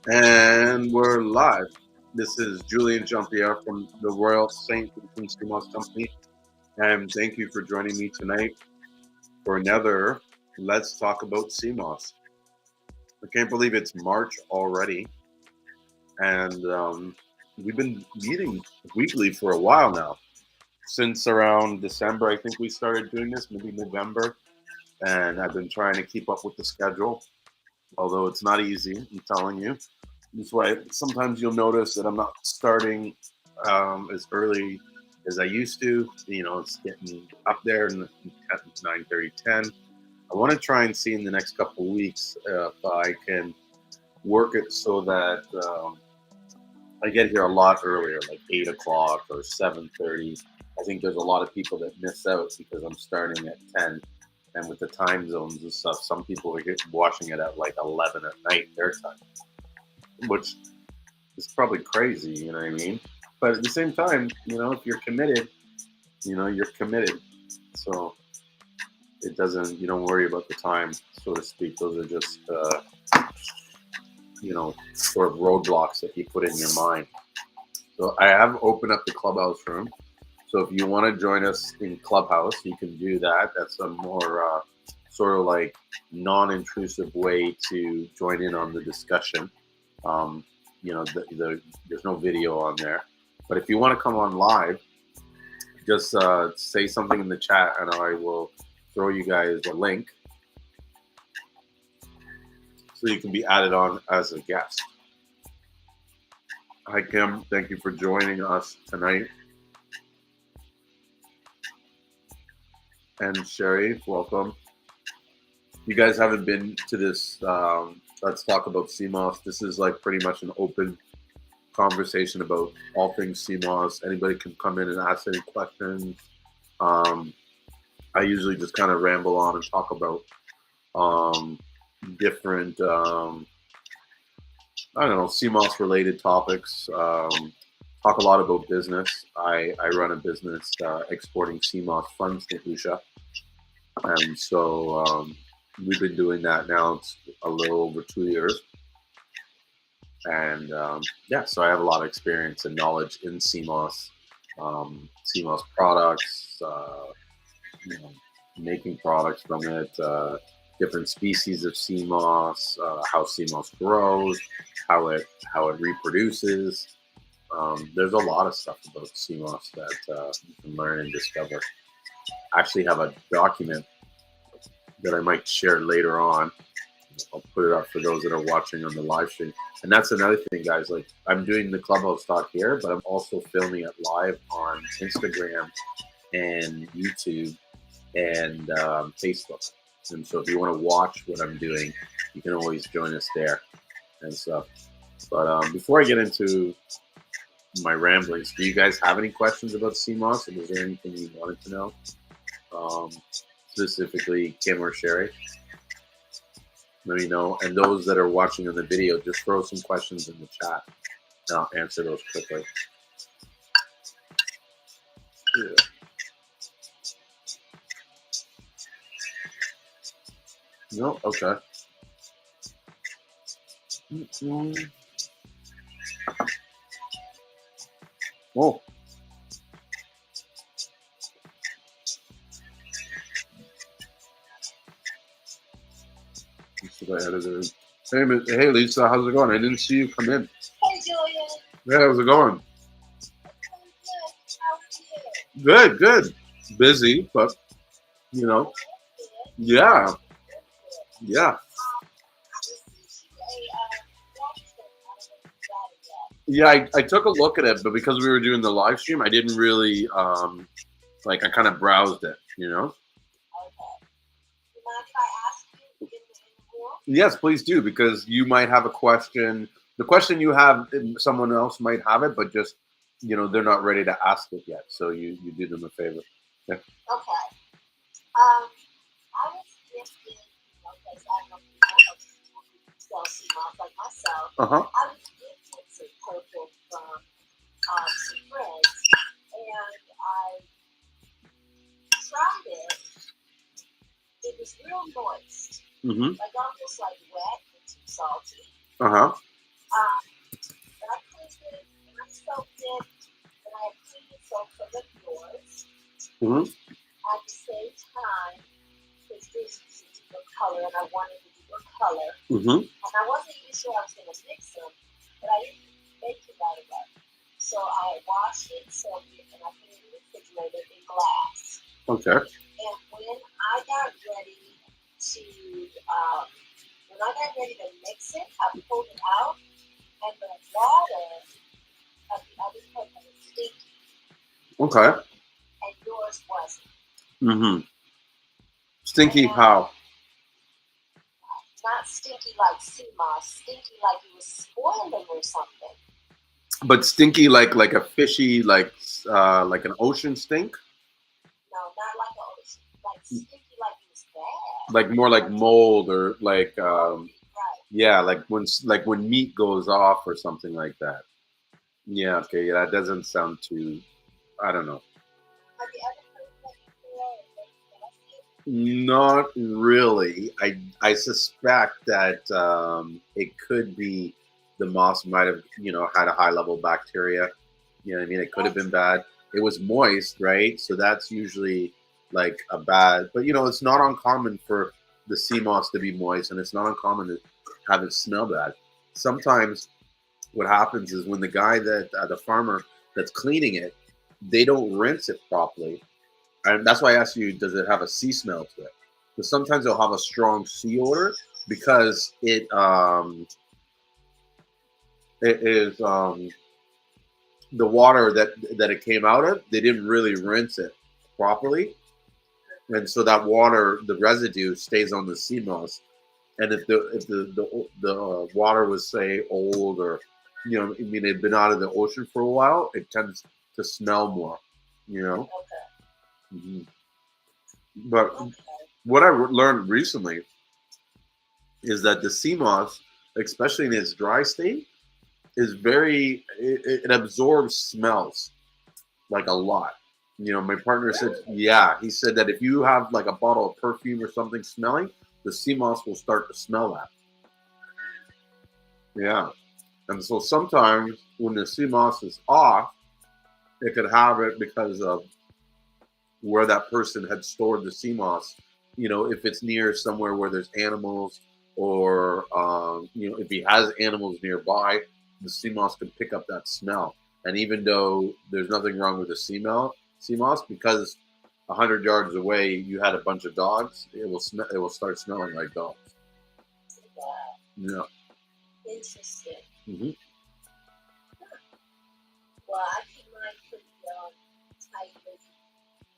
And we're live. This is Julian Jean-Pierre from the Royal St.Lucian Seamoss Company. And thank you for joining me tonight for another Let's Talk About Seamoss. I can't believe it's March already. And we've been meeting weekly for a while now. Since around December, I think we started doing this, maybe November. And I've been trying to keep up with the schedule, although it's not easy, I'm telling you. That's why sometimes you'll notice that I'm not starting as early as I used to. It's getting up there in 9:30, 10. I want to try and see in the next couple of weeks if I can work it so that I get here a lot earlier, like 8 o'clock or 7:30. I think there's a lot of people that miss out because I'm starting at 10. And with the time zones and stuff, some people are watching it at like 11 at night, their time, which is probably crazy, you know what I mean? But at the same time, if you're committed, you're committed. So you don't worry about the time, so to speak. Those are just, sort of roadblocks that you put in your mind. So I have opened up the clubhouse room. So if you want to join us in Clubhouse, you can do that. That's a more sort of like non-intrusive way to join in on the discussion. There's no video on there. But if you want to come on live, just say something in the chat and I will throw you guys a link so you can be added on as a guest. Hi, Kim. Thank you for joining us tonight. And Sherry, welcome. You guys haven't been to this Let's Talk About Seamoss. This is like pretty much an open conversation about all things Seamoss. Anybody can come in and ask any questions. I usually just kind of ramble on and talk about different, Seamoss related topics. Talk a lot about business. I run a business exporting Seamoss from St.Lucian. And so we've been doing that now. It's a little over 2 years. And so I have a lot of experience and knowledge in Seamoss, Seamoss products, making products from it, different species of Seamoss, how Seamoss grows, how it reproduces. There's a lot of stuff about Seamoss that you can learn and discover. I actually have a document that I might share later on. I'll put it up for those that are watching on the live stream. And that's another thing, guys. Like, I'm doing the Clubhouse talk here, but I'm also filming it live on Instagram and YouTube and Facebook. And so if you want to watch what I'm doing, you can always join us there and stuff. But before I get into my ramblings, do you guys have any questions about Seamoss? And is there anything you wanted to know? Specifically, Kim or Sherry? Let me know. And those that are watching on the video, just throw some questions in the chat and I'll answer those quickly. Yeah. No? Okay. Oh. Hey, Lisa, how's it going? I didn't see you come in. Hey, Julian. Yeah, how's it going? How are you? Good. Busy, but, yeah. Yeah, I took a look at it, but because we were doing the live stream, I didn't really, I kind of browsed it, Okay. You mind if I ask you in the room? Yes, please do, because you might have a question. The question you have, someone else might have it, but just, they're not ready to ask it yet. So you do them a favor. Yeah. Okay. I was gifted, because I know people who sell Seamoss like myself. I was gifted some purple from some friends, and I tried it. It was real moist, like almost like wet and too salty. created soaps of yours. Mm-hmm. At the same time, because this is a deeper color, and I wanted a deeper color. Mm-hmm. And I wasn't even sure I was going to mix them, but I didn't make it right away. So I washed it, soaked it, and I put it in the refrigerator in glass. Okay. And when I got ready to, mix it, I pulled it out, and the water of the other cup was stinky. Okay. And yours wasn't. Mm-hmm. Stinky how? Not stinky like Seamoss, stinky like it was spoiling or something. But stinky like a fishy like an ocean stink? No, not like an ocean. Like stinky like it was bad. Like more like mold or like Right. yeah, like when meat goes off or something like that. Yeah, okay, yeah, that doesn't sound too I don't know. Have you ever heard that before? Not really. I suspect that it could be the moss might have had a high level bacteria. You know what I mean? It could have been bad. It was moist, right? So that's usually like a bad. But it's not uncommon for the sea moss to be moist, and it's not uncommon to have it smell bad. Sometimes what happens is when the guy that the farmer that's cleaning it, they don't rinse it properly, and that's why I asked you, does it have a sea smell to it? Because sometimes it'll have a strong sea odor because it is the water that it came out of. They didn't really rinse it properly, and so that water, the residue, stays on the sea moss. And if the water was say old or I mean it'd been out of the ocean for a while, it tends to smell more. You know. Okay. Mm-hmm. But what I learned recently is that the sea moss, especially in its dry state, is it absorbs smells like a lot. My partner said, yeah, he said that if you have like a bottle of perfume or something smelling, the sea moss will start to smell that. Yeah. And so sometimes when the sea moss is off, it could have it because of where that person had stored the sea moss. If it's near somewhere where there's animals, or if he has animals nearby, the sea moss can pick up that smell. And even though there's nothing wrong with the sea moss, because 100 yards away you had a bunch of dogs, it will start smelling like dogs. Wow. Yeah. Interesting. Mm-hmm. Well, I keep mine pretty tightly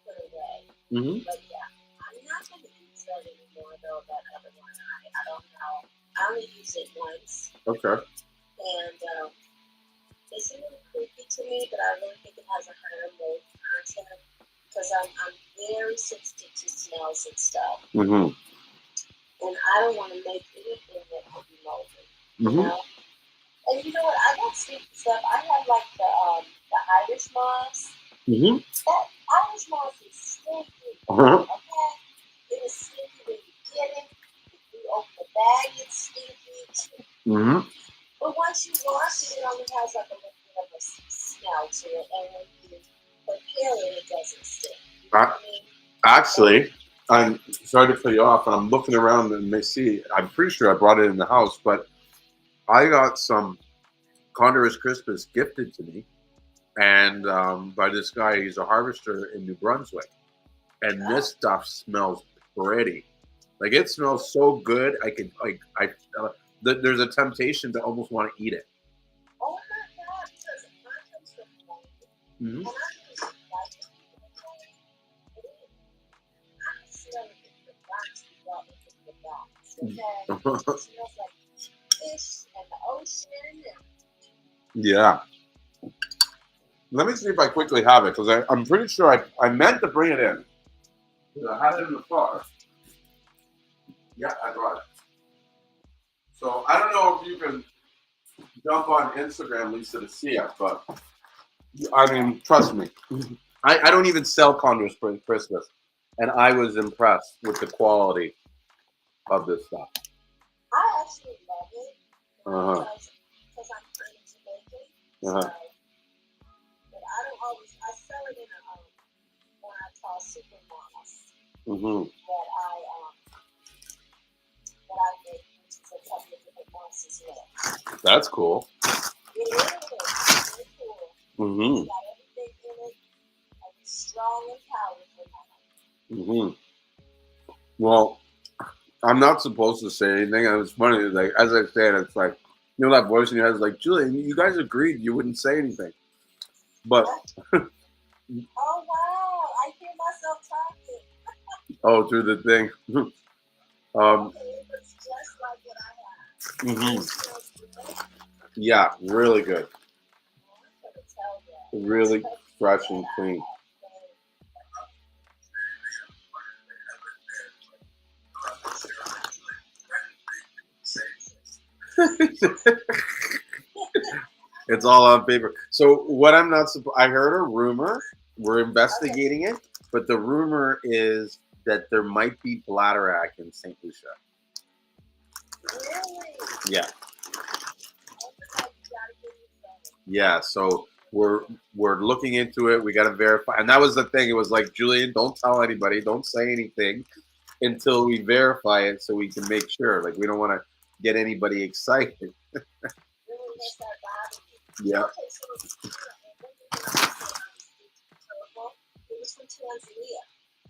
put away. Mm-hmm. But yeah, I'm not going to use that anymore, though. That other one, I don't know. I only use it once. Okay. And it's a little creepy to me, but I really think it has a higher mold content because I'm very sensitive to smells and stuff. Mm-hmm. And I don't want to make anything that could be moldy. Mm-hmm. You know? And you know what? I got stinky stuff. I have like the Irish moss. Mm-hmm. That Irish moss is stinky. Uh-huh. Okay? It is stinky when you get it. If you open the bag, it's stinky. Mm-hmm. But once you wash it, it only has like a little bit of a smell to it. And when you prepare it, it doesn't stink. You know what I mean? Actually, I'm sorry to cut you off, and I'm looking around and they see. I'm pretty sure I brought it in the house, but I got some Condorus crispus gifted to me, and by this guy. He's a harvester in New Brunswick, and this stuff smells pretty. Like it smells so good. I could there's a temptation to almost want to eat it. Oh my God! Because mine comes from Colombia. Mm-hmm. And I use like I smell it in the box. We brought it in the box. Okay, it smells like fish and the ocean. Yeah. Let me see if I quickly have it, because I'm pretty sure I meant to bring it in. I had it in the car. Yeah, I brought it. So I don't know if you can jump on Instagram, Lisa, to see it, but I mean, trust me. I don't even sell Condors for Christmas, and I was impressed with the quality of this stuff. I actually love it because I'm trying to make it. Uh-huh. But I don't always. I that I make, which is a couple of different moss as well. That's cool. It is. It's really cool. It's got everything in it, and it's strong and powerful. Well, I'm not supposed to say anything. And it's funny, like as I said, it's like that voice in your head is like, Julian, you guys agreed you wouldn't say anything, but oh wow, I hear myself talking. oh, through the thing. It's just like what I have. Yeah, really good. Really fresh and clean. It's all on paper. So what I'm not I heard a rumor. We're investigating it, but the rumor is that there might be bladderwrack in St. Lucia. Really? Yeah. Yeah. So we're looking into it. We got to verify, and that was the thing. It was like, Julian, don't tell anybody. Don't say anything until we verify it, so we can make sure. Like, we don't want to get anybody excited. Yeah. It was from Tanzania.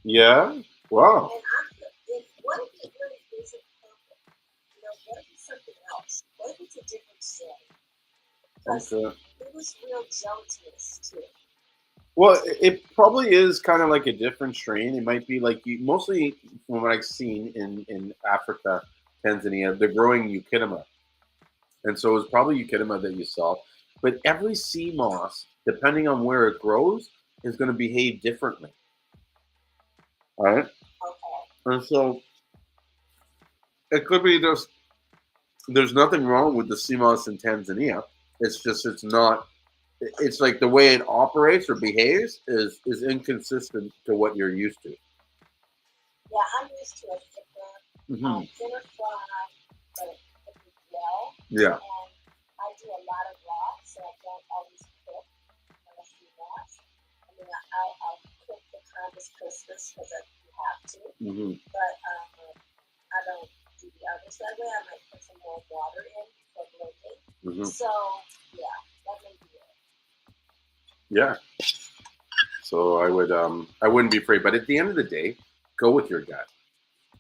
Yeah. Wow. And what if it really isn't purple? What if it's something else? What if it's a different strain? Because it was real gelatinous too. Well, it probably is kind of like a different strain. It might be like mostly from what I've seen in Africa, Tanzania, they're growing Eucydema. And so it's probably Eucydema that you saw. But every sea moss, depending on where it grows, is going to behave differently. All right? Okay. And so it could be just, there's nothing wrong with the sea moss in Tanzania. It's just, it's not, it's like the way it operates or behaves is inconsistent to what you're used to. Yeah, I'm used to a thinner fry, but well. Yeah. And I do a lot of raw, so I don't always cook when I do that. I mean, I'll cook the Christmas because I have to. But I don't do the others that way. I might put some more water in for blending. So, yeah, that may be it. Yeah. So I wouldn't be afraid. But at the end of the day, go with your gut.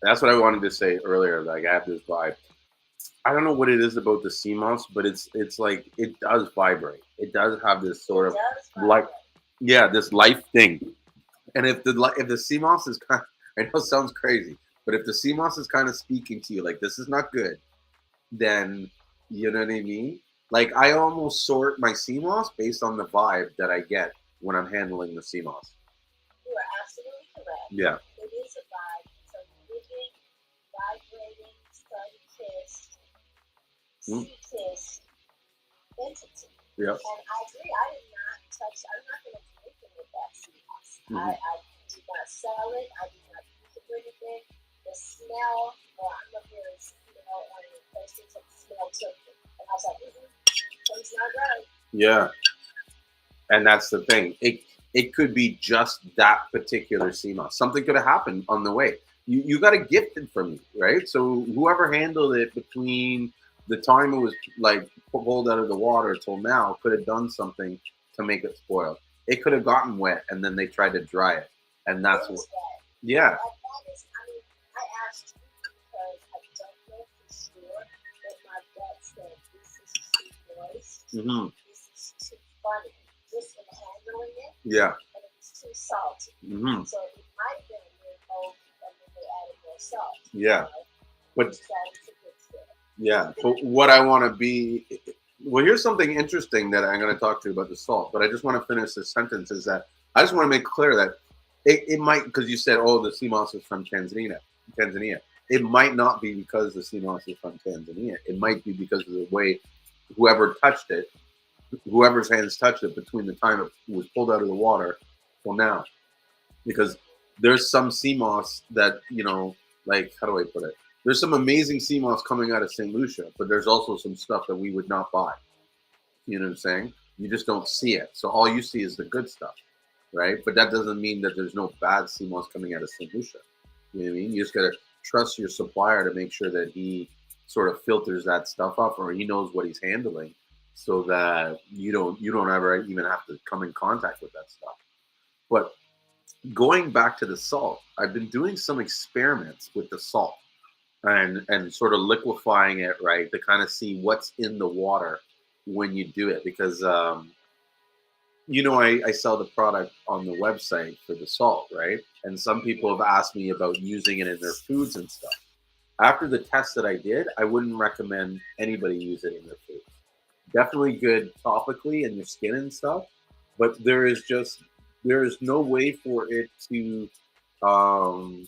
That's what I wanted to say earlier. Like, I have this vibe. I don't know what it is about the Seamoss, but it's like it does vibrate. It does have this sort of like, yeah, this life thing. And if the Seamoss is kind of, I know it sounds crazy, but if the Seamoss is kind of speaking to you like this is not good, then you know what I mean? Like, I almost sort my Seamoss based on the vibe that I get when I'm handling the Seamoss. You are absolutely correct. Yeah. It is a vibe. It's a living, vibrating, sun-kissed, sea-kissed entity. Yeah. And I agree. I did not touch. I'm not going to do anything with that Seamoss. I do not sell it. I do not use it for anything. The smell. Well, I'm a very smell-oriented person, so the smell took me. And I was like, something's not right. Yeah. And that's the thing. It could be just that particular Seamoss. Something could have happened on the way. You got it gifted from me, right? So whoever handled it between the time it was like pulled out of the water till now could have done something to make it spoil. It could have gotten wet and then they tried to dry it. And that's what. Yeah. I asked you because I don't know for sure that my gut said this is too moist. This is too funny. Just in handling it. Yeah. And it was too salty. So it might have been a little old and then they added more salt. Yeah. But yeah. But what I want to be, well, here's something interesting that I'm going to talk to you about the salt, but I just want to finish this sentence is that I just want to make clear that it might, because you said, oh, the Seamoss is from Tanzania. It might not be because the Seamoss is from Tanzania. It might be because of the way whoever touched it, whoever's hands touched it between the time it was pulled out of the water till now. Because there's some Seamoss that, like, how do I put it? There's some amazing Seamoss coming out of St. Lucia, but there's also some stuff that we would not buy. You know what I'm saying? You just don't see it. So all you see is the good stuff, right? But that doesn't mean that there's no bad Seamoss coming out of St. Lucia. You know what I mean? You just gotta trust your supplier to make sure that he sort of filters that stuff up, or he knows what he's handling, so that you don't ever even have to come in contact with that stuff. But going back to the salt, I've been doing some experiments with the salt and sort of liquefying it, right, to kind of see what's in the water when you do it, because I sell the product on the website for the salt, right? And some people have asked me about using it in their foods and stuff. After the test that I did, I wouldn't recommend anybody use it in their foods. Definitely good topically in your skin and stuff, but there is no way for it um,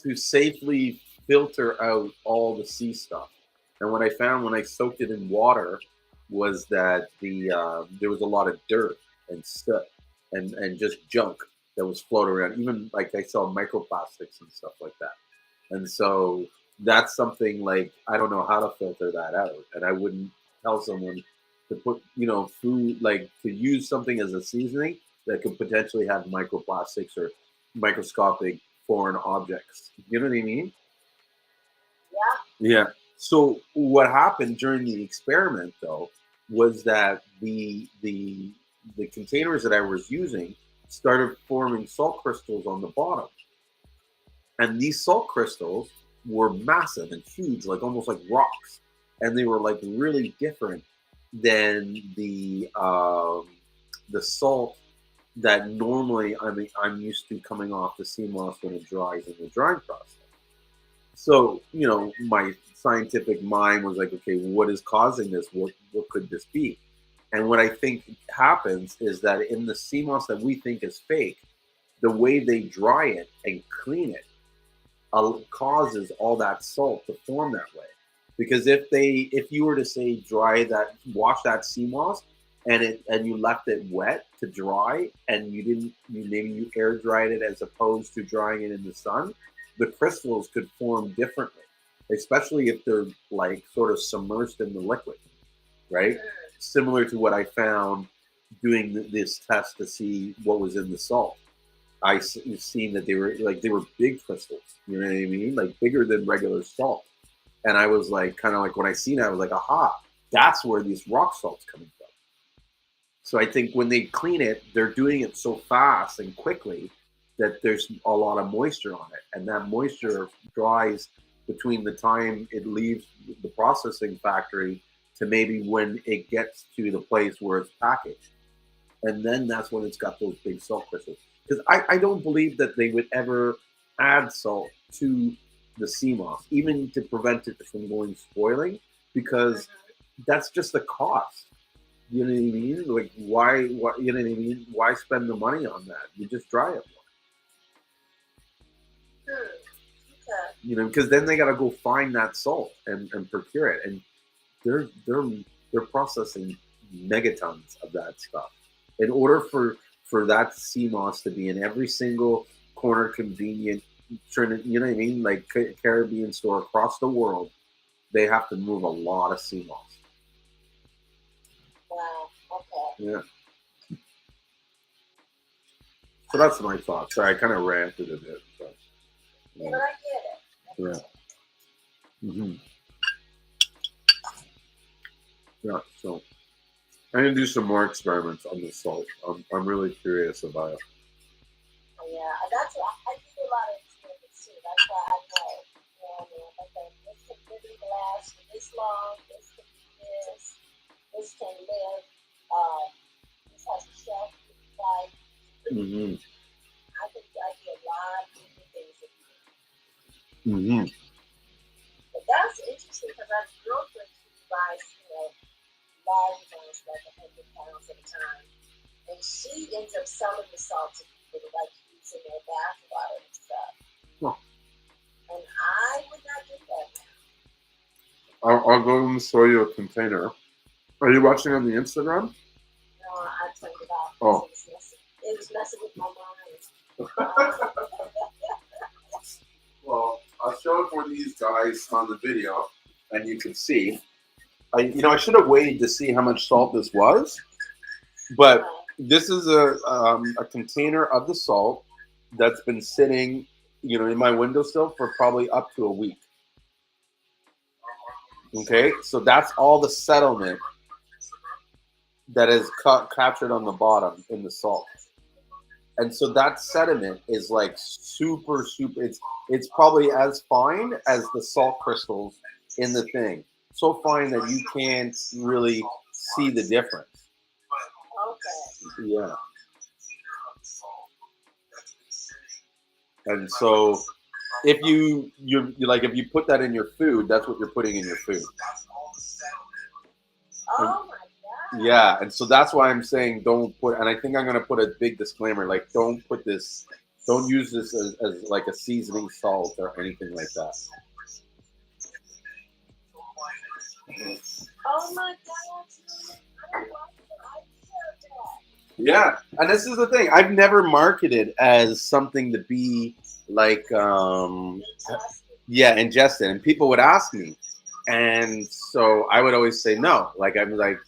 to safely filter out all the sea stuff. And what I found when I soaked it in water was that there was a lot of dirt and soot and just junk that was floating around. Even like I saw microplastics and stuff like that. And so that's something like I don't know how to filter that out, and I wouldn't tell someone to put food, like to use something as a seasoning that could potentially have microplastics or microscopic foreign objects. You know what I mean? Yeah. Yeah. So what happened during the experiment though was that the containers that I was using started forming salt crystals on the bottom. And these salt crystals were massive and huge, like almost like rocks. And they were like really different than the salt that normally I'm used to coming off the Seamoss when it dries in the drying process. So, my scientific mind was like, okay, what is causing this? What could this be? And what I think happens is that in the Seamoss that we think is fake, the way they dry it and clean it causes all that salt to form that way. Because if you were to say wash that sea moss and you left it wet to dry, and maybe you air dried it as opposed to drying it in the sun, the crystals could form differently, especially if they're like sort of submerged in the liquid, right? Similar to what I found doing this test to see what was in the salt. Seen that they were big crystals. You know what I mean? Like bigger than regular salt. And I was like, kind of like when I seen it, I was like, aha, that's where these rock salt's coming from. So I think when they clean it, they're doing it so fast and quickly that there's a lot of moisture on it, and that moisture dries between the time it leaves the processing factory to maybe when it gets to the place where it's packaged, and then that's when it's got those big salt crystals. Because I don't believe that they would ever add salt to the sea moss, even to prevent it from going spoiling, because that's just the cost. You know what I mean? Like why? You know what I mean? Why spend the money on that? You just dry it more. Okay. Because then they got to go find that salt and procure it, and they're processing megatons of that stuff in order for that sea moss to be in every single corner convenient, you know what I mean, like Caribbean store across the world. They have to move a lot of sea moss. Wow. Okay. Yeah. So that's my thoughts. Sorry, I kind of ranted a bit. But, yeah. But I get it. Yeah. Mm-hmm. Yeah. So I'm gonna do some more experiments on the salt. I'm really curious about it. Yeah, that's why I do a lot of experiments too. That's why I know. Okay, this can really last for this long. This can do this. This can live. This has a shelf life. Mm-hmm. I do a lot of different things. Mm-hmm. But that's interesting because I girlfriend who buys, large amounts, like 100 pounds at a time, and she ends up selling the salt to people like use in their bath water and stuff. Huh. And I would not do that now. I'll go and show you a container. Are you watching on the Instagram? No, I turned it off. Oh. It was messing with my mind. Well, I'll show it for these guys on the video, and you can see. I should have waited to see how much salt this was, but this is a container of the salt, that's been sitting, in my windowsill for probably up to a week. Okay, so that's all the settlement that is captured on the bottom in the salt. And so that sediment is like super, super. It's probably as fine as the salt crystals in the thing. So fine that you can't really see the difference. Okay. Yeah. And so if if you put that in your food, that's what you're putting in your food. Oh my God. Yeah, and so that's why I'm saying don't put. And I think I'm gonna put a big disclaimer, like don't use this as like a seasoning salt or anything like that. Oh my God. I don't like the idea of that. Yeah, and this is the thing. I've never marketed as something to be like, ingested. And people would ask me, and so I would always say no. Like I'm like,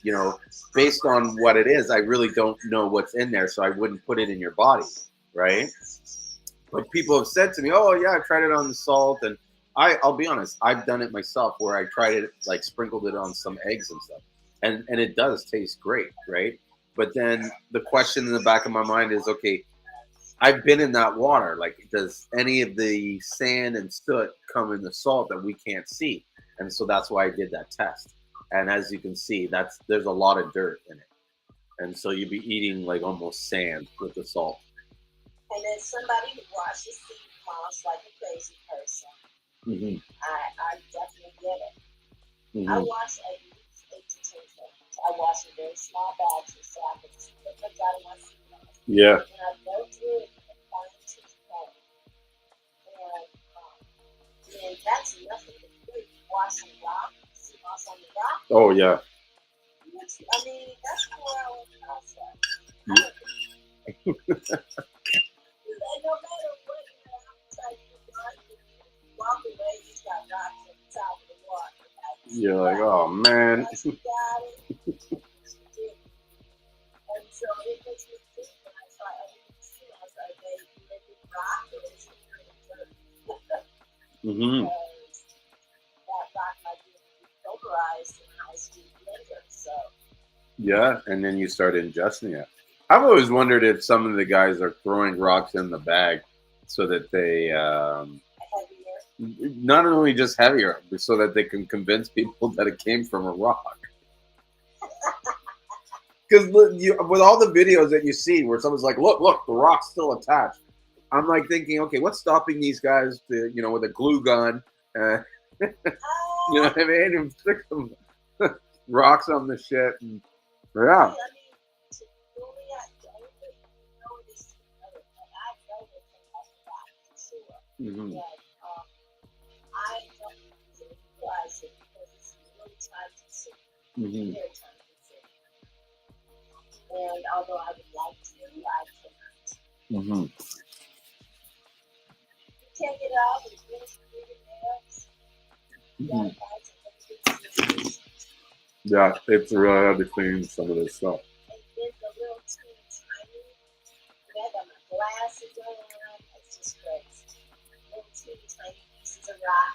based on what it is, I really don't know what's in there, so I wouldn't put it in your body, right? But people have said to me, "Oh yeah, I've tried it on the salt," and I'll be honest, I've done it myself where I tried it, like sprinkled it on some eggs and stuff, and it does taste great, right? But then the question in the back of my mind is, okay, I've been in that water. Like, does any of the sand and soot come in the salt that we can't see? And so that's why I did that test. And as you can see, there's a lot of dirt in it, and so you'd be eating like almost sand with the salt. And then somebody who washes Seamoss like a crazy person. Mm-hmm. I definitely get it. Mm-hmm. I wash at least 8 to 10 things. I wash in very small batches so I can see what comes out of my Seamoss. Yeah. And I go through it with a fine tooth comb. And that's nothing to do. Washing rock, Seamoss on the rock. Oh yeah. I mean, that's 4-hour process. No matter what type you walk away, he's got rocks at the top of the water. You're like, oh man. Once you got it, and so it makes me think when I try other things, I was like, they rock or is it dirt? Mm-hmm. Because that rock might be pulverized in high speed later. So yeah, and then you start ingesting it. I've always wondered if some of the guys are throwing rocks in the bag so that they not only just heavier, but so that they can convince people that it came from a rock. Because with all the videos that you see where someone's like, look, the rock's still attached. I'm like thinking, okay, what's stopping these guys to, with a glue gun, you know what I mean, and stick some rocks on the shit. And, yeah. Mm-hmm. I don't realize it because it's really time consuming. Mm-hmm. Very time consuming. And although I would like to, I cannot. Mm-hmm. You can't get out with really nails. Yeah, it's really hard to clean some of this stuff. And then the little teeny tiny, I got my glasses on, it's just crazy. Little teeny tiny pieces of rock.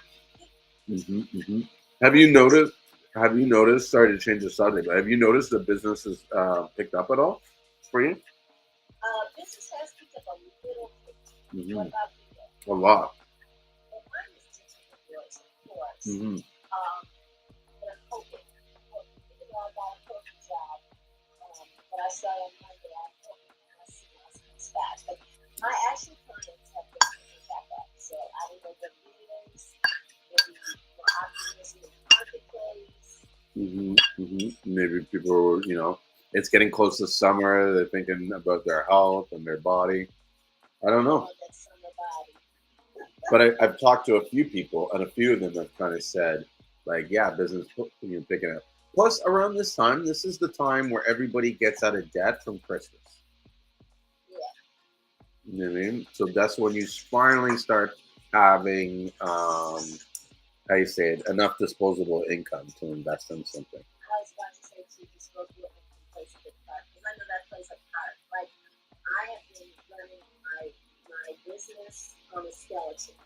Mm-hmm, mm-hmm. Have you noticed, sorry to change the subject, but have you noticed the business has picked up at all for you? Business has picked up a little bit. Mm-hmm. What about you? A lot. Well, mine is different than yours, of course. Mm-hmm. But I'm hoping, even though I got a corporate job, but I started on Monday, I'm hoping that my Seamoss comes back. But my actual clients have been picking back up. So I don't know what it is. Maybe more optimism in the marketplace. Mm-hmm. Mm-hmm. Maybe people, it's getting close to summer. They're thinking about their health and their body. I don't know. But I've talked to a few people, and a few of them have kind of said, like, yeah, business picking up. Plus, around this time, this is the time where everybody gets out of debt from Christmas. Yeah. You know what I mean? So that's when you finally start having, how you say it, enough disposable income to invest in something. I was about to say too, disposable income plays a big part. Because I know that plays a part. Like, I have been running my skeleton.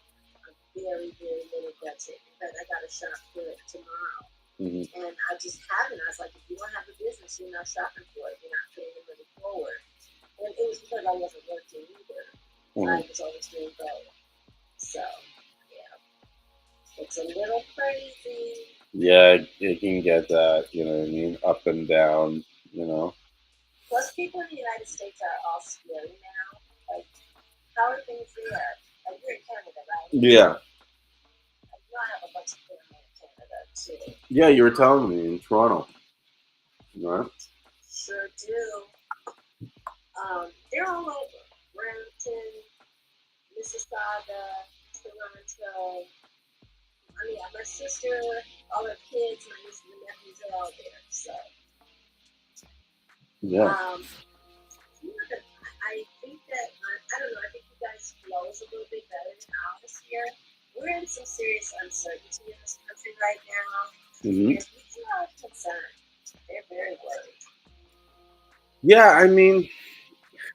A very, very little budget. In fact, I got a shop for it tomorrow. And I just haven't. I was like, if you don't have a business, you're not shopping for it. You're not putting the money forward. And it was because I wasn't working either. I was always doing both. So, yeah. It's a little crazy. Yeah, it can get that, you know what I mean, up and down, you know. Plus, people in the United States are all scary now. Like, how are things there? Like, you're in Canada, right? Yeah. Like, you know, I have a bunch of family in Canada, too. Yeah, you were telling me in Toronto. Right? Sure do. They're all over. Brampton, Mississauga, Toronto. I mean, my sister, all her kids, my nieces and nephews are all there. So, Yeah. I think that, I don't know, I think you guys flows a little bit better than ours here. We're in some serious uncertainty in this country right now. And people are concerned. They're very worried. Yeah, I mean,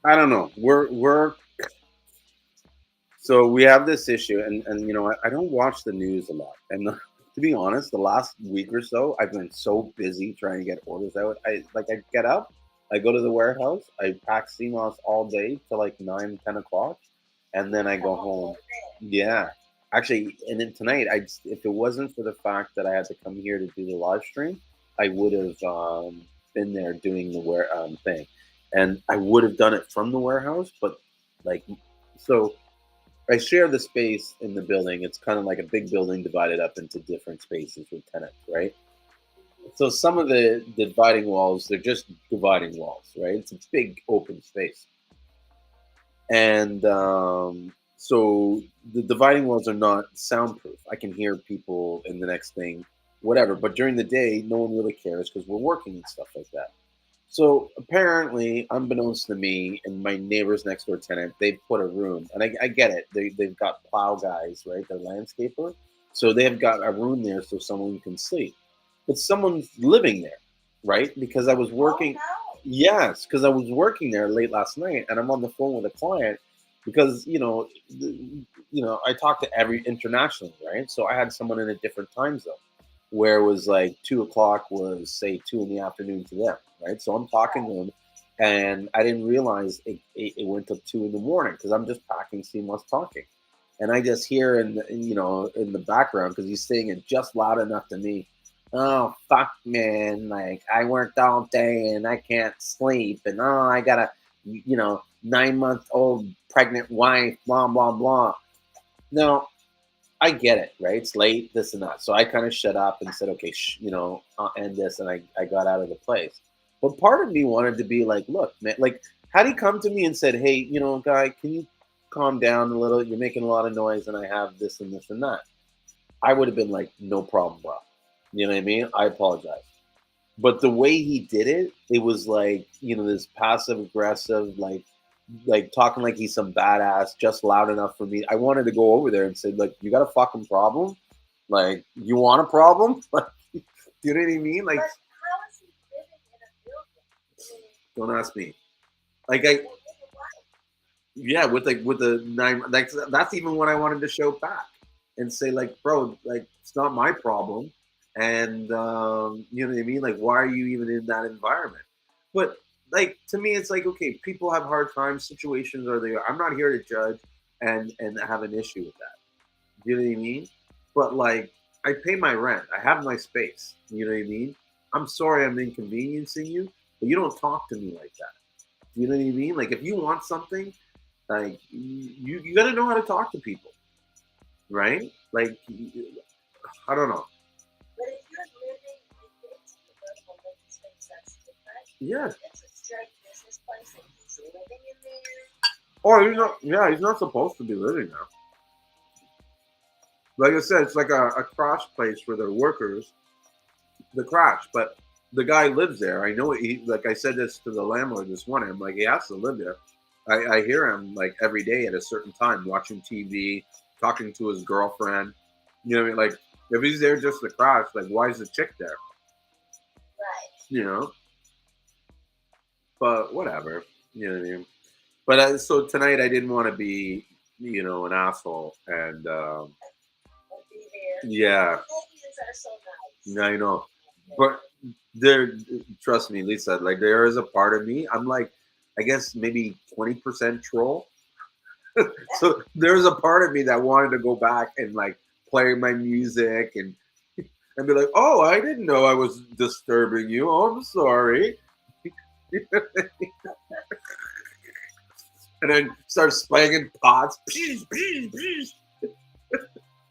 I don't know. We're so we have this issue, and you know, I don't watch the news a lot, and to be honest, the last week or so, I've been so busy trying to get orders out. I get up, I go to the warehouse, I pack Seamoss all day till like 9, 10 o'clock, and then I go home. Yeah, actually, and then tonight, if it wasn't for the fact that I had to come here to do the live stream, I would have been there doing the thing, and I would have done it from the warehouse, but like so. I share the space in the building. It's kind of like a big building divided up into different spaces with tenants, right? So some of the dividing walls, they're just dividing walls, right? It's a big open space. And so the dividing walls are not soundproof. I can hear people in the next thing, whatever. But during the day, no one really cares because we're working and stuff like that. So apparently, unbeknownst to me and my neighbors next door tenant, they've put a room, and I get it. They've got plow guys, right? They're landscaper, so they've got a room there so someone can sleep. But someone's living there, right? Because I was working. Oh, no. Yes, because I was working there late last night, and I'm on the phone with a client because I talk to every internationally, right? So I had someone in a different time zone where it was like 2 o'clock was say 2 in the afternoon to them, right? So I'm talking to them, and I didn't realize it went till 2 in the morning because I'm just packing Seamoss talking, and I just hear in the background because he's saying it just loud enough to me. Oh fuck, man! Like I worked all day and I can't sleep, and I got a 9 month old pregnant wife, blah blah blah. Now I get it, right? It's late, this and that. So I kind of shut up and said, okay, I'll end this. And I got out of the place. But part of me wanted to be like, look, man, like, had he come to me and said, hey, guy, can you calm down a little? You're making a lot of noise and I have this and this and that. I would have been like, no problem, bro. You know what I mean? I apologize. But the way he did it, it was like, this passive aggressive, like talking like he's some badass, just loud enough for me. I wanted to go over there and say, like, you got a fucking problem? Like, you want a problem? Like, do you know what I mean? Like, but how is he living in a building? Don't ask me. Like, yeah, with the 9, like that's even what I wanted to show back and say, like, bro, like it's not my problem, and you know what I mean? Like, why are you even in that environment? But like to me, it's like, okay, people have hard times, situations are there. I'm not here to judge and have an issue with that. Do you know what I mean? But like, I pay my rent. I have my space. You know what I mean? I'm sorry I'm inconveniencing you, but you don't talk to me like that. Do you know what I mean? Like, if you want something, like you got to know how to talk to people, right? Like, I don't know. But if you're living in a vertical living space, that's different. Yeah. It's a straight business place and he's living in there. Oh, he's not. Yeah, he's not supposed to be living there. Like I said, it's like a crash place for their workers. The crash, but the guy lives there. I know he. Like I said this to the landlord this morning. I'm like, he has to live there. I hear him like every day at a certain time, watching TV, talking to his girlfriend. You know what I mean? Like, if he's there just to crash, like, why is the chick there? Right. You know. But whatever. You know what I mean? But so tonight I didn't want to be. an asshole, and be there. yeah, Canadians are so nice. I know, but there, trust me, Lisa. Like there is a part of me. I'm like, I guess maybe 20% troll. So there's a part of me that wanted to go back and like play my music and be like, oh, I didn't know I was disturbing you. Oh, I'm sorry. And then start slanging pots.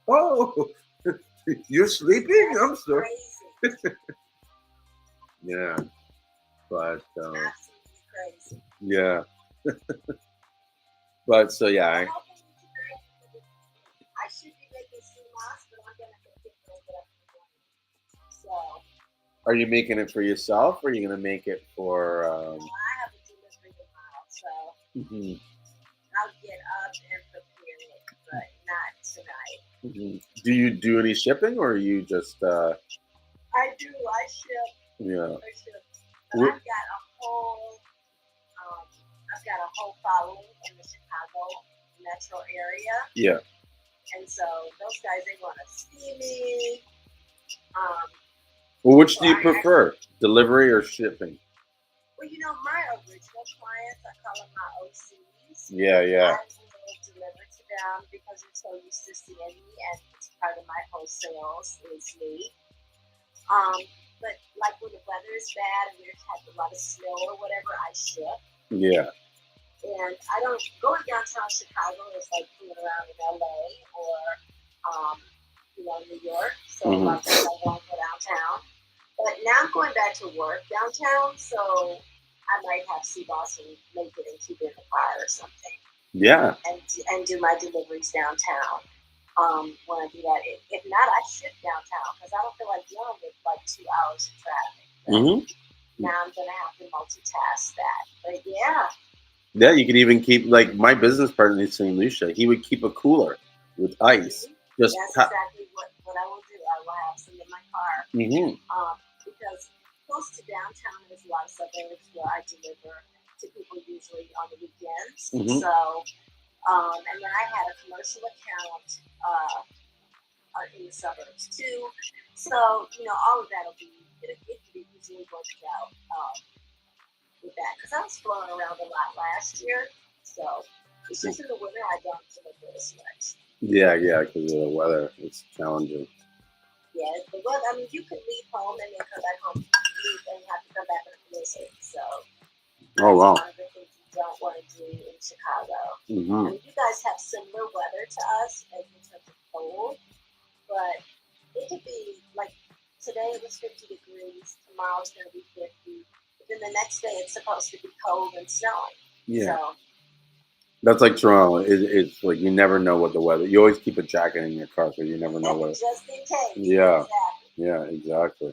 Oh, you're sleeping? That's I'm sorry. crazy. Yeah, but Absolutely crazy. yeah, but so yeah. I'm hoping tonight. I should be making Seamoss, but I'm gonna continue to get up in the morning. So Are you making it for yourself, or are you gonna make it for? I have a delivery tomorrow, so Mhm, I'll get up and prepare it, but not tonight. mhm. Do you do any shipping, or are you just? I do. I ship. Yeah. I ship. But I've got a whole. Um, I've got a whole following in the Chicago metro area, Yeah. and so those guys they want to see me. Um, Well, which so do you I prefer, delivery or shipping? well, my original clients, I call them my OCs. Yeah, yeah. I will deliver to them because they're so used to seeing me, and it's part of my wholesales is me. But like when the weather is bad and there's had a lot of snow or whatever, I ship. Yeah. And I don't going downtown Chicago is like going around in LA or New York. So like I won't go downtown. But now I'm going back to work downtown, so I might have Seamoss and make it and keep it in the car or something. Yeah. And do my deliveries downtown. When I do that, if not, I ship downtown because I don't feel like dealing with like 2 hours of traffic. Now I'm gonna have to multitask that. But yeah. Yeah, you could even keep like my business partner in St. Lucia. He would keep a cooler with ice. That's exactly what I will do. I will have some in my car. Because close to downtown, there's a lot of suburbs where I deliver to people usually on the weekends. So, and then I had a commercial account in the suburbs too. So, all of that will be, it could be easily worked out with that. Because I was flying around a lot last year. So, it's just in the winter I don't deliver as much. Yeah, because of the weather. It's challenging. Yeah, the weather, I mean, you can leave home and then come back home and have to come back in a blizzard. So, oh, wow. One of the things you don't want to do in Chicago. I mean, you guys have similar weather to us in terms of cold, but it could be like today it was 50 degrees, tomorrow it's going to be 50, but then the next day it's supposed to be cold and snowing. Yeah. So, that's like Toronto. It's like you never know what the weather. You always keep a jacket in your car because you never know what. Just in case. Yeah. Exactly. Yeah, exactly.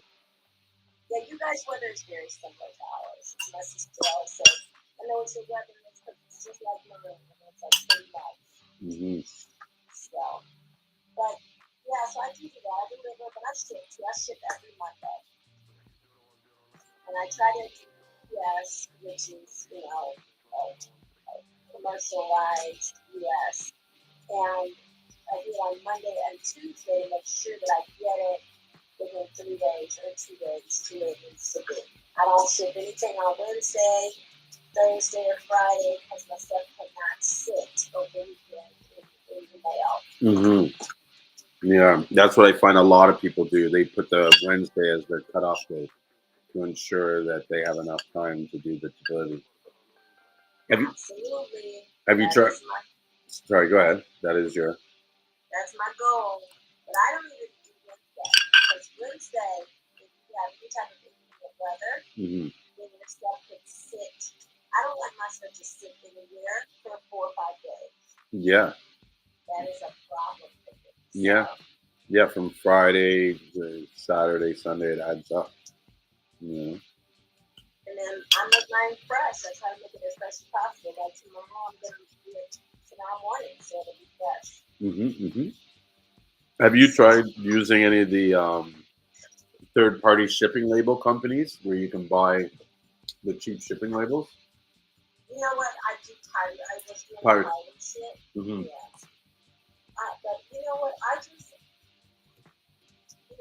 Yeah, you guys' weather is very similar to ours. It's my sister always says, I know it's your weather, it's just like mine, and it's like pretty nice. So, but yeah, so I do that. I deliver, but I ship too. I ship every Monday. And I try to do US, which is, commercialized US. And I do it on Monday and Tuesday to make sure that I get it within 3 days or 2 days to where it needs to be. I don't ship anything on Wednesday, Thursday, or Friday because my stuff cannot sit over the weekend in the mail. Yeah, that's what I find a lot of people do. They put the Wednesday as their cutoff date to ensure that they have enough time to do the delivery. Absolutely. Have you tried? Sorry, go ahead. That is your. That's my goal. But I don't even do Wednesday. Because Wednesday, if you have any type of inclement weather, then your stuff could sit. I don't like my stuff to sit anywhere for 4 or 5 days. Yeah. That is a problem for me. Yeah. Yeah, from Friday to Saturday, Sunday, it adds up. Yeah. And then I make mine fresh. I try to make it as fresh as possible. Like tomorrow, I'm going to do it tomorrow morning, so it'll be fresh. Have you tried using any of the third-party shipping label companies where you can buy the cheap shipping labels? You know what? I do pirate. I just do pirate shit. Yeah. know what?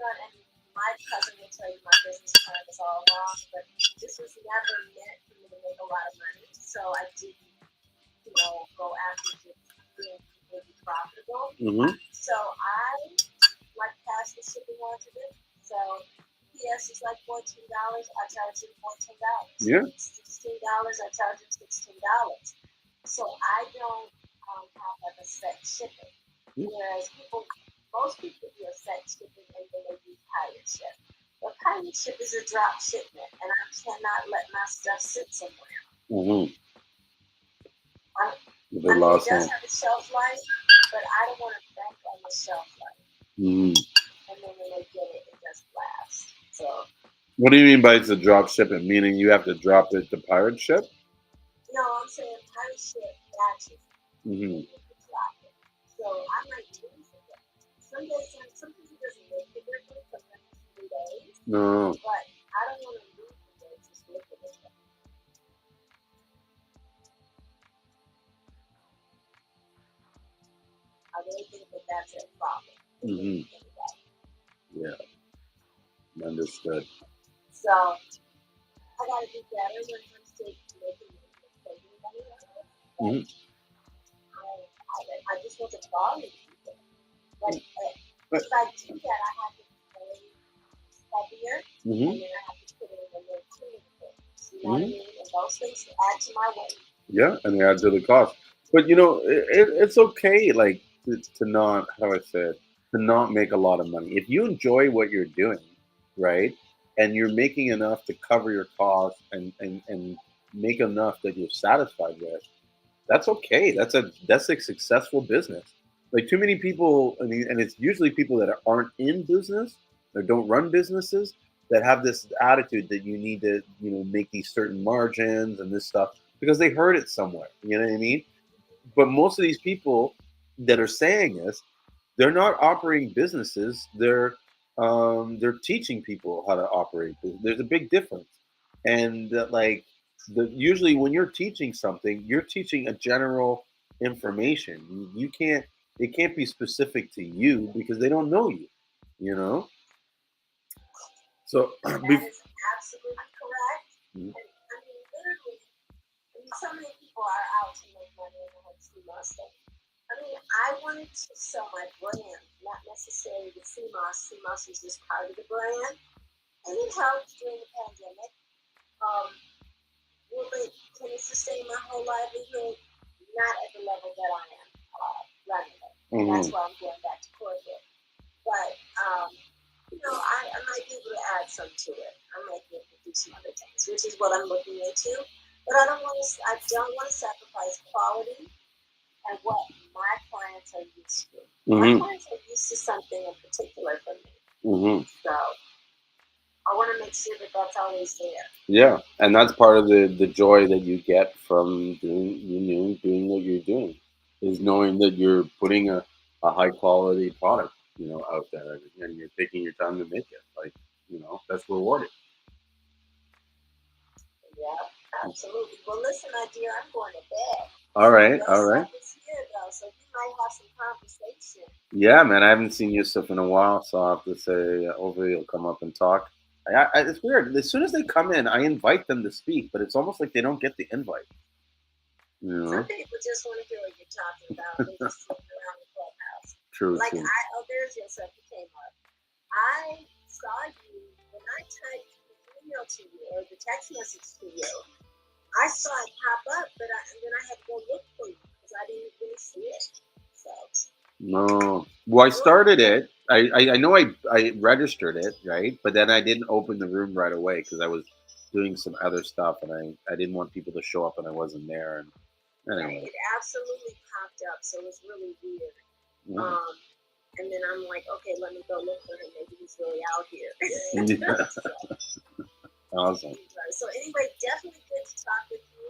And my cousin will tell you my business plan is all wrong, but this was never meant for me to make a lot of money. So I didn't, go after just being completely profitable. Mm-hmm. So I pass the shipping on to them. So PS is like $14. I charge them $14. Yeah. $16. I charge them $16. So I don't have like a set shipping. Whereas most people do a set shipping and then they do pirate ship. But pirate ship is a drop shipment, and I cannot let my stuff sit somewhere. Mm-hmm. It does have a shelf life, but I don't want to bank on the shelf life. Mm-hmm. And then when they get it, it just blasts. So. What do you mean by it's a drop shipment? Meaning you have to drop it to pirate ship? No, I'm saying pirate ship batches. Mm-hmm. So I might lose it. Some people doesn't make the difference. Sometimes it's 3 days. No. But I don't want to lose the days just with it. I really think that that's a problem. Mm-hmm. Yeah. Understood. So I got to do better when it comes to making money on it. I just want to follow people. But if I do that, I have to play heavier, and then I have to put it in a little cleaner things. You know what I mean? And those things add to my weight. Yeah, and they add to the cost. But it's okay, like to not, how I said, to not make a lot of money. If you enjoy what you're doing, right, and you're making enough to cover your costs and make enough that you're satisfied with, that's okay. That's a successful business. Like too many people, I mean, and it's usually people that aren't in business or don't run businesses that have this attitude that you need to, make these certain margins and this stuff because they heard it somewhere. You know what I mean? But most of these people that are saying this, they're not operating businesses. They're teaching people how to operate. There's a big difference, and like usually when you're teaching something, you're teaching a general information. You can't. It can't be specific to you because they don't know you. You know. So that is absolutely correct. Mm-hmm. And I mean, literally, so many people are out to make money in the whole Seamoss thing. I mean, I wanted to sell my brand, not necessarily the Seamoss. Seamoss was just part of the brand, and it helped during the pandemic. Can it sustain my whole livelihood? Not at the level that I am running it. Mm-hmm. That's why I'm going back to corporate. But I might be able to add some to it. I might be able to do some other things, which is what I'm looking into. But I don't want to sacrifice quality and what my clients are used to. Mm-hmm. My clients are used to something in particular from me. Mm-hmm. So I want to make sure that that's always there. Yeah, and that's part of the joy that you get from doing what you're doing, is knowing that you're putting a high quality product, out there, and you're taking your time to make it. Like, that's rewarding. Yeah, absolutely. Well, listen, my dear, I'm going to bed. All right. Here, though, so we might have some conversation. Yeah, man, I haven't seen Yusuf in a while, so I'll have to say, hopefully he'll come up and talk. It's weird. As soon as they come in, I invite them to speak, but it's almost like they don't get the invite. Some people just want to hear what you're talking about. They're just sitting around the clubhouse. True. There's Yusuf who came up. I saw you when I typed the email to you or the text message to you. I saw it pop up, but then I had to go look for you because I didn't really see it. So. No. Well, I started it. I know I registered it, right? But then I didn't open the room right away because I was doing some other stuff, and I didn't want people to show up and I wasn't there. And anyway. It absolutely popped up, so it was really weird. Mm. And then I'm like, okay, let me go look for him. Maybe he's really out here. Awesome. So anyway, definitely good to talk with you.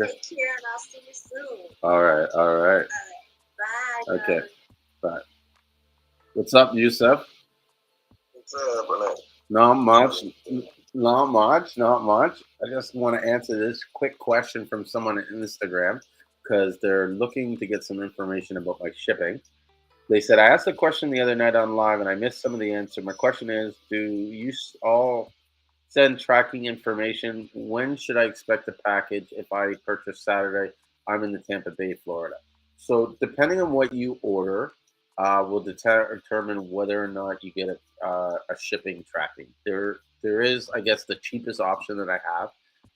Take care, and I'll see you soon. All right. Bye. Okay. Bye. What's up, Yusuf? What's up, brother? Not much. I just want to answer this quick question from someone on Instagram because they're looking to get some information about my shipping. They said, I asked a question the other night on live and I missed some of the answer. My question is, do you all send tracking information? When should I expect a package if I purchase Saturday? I'm in the Tampa Bay, Florida. So depending on what you order, will determine whether or not you get a shipping tracking. There is, I guess, the cheapest option that I have,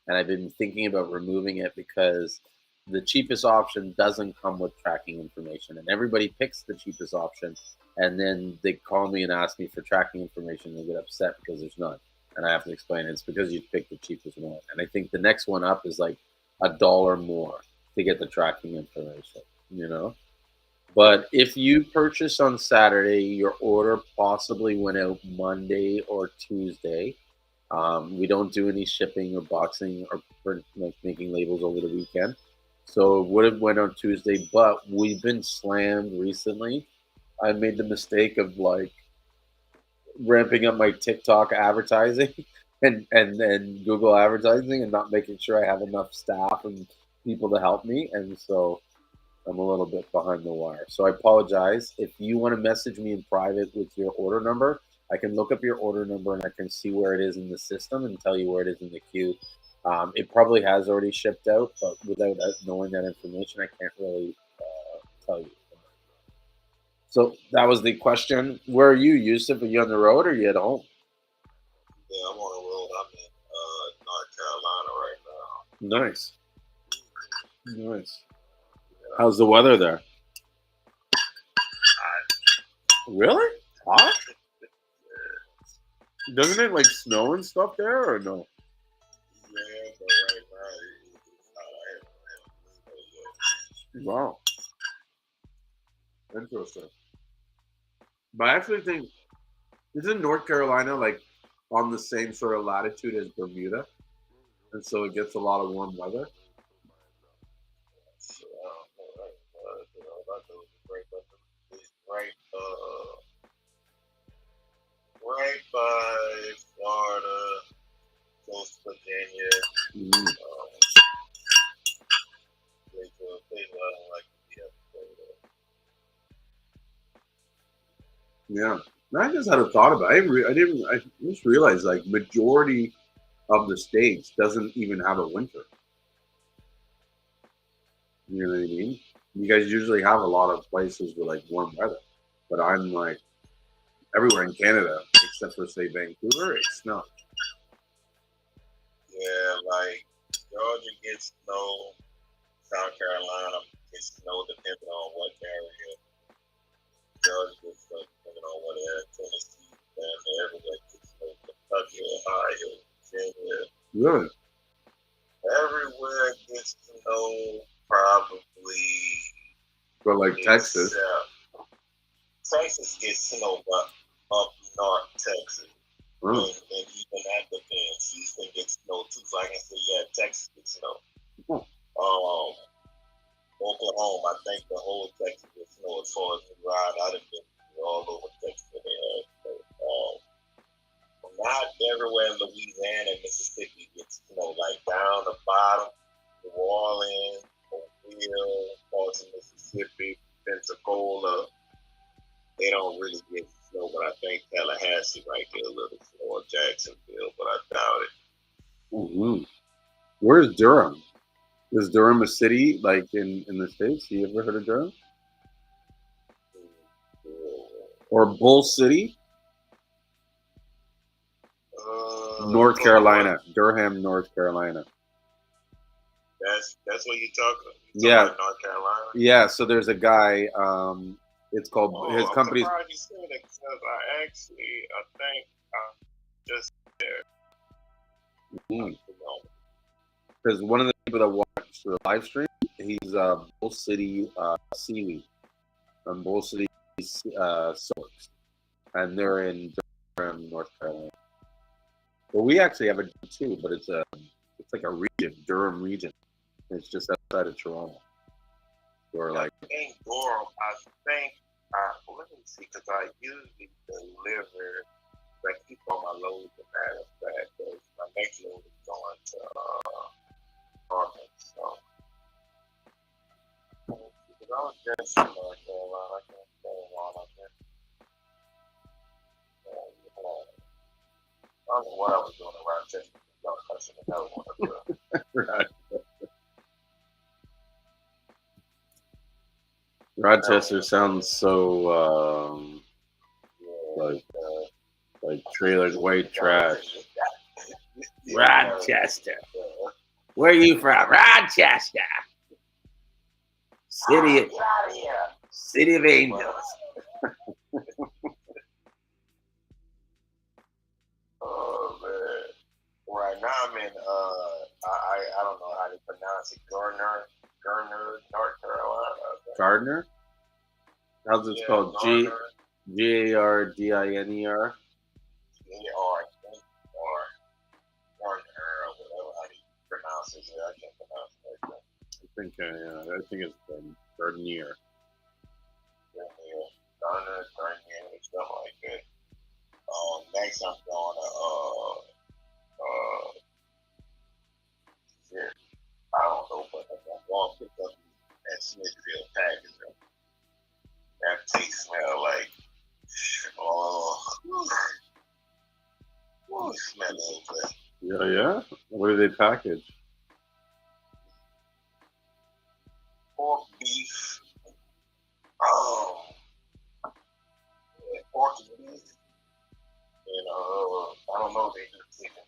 and I've been thinking about removing it because the cheapest option doesn't come with tracking information, and everybody picks the cheapest option, and then they call me and ask me for tracking information. They get upset because there's none, and I have to explain it's because you picked the cheapest one. And I think the next one up is like $1 more to get the tracking information. You know, but if you purchase on Saturday, your order possibly went out Monday or Tuesday. We don't do any shipping or boxing or like making labels over the weekend. So it would have went on Tuesday, but we've been slammed recently. I made the mistake of like ramping up my TikTok advertising and Google advertising and not making sure I have enough staff and people to help me. And so I'm a little bit behind the wire. So I apologize. If you want to message me in private with your order number, I can look up your order number and I can see where it is in the system and tell you where it is in the queue. It probably has already shipped out, but without knowing that information, I can't really tell you. So that was the question. Where are you, Yusuf? Are you on the road or are you at home? Yeah, I'm on the road. I'm in North Carolina right now. Nice. Nice. How's the weather there? Really? Hot? Doesn't it like snow and stuff there or no? Yeah, but right now it's hot. Wow. Interesting. But I actually think isn't North Carolina like on the same sort of latitude as Bermuda? And so it gets a lot of warm weather. So, it's right by Florida, close to Virginia. Mm. Yeah, I just had a thought about it. I just realized like majority of the states doesn't even have a winter. You know what I mean? You guys usually have a lot of places with like warm weather, but I'm like everywhere in Canada except for say Vancouver, it's snow. Yeah, like Georgia gets snow, South Carolina gets snow depending on what area. Georgia gets snow depending on what area. Tennessee, and everywhere gets snow. Kentucky, Ohio, Virginia. Really? Everywhere gets snow, probably. But like Texas. Texas gets snow, but up north Texas. Oh. And even that depends. Houston gets snow too. So I can say, yeah, Texas gets snow. Oh. Oklahoma, I think the whole Texas gets snow as far as the ride. I've been all over Texas. Not everywhere in Louisiana and Mississippi gets snow. Like down the bottom, New Orleans, Mobile, parts of Mississippi, Pensacola, they don't really get snow, but I think Tallahassee might get a little snow, or Jacksonville, but I doubt it. Mm-hmm. Where's Durham? Is Durham a city like in the States? You ever heard of Durham? Or Bull City? North Carolina. Durham, North Carolina. That's what you're talking about? Yeah. North Carolina? Yeah, so there's a guy, it's called, his company's... I'm surprised you said it, because I think I'm just there. Because one of the people that watched the live stream, he's Bull City Seaweed. And Bull City Silks. And they're in Durham, North Carolina. Well, we actually have a too, but it's like a region, Durham region. It's just outside of Toronto. Or like. I think Durham. Let me see, because I usually deliver. I keep all my loads in that because my next load is going to Arkansas. So, I was just in North Carolina. I can't say a lot don't know what I was doing around Rochester. I should have never wanted to. Rochester sounds so like trailers, white trash. Rochester. Where are you from? Rochester. City of Angels. Oh man. Right now I'm in I don't know how to pronounce it. Gardner, North Carolina. Gardner? How's it spelled? Gardner. Gardner. Gardner, whatever how you pronounce it. I can't pronounce it like that. I think it's Gardner. Gardner, something like that. Next I'm going to I don't know, but I'm going to pick up that Smithfield package. That taste smell like smell good. Yeah. What do they package? Pork, beef. Pork and beef. And I don't know if they do chicken.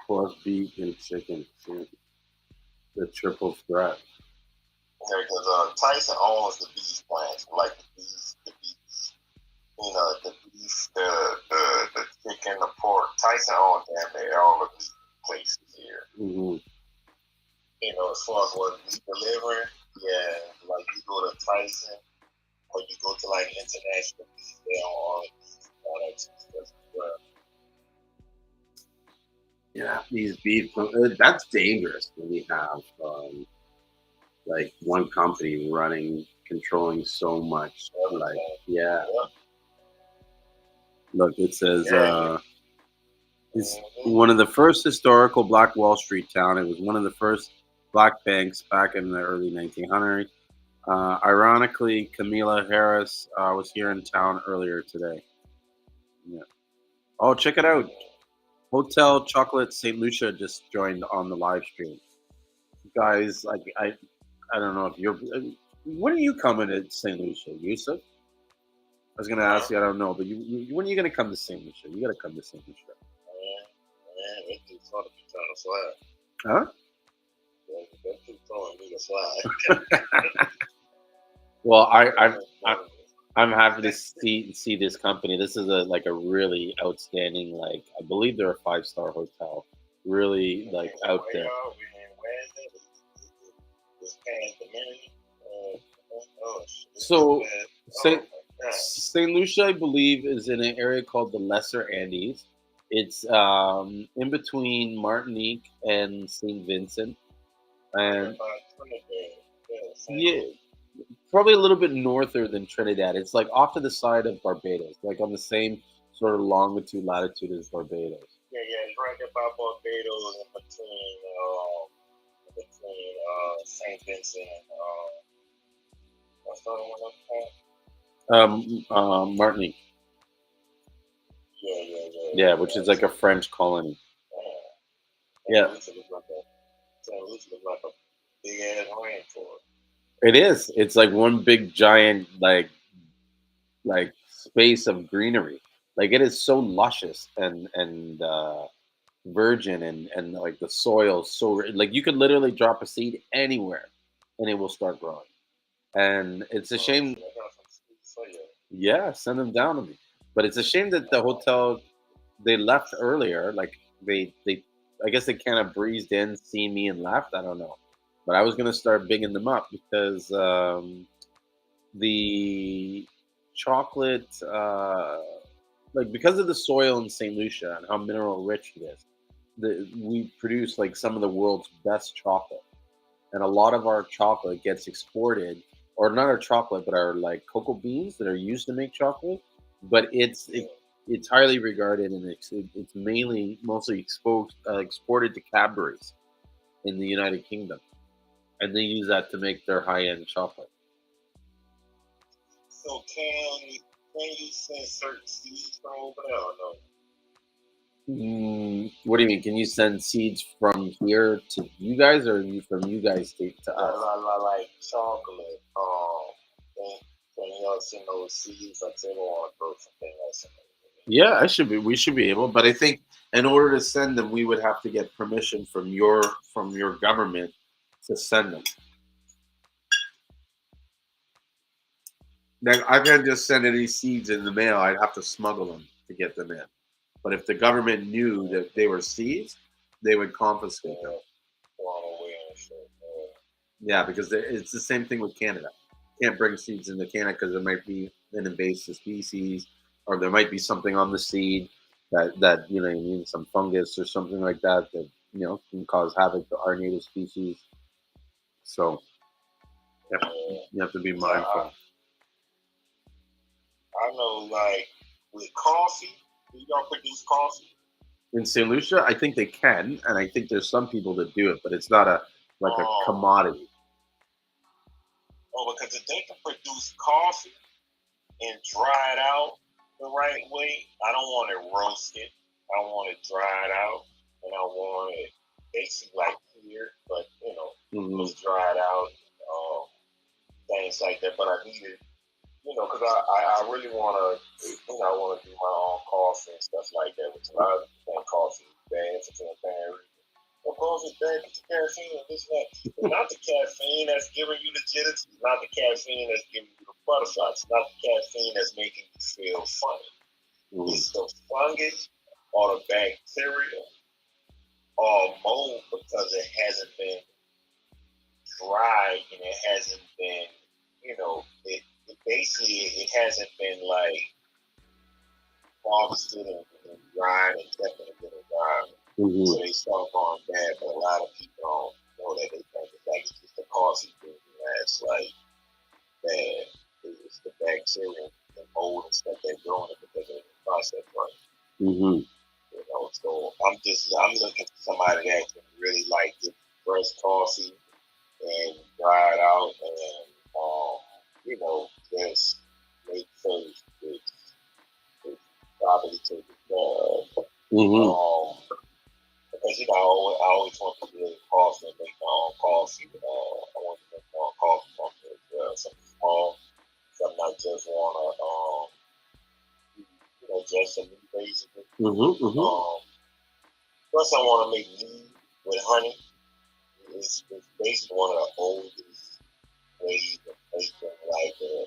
Pork, beef, and chicken. The triple threat. Yeah, because Tyson owns the beef plants, like the beef, the beef, the chicken, the pork. Tyson owns all of these places here. Mm-hmm. As far as what we delivering, like you go to Tyson or you go to like international beef, they own all of these products and stuff as well. Yeah, these beef. That's dangerous when you have like one company controlling so much. Look, it says it's one of the first historical Black Wall Street town. It was one of the first black banks back in the early 1900s. Ironically, Camila Harris was here in town earlier today. Yeah. Oh, check it out. Hotel Chocolate St. Lucia just joined on the live stream. Guys, like I don't know if you're. When are you coming to St. Lucia, Yusuf? I was gonna ask you. I don't know, but when are you gonna come to St. Lucia? You gotta come to St. Lucia. Man, it's just hard to be trying to slide. Huh? That's too throwing me to slide. Well, I'm happy to see this company. This is a really outstanding, like I believe they're a 5-star hotel. Really like out there. So St. Lucia, I believe, is in an area called the Lesser Andes. It's in between Martinique and St. Vincent, and yeah, probably a little bit norther than Trinidad. It's like off to the side of Barbados, like on the same sort of longitude latitude as Barbados. Yeah, it's right there by Barbados, in between St. Vincent and what's the other one up there? Martinique. Yeah, which is like a French colony. Yeah. St. Lucian looks like a big ass rainforest. It is. It's like one big giant like space of greenery. Like it is so luscious and virgin and like the soil so like you could literally drop a seed anywhere and it will start growing. And it's a shame. Yeah, send them down to me. But it's a shame that the hotel they left earlier. Like they I guess they kind of breezed in, seen me and left. I don't know. But I was gonna start bigging them up because the chocolate, like because of the soil in St. Lucia and how mineral rich it is, we produce like some of the world's best chocolate, and a lot of our chocolate gets exported, or not our chocolate, but our like cocoa beans that are used to make chocolate. But it's highly regarded, and it's mostly exported to Cadbury's in the United Kingdom, and they use that to make their high end chocolate. So can Can you send certain seeds from over there or no? What do you mean? Can you send seeds from here to you guys, or from you guys to us? Like chocolate. Can you send those seeds? Like they want to grow something else. Yeah, I should be. We should be able, but I think in order to send them, we would have to get permission from your government to send them. Like, I can't just send any seeds in the mail. I'd have to smuggle them to get them in. But if the government knew that they were seeds, they would confiscate them. Yeah, because it's the same thing with Canada. Can't bring seeds into Canada because there might be an invasive species, or there might be something on the seed that you need some fungus or something like that can cause havoc to our native species. So you have to be mindful. I know, like with coffee, do y'all produce coffee? In St. Lucia, I think they can, and I think there's some people that do it, but it's not a commodity. Oh, because if they can produce coffee and dry it out the right way, I don't want it roasted. I want it dried out, and I want it basically like cured, but just dried out, things like that. But I need it, because I really want to, I want to do my own coffee and stuff like that. Which a lot of people think coffee is bad for bad reasons. Of course, it's bad because the caffeine is not the caffeine that's giving you the jitters. It's not the caffeine that's giving you the butterflies. It's not the caffeine that's making you feel funny. It's the fungus or the bacteria or mold because it hasn't been dried and it hasn't been, it basically it hasn't been like harvested and dried and kept in a good environment. So they start going bad, but a lot of people don't know that. They think it's like it's just the coffee thing that's like bad. It's the bacteria and mold and stuff that's growing it because of the process right. So I'm looking for somebody that can really like get fresh coffee and dry it out and just make sure it's properly taken care of. Because I always want to do coffee and make my own coffee. I want to make my own coffee company as well. Something small. Something I just want to, just for me basically. Plus, I want to make mead with honey. It's basically one of the oldest ways of making like an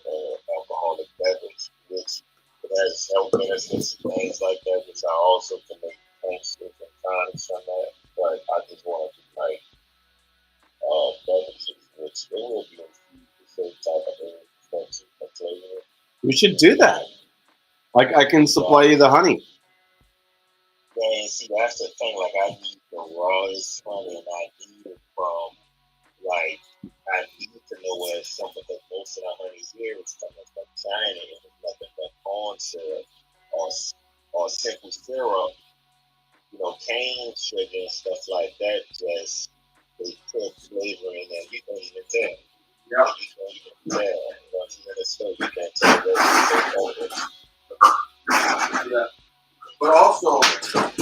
alcoholic beverage, which has health benefits and things like that, which I also can make drinks and tonics from that. But I just want to do like beverages, which they will be infused with certain type of flavor. We should do that. I can supply you the honey. Yeah, and see, that's the thing. Like, I need the rawest honey, and I need it from, like, I need to know where it's from because most of the honey here is coming from China, and it's nothing but corn syrup or simple syrup, cane sugar and stuff like that. Just they put flavor in there. You can't even tell. Yeah. You can't even tell. Once you're in the store, you can't tell where it's from. Yeah. But also,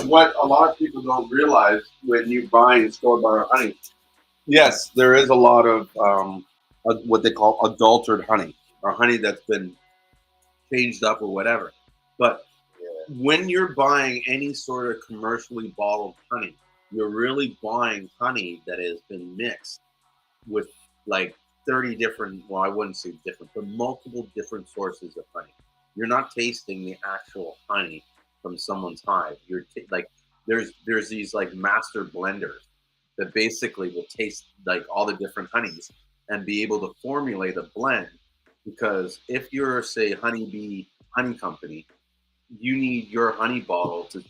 what a lot of people don't realize when you buy and store-bought honey, yes, there is a lot of what they call adulterated honey, or honey that's been changed up or whatever. But when you're buying any sort of commercially bottled honey, you're really buying honey that has been mixed with like 30 different, well, I wouldn't say different, but multiple different sources of honey. You're not tasting the actual honey from someone's hive. You're like there's these like master blenders that basically will taste like all the different honeys and be able to formulate a blend. Because if you're, say, honeybee honey company, you need your honey bottle to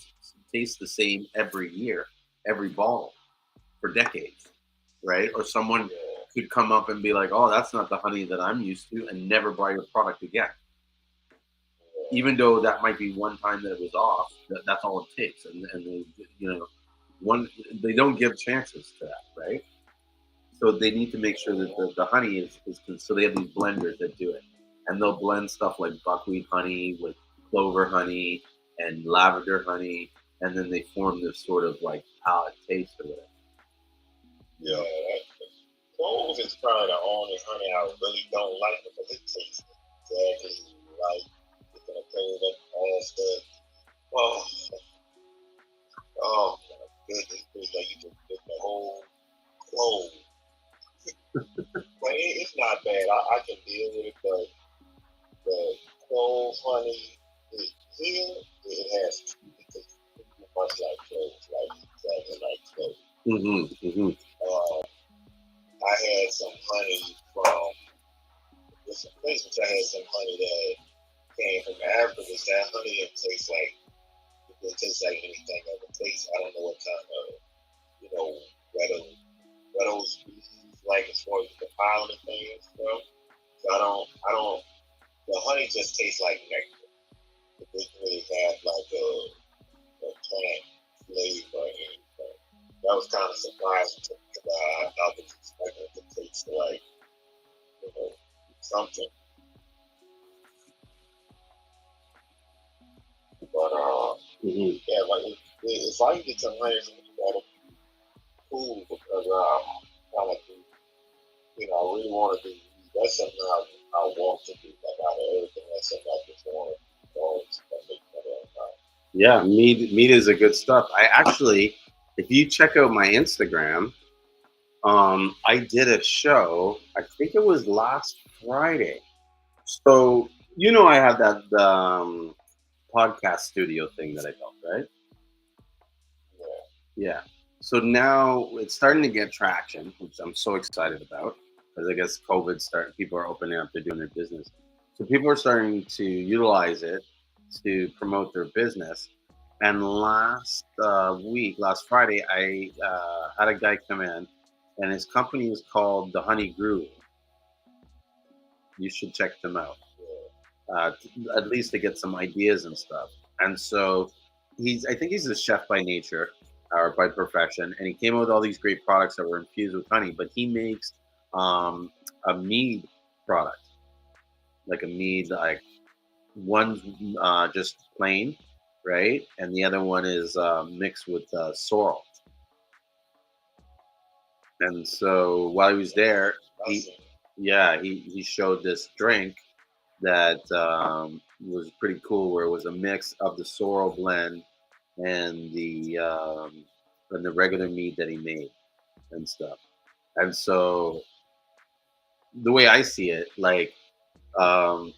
taste the same every year, every bottle for decades, right? Or someone could come up and be like, "Oh, that's not the honey that I'm used to," and never buy your product again. Even though that might be one time that it was off, that's all it takes, and they, they don't give chances to that, right? So they need to make sure that the honey is so they have these blenders that do it, and they'll blend stuff like buckwheat honey with clover honey and lavender honey, and then they form this sort of like palate taste of it. Yeah, clove is probably the only honey I really don't like because it tastes exactly like it's gonna clove up all stuff. Oh, oh my goodness, it tastes like you just get the whole clove. But it's not bad. I can deal with it, but the clove honey, here it has it tastes too much like cloves, like exactly like cloves. Mm-hmm, mm-hmm. I had some honey from this place which I had some honey that came from Africa. That honey it tastes like it tastes like anything ever tastes. I don't know what kind of where those species like as far as the pollen and things from. So I don't the honey just tastes like nectar. It doesn't really have like a plant flavor or anything. That was kind of surprising to me because I was expecting it to taste like something. But yeah, like if I can get some honey from you, that'll be cool because kind of I really want to do. That's something I want to do. Like out of everything, that's something I just want to always make money on. Yeah, meat is a good stuff. I actually, if you check out my Instagram, I did a show. I think it was last Friday. So I had that podcast studio thing that I built, right? Yeah. Yeah. So now it's starting to get traction, which I'm so excited about because I guess people are opening up, they're doing their business. So people are starting to utilize it to promote their business. And last Friday, I had a guy come in, and his company is called the Honey Groove. You should check them out, at least to get some ideas and stuff. And so I think he's a chef by nature or by profession, and he came up with all these great products that were infused with honey. But he makes a mead product, like a mead, like one's just plain, right, and the other one is mixed with sorrel. And so while he was there, he showed this drink that was pretty cool, where it was a mix of the sorrel blend and the regular mead that he made and stuff. And so the way I see it, like um,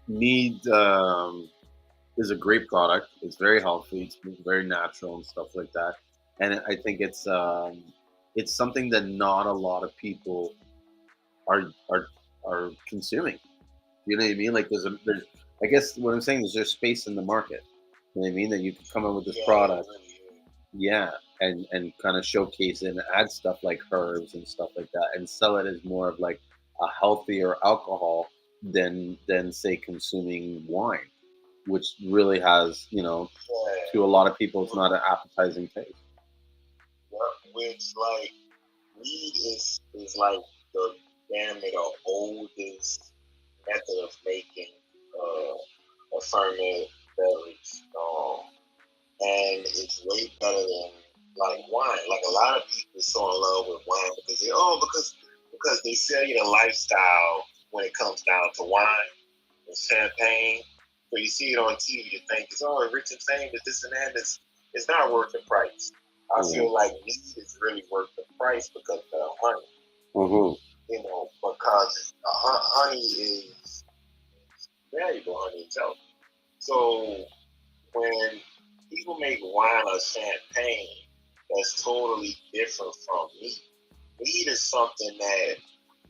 mead is a great product. It's very healthy. It's very natural and stuff like that. And I think it's something that not a lot of people are are are consuming. You know what I mean? Like there's I guess what I'm saying is there's space in the market. You know what I mean? That you could come up with this product, yeah, and kind of showcase it and add stuff like herbs and stuff like that, and sell it as more of like a healthier alcohol than say consuming wine, which really has to a lot of people it's not an appetizing taste. Yeah, which like weed is like the the oldest method of making a fermented beverage. And it's way better than like wine. Like a lot of people are so in love with wine because they sell you the lifestyle when it comes down to wine and champagne. So you see it on TV, you think it's rich and famous, this and that. It's not worth the price. I feel like meat is really worth the price because of the honey. Mm-hmm. Because honey is valuable, honey itself. So when people make wine or champagne, that's totally different from meat. Meat is something that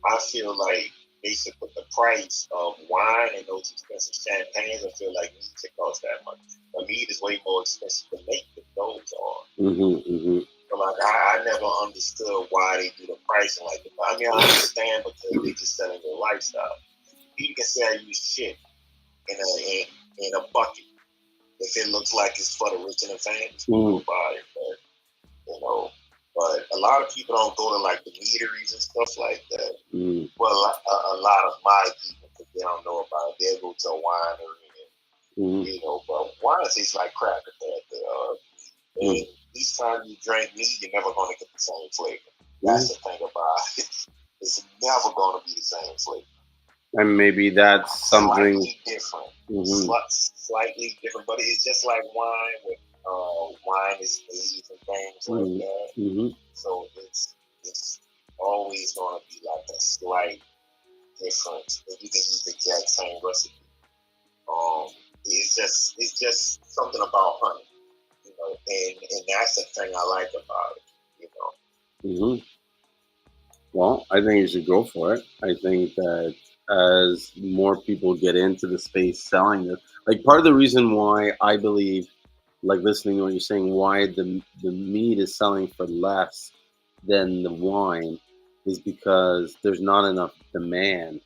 I feel like they should put the price of wine and those expensive champagnes. I feel like meat should cost that much. But meat is way more expensive to make than those are. Mm-hmm, mm-hmm. So like I never understood why they do the pricing like that. I mean I understand because they just selling their lifestyle. People can sell you shit in a bucket. If it looks like it's for the rich and the famous, people buy it. But a lot of people don't go to like the meaderies and stuff like that. Well, a lot of my people, because they don't know about it. They'll go to a winery and, but wine tastes like crap at that. And each time you drink mead, you're never going to get the same flavor. That's the thing about it. It's never going to be the same flavor. And maybe that's something slightly different. Slightly different, but it's just like wine with wine is aged and things like that. So it's always going to be like a slight difference. And you can use the exact same recipe. It's just something about honey, and that's the thing I like about it, Well, I think you should go for it. I think that as more people get into the space selling this, like part of the reason why I believe, like listening to what you're saying, why the meat is selling for less than the wine is because there's not enough demand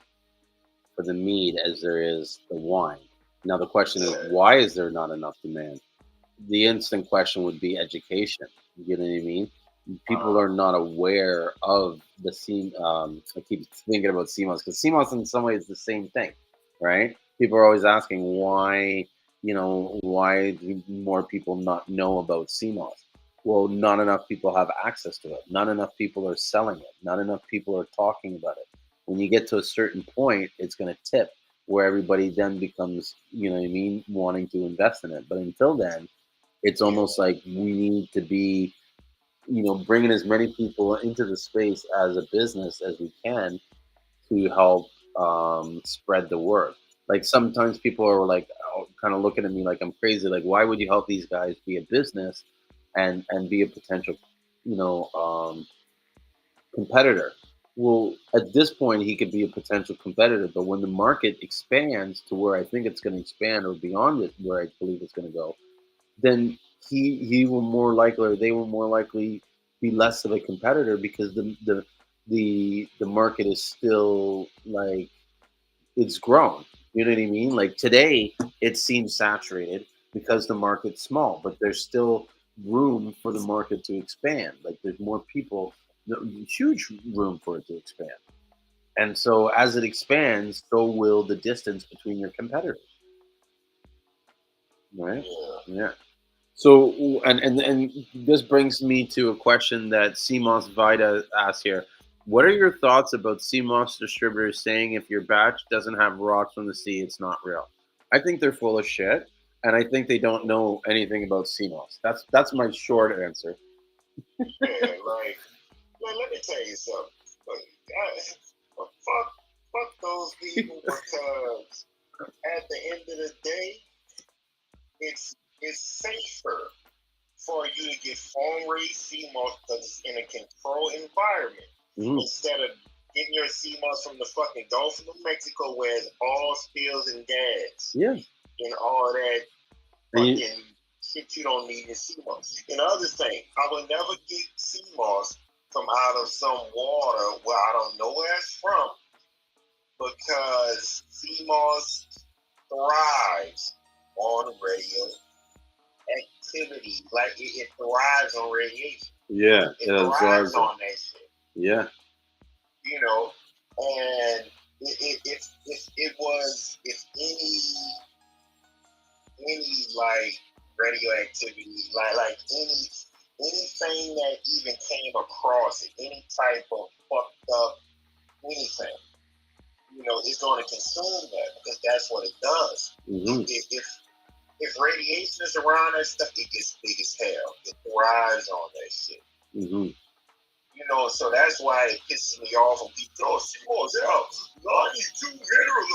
for the mead as there is the wine. Now the question is, why is there not enough demand? The instant question would be education. You know what I mean? People are not aware of the scene. I keep thinking about Seamoss because Seamoss in some ways is the same thing, right? People are always asking why, why do more people not know about Seamoss? Well, not enough people have access to it. Not enough people are selling it. Not enough people are talking about it. When you get to a certain point, it's going to tip where everybody then becomes, wanting to invest in it. But until then, it's almost like we need to be, bringing as many people into the space as a business as we can to help spread the word. Like sometimes people are like kind of looking at me like I'm crazy. Like, why would you help these guys be a business and be a potential, competitor? Well, at this point, he could be a potential competitor, but when the market expands to where I think it's going to expand or beyond it, where I believe it's going to go, then he will more likely, or they will more likely be less of a competitor because the market is still like it's grown. You know what I mean? Like today, it seems saturated because the market's small, but there's still room for the market to expand. Like there's more people, huge room for it to expand. And so as it expands, so will the distance between your competitors. Right? Yeah. So, and this brings me to a question that Seamoss Vita asked here. What are your thoughts about Seamoss distributors saying if your batch doesn't have rocks from the sea, it's not real? I think they're full of shit, and I think they don't know anything about Seamoss. That's my short answer. Let me tell you something. Fuck those people because at the end of the day, it's safer for you to get farm raised Seamoss because it's in a controlled environment instead of getting your Seamoss from the fucking Gulf of Mexico where it's all spills and gas. Yeah. And all that fucking shit you don't need in Seamoss. And the other thing, I will never get Seamoss from out of some water where I don't know where it's from because Seamoss thrives on radio activity. Like it thrives on radiation. Yeah, it thrives on that shit. Yeah. And if any like radioactivity, like anything that even came across it, any type of fucked up anything, it's going to consume that because that's what it does. If radiation is around that stuff, it gets big as hell. It thrives on that shit. So that's why it pisses me off when people go, yeah, 92 hitters,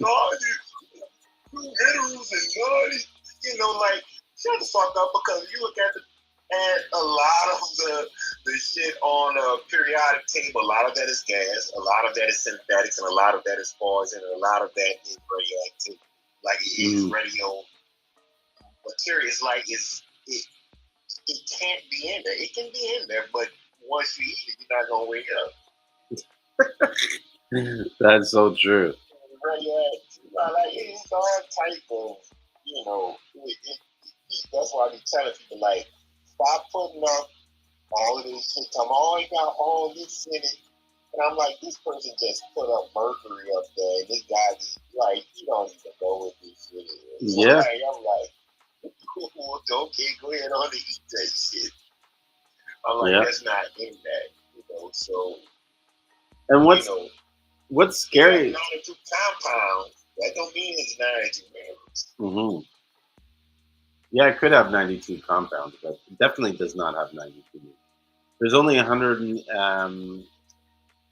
192 hitters and 90. Like, shut the fuck up because you look at a lot of the shit on a periodic table, a lot of that is gas, a lot of that is synthetics, and a lot of that is poison, and a lot of that is radioactive. Like, it is radio material. It's like it can't be in there. It can be in there, but once you eat it, you're not gonna wake up. That's so true. Radioactive, like it's all type of, that's why I be telling people like, stop putting up all of this shit. I got all this in it, And I'm like, this person just put up Mercury up there, and this guy just like, you don't even know what this shit is. So Yeah. like, I'm like, okay, go ahead on and eat that shit. I'm like, that's not in that, you know. So, and what's scary? 92 compounds. That don't mean it's 92 minerals. Mm-hmm. Yeah, it could have 92 compounds, but it definitely does not have 92. There's only 100.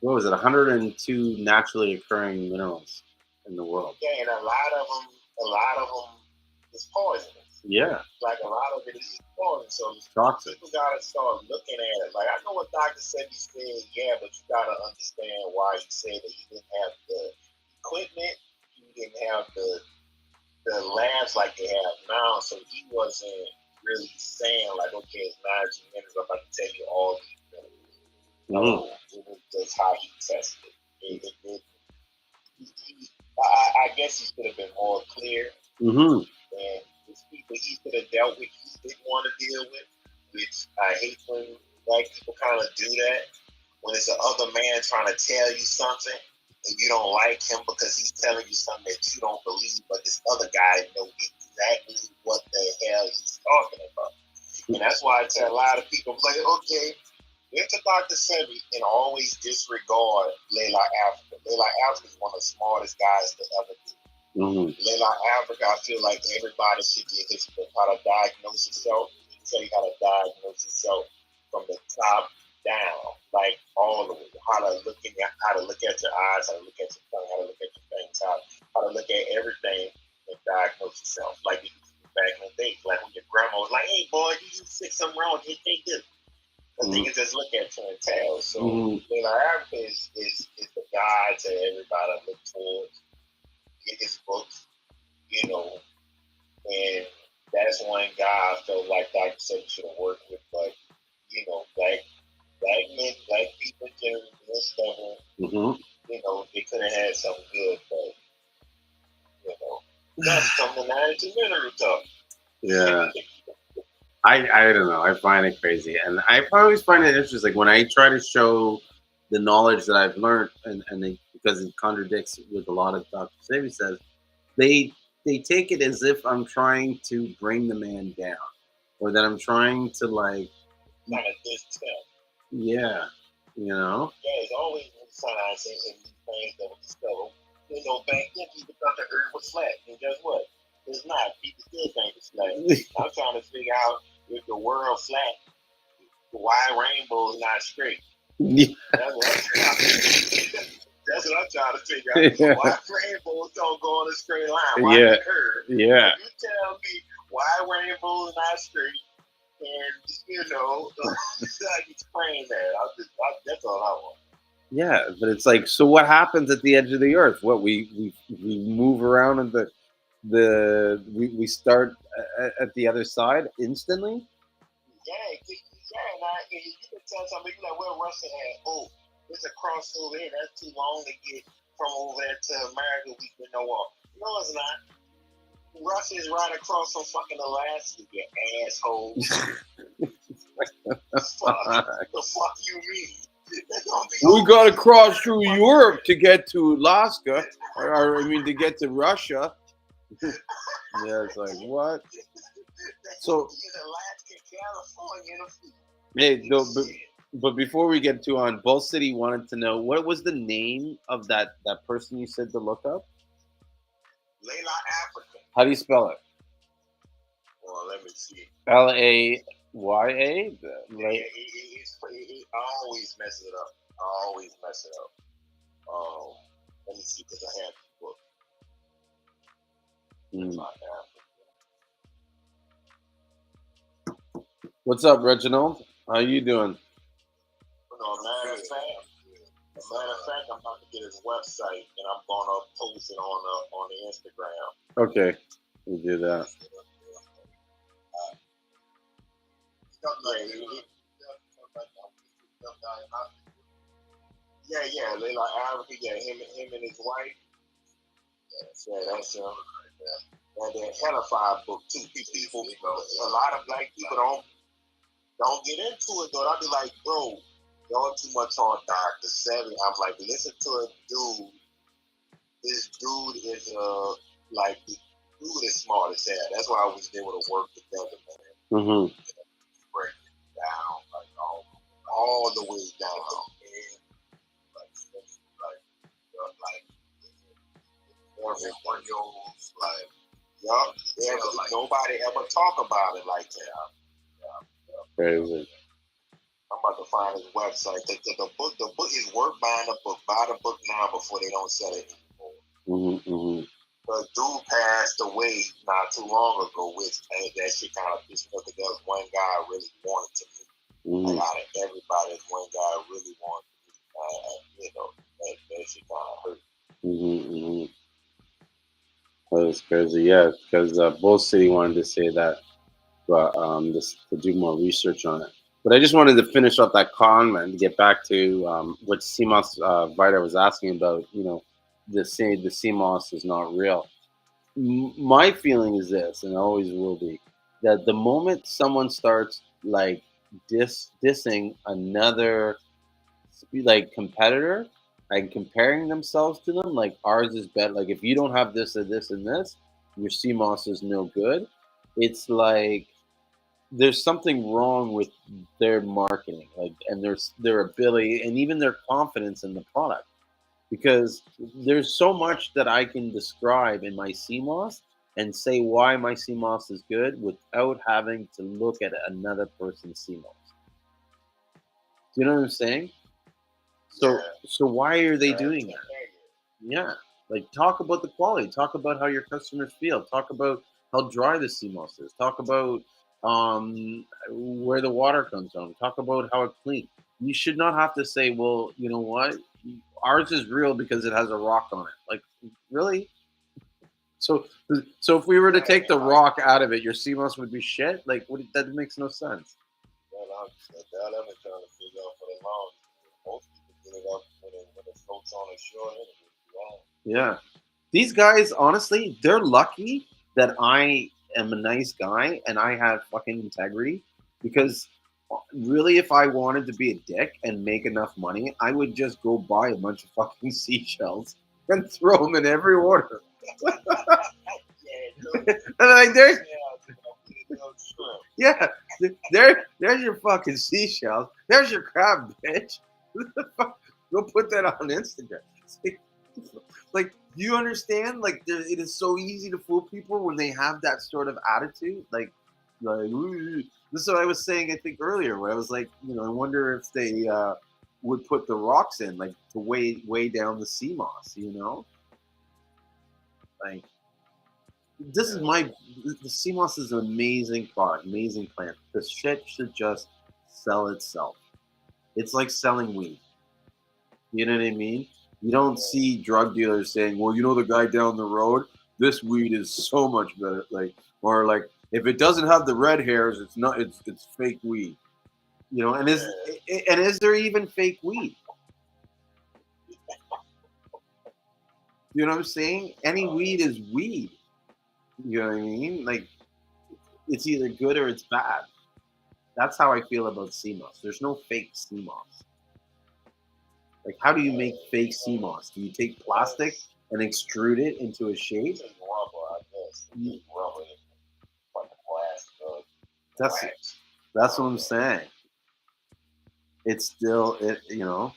What was it? 102 naturally occurring minerals in the world. Yeah, and a lot of them is poisonous. Yeah. Like a lot of it is poison. So toxic. People gotta start looking at it. Like I know what Dr. Sebi said, yeah, but you gotta understand why he said that he didn't have the equipment, he didn't have the labs like they have now, so he wasn't really saying like, okay, it's 90 minutes, I'm about to tell you all these things. No, it was just how he tested it. I guess he could have been more clear. Mm-hmm. And there's people he could have dealt with he didn't want to deal with, which I hate when black people kind of do that. When it's the other man trying to tell you something and you don't like him because he's telling you something that you don't believe, but this other guy knows exactly what the hell he's talking about. And that's why I tell a lot of people, like, okay, get to Dr. Sebi and always disregard Layla Africa. Layla Africa is one of the smartest guys to ever do. Mm-hmm. Layla Africa, I feel like everybody should get his book, How to Diagnose Yourself. He tell you how to diagnose yourself from the top down, like all of it. How to look at your eyes, how to look at your tongue, how to look at your things, how to look at everything and diagnose yourself. Like it used to be back in the day, like when your grandma was like, "Hey boy, you sick something wrong, you take this." The thing is just look at you and tell. So Layla Africa is the guide to everybody to look towards. Get his books, you know, and that's one guy I felt like Dr. Sebi should have worked with, but you know, black people generally stubborn. Mm-hmm. You know, they could have had something good, but you know, that's something that is mineral talk. Yeah. I don't know. I find it crazy, and I always find it interesting when I try to show the knowledge that I've learned, and because it contradicts with a lot of Dr. Sebi says, they take it as if I'm trying to bring the man down, or that I'm trying to like kind of discount. Yeah, you know. Yeah, it's always science and these things that were discovered. You know, back then people thought the Earth was flat, and guess what? It's not. People still think it's flat. I'm trying to figure out if the world flat, why rainbow is not straight. Yeah. That's what I'm trying to figure out. Yeah. Why rainbows don't go on a straight line? Why they curve? Yeah. You tell me why rainbows not straight, and you know, I explain that. That's all I want. Yeah, but it's like, so what happens at the edge of the earth? What we move around and we start at the other side instantly? Yeah, and you can tell somebody like, where Russia at? Oh, there's a cross over here. That's too long to get from over there to America. We can know what. No, it's not. Russia is right across from fucking Alaska, you asshole. The fuck you mean? We gotta cross through Europe to get to Alaska, or I mean to get to Russia. Yeah, it's like what? So, hey, no, but before we get to on, Bull City wanted to know what was the name of that person you said to look up? Layla Africa. How do you spell it? Well, let me see. Laya. I always mess it up. Let me see, because I have the book. What's up, Reginald? How you doing? Matter of fact, I'm about to get his website, and I'm gonna post it on the Instagram. Okay, we'll do that. Yeah, Layla Africa, him and his wife. Yeah, that's him. And then Hellfire book too. People, a lot of black people don't get into it though. I'll be like, bro, y'all too much on Dr. Sebi. I'm like, listen to a dude. This dude is like the dude is smart as hell. That's why I was able to work together, man. Mm-hmm. Break it down, like all the way down. And like Oreos, like yup. Like, nobody ever talk about it like that. Crazy. I'm about to find his website. The book is worth buying the book. Buy the book now before they don't sell it anymore. Mm-hmm, mm-hmm. The dude passed away not too long ago, which that shit kind of pissed me off because there was one guy I really wanted to meet. Mm-hmm. Like, out of everybody, there's one guy I really wanted to meet. That shit kind of hurt. Mm-hmm, mm-hmm. That was crazy. Yeah, because Bull City wanted to say that, but just to do more research on it. But I just wanted to finish up that comment to get back to what Seamoss Vita was asking about. You know, the Seamoss is not real. My feeling is this, and always will be, that the moment someone starts like dissing another like competitor and comparing themselves to them, like ours is better. Like if you don't have this and this and this, your CMOS is no good. It's like there's something wrong with their marketing, like and their ability and even their confidence in the product. Because there's so much that I can describe in my CMOS and say why my CMOS is good without having to look at another person's CMOS. Do you know what I'm saying? So so why are they doing that? Yeah. Like talk about the quality. Talk about how your customers feel. Talk about how dry the CMOS is. Talk about where the water comes from. Talk about how it cleans. You should not have to say, well, you know what? Ours is real because it has a rock on it. Like, really? So so if we were to take the rock out of it, your CMOS would be shit? Like that makes no sense. Well, I've been trying to figure out for the long. Most people get it up when it floats on the shore. Yeah. These guys, honestly, they're lucky that I am a nice guy and I have fucking integrity because really, if I wanted to be a dick and make enough money, I would just go buy a bunch of fucking seashells and throw them in every order. And like, yeah, there's your fucking seashells. There's your crab, bitch. Go put that on Instagram. Like, do you understand? Like, it is so easy to fool people when they have that sort of attitude. Like ooh. This is what I was saying. I think earlier, where I was like, you know, I wonder if they would put the rocks in, like, to weigh down the sea moss. You know, like this is the sea moss is an amazing product, amazing plant. The shit should just sell itself. It's like selling weed. You know what I mean? You don't see drug dealers saying, "Well, you know, the guy down the road, this weed is so much better." Like, or like, if it doesn't have the red hairs, it's not. It's fake weed. You know, and is there even fake weed? You know what I'm saying? Any weed is weed. You know what I mean? Like, it's either good or it's bad. That's how I feel about CMOS. There's no fake CMOS. Like, how do you make fake CMOS? Do you take plastic and extrude it into a shape? That's what I'm saying. It's still it. You know.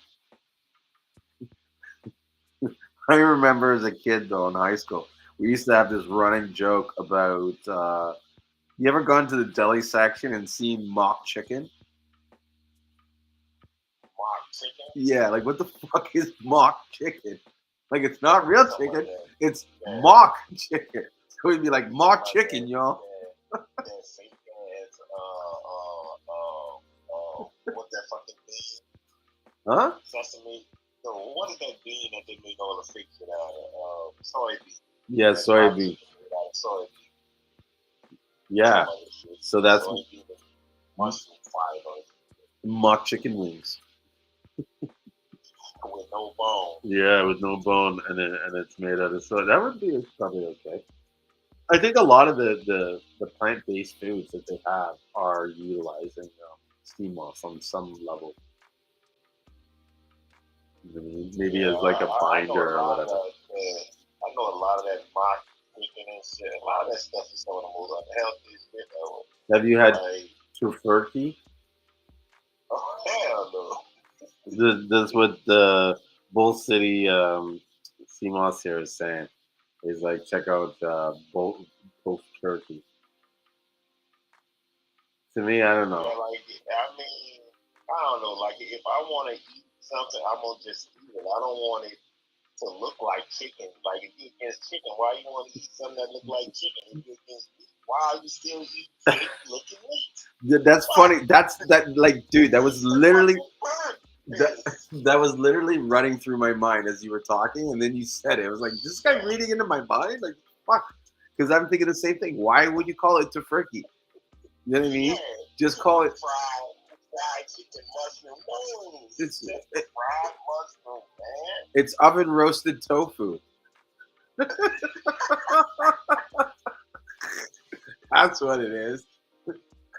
I remember as a kid though in high school, we used to have this running joke about. You ever gone to the deli section and seen mock chicken? Mock chicken? Yeah, like what the fuck is mock chicken? Like it's not real chicken, it's mock chicken. So we'd be like mock chicken, y'all. What that fucking bean? Huh? Sesame. No, what is that bean that they make all the fake shit out of? Soybean. Yeah, soybean. Soybean. Yeah. So that's mushroom fiber. Mock chicken wings. With no bone. Yeah, with no bone, and it's made out of soy. That would be probably okay. I think a lot of the plant based foods that they have are utilizing steam moss on some level. Maybe as like a binder or whatever. I know a lot of that mock chicken and shit. A lot of that stuff is some of the most unhealthy shit ever. Have you had tofurkey? Oh, hell no. This is what the Bull City Seamoss here is saying. He's like, check out Bull Turkey. To me, I don't know. Yeah, like, I mean, I don't know. Like, if I want to eat something, I'm gonna just eat it. I don't want it to look like chicken. Like, if you're against chicken, why you want to eat something that look like chicken? If you're against meat, why are you still eating fake looking meat? That's funny. Like, dude, that was literally that was literally running through my mind as you were talking, and then you said it. I was like, this guy reading into my mind, like, fuck. Because I'm thinking the same thing. Why would you call it tofurkey? You know what I mean? Yeah, just call it fried chicken mushroom. No, it's fried mushroom, man. It's oven roasted tofu. That's what it is.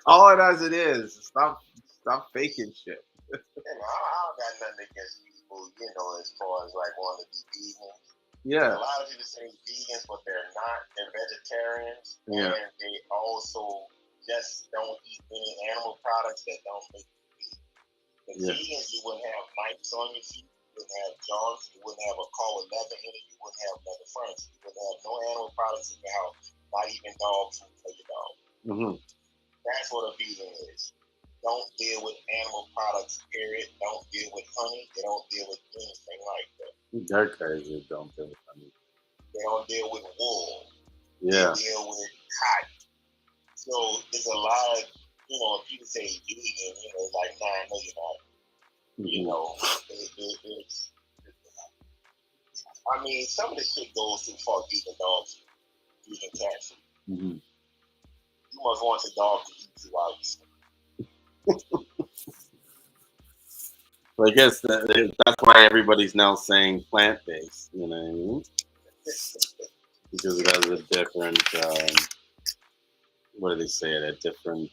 Call it as it is. Stop faking shit. I don't got nothing against people, as far as like wanting to be vegans. Yeah. A lot of people say vegans, but they're not. They're vegetarians, and they also just don't eat any animal products that don't make you vegan. Vegans, you wouldn't have mites on your feet, you wouldn't have jaws, you wouldn't have a car with leather in it, you wouldn't have leather furniture, you wouldn't have no animal products in your house, not even dog food for your dog. Mm-hmm. That's what a vegan is. Don't deal with animal products, period. Don't deal with honey. They don't deal with anything like that. They're crazy. Don't deal with honey. They don't deal with wool. Yeah. They deal with cotton. So there's a lot of, if people say vegan, it's like, nah, no, you're not. Mm-hmm. It's, I mean, some of the shit goes too far. Vegan dogs, vegan cats. Mm-hmm. You must want the dog to eat you while you sleep. I guess that's why everybody's now saying plant-based, you know what I mean? Because it has a different, what do they say, a different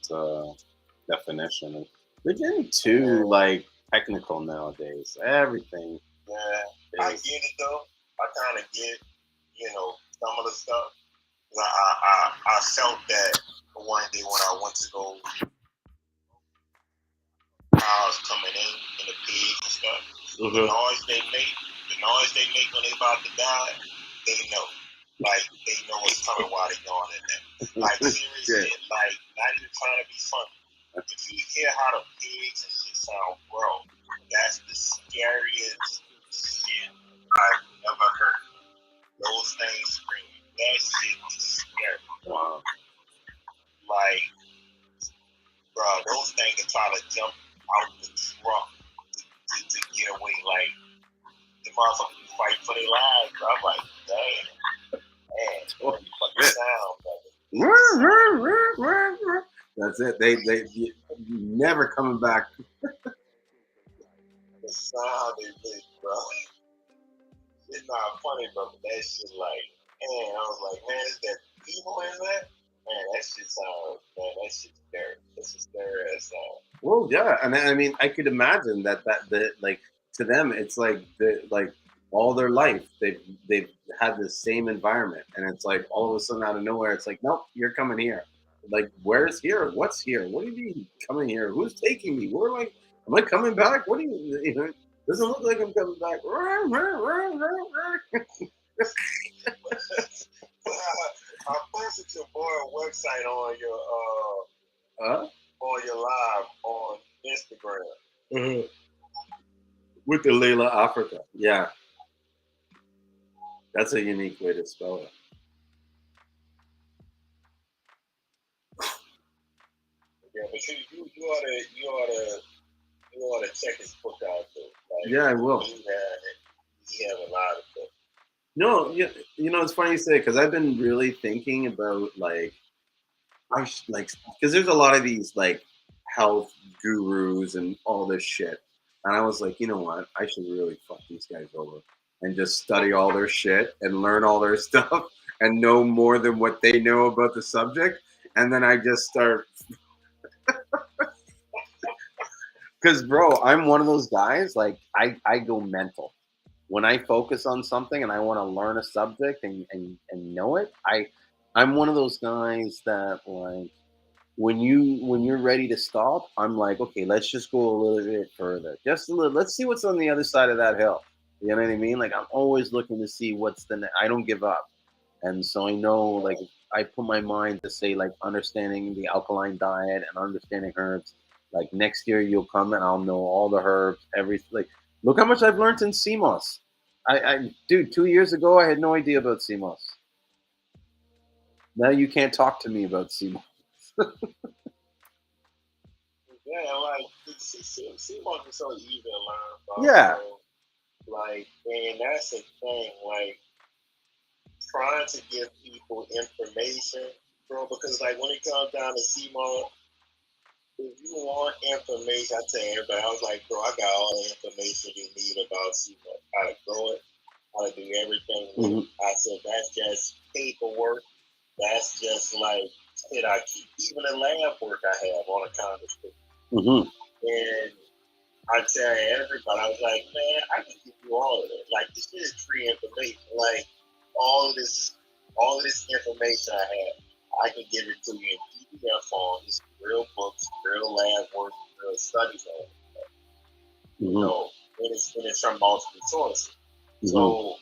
definition. They're getting too, technical nowadays. Everything. Yeah, I get it, though. I kind of get, some of the stuff. I felt that one day when I went to go cows coming in the pigs and stuff. Mm-hmm. The noise they make when they about to die, they know. Like, they know what's coming while they're going in there. Like, seriously, like, not even trying to be funny. If you hear how the pigs and shit sound, bro, that's the scariest shit I've ever heard. Those things screaming. That shit is scary. Wow. Like, bro, those things are trying to jump out the truck to get away. Like, the motherfuckers fight for their lives. Bro. I'm like, damn. Man, fucking sound, brother. That's it. They never coming back. The sound they make, bro. It's not funny, bro, but that shit, like, man, I was like, man, is that evil in that? Man, that shit sounds, man, that shit's scary. That's a scary ass sound. Well, yeah, and I mean, I could imagine that like, to them, it's like all their life they've had the same environment, and it's like all of a sudden out of nowhere, it's like, nope, you're coming here. Like, where's here? What's here? What do you mean coming here? Who's taking me? Where am I coming back? What do you know? Doesn't look like I'm coming back. I posted your boy website on your live on Instagram. Mm-hmm. With the Layla Africa, yeah, that's a unique way to spell it. Yeah, but you ought to check his book out too. Like, yeah, I will. He have a lot of stuff. No, it's funny you say, because I've been really thinking about because there's a lot of these health gurus and all this shit, and I was like, you know what, I should really fuck these guys over and just study all their shit and learn all their stuff and know more than what they know about the subject, and then I just start Because, bro, I'm one of those guys. Like, I go mental when I focus on something and I want to learn a subject and know it. I'm one of those guys that, like, when you're ready to stop, I'm like, okay, let's just go a little bit further, just a little. Let's see what's on the other side of that hill. You know what I mean? Like, I'm always looking to see what's I don't give up. And so I know, like, I put my mind to say, like, understanding the alkaline diet and understanding herbs. Like, next year you'll come and I'll know all the herbs, everything. Like, look how much I've learned in Seamoss. Dude, 2 years ago I had no idea about Seamoss. Now you can't talk to me about Seamoss. Yeah, like Seamoss is so easy to learn about. Yeah. So, like, and that's the thing. Like, trying to give people information, bro, because like when it comes down to Seamoss, if you want information, I tell everybody, I was like, bro, I got all the information you need about Seamoss, how to grow it, how to do everything with it. I said, that's just paperwork. That's just like shit I keep. Even the lab work I have on account of shit. And I tell everybody, I was like, man, I can give you all of it. Like, this is free information. Like, all of this information I have, I can give it to you in PDF form. It's real books, real lab work, real studies on it. You know, and it's from multiple sources. So,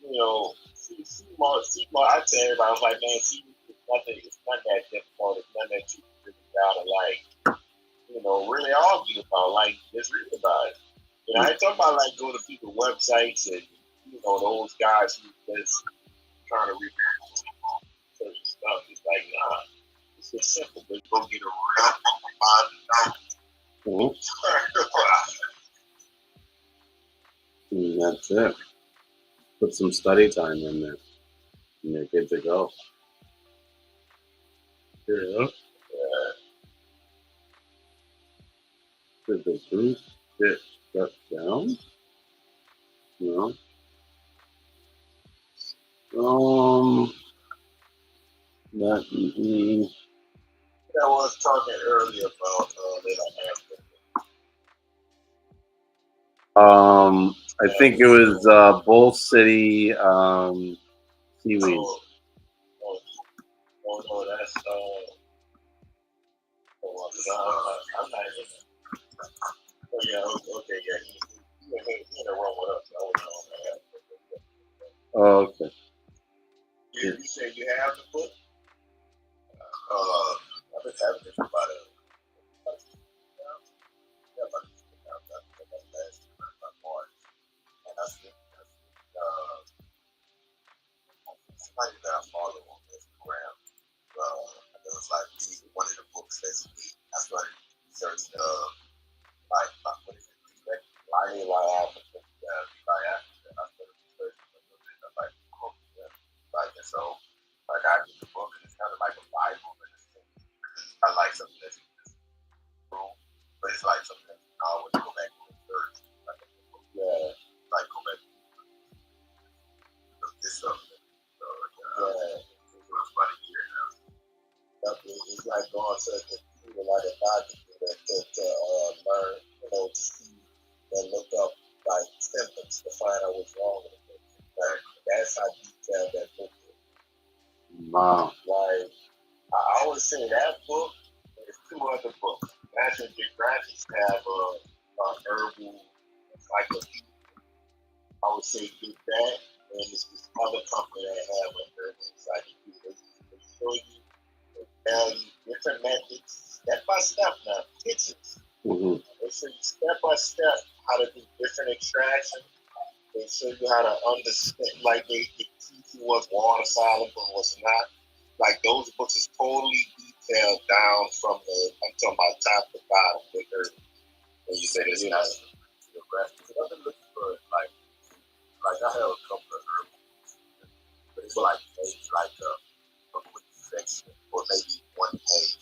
you know, Seamoss, I tell everybody, I was like, man, it's not that difficult. It's not that you really gotta, like, you know, really argue about. Like, just read about it. You know, I ain't talking about, like, go to people's websites and, you know, those guys who just trying to read certain stuff. It's like, nah, it's just simple. Just go get a real That's it. Put some study time in there, and you're good to go. Yeah. Did the group get shut down? No. Let me. I was talking earlier about they don't have I think it was Bull City Seaweed. No, that's I'm not in it. Oh yeah, okay, yeah. He in the room with us. I was on that. Oh, okay. You said you have the book? I've been having this about it. And I think somebody that I follow on Instagram, it was like one of the books I started researching like what is it? Lying Africa. Like Africa. I started researching a little bit of like books. Like and so like I get the book and it's kind of like a Bible and it's I like something that's cool. But it's like something that you always go back to research. Like like go back to this stuff. So it was about a year now. It's like going to the computer like a doctor to learn, you know, to see and look up like symptoms to find out what's wrong with it. Like, that's how detailed that book is. Wow. Like, I always say that book, there's two other books. National Geographic have a herbal encyclopedia. I would say get that, and it's this other company that have a herbal encyclopedia. They show you, they tell you different methods, step by step now, pictures. They show you step by step how to do different extractions. They show you how to understand, like they teach you what's water soluble and what's not. Like those books is totally detailed down from I'm talking about top to bottom with her. When you say this, not geographic. I've been looking for like I have a couple of herbs, but it's like maybe like a quick section or maybe one page.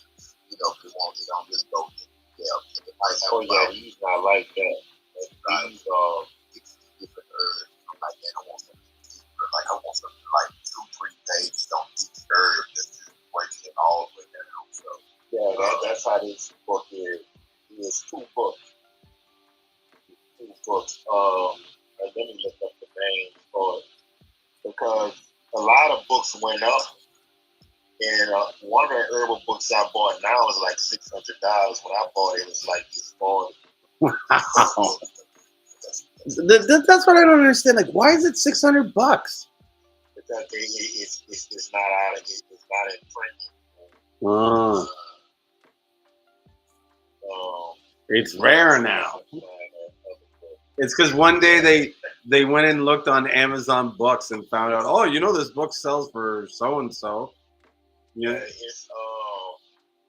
You know, they don't really go in depth. It might have he's not like that. These are 60 different herbs. I'm like, man, I want something deeper. Like I want something like 2-3 pages on each herb, just breaking it all the way down. So yeah, that's how this book is. It's 2 books. books. Let me look up the name for it because a lot of books went up, and one of the herbal books I bought now is like $600. When I bought it, it was like this $40. Wow. That's what I don't understand. Like, why is it $600? Because it's not out of it's not in print. Oh, it's rare now. It's because one day they went and looked on Amazon Books and found out, oh, you know, this book sells for so and so. Yeah, it's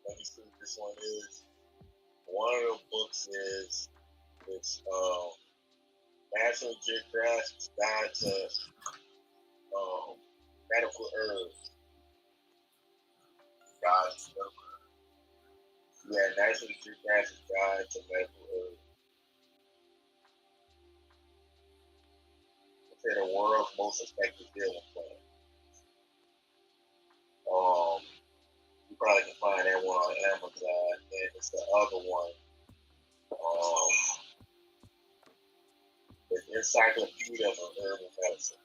let me see what this one is. One of the books is it's National Geographic's Guide to Medical Herbs. Yeah, National Geographic's Guide to Medical Herbs. It's the world's most effective healing plan. You probably can find that one on Amazon, and it's the other one. It's Encyclopedia of Herbal Medicine.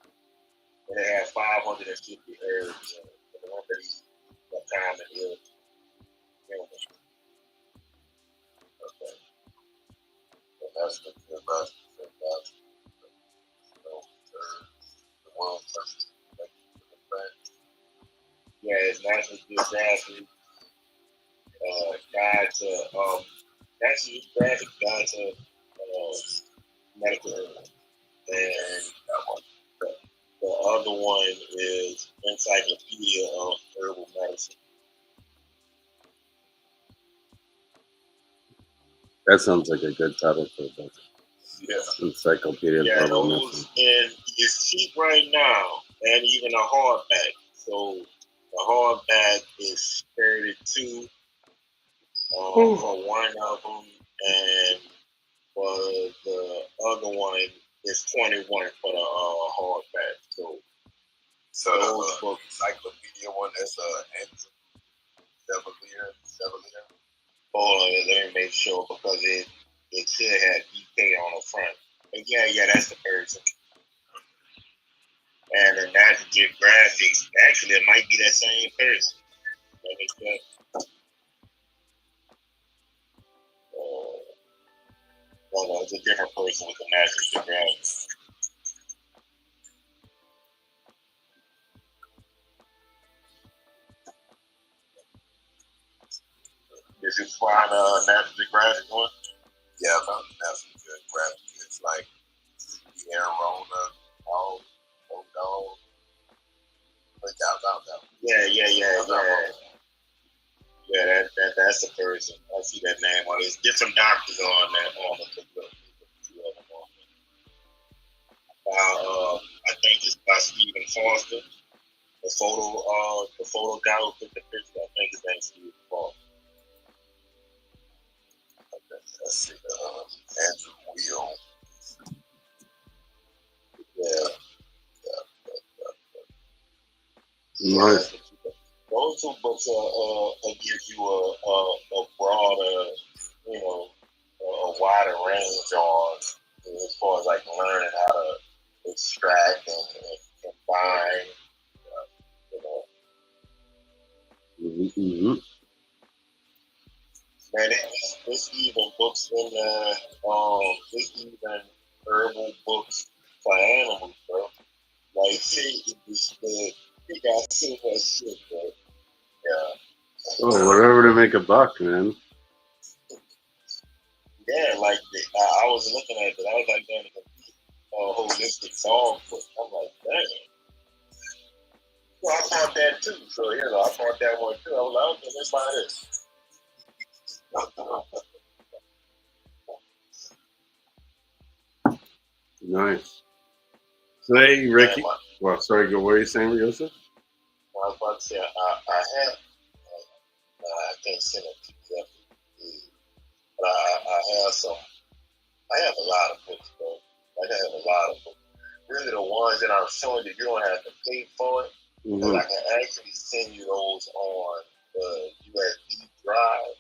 And it has 550 herbs in it. And one of these common illness. Okay. And that's the best. The world first. Yeah, it's National Geographic Guide to National Geographic Guide to Medical Herbs. And the other one is Encyclopedia of Herbal Medicine. That sounds like a good title for a book. Yeah. Encyclopedia of Herbal Medicine. And it's cheap right now, and even a hardback. So the hardback is 32 for one of them, and for the other one is 21 for the hardback. So those books, Encyclopedia one, that's Andrew Chevalier. Hold on, let me make sure because it should have EK on the front. But yeah, that's the person. And the National Geographic, actually, it might be that same person. Let me check. No, it's a different person with the National Geographic. Did you find a National Geographic one? Yeah, I found the National Geographic. It's like Arizona, dog. Yeah, that's the person. I see that name on it. There's different doctors on that on the I think it's by Stephen Foster. The photo guy who took the picture, I think his name's Stephen Foster. Let's see, Andrew Wheel. Nice. Those two books will give you a broader, a wider range on as far as like learning how to extract and combine, Mm-hmm. Man, it's even books in it's even herbal books for animals, bro. Like, see, they got so much shit, bro. Yeah. Oh, whatever to make a buck, man. Yeah, like I was looking at it, I was like, damn, it's a holistic dog book. I'm like, damn. Well, I bought that too, so I bought that one too. I was like, okay, let's buy this. Nice. So, hey, Ricky. Well, sorry, what were you saying, Joseph? Well, I was about to say, I can't send it to you, but I have a lot of books, bro. I have a lot of books. Really, the ones that I'm showing you don't have to pay for it. Mm-hmm. I can actually send you those on the USB drive.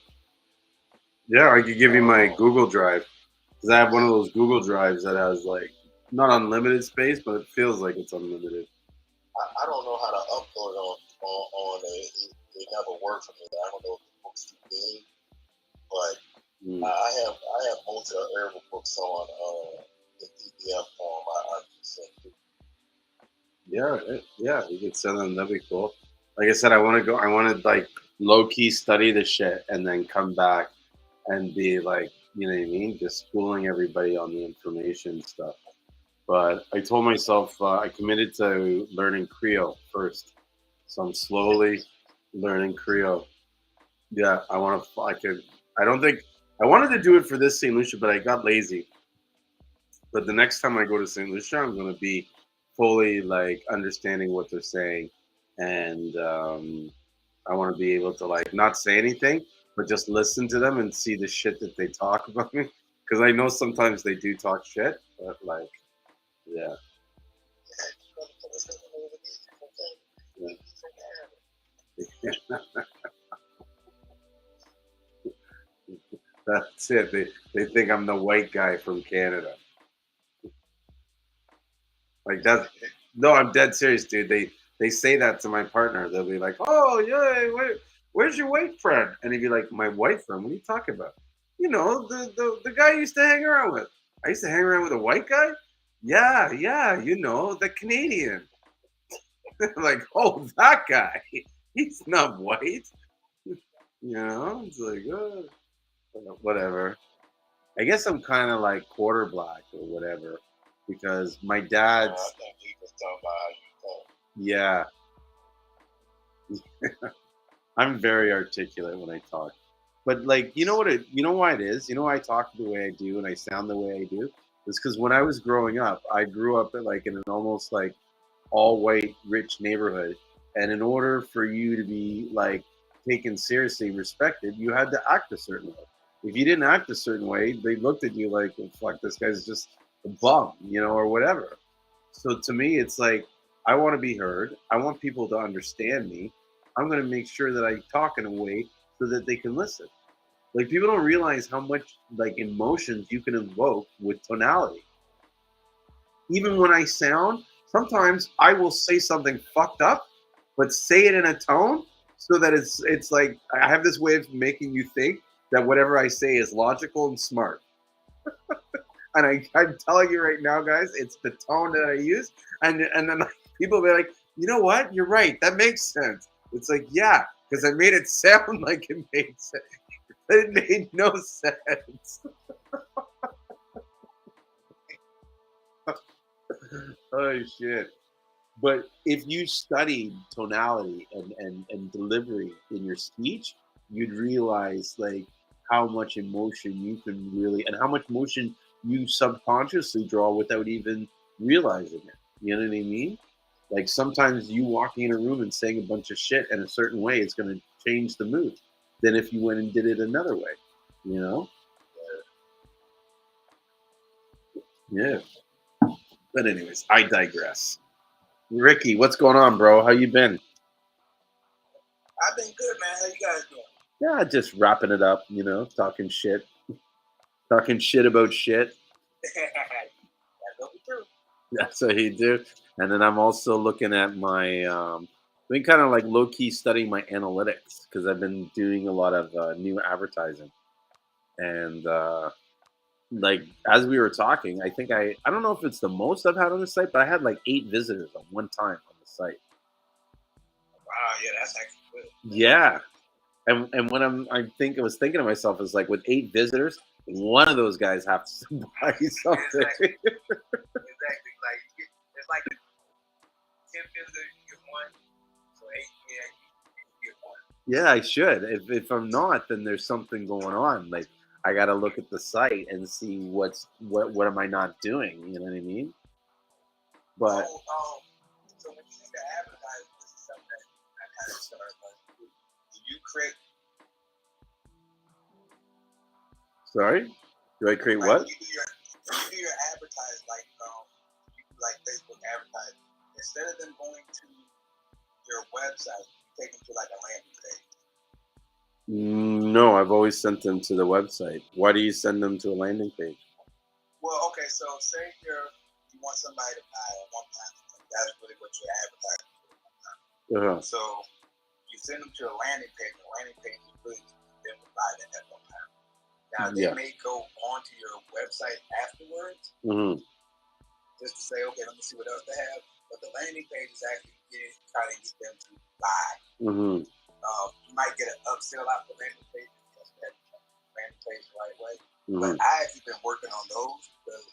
Yeah, I could give you my Google Drive. Because I have one of those Google Drives that has like not unlimited space, but it feels like it's unlimited. I don't know how to upload on it. It never worked for me. I don't know if the book's too big, but I have most of the herbal books on in PDF form. I just sent you. Yeah, you could send them. That'd be cool. Like I said, I want to go. I want to like low key study the shit and then come back and be like, you know what I mean, just schooling everybody on the information stuff. But I told myself I committed to learning Creole first, so I'm slowly learning Creole. Yeah, I want to. I could. I don't think I wanted to do it for this St. Lucia, but I got lazy. But the next time I go to St. Lucia, I'm going to be fully like understanding what they're saying, and I want to be able to like not say anything, but just listen to them and see the shit that they talk about me. Because I know sometimes they do talk shit, but like, yeah. That's it. They think I'm the white guy from Canada. Like that's no, I'm dead serious, dude. They say that to my partner. They'll be like, "Oh yeah, where's your white friend?" And he'd be like, "My white friend? What are you talking about? You know, the guy I used to hang around with. I used to hang around with a white guy. Yeah, you know, the Canadian. Like, oh, that guy. He's not white. You know, it's like, whatever. I guess I'm kind of like quarter black or whatever because my dad's. I think he was talking about how you talk. Yeah, I'm very articulate when I talk. But like, you know why it is? You know why I talk the way I do and I sound the way I do? It's because when I was growing up, I grew up in an almost like all white rich neighborhood, and in order for you to be like taken seriously and respected, you had to act a certain way. If you didn't act a certain way, they looked at you like, well, fuck, this guy's just a bum, or whatever. So to me, it's like I want to be heard. I want people to understand me. I'm going to make sure that I talk in a way so that they can listen. Like people don't realize how much like emotions you can invoke with tonality. Even when I sound, sometimes I will say something fucked up, but say it in a tone so that it's like I have this way of making you think that whatever I say is logical and smart. And I'm telling you right now, guys, it's the tone that I use. And then people be like, you know what? You're right. That makes sense. It's like, yeah, because I made it sound like it made sense. But it made no sense. Oh shit. But if you studied tonality and delivery in your speech, you'd realize like how much emotion you can really and how much motion you subconsciously draw without even realizing it. You know what I mean? Like sometimes you walking in a room and saying a bunch of shit in a certain way is going to change the mood than if you went and did it another way. You know? Yeah. But anyways, I digress. Ricky, what's going on, bro? How you been? I've been good, man. How you guys doing? Yeah, just wrapping it up, talking shit about shit. That's what we do. That's what he do. And then I'm also looking at my, I've been kind of like low key studying my analytics because I've been doing a lot of new advertising. And like as we were talking, I think I don't know if it's the most I've had on the site, but I had like 8 visitors on one time on the site. Wow, yeah, that's actually good. Yeah, and when I was thinking to myself is like with 8 visitors, one of those guys has to buy something. Exactly. Like it's like 10 visitors, you get one. So 8, yeah, you get one. Yeah, I should. If I'm not, then there's something going on. Like I got to look at the site and see what am I not doing. You know what I mean? But So when you think of advertising, this is something that I kind of started learning. Do you create? sorry, do I create Like what? when you do your advertising, like Facebook advertising, instead of them going to your website, you take them to like a landing page. No, I've always sent them to the website. Why do you send them to a landing page? so say you want somebody to buy at one time. That's really what you're advertising for. So you send them to a landing page. The landing page is really them to buy that at one time. Now they may go onto your website afterwards, just to say, okay, let me see what else they have. But the landing page is actually trying to get them to buy. You might get an upsell out the landing page, because that landing page the right way. But I actually been working on those because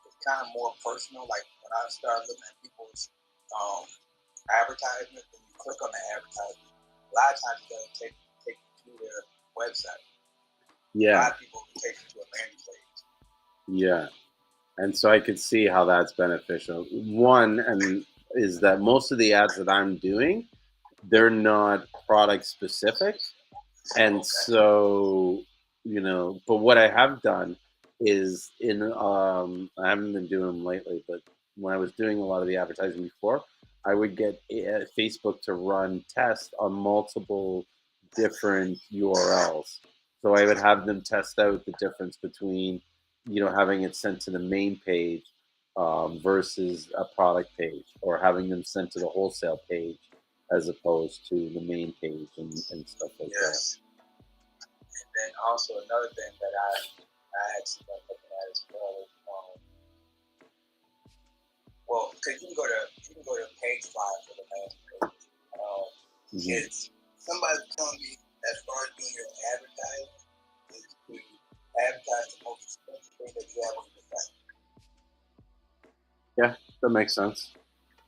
it's kind of more personal. Like when I start looking at people's advertisement, and you click on the advertisement, a lot of times it's going to take you to their website. A lot of people take you to a landing page. Yeah. And so I could see how that's beneficial. One, and is that most of the ads that I'm doing, they're not product specific. And so, but what I have done is I haven't been doing them lately, but when I was doing a lot of the advertising before, I would get Facebook to run tests on multiple different URLs. So I would have them test out the difference between, having it sent to the main page versus a product page, or having them sent to the wholesale page as opposed to the main page and stuff like that. And then also another thing that I actually been looking at as well, because you can go to page 5 for the landing page. It's somebody telling me as far as doing your advertising is to advertise the most expensive thing that you have on your site. Yeah, that makes sense.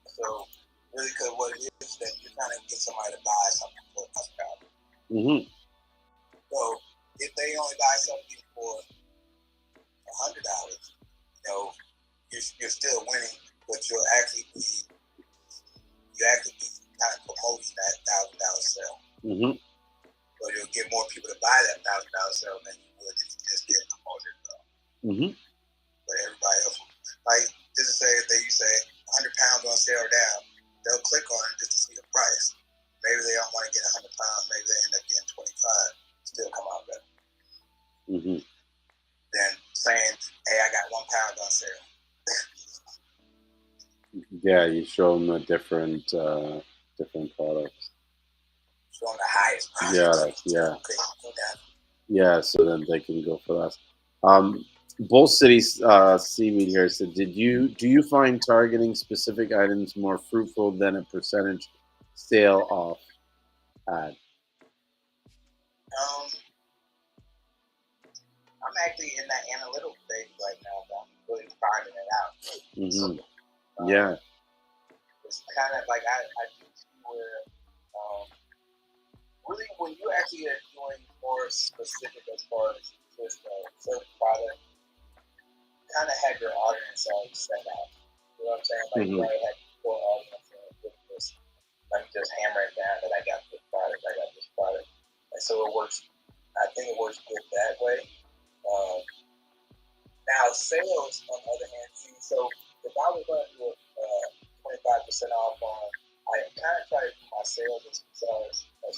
So really, because what it is that you're trying to get somebody to buy something for $1,000. So if they only buy something for $100, you're still winning, but you'll actually be kind of promoting that $1,000 sale. So you'll get more people to buy that $1,000 sale than you would if you just get promoted. But everybody else, like just to say, if you say 100 pounds on sale down, they'll click on it just to see the price. Maybe they don't want to get 100 pounds. Maybe they end up getting 25. Still come out better. Than saying, "Hey, I got 1 pound on sale." Yeah, you show them the different products. Show them the highest price. Yeah. So then they can go for that. Bull City Seaweed here said, do you find targeting specific items more fruitful than a percentage sale off ad? I'm actually in that analytical phase right now, but I'm really finding it out. It's kind of like I do see where really when you actually are doing more specific as far as just a certain product, you kind of have your audience already set out. You know what I'm saying? Like you already have your core audience and this. Let me just hammer it down that I got this product, and so it works. I think it works good that way. Now sales, on the other hand, so if I was going to do a 25% off on, I kind of try to do my sales as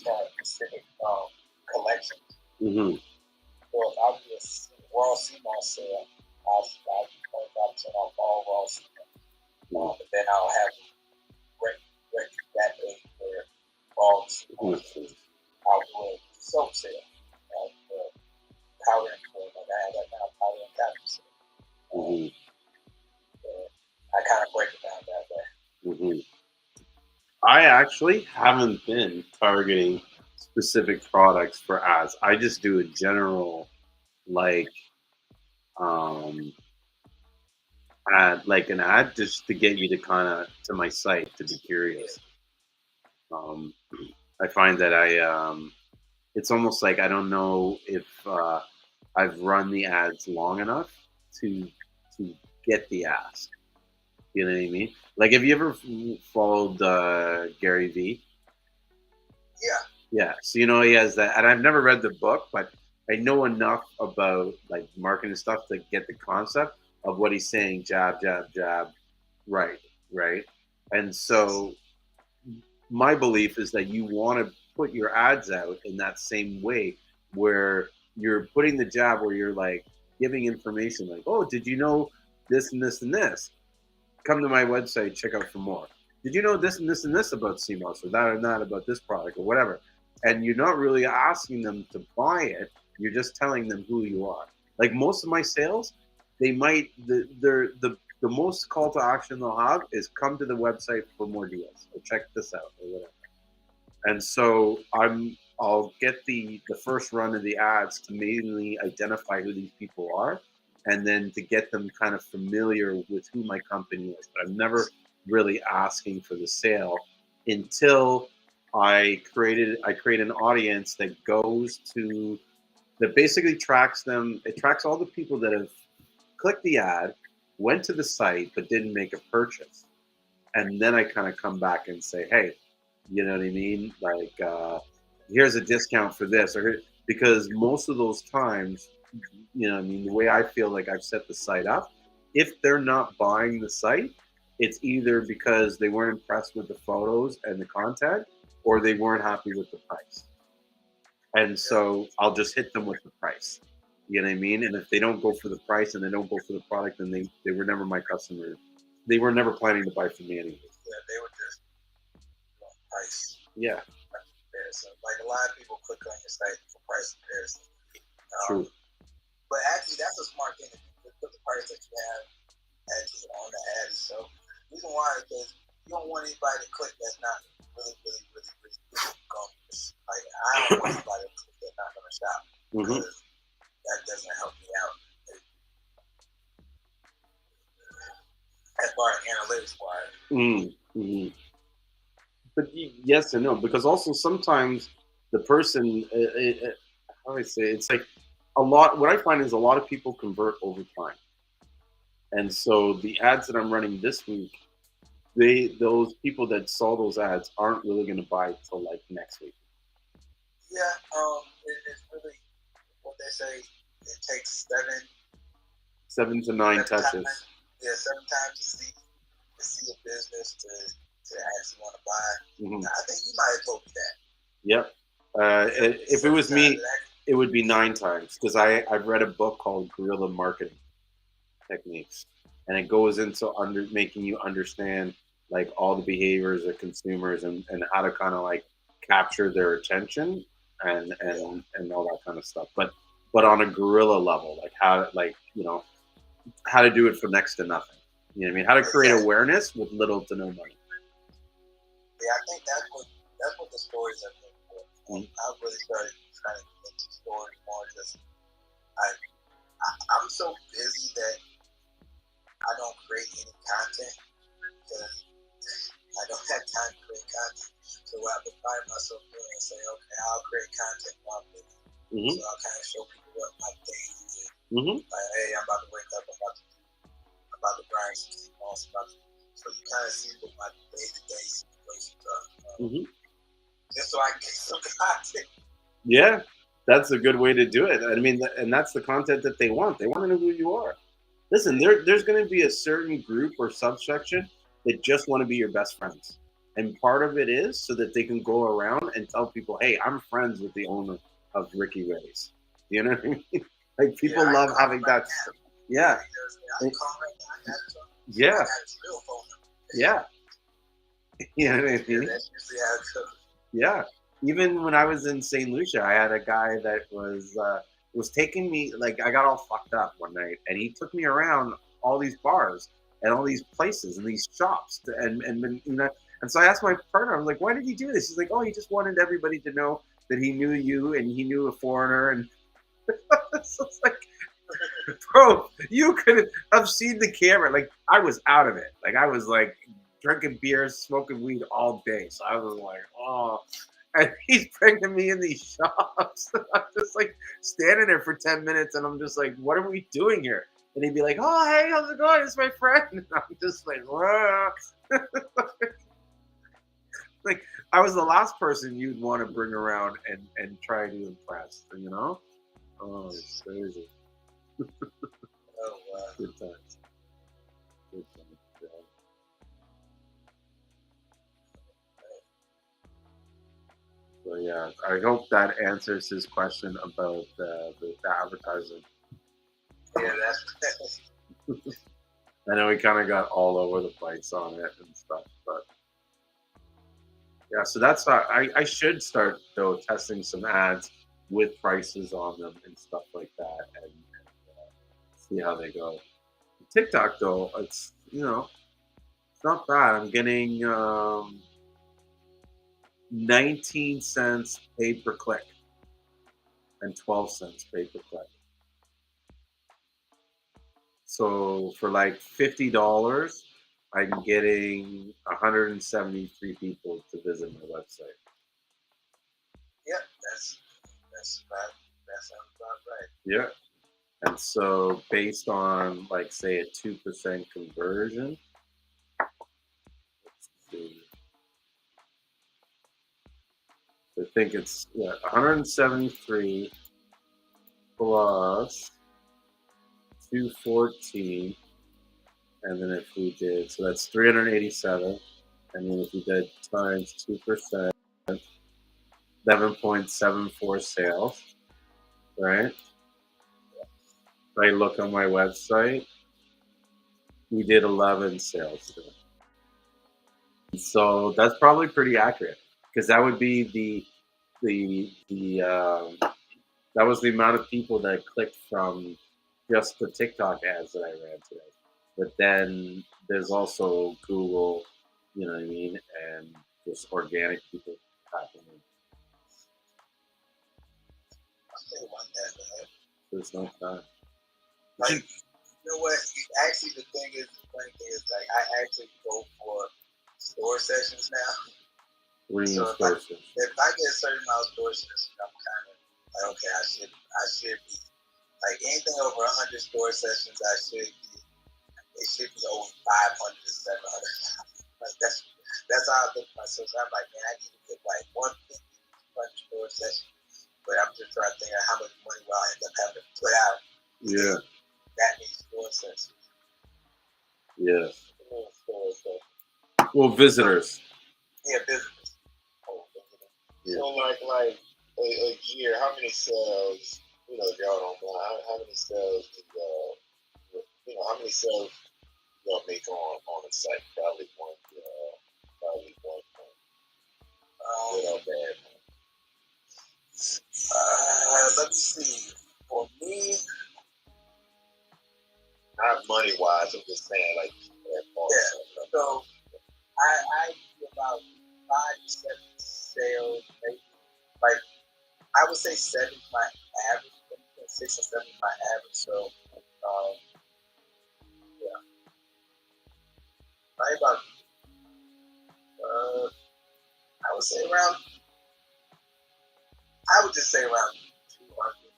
far as specific collections. So if I do a raw Seamoss sale, I'll do 25% off all raw Seamoss. But then I'll have that page where raw Seamoss, I'll do a soap sale. Powder and foil, like I have that now, powder and cotton sale. I kind of break it down that way. I actually haven't been targeting specific products for ads. I just do a general ad, like an ad, just to get you to my site to be curious. I find that it's almost like I don't know if I've run the ads long enough to get the ask. You know what I mean? Like, have you ever followed Gary Vee? Yeah. So he has that, and I've never read the book, but I know enough about like marketing stuff to get the concept of what he's saying. Jab, jab, jab. Right. And so my belief is that you want to put your ads out in that same way, where you're putting the jab, where you're like giving information like, oh, did you know this and this and this. Come to my website, check out for more. Did you know this and this about Seamoss, or that about this product, or whatever? And you're not really asking them to buy it. You're just telling them who you are. Like most of my sales, they might the most call to action they'll have is come to the website for more deals or check this out or whatever. And so I'll get the first run of the ads to mainly identify who these people are, and then to get them kind of familiar with who my company is. But I'm never really asking for the sale until I create an audience that goes to that basically tracks them. It tracks all the people that have clicked the ad, went to the site but didn't make a purchase, and then I kind of come back and say, hey, you know what I mean? Like, here's a discount for this, or because most of those times, you know, I mean, the way I feel like I've set the site up, if they're not buying the site, it's either because they weren't impressed with the photos and the content, or they weren't happy with the price. And so I'll just hit them with the price. You know what I mean? And if they don't go for the price and they don't go for the product, then they were never my customer. They were never planning to buy from me anyway. Yeah, they were just price. Yeah. Comparison. Like a lot of people click on your site for price comparison. True. But actually, that's a smart thing to put the price that you have actually on the ad. So the reason why is because you don't want anybody to click that's not really going. Like I don't want anybody to click that's not going to shop because that doesn't help me out. As far as analytics wise. But yes and no, because also sometimes the person, how do I say, it's like what I find is a lot of people convert over time. And so the ads that I'm running this week, those people that saw those ads aren't really going to buy till like next week. Yeah, it's really what they say. It takes 7 to 9 touches. 7 times to see a business to actually want to buy. I think you might have told me that. Yep. If it was me, it would be 9 times because I've read a book called Guerrilla Marketing Techniques, and it goes into making you understand like all the behaviors of consumers and how to kind of like capture their attention and all that kind of stuff. But on a guerrilla level, like how to do it for next to nothing. You know what I mean? How to create awareness with little to no money. Yeah, I think that's what the stories are for. I really started trying to get into stories more. Just I'm so busy that I don't create any content because I don't have time to create content. So what I've been finding myself doing is saying, okay, I'll create content while I'm busy. So I'll kind of show people what my day is. Like, hey, I'm about to wake up. I'm about to grind some Seamoss. So you kind of see what my day-to-day situations are. Just so I can get some content. Yeah, that's a good way to do it. I mean, and that's the content that they want. They want to know who you are. Listen, there's going to be a certain group or subsection that just want to be your best friends. And part of it is so that they can go around and tell people, hey, I'm friends with the owner of Ricky Ray's. You know what I mean? Like people love having that. Yeah. Yeah. Yeah. You know what I mean? Yeah. Even when I was in St. Lucia, I had a guy that was taking me, like I got all fucked up one night, and he took me around all these bars and all these places and these shops, and you know. And so I asked my partner, I was like, why did he do this? He's like, oh, he just wanted everybody to know that he knew you and he knew a foreigner. And so it's like, bro, you could have seen the camera. Like, I was out of it. Like, I was like drinking beers, smoking weed all day. So I was like, oh. And he's bringing me in these shops. I'm just like standing there for 10 minutes and I'm just like, what are we doing here? And he'd be like, oh, hey, how's it going? It's my friend. And I'm just like, whoa. Like I was the last person you'd want to bring around and try to impress, you know? Oh, it's crazy. Oh, wow. Good times. Good times. Yeah. So yeah, I hope that answers his question about the advertising. Yeah, that's I know we kind of got all over the place on it and stuff, but yeah. So that's how I should start though testing some ads with prices on them and stuff like that, and see how they go. TikTok though, it's not bad. I'm getting 19 cents paid per click and 12 cents paid per click. So for like $50, I'm getting 173 people to visit my website. Yep, that's about that sounds about right. Yeah. And so based on like say a 2% conversion, let's see. I think it's 173 plus 214, and then if we did, so that's 387, and then if we did times 2%, 7.74 sales, right? If I look on my website, we did 11 sales today. So that's probably pretty accurate because that would be the that was the amount of people that clicked from just the TikTok ads that I ran today. But then there's also Google, you know what I mean, and just organic people happening. I think about that, man. There's no time. Like, you know what? Actually, the funny thing is, like, I actually go for store sessions now. So if I get a certain amount of store sessions, I'm kind of like, okay, I should be like anything over 100 store sessions. It should be over 500 to 700. Like that's how I look at myself. So I'm like, man, I need to get like 150 store sessions. But I'm just trying to think of how much money will I end up having to put out. Yeah. That means store sessions. Yes. Well, visitors. Yeah, visitors. Yeah. So like a year, how many sales? You know, if y'all don't mind, how many sales do how many sales y'all make on a site? Probably one. Bad. Let me see. For me, not money wise. I'm just saying like. Yeah. So I do about 5 to 7 sales, maybe. Like I would say 7 is my average. 6 or 7 is my average. So yeah, probably about I would say around. I would just say around 200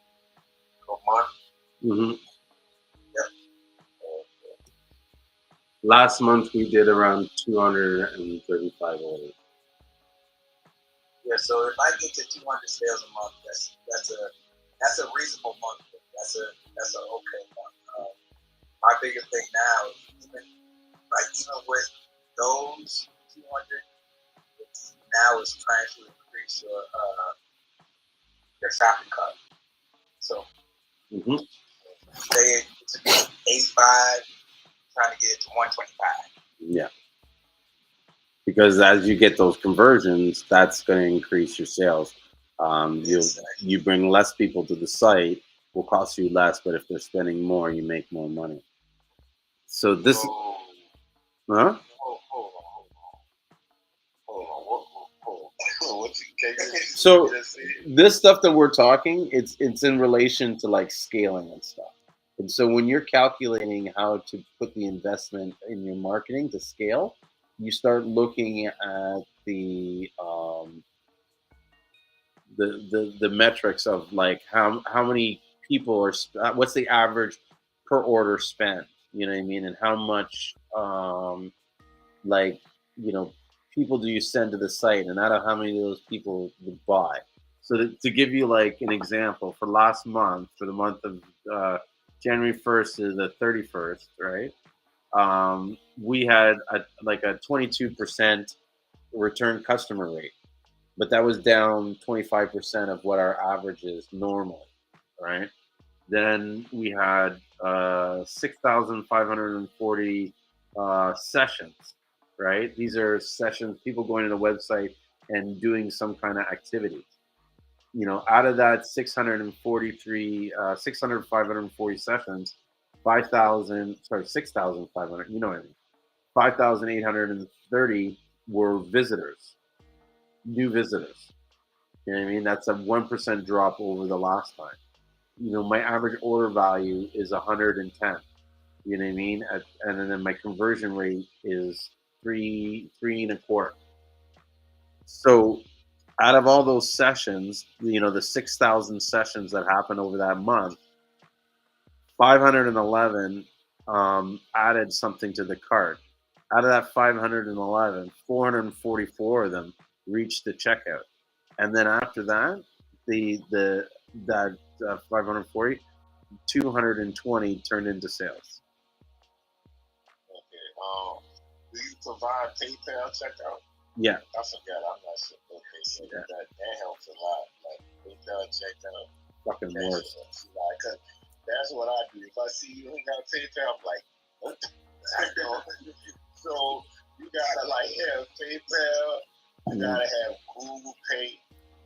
a month. Mm-hmm. Yep. Last month we did around 235 orders. Yeah, so if I get to 200 sales a month, that's a reasonable month. That's an okay month. My biggest thing now is even with those 200, now is trying to increase your shopping cart. So say it's 85, trying to get it to 125. Yeah. Because as you get those conversions, that's going to increase your sales. You bring less people to the site, will cost you less, but if they're spending more, you make more money. So this, huh? So this stuff that we're talking, it's in relation to like scaling and stuff. And so when you're calculating how to put the investment in your marketing to scale, you start looking at the metrics of like how many people are what's the average per order spent, you know what I mean, and how much like people do you send to the site, and out of how many of those people would buy. So to give you like an example, for last month, for the month of January 1st to the 31st, right? We had a 22% return customer rate, but that was down 25% of what our average is normally, right? Then we had 6,540 sessions, right? These are sessions, people going to the website and doing some kind of activity. Out of that 540 sessions, 6,500, you know what I mean? 5,830 were visitors, new visitors. You know what I mean? That's a 1% drop over the last time. My average order value is 110. You know what I mean? And then my conversion rate is three and a quarter. So out of all those sessions, the 6,000 sessions that happened over that month, 511 added something to the cart. Out of that 511, 444 of them reached the checkout, and then after that, that 540, 220 turned into sales. Okay. Do you provide PayPal checkout? Yeah. I forgot. I'm not sure. Okay, so that helps a lot. Like PayPal checkout. Fucking worse. Because that's what I do. If I see you ain't got PayPal, I'm like, what? So you gotta have PayPal. You gotta have Google Pay.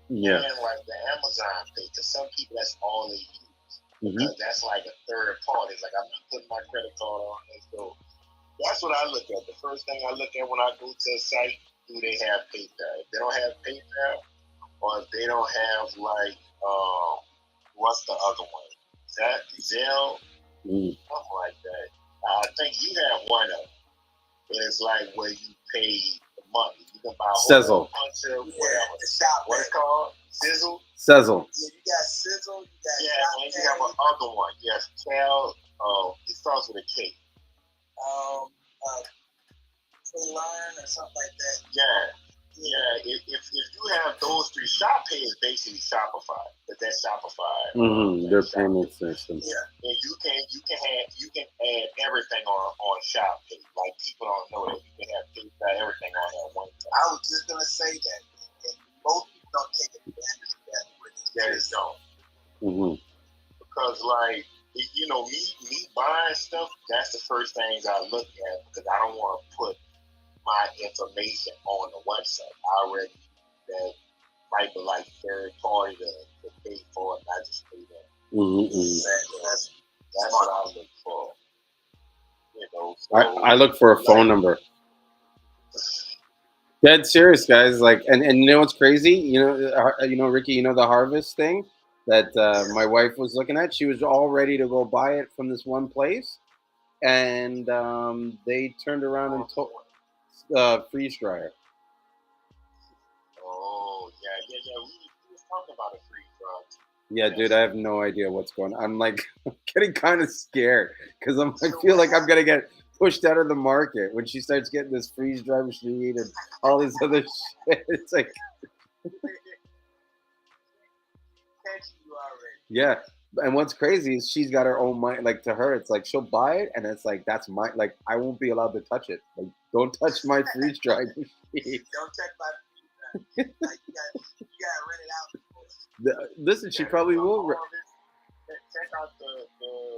Yeah. And like the Amazon Pay. Because some people that's all they use. Because that's like a third party. It's like I'm not putting my credit card on it. So that's what I look at. The first thing I look at when I go to a site, do they have PayPal? If they don't have PayPal, or if they don't have what's the other one? Is that Zelle? Something like that. I think you have one of them. And it's like where you pay the money. You can buy a whole bunch of whatever. What's it called? Sizzle? Sizzle. Yeah, you got Sizzle. You got and you have another one. Yes, Cal. It starts with a K. Learn or something like that. Yeah. If you have those three, ShopPay is basically Shopify, but that's Shopify. Their payment system. Yeah, and you can add everything on ShopPay. Like people don't know that you can have everything on that one time. I was just gonna say that, and most people don't take advantage of that. That is don't. Because me buying stuff, that's the first things I look at because I don't want to put my information on the website. I already that might be like third party to pay for it, and I just pay that. That's what I look for. So I look for a phone number. Dead serious, guys. And you know what's crazy? Ricky. The harvest thing that my wife was looking at. She was all ready to go buy it from this one place, and they turned around and told freeze dryer. Oh yeah. We was talking about a freeze dryer. Yeah, dude, I have no idea what's going on. I'm getting kind of scared because I feel like I'm gonna get pushed out of the market when she starts getting this freeze dry machine and all this other shit. It's like, yeah. And what's crazy is she's got her own mind. Like to her, it's like she'll buy it, and it's like that's my I won't be allowed to touch it. Like, don't touch my freeze dry machine. Don't touch my freeze dry. You gotta rent it out. Listen, she probably will. Check out the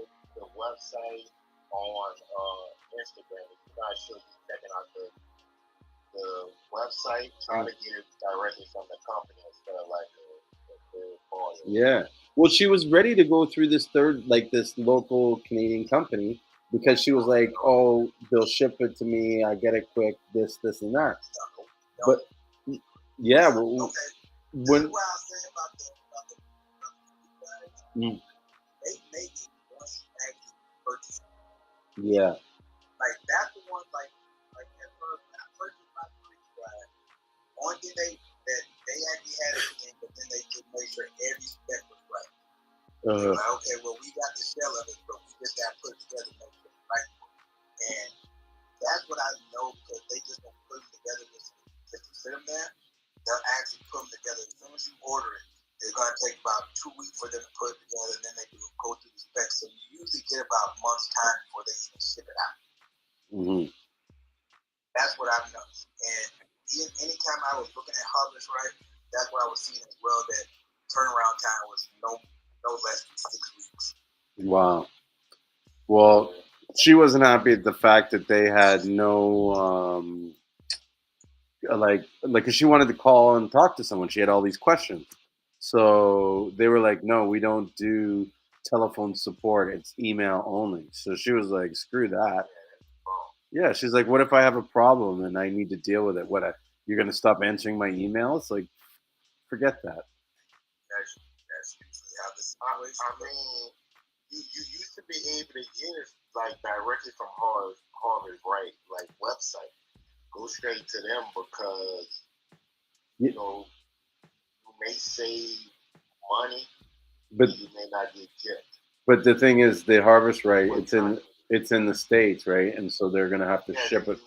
website on Instagram. If you're not sure, checking out the website. Try to get it directly from the company instead of like a third party. Yeah. Well, she was ready to go through this this local Canadian company because she was like, "Oh, they'll ship it to me. I get it quick. This, and that." But yeah, well, when. What I was saying about the they make it once you actually purchase it. Yeah. Like that's the one like at first when I purchased my freeze dryer, only thing they actually had everything, but then they just made sure every spec was right. Like, okay, well we got the shell of it, but we just got to put it together to make sure it's right. And that's what I know because they just don't put them together just to sit them there. They'll actually put them together as soon as you order it. It's going to take about 2 weeks for them to put it together, and then they do go through the specs. So you usually get about a month's time before they even ship it out. That's what I've noticed. And anytime I was looking at Harvest Right, that's what I was seeing as well, that turnaround time was no less than 6 weeks. Wow. Well, she wasn't happy at the fact that they had no like 'cause she wanted to call and talk to someone. She had all these questions. So they were like, "No, we don't do telephone support. It's email only." So she was like, "Screw that." Yeah, she's like, "What if I have a problem and I need to deal with it? You're going to stop answering my emails? Like, forget that." That's usually how this operates. I mean, you used to be able to get it like directly from Harvard's right like website. Go straight to them because you know you may save money, but you may not get chipped. But the thing is, the harvest right, it's in the States, right? And so they're gonna have to ship it.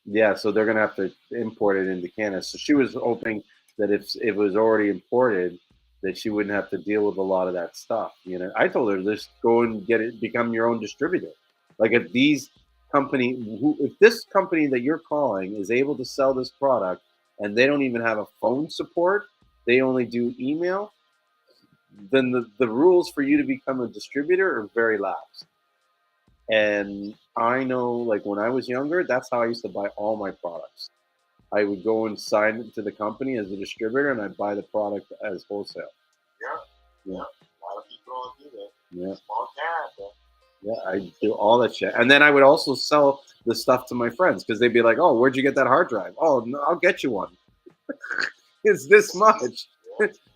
Yeah, so they're gonna have to import it into Canada. So she was hoping that if it was already imported, that she wouldn't have to deal with a lot of that stuff. You know, I told her just go and get it, become your own distributor. Like if this company that you're calling is able to sell this product and they don't even have a phone support, they only do email, then the rules for you to become a distributor are very lax. And I know, like when I was younger, that's how I used to buy all my products. I would go and sign it to the company as a distributor, and I'd buy the product as wholesale. Yeah. A lot of people don't do that. Yeah. Small time, Yeah, I do all that shit, and then I would also sell the stuff to my friends because they'd be like, "Oh, where'd you get that hard drive? Oh, no, I'll get you one. It's this much."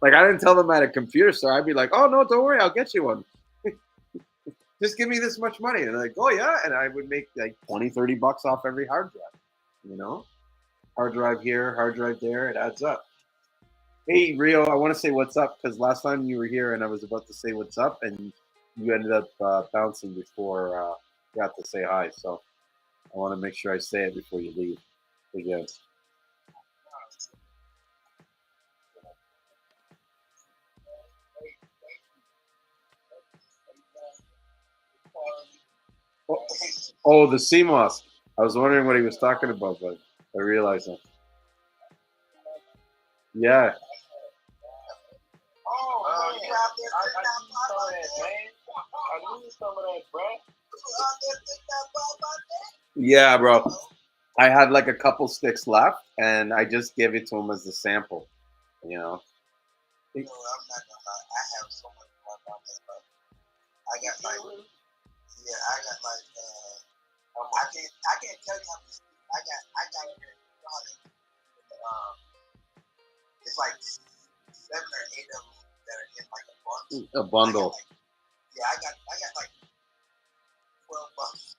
Like I didn't tell them at a computer store. I'd be like, "Oh no, don't worry, I'll get you one. Just give me this much money." And they're like, "Oh yeah," and I would make like $20-$30 off every hard drive. You know, hard drive here, hard drive there. It adds up. Hey Rio, I want to say what's up because last time you were here and I was about to say what's up, and you ended up bouncing before you got to say hi. So I want to make sure I say it before you leave again. Oh, the Seamoss. I was wondering what he was talking about, but I realized that. Yeah. Oh, man. I need some of that, bro. Yeah, bro. I had like a couple sticks left, and I just gave it to him as a sample. You know. I'm not gonna lie. I have so much fun about that, bro. I got like I can't tell you how much I got it's like 7 or 8 of them that are in like a bundle. A bundle. I got like $12.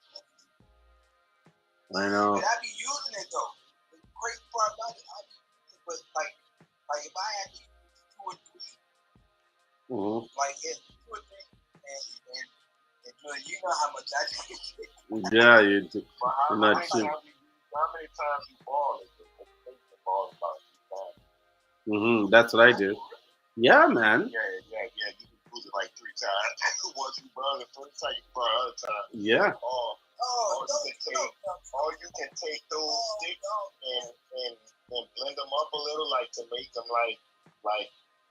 I know. But I be using it though. The crazy part about it, I be using it, but like if I had to use 2 or 3, like 2 or 3, and you know how much I do. Yeah, you do. How many times you ball it? That's what I do. Yeah, man. Yeah. You can use it like 3 times. Once you burn the first time, you burn the other time. Yeah. Or you can take those sticks and blend them up a little, like to make them like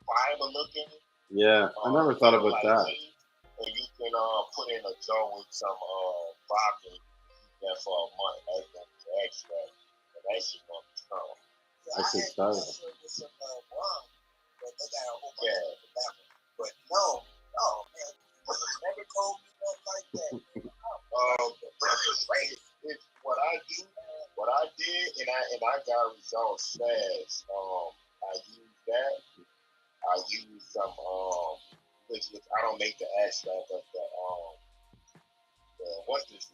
fiber looking. Yeah, I never thought about that. And you can put in a jar with some vodka. That for a month. That's gonna be extract. And that shit gonna be strong. I should start it. But they got a whole bunch of that one. But no, man. Never told me nothing like that. It's what I did, and I got results fast. I used that. I used some which I don't make the extract of the what's this?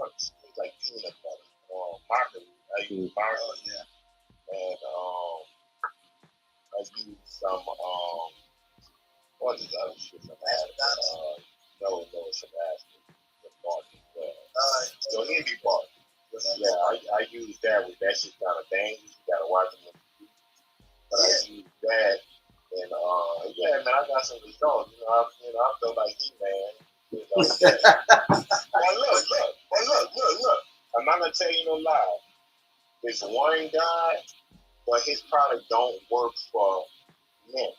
It's like peanut butter. Margarine. I use margarine. And I used some what is that shit? Some no, some acid. So indie bark. Yeah, I use that with that shit kind of dangerous. You gotta watch them. But I use that, and man, I got some results. I feel like He-Man. Now look. I'm not gonna tell you no lie. There's one guy, but his product don't work for men.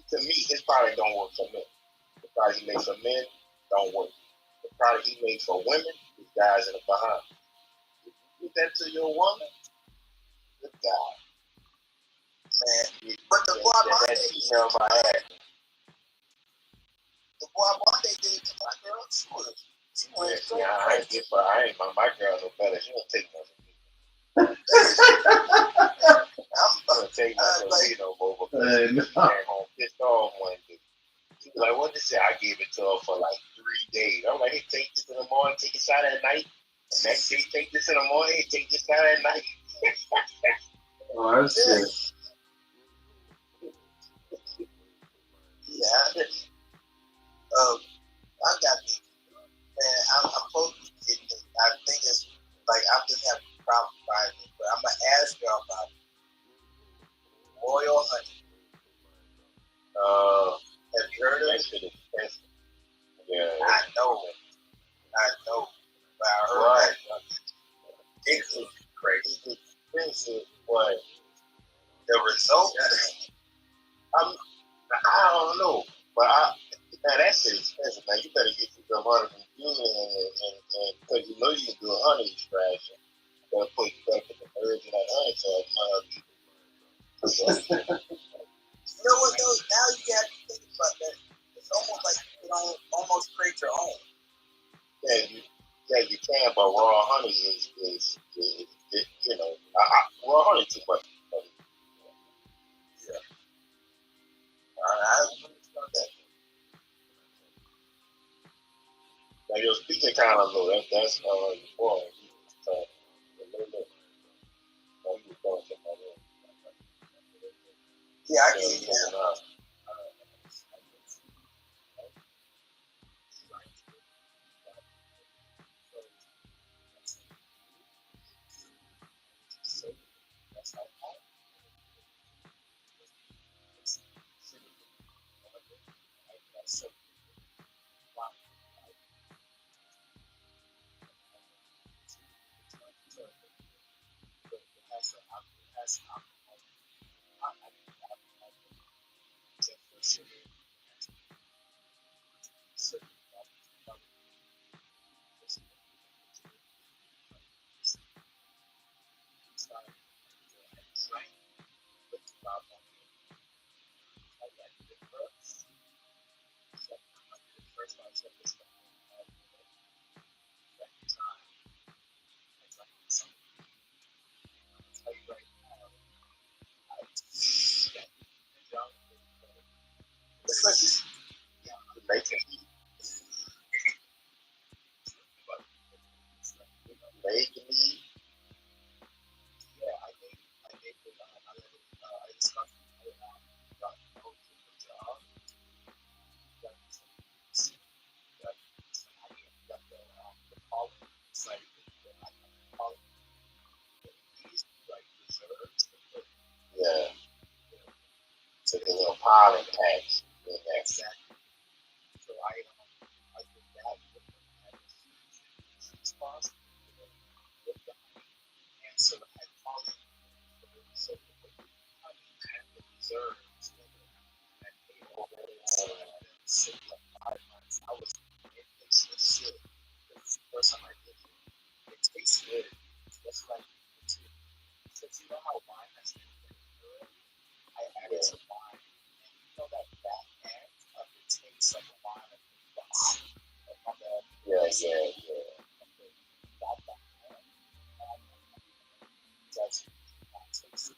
To me, his product don't work for men. The product he makes for men don't work. The product he makes for women, is guys in the Bahamas. If you give that to your woman, good God. Man, but the Guabande, the Guabande did it to my girl. She went straight. My girl no better. She don't take nothing. I'm gonna take nothing from me no more because she came home pissed off one day. She was like, "What did say?" I gave it to her for like 3 days. I'm like, "Hey, take this in the morning, take a shot at night. The next day, take this in the morning, take this shot at night." Oh, that's good. Yeah. I got me. Man, I'm supposed to get it. I think it's like I'm just having a problem finding it, but I'm gonna ask y'all about it. Royal honey. Have you heard of it? Yeah. I know. But I heard that it's crazy. It's expensive, but The result, I don't know. But now that shit expensive. Now you better get you some honey from Julian and because you know you can do a honey extraction. You better put the herbs in that honey so it's not you know what though? Now you have to think about that. It's almost like you can almost create your own. Yeah, you can, but raw honey is you know, raw honey too much. Yeah. I understand that. Now you're speaking kind of low. That's boy. Yeah, I can hear you now. Yeah. So the little pollen packs in there. Exactly. So I did that with the Seamoss with the honey, and so I call it so the honey and the reserves and they all sit for 5 months. I was it tastes the shit. This is the first time I did it. It tastes good. Just like it too. Since you know how wine has been good, I added some wine. And you know that back end of the taste of the wine of the Yeah. That back end, that's not tasty.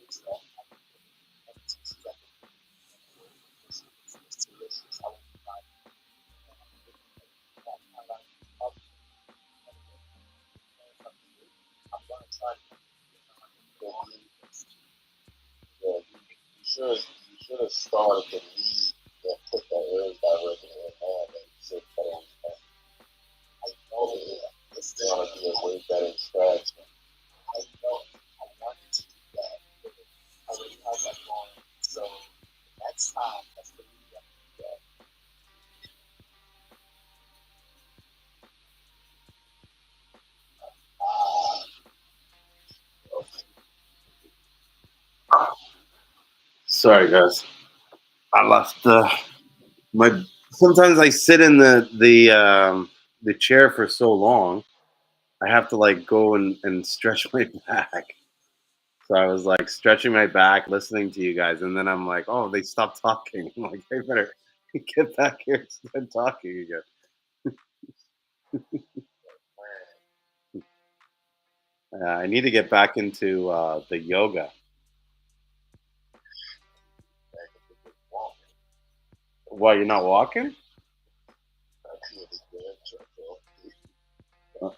It's all and it tastes like it's delicious. I would buy it. I'm gonna try it. Yeah, you should have started the lead and put the herbs directly in there and sit those back. I know It's gonna be a way better extraction. I know I wanted to do that. I already have that going. So next time, that's the lead I do that. Sorry, guys. I left my. Sometimes I sit in the the chair for so long, I have to like go and stretch my back. So I was like stretching my back, listening to you guys, and then I'm like, oh, they stopped talking. I'm like, they better get back here and start talking again. I need to get back into the yoga. Why, you're not walking?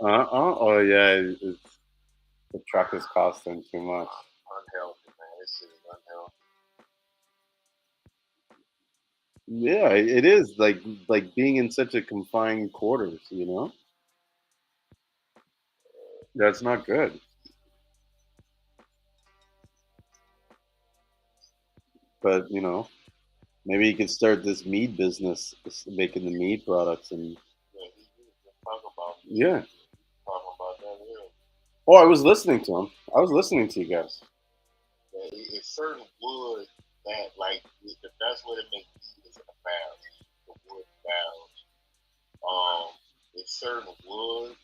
Oh yeah, the truck is costing too much. Unhealthy, man. This shit is unhealthy. Yeah, it is like being in such a confined quarters. You know, that's not good. But you know, maybe you could start this mead business, making the mead products, and Yeah, talk about yeah. talking about that here. Oh, I was listening to him. I was listening to you guys. Yeah, it's certain wood that like the best way to make meat is in a barrel, the wood barrels. It's certain wood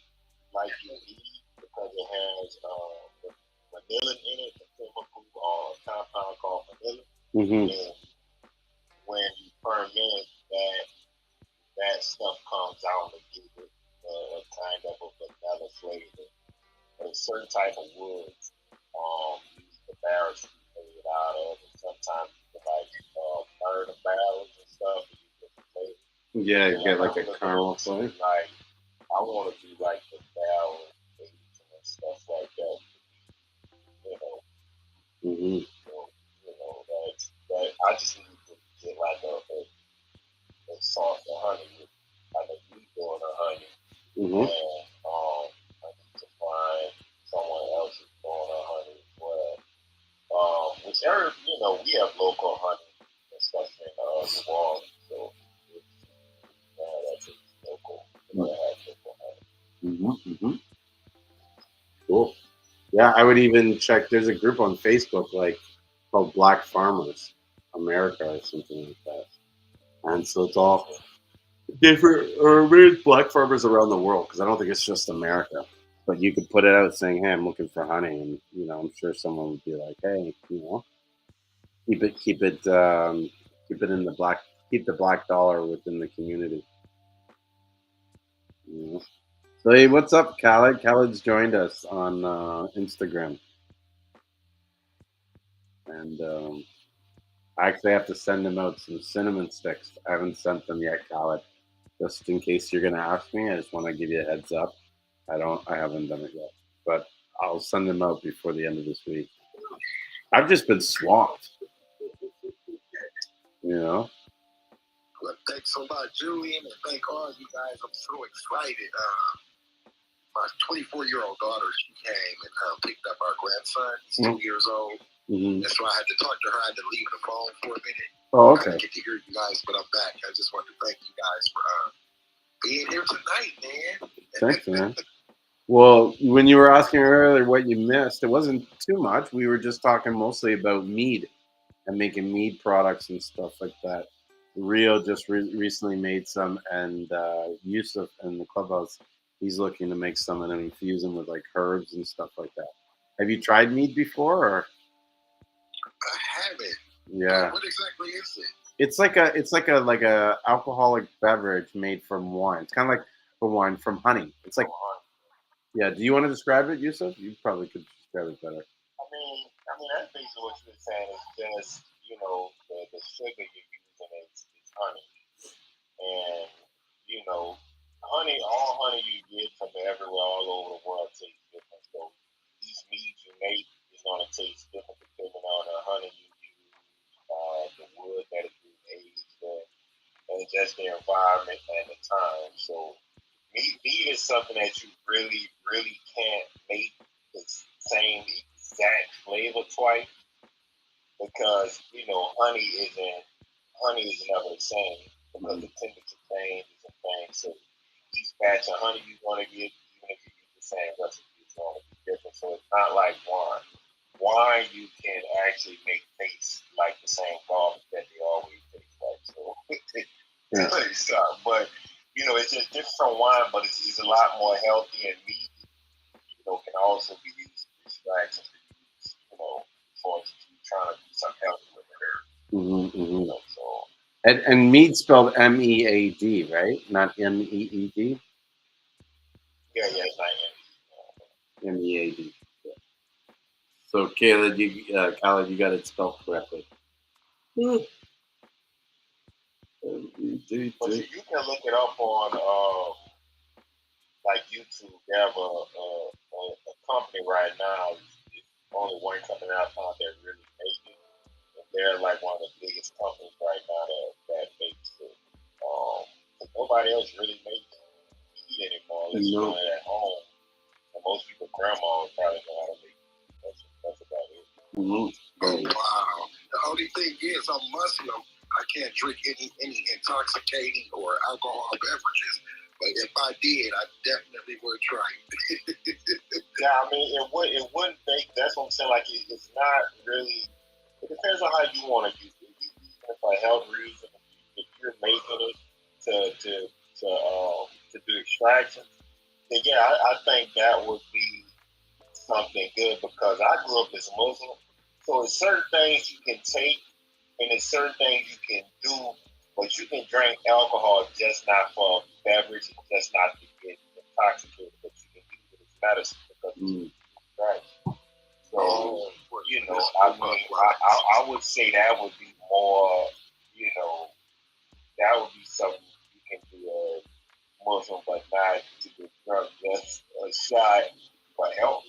like you need because it has vanillin in it, a chemical or a compound called vanillin. Mm-hmm. And when you ferment that, that stuff comes out and gives it kind of a vanilla flavor. But a certain type of wood, the barrels you made out of, and sometimes you can like burn the barrels and stuff. And you get the flavor. Yeah, you And get like like a I'm looking caramel into flavor. like I want to do like the barrel aging and stuff like that. You know, Mm-hmm. that I just need to get like a sauce of honey with like a deep doing of honey. Mm-hmm. And I need to find someone else who's doing a honey as well. Whichever, we have local honey and stuff in New Orleans, so that's local. We have local honey. Mm-hmm. Mm-hmm. Cool. Yeah, I would even check. There's a group on Facebook like called Black Farmers America or something like that, and so it's all different or maybe it's black farmers around the world because I don't think it's just America. But you could put it out saying, "Hey, I'm looking for honey," and I'm sure someone would be like, "Hey, keep it in the black, keep the black dollar within the community." You know? So hey, what's up, Khaled? Khaled's joined us on Instagram, and I actually have to send him out some cinnamon sticks. I haven't sent them yet, Khaled. Just in case you're gonna ask me, I just want to give you a heads up. I haven't done it yet, but I'll send them out before the end of this week. I've just been swamped, you know. Well, thanks so much, Julian, and thank all you guys. I'm so excited. My 24-year-old daughter, she came and picked up our grandson. He's 2 years old. Mm-hmm. And so I had to talk to her. I had to leave the phone for a minute. Oh, okay. I didn't get to hear you guys, but I'm back. I just want to thank you guys for being here tonight, man. Thanks, man. Well, when you were asking earlier what you missed, it wasn't too much. We were just talking mostly about mead and making mead products and stuff like that. Rio just recently made some, and Yusuf in the clubhouse, he's looking to make some and then infuse them with like herbs and stuff like that. Have you tried mead before? Or? I haven't. Yeah. What exactly is it? It's like a alcoholic beverage made from wine. It's kind of like wine from honey. It's like, yeah. Do you want to describe it, Yusuf? You probably could describe it better. I mean, that's basically what you're saying is just, the sugar you're using is honey. And, honey, all honey you get from everywhere, all over the world tastes different. So each mead you make is going to taste different depending on the honey you use, the wood that it was aged in, and just the environment and the time. So meat is something that you really, really can't make the same exact flavor twice because honey is never the same because the temperature changes and things. So each batch of honey you're going to get, even if you use the same recipe, it's going to be different. So it's not like wine. Wine you can actually make taste like the same garbage that they always taste like. So, but just different from wine, but it's a lot more healthy, and meat, can also be used for extraction. For trying to do something healthy with the herb. So. And mead spelled MEAD, right? Not MEED. Yeah, it's not MEAD. So, Khaled, you got it spelled correctly. But you can look it up on like YouTube. They have a company right now. It's only one company out there really making it. And they're like one of the biggest companies right now that makes it. Nobody else really makes it anymore. It's doing it at home. And most people, grandmas probably know how to make it. That's about it. Oh, wow. The only thing is, I'm Muslim. I can't drink any intoxicating or alcohol beverages. But if I did, I definitely would try it. Yeah, I mean, it wouldn't make. That's what I'm saying. Like, it's not really. It depends on how you want to use it. If you're using it for health reasons, if you're making it to do extraction, then yeah, I think that would be something good because I grew up as Muslim. So there's certain things you can take and there's certain things you can do, but you can drink alcohol just not for beverage, just not to get intoxicated, but you can use it as medicine because it's right. So, I mean, I would say that would be more, that would be something you can do as Muslim, but not to get drunk just a shot for health.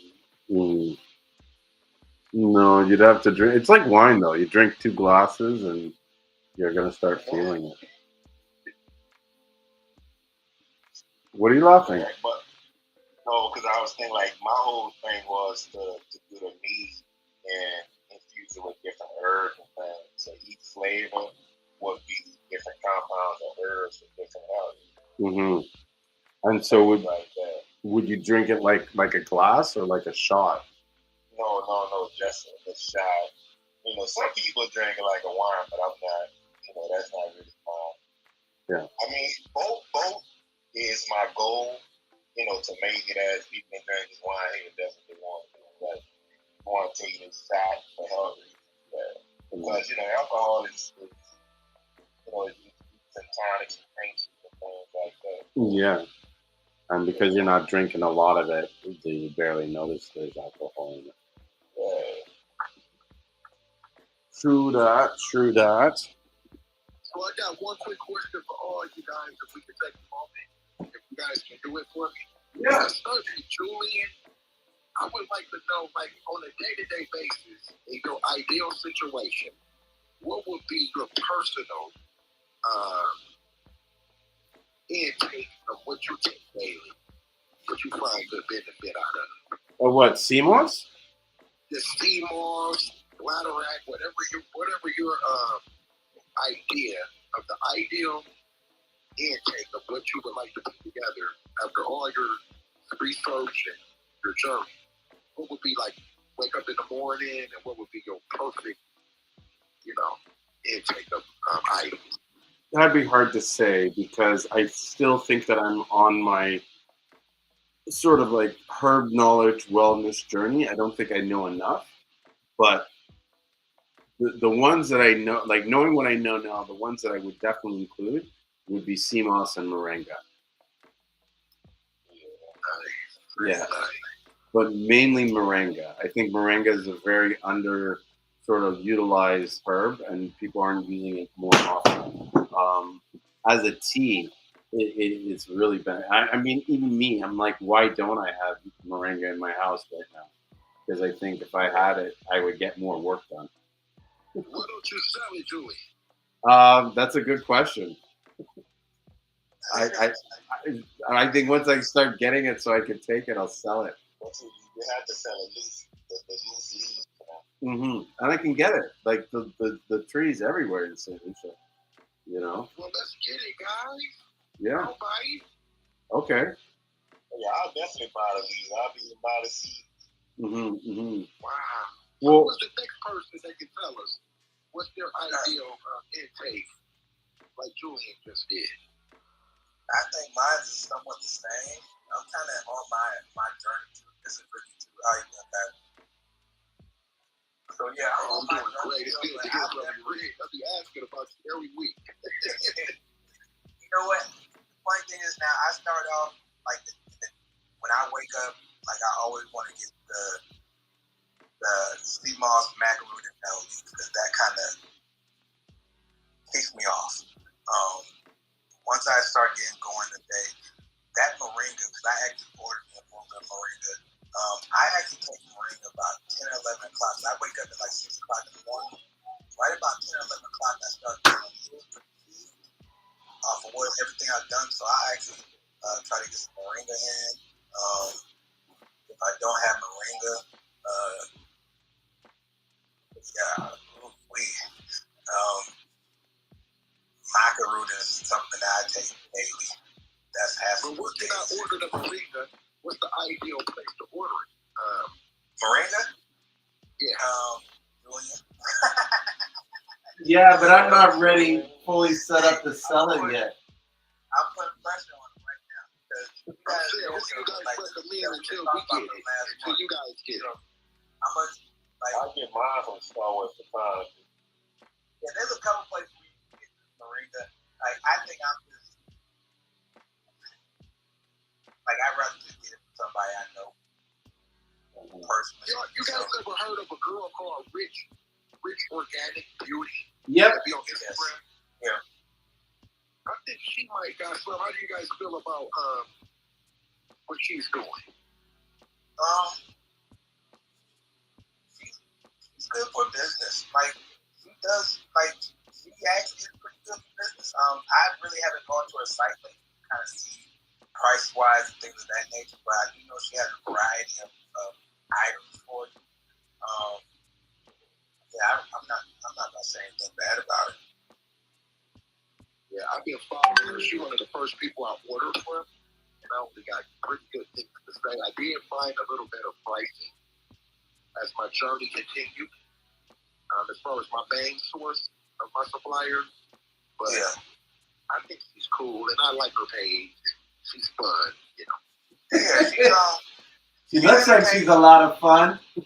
No, you'd have to drink. It's like wine, though. You drink 2 glasses, and you're gonna start feeling it. What are you laughing at? But no, because I was thinking like my whole thing was to do the mead and infuse it with different herbs and things. So each flavor would be different compounds of herbs with different herbs. And so would would you drink it like a glass or like a shot? No, just a shot. Some people drink it like a wine, but I'm not. That's not really mine. Yeah. I mean, both is my goal. To make it as people can drink this wine here, definitely want to. But I want to take it shot for health reasons. Because alcohol is it's in tonics and drinks and things like that. Yeah. And because you're not drinking a lot of it, you barely notice there's alcohol in it. True that. So I got one quick question for all you guys, if we can take a moment, if you guys can do it for me. Yeah. Especially Julian, I would like to know, like, on a day-to-day basis, in your ideal situation, what would be your personal intake of what you take daily, what you find good benefit out of? Or what, Seamoss? The Seamoss, Bladderwrack, whatever your idea of the ideal intake of what you would like to put together after all your research and your journey. What would be like wake up in the morning and what would be your perfect, intake of items? That'd be hard to say because I still think that I'm on my sort of like herb knowledge wellness journey. I don't think I know enough, but the ones that I know, like knowing what I know now, the ones that I would definitely include would be Seamoss and Moringa. Yeah, but mainly Moringa. I think Moringa is a very under sort of utilized herb, and people aren't using it more often. As a tea, it's really been. I mean, even me, I'm like, why don't I have Moringa in my house right now? Because I think if I had it, I would get more work done. Why don't you sell it, Julie? That's a good question. I think once I start getting it, so I can take it, I'll sell it. You have to sell the loose leaves. And I can get it. Like the trees everywhere in St. Lucian. Well, let's get it, guys. Yeah. I'll buy it. Okay. Yeah, I'll definitely buy the leaves. I'll be buy the seeds. Wow. Well, so what's the next person that can tell us what's their ideal intake, like Julian just did? I think mine is somewhat the same. I'm kind of on my journey to disability too. How you doing that? So yeah, I'm doing great. It's good to hear from you, Rick. I'll be asking about you every week. You know what? The funny thing is now I start off like when I wake up, like I always want to get the Seamoss macaroon and melody because that kind of kicks me off. Once I start getting going today, that moringa, because I actually ordered me a bowl of moringa. I actually take moringa about 10 or 11 o'clock. So I wake up at like 6 o'clock in the morning. Right about 10 or 11 o'clock, I start getting a little fatigued for everything I've done. So I actually try to get some moringa in. If I don't have moringa, macaroon is something that I take daily. That's half. But what did I order the moringa? What's the ideal place to order it? Moringa? Yeah. Julian. Yeah, but I'm not ready, fully set up to sell it yet. I'm putting pressure on it right now because you guys recommend until we get it. Until you guys get it. How much? Like, I get mine from Star Wars Supply. Yeah, there's a couple places where you can get moringa. Like, I think I'm just like I'd rather just get it from somebody I know personally. You guys ever heard of a girl called Rich Organic Beauty? Yep. Be on Instagram. Yeah. I think she might got some. How do you guys feel about what she's doing? She's good for business. Like she does. Like she actually is pretty good for business. I really haven't gone to her site lately to kind of see price wise and things of that nature. But I do know she has a variety of items for you. Yeah, I'm not gonna say anything bad about it. Yeah, I've been following her. She's one of the first people I ordered from, and I only got pretty good things to say. I did find a little better pricing as my journey continued. As far as my main source of my supplier, but yeah, I think she's cool, and I like her page. She's fun, you know. Yeah, she looks like she's a lot of fun. Yeah,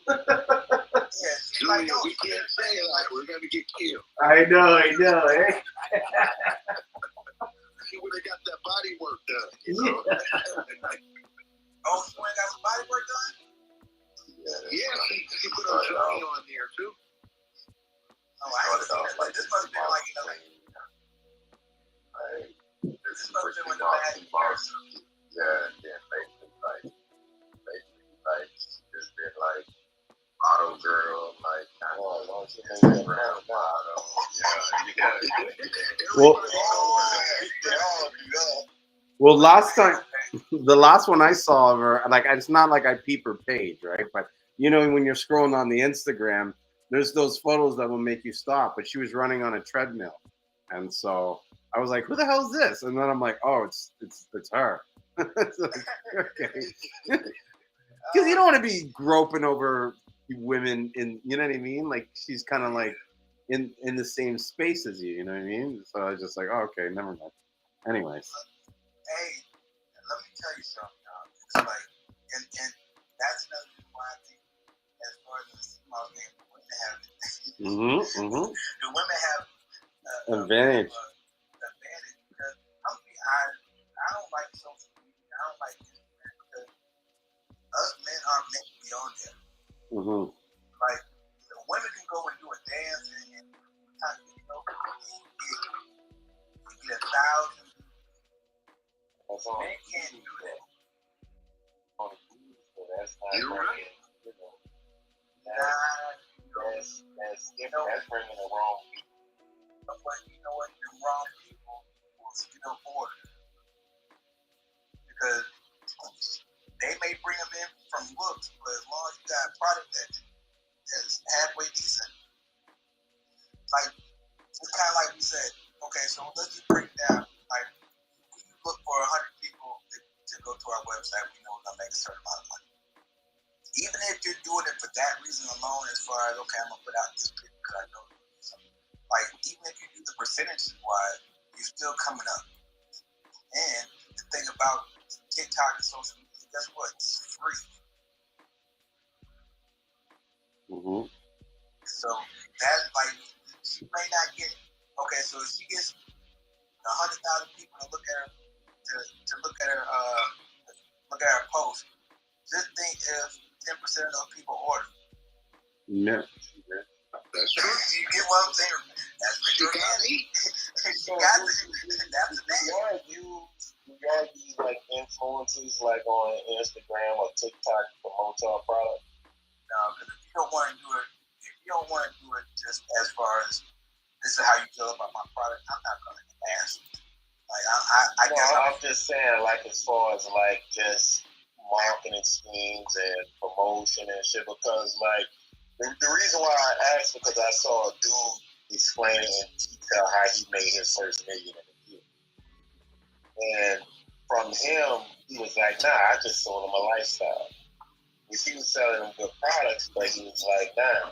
she's like, we can't say it like we're gonna get killed. I know, eh? She would have got that body work done, you know. Oh, she would have got some body work done? Yeah, she put her journey on there too. Oh, I ain't seen it. Like, this must have been like, you know, this must have been when the last year. Yeah, and then basically like, just been like, auto girl, like, well, the last one I saw of her, like, it's not like I peep her page, right? But you know, when you're scrolling on the Instagram, there's those photos that will make you stop. But she was running on a treadmill, and so I was like, "Who the hell is this?" And then I'm like, "Oh, it's her." It's like, okay, because you don't want to be groping over women in, you know what I mean? Like she's kind of like in the same space as you know what I mean? So I was just like, oh, okay, never mind. Anyways. Hey, let me tell you something, y'all. It's like, and that's another reason why I think as far as the small game, the women have it. The women have advantage. Advantage because I don't like social media. I don't like Instagram because us men aren't meant to be on there. Like, the women can go and do a dance and you know, you get 1,000. Men can't do that. You're right. That's different. That's bringing the wrong people. But you know what? The wrong people will still order. Because they may bring them in from looks, but as long as you got a product that's halfway decent, like, it's kind of like we said, okay, so let's just break down. Like, we look for 100 people to go to our website, we know we're going to make a certain amount of money. Even if you're doing it for that reason alone, as far as, okay, I'm going to put out this picture because I know something. Like, even if you do the percentages wise, you're still coming up. And the thing about TikTok and social media, guess what? It's free. Mm-hmm. So that's like, she may not get, okay, so if she gets 100,000 people to look at her, to look at her post, just think if 10% of those people order. Yeah. That's true. You get what I'm saying? That's what you got to eat. You got to. That's the thing. You use like influencers like on Instagram or TikTok to promote your product? No, because if you don't want to do it just as far as this is how you feel about my product, I'm not going to ask you. Like I guess I'm just saying, like as far as like just marketing schemes and promotion and shit, because like the reason why I asked because I saw a dude explain in detail how he made his first $1 million in a year, and from him he was like, nah, I just sold him a lifestyle. If he was selling them good products, but he was like, nah,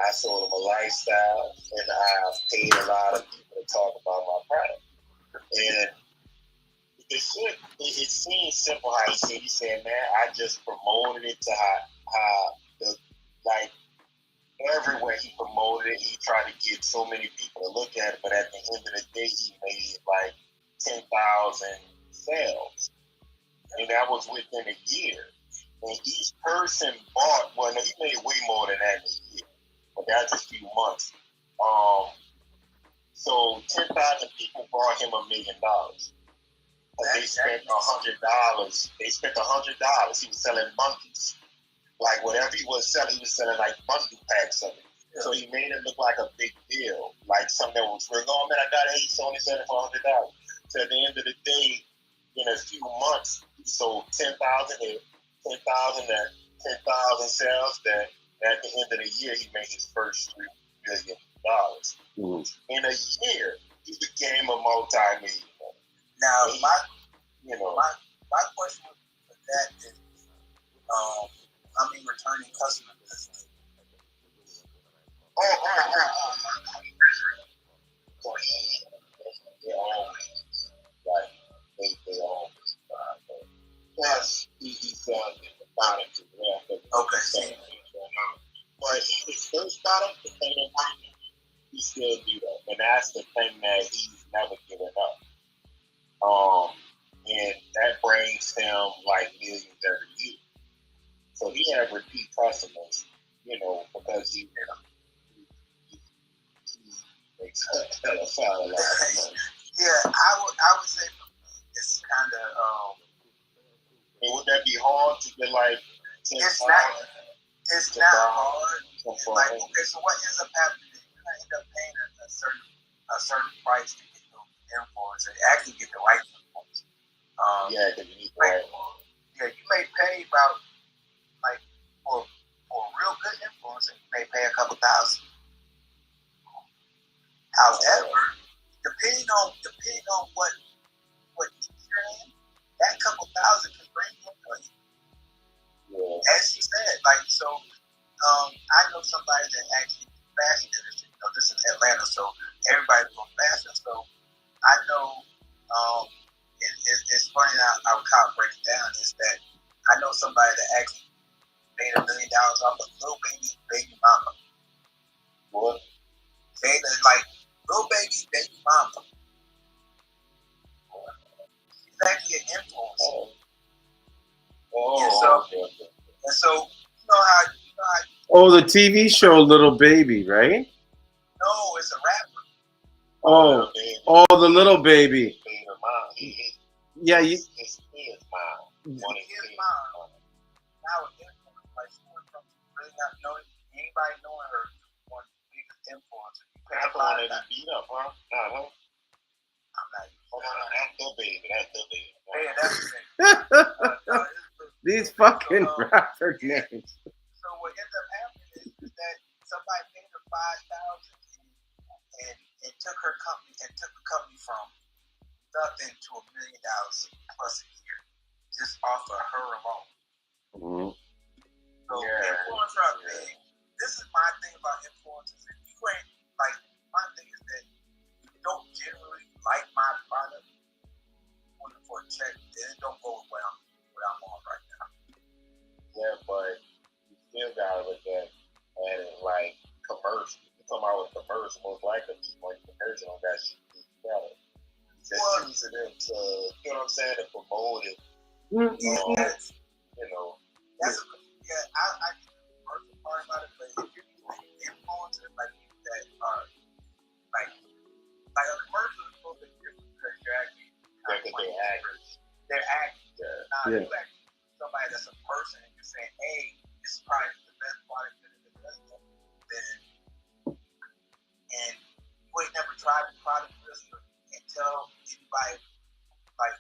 I sold him a lifestyle, and I paid a lot of people to talk about my product. And it seems simple how he said. He said, man, I just promoted it to how like everywhere he promoted it, he tried to get so many people to look at it, but at the end of the day, he made like 10,000 sales, and that was within a year. And each person bought, well, no, he made way more than that in a year, but that's a few months. So 10,000 people brought him $1 million. They spent $100. They spent $100. He was selling bundles. Like whatever he was selling like bundle packs of it. Yeah. So he made it look like a big deal, like something that was real. Oh man, I got it. He sold it for $100. So at the end of the day, in a few months, he sold 10,000 hit, 10,000 sales. That at the end of the year, he made his first $3 million. Mm-hmm. In a year, he became a multi-millionaire. Now, my question for that is, how many returning customers? They always plus he sells the product as well. Okay. But his first product, the thing that he still do that, and that's the thing that he's never given up. And that brings him like millions every year. So he had repeat customers, because he makes a lot of money. Yeah, I would say it's kind of. Would that be hard to get like? It's not hard. Like, okay, so what ends up happening is you end up paying a certain price to get those influencers, actually get the right influencers. You may pay about like for a real good influencer, you may pay a couple $1,000. However, depending on what you're in, that couple $1,000 can bring you money. Yeah. As you said, like so. I know somebody that actually fashion industry. This is Atlanta, so everybody's doing fashion. So I know it's funny how Kyle breaks it down is that I know somebody that actually made $1 million off a little baby mama. What? Made like little baby mama. She's actually an influencer. And so you know how. Oh, the TV show Little Baby, right? No, it's a rapper. Oh, the Little Baby. Yeah, his mom. His mom. Now, like she went from really not knowing anybody knowing her to one of the biggest influencers. That's the one that he beat up, huh? I'm not. That's the baby. Yeah, that's the These fucking rapper names. So what ends up happening is that somebody paid her $5,000 and took the company from nothing to $1 million plus a year, just off of her alone. Mm-hmm. So influencers are big. This is my thing about influencers. If you ain't like, my thing is that if you don't generally like my product, for gotta look at and like commercial. You come out with commercial, most likely you want commercial on that shit better. Just using them to, you know what I'm saying, to promote it. That's, you know, that's I get the commercial part about it, but if you're using influencers like that are like a commercial is supposed to be different because you're actually they're actors. They're actors. Now you actually somebody that's a person and you're saying, hey, this is probably the best product then and you ain't never tried the product really or you can't tell anybody like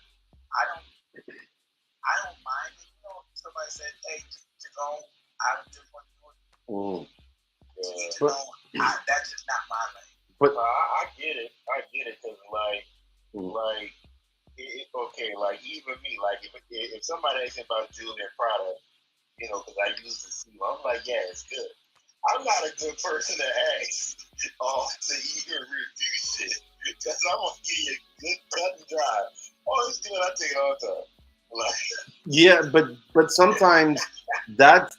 I don't mind it, you know, if somebody said, hey, just own, I just want to do it. That's just not my lane. But I get it. Because okay, like even me, like if somebody asks me about Julian product, you know, because I use the Seamoss, I'm like, yeah, it's good. I'm not a good person to ask to even review shit because I'm gonna give you a good cut and dry. Oh, it's good. I take it all the time. Like, yeah, but sometimes that's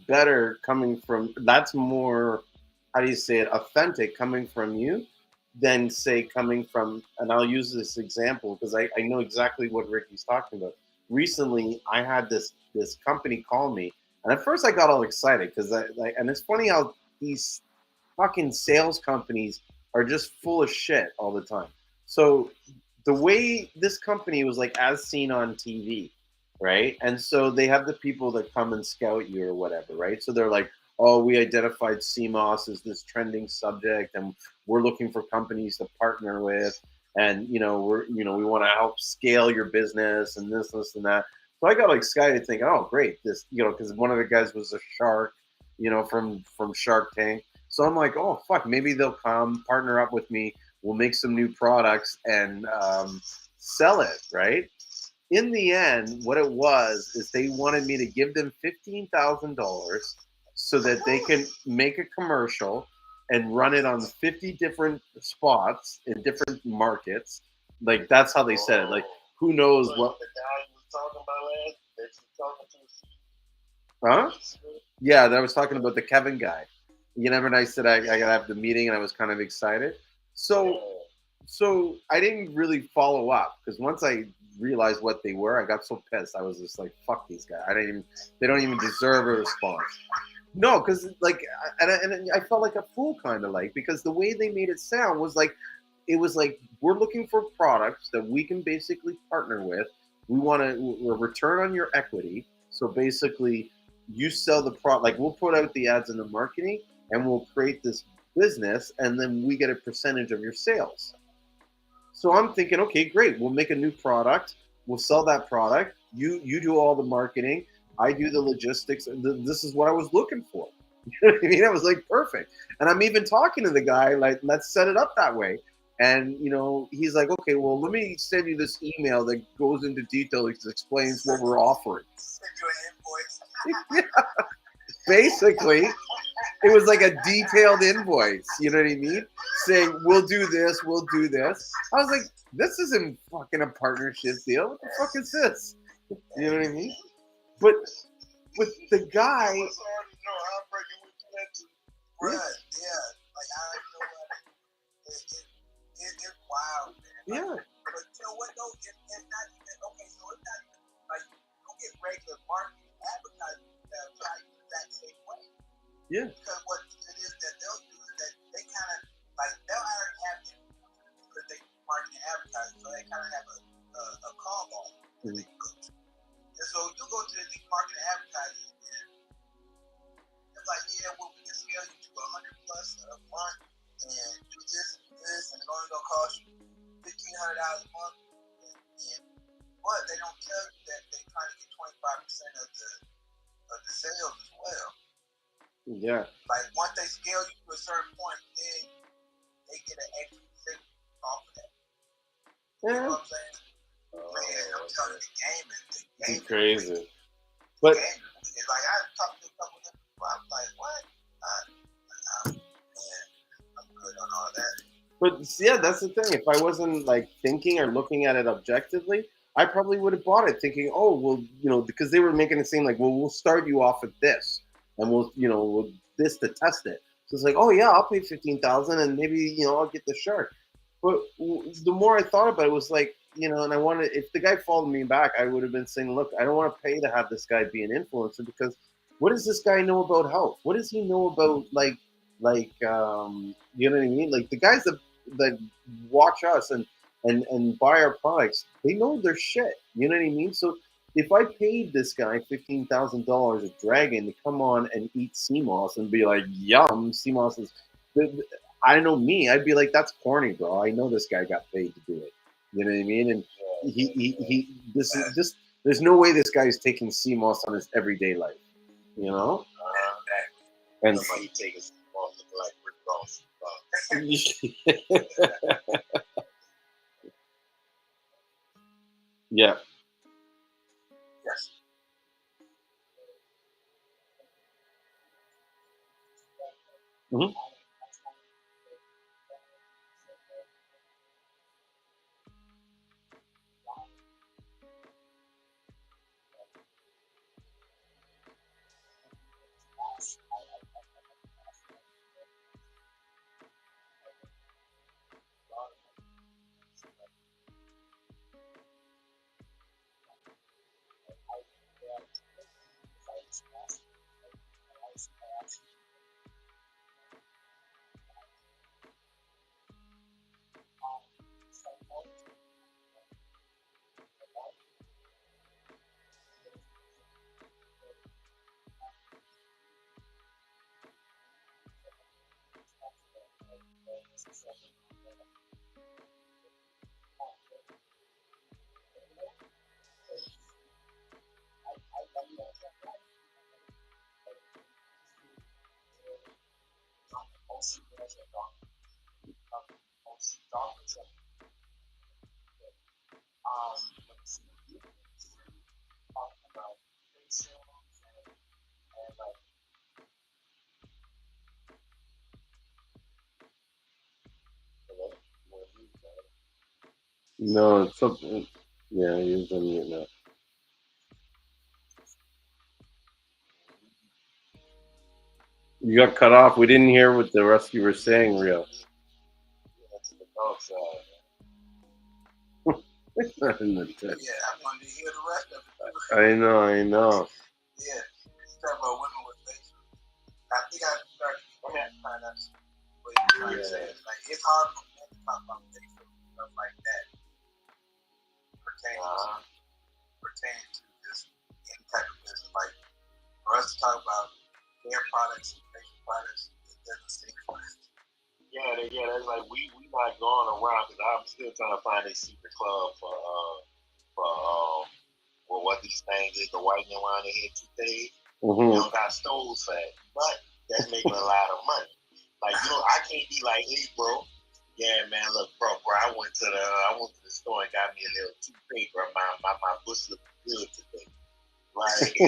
better coming from. That's more, how do you say it, authentic coming from you than say coming from. And I'll use this example because I know exactly what Ricky's talking about. Recently, I had this company call me. And at first I got all excited because and it's funny how these fucking sales companies are just full of shit all the time. So the way this company was like as seen on TV, right? And so they have the people that come and scout you or whatever, right? So they're like, oh, we identified Seamoss as this trending subject and we're looking for companies to partner with. And, we want to help scale your business and this and that. So I got excited thinking, oh, great, this, because one of the guys was a shark, from Shark Tank. So I'm like, oh, fuck, maybe they'll come partner up with me. We'll make some new products and sell it, right? In the end, what it was is they wanted me to give them $15,000 so that they can make a commercial and run it on 50 different spots in different markets. Like, that's how they said it. Like, who knows what... talking about last that you talking to? Huh? Yeah, I was talking about the Kevin guy. And I said I gotta have the meeting, and I was kind of excited. So I didn't really follow up because once I realized what they were, I got so pissed. I was just like, "Fuck these guys! They don't even deserve a response." No, because and I felt like a fool, kind of like, because the way they made it sound was like, it was like, we're looking for products that we can basically partner with. We want a return on your equity. So basically, you sell the product. Like, we'll put out the ads in the marketing, and we'll create this business, and then we get a percentage of your sales. So I'm thinking, okay, great. We'll make a new product. We'll sell that product. You do all the marketing. I do the logistics. This is what I was looking for. You know what I mean? I was like, perfect. And I'm even talking to the guy, like, let's set it up that way. And, he's like, okay, well, let me send you this email that goes into detail, that explains what we're offering. Send you an Yeah. invoice. Basically, it was like a detailed invoice, you know what I mean? Saying, we'll do this, we'll do this. I was like, this isn't fucking a partnership deal. What the fuck is this? You know what I mean? But the guy... Right, yeah. Like, I know what it's wild, man. Yeah. But you know what, though? It's not even, okay, so it's not even, like, you get regular marketing advertising that try the exact same way. Yeah. Because what it is that they'll do is that they kind of, like, they'll already have it because they market and advertising, so they kind of have a call on that they can go to. And so you go to these market and advertising, and it's like, yeah, well, we can scale you to 100 plus a month and do this and this, and it's only going to cost you $1,500 a month. But they don't tell you that they're trying to get 25% of the sales as well. Yeah. Like, once they scale you to a certain point, then they get an extra percentage off of that. You know what I'm saying? Man, I'm telling you, the game is crazy. But it's like, I talked to a couple of them people, I'm like, what? Man, I'm good on all that. But yeah, that's the thing. If I wasn't like thinking or looking at it objectively, I probably would have bought it thinking, oh, well, because they were making it seem like, well, we'll start you off at this. and we'll this to test it. So it's like, oh yeah, I'll pay 15,000, and maybe I'll get the shark. But the more I thought about it, it was like, and I wanted, if the guy followed me back, I would have been saying, look, I don't want to pay to have this guy be an influencer, because what does this guy know about health? What does he know about you know what I mean? Like the guys that watch us and buy our products, they know their shit. You know what I mean? So if I paid this guy $15,000 a dragon to come on and eat Seamoss and be like, yum, Seamoss is, I know me, I'd be like, that's corny, bro. I know this guy got paid to do it. You know what I mean? And this is just, there's no way this guy is taking Seamoss on his everyday life. And somebody taking Seamoss looking like Rick Ross. Yeah. Yes. Mm-hmm. No, it's something. Yeah, he was on mute now. You got cut off. We didn't hear what the rest of you were saying, Rio. Yeah, I wanted to hear the rest of it. I know. Yeah, talk about women with facial. I think I started to find out what you're trying to say. Like, it's hard for men to talk about facial stuff like that pertaining to just any type of business. Like, for us to talk about hair products and facial products, it doesn't seem right. Yeah, that's like we not going around, because I'm still trying to find a secret club for what these things is, the whitening around the head toothpaste. Mm-hmm. You don't got stoves for that, but that's making a lot of money. Like, I can't be like, hey, bro, yeah, man, look, bro, I went to the store and got me a little toothpaste, bro. My bush looks good today. Like, you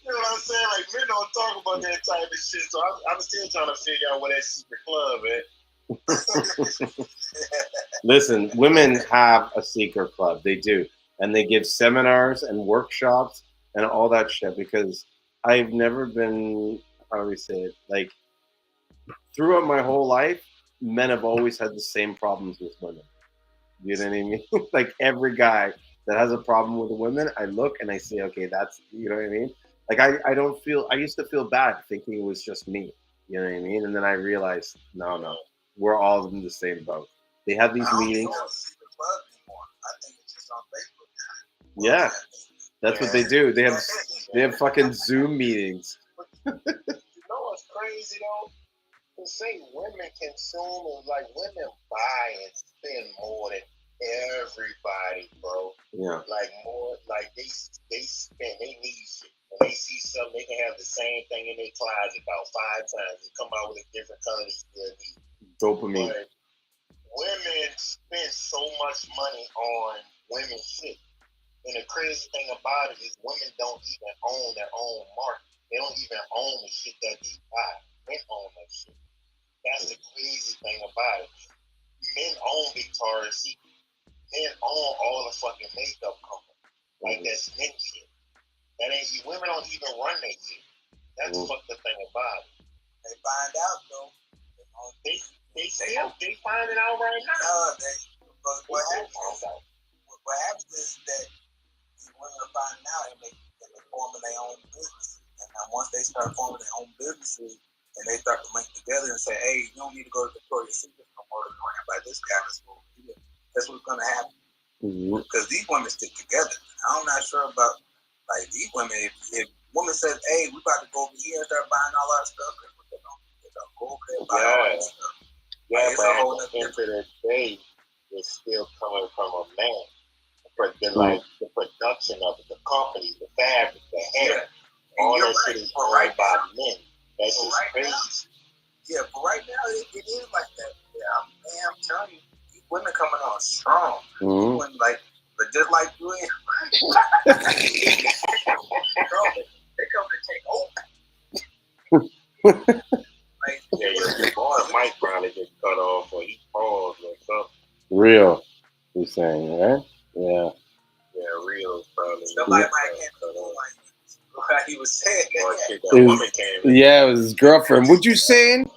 know what I'm saying? Like, men don't talk about that type of shit. So I'm still trying to figure out where that secret club is. Listen, women have a secret club. They do. And they give seminars and workshops and all that shit, because I've never been, how do we say it? Like, throughout my whole life, men have always had the same problems with women. You know what I mean? Like, every guy that has a problem with a woman, I look and I say, okay, that's, you know what I mean? Like, I used to feel bad thinking it was just me. You know what I mean? And then I realized, no, we're all in the same boat. They have these meetings. I think it's just on Facebook. Yeah, that's what they do. They have fucking Zoom meetings. You know what's crazy though? To say women consume, and like women buy and spend more than everybody, bro. Yeah. Like more, like they spend, they need shit. When they see something, they can have the same thing in their closet about 5 times and come out with a different color they still need. Dopamine. But women spend so much money on women's shit. And the crazy thing about it is women don't even own their own market. They don't even own the shit that they buy. Men own that shit. That's the crazy thing about it. Men own Victoria's Secret. Men own all the fucking makeup companies. Like, that's men shit. That ain't women don't even run their shit. That's what the thing about it. They find out though. They find it out right now. But what happens is that these women are finding out and they're forming their own business. And now once they start forming their own businesses and they start to link together and say, hey, you don't need to go to Victoria's Secret no more to learn about this guy. That's what's going to happen. Because these women stick together. I'm not sure about like these women. If women says, "Hey, we about to go over here and start buying all our stuff," they're gonna go over there and buy all that stuff. Yeah, but at the end of the day, it's still coming from a man. But like the production of it, the company, the fabric, the hair, all that shit is owned by men. That's just crazy. Yeah, but right now it is like that. Yeah, I'm telling you, these women coming on strong. Women but just like you ain't they come to take over. Your boy might probably get cut off or he paused or something. Real, you're saying, right? Yeah. Yeah, real probably. Somebody might get cut off. Like he was saying. It was his girlfriend. What you saying?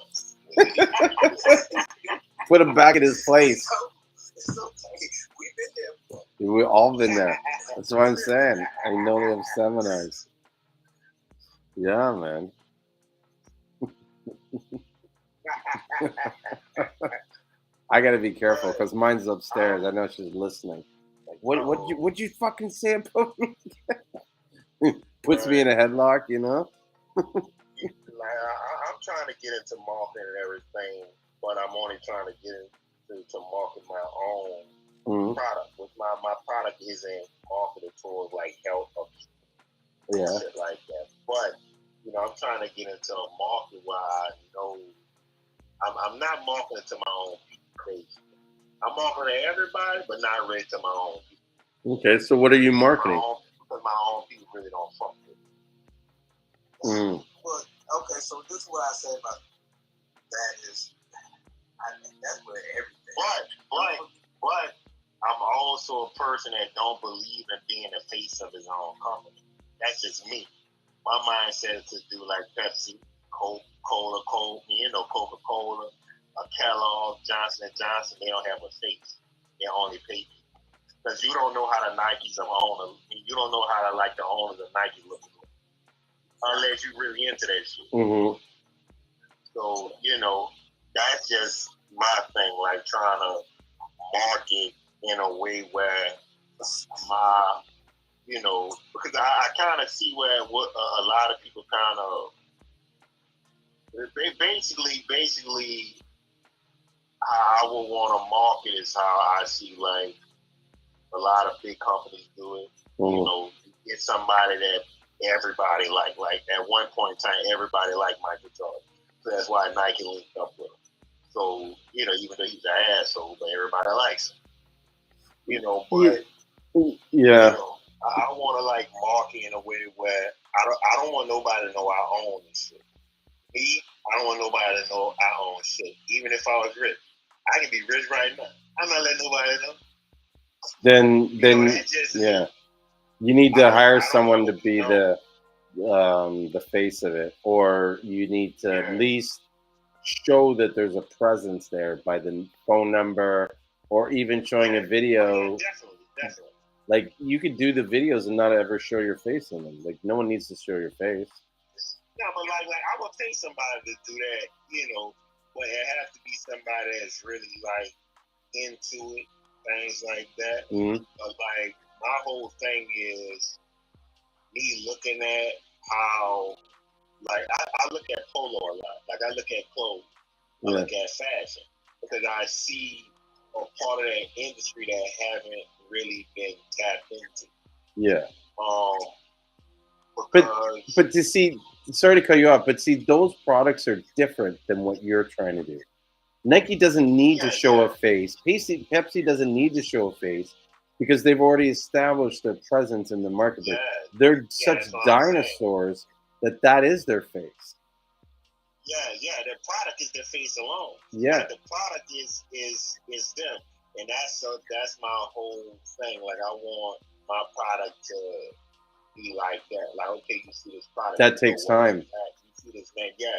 Put him back in his place. It's okay. We've been there. We've all been there. That's what I'm saying. I know they have seminars. Yeah, man. I gotta be careful because mine's upstairs. I know she's listening. Like, what'd you fucking say about me? Puts me in a headlock, you know. I'm trying to get into marketing and everything, but I'm only trying to get into market my own product. Which my product isn't marketed towards like health or shit like that. But I'm trying to get into a market where I know I'm not marketing to my own people. I'm marketing to everybody, but not really to my own people. Okay, so what are you marketing? Because my own people really don't fuck with me. Well, okay, so this is what I say about that is, I think that's where everything. But I'm also a person that don't believe in being the face of his own company. That's just me. My mindset is to do like Pepsi, Coca-Cola, Coca-Cola, Kellogg, Johnson & Johnson. They don't have a face. They only pay people. Because you don't know how the Nikes of owner, you don't know how the owners of Nike look unless you really into that shit. Mm-hmm. So, that's just my thing, like trying to market in a way where my, because I kind of see where what a lot of people kind of, basically how I would want to market is how I see like a lot of big companies do it. Mm-hmm. Get somebody that everybody like at one point in time, everybody liked Michael Jordan. So that's why Nike linked up with him. So, even though he's an asshole, but everybody likes him. But I want to like market in a way where I don't want nobody to know I own this shit. Me, I don't want nobody to know I own shit. Even if I was rich. I can be rich right now. I'm not letting nobody know. Then you need to hire someone to be the face of it, or you need to at least show that there's a presence there by the phone number, or even showing a video. Definitely. Like you could do the videos and not ever show your face in them. Like no one needs to show your face. No, but like I would pay somebody to do that, but it has to be somebody that's really like into it, things like that. Mm-hmm. But like my whole thing is me looking at how, like I look at polo a lot. Like I look at clothes, I look at fashion because I see a part of that industry that haven't really been tapped into. Yeah. But to see, sorry to cut you off, but see, those products are different than what you're trying to do. Nike doesn't need to show a face. Pepsi doesn't need to show a face because they've already established their presence in the market. They're such dinosaurs that is their face. Yeah, their product is their face alone. Yeah. Like the product is them. And that's my whole thing. Like I want my product to, be like that. Like, okay, you see this product. That takes time. You see this name, yeah.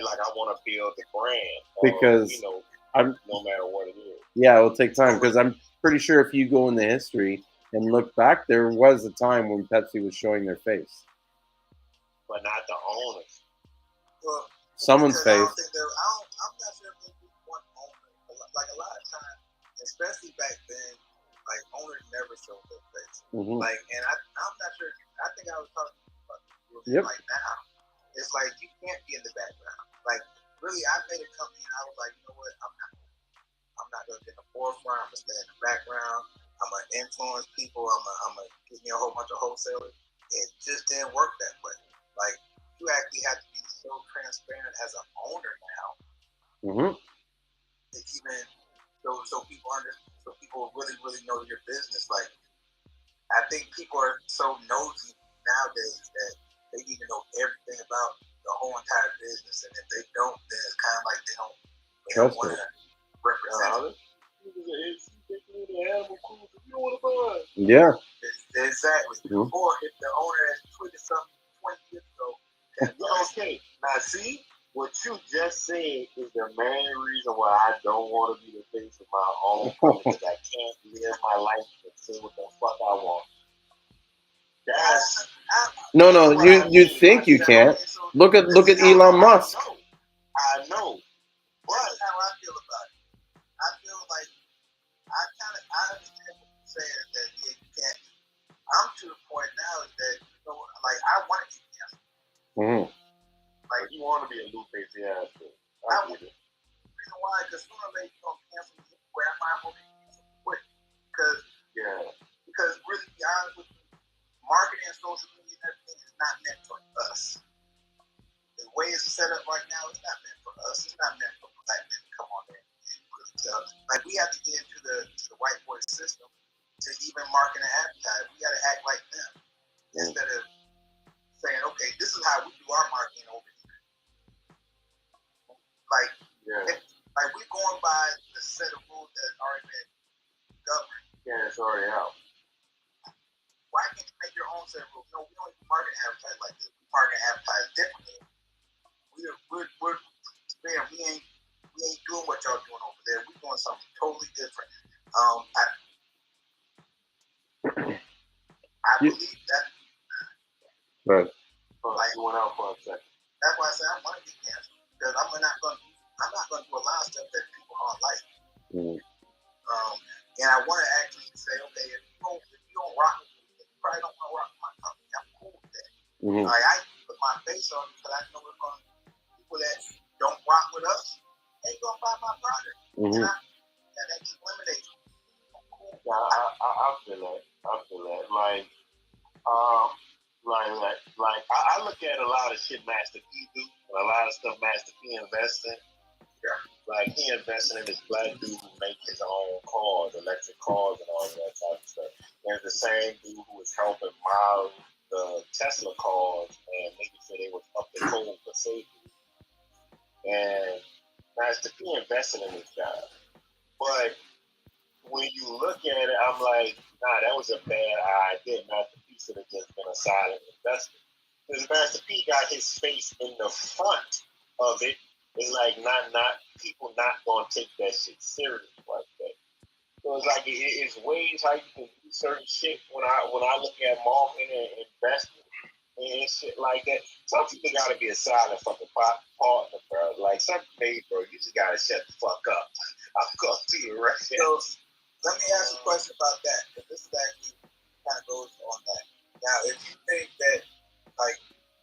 Like I want to build the brand because no matter what it is. Yeah, it will take time because I'm pretty sure if you go in the history and look back, there was a time when Pepsi was showing their face, but not the owners. Well, someone's face. I'm not sure if there's one owner. Like a lot of times, especially back then, like owners never showed their face. Mm-hmm. Like, and I'm not sure. I think I was talking about like now. It's like you can't be in the background. Like really, I made a company and I was like, you know what? I'm not gonna get in the forefront. I'm gonna stay in the background. I'm gonna influence people. I'm gonna give me a whole bunch of wholesalers. It just didn't work that way. Like you actually have to be so transparent as an owner now. Mm-hmm. Even so people really know your business. Like I think people are so nosy nowadays that they need to know everything about the whole entire business, and if they don't, then it's kind of like they don't want to represent it. Yeah. Exactly. Mm-hmm. Or if the owner has tweeted something 20 years ago, okay. Now see, what you just said is the main reason why I don't want to be the face of my own company because I can't live my life and say what the fuck I want. No. You think you can't? Look at Elon Musk. I know. But that's how I feel about it. I feel like I understand what you're saying that you can't. I'm to the point now that like I want to get canceled. Mm-hmm. Like you want to be a new face, yeah. I get it. Reason why? Because sooner or later you're gonna cancel me where am I going to cancel quick? Because really, to be honest with you, marketing and social media and everything is not meant for us. The way it's set up right now, it's not meant for us. It's not meant for black men to come on there and put themselves. Like we have to get into the white boy system to even market and advertise. We got to act like them instead of saying, okay, this is how we do our marketing over here. Like, like we're going by the set of rules that have already been governed. Yeah, it's already out. Why can't you make your own set of rules? No, we don't even market and advertise like this. We market and advertise differently. We ain't doing what y'all doing over there. We're doing something totally different. I believe that. Right. Like, you went out for a second. That's why I say I want to get canceled because I'm not going to do a lot of stuff that people don't like. Mm-hmm. And I want to actually say, okay, if you don't rock with me, you probably don't want to rock with my company. I'm cool with that. Mm-hmm. Like I put my face on it because I know it's going to people that don't rock with us ain't gonna buy my product. Mm-hmm. And that just eliminates me. Yeah, I feel that. Like I look at a lot of shit Master P do, and a lot of stuff Master P invests in. Yeah. Like he invested in this black dude who makes his own cars, electric cars, and all that type of stuff. There's the same dude who was helping model the Tesla cars and making sure they was up to code for safety. And Master P invested in this guy. But when you look at it, I'm like, nah, that was a bad idea. Master P should have just been a silent investor. Because Master P got his face in the front of it. It's like not people not gonna take that shit serious like that. So it's like it's ways how you can do certain shit when I look at marketing and investing and shit like that. Some people gotta be a silent fucking partner, bro. Like some days, bro, you just gotta shut the fuck up. I'm going to you right now. So let me ask you a question about that, because this is actually kind of goes on that. Now, if you think that, like,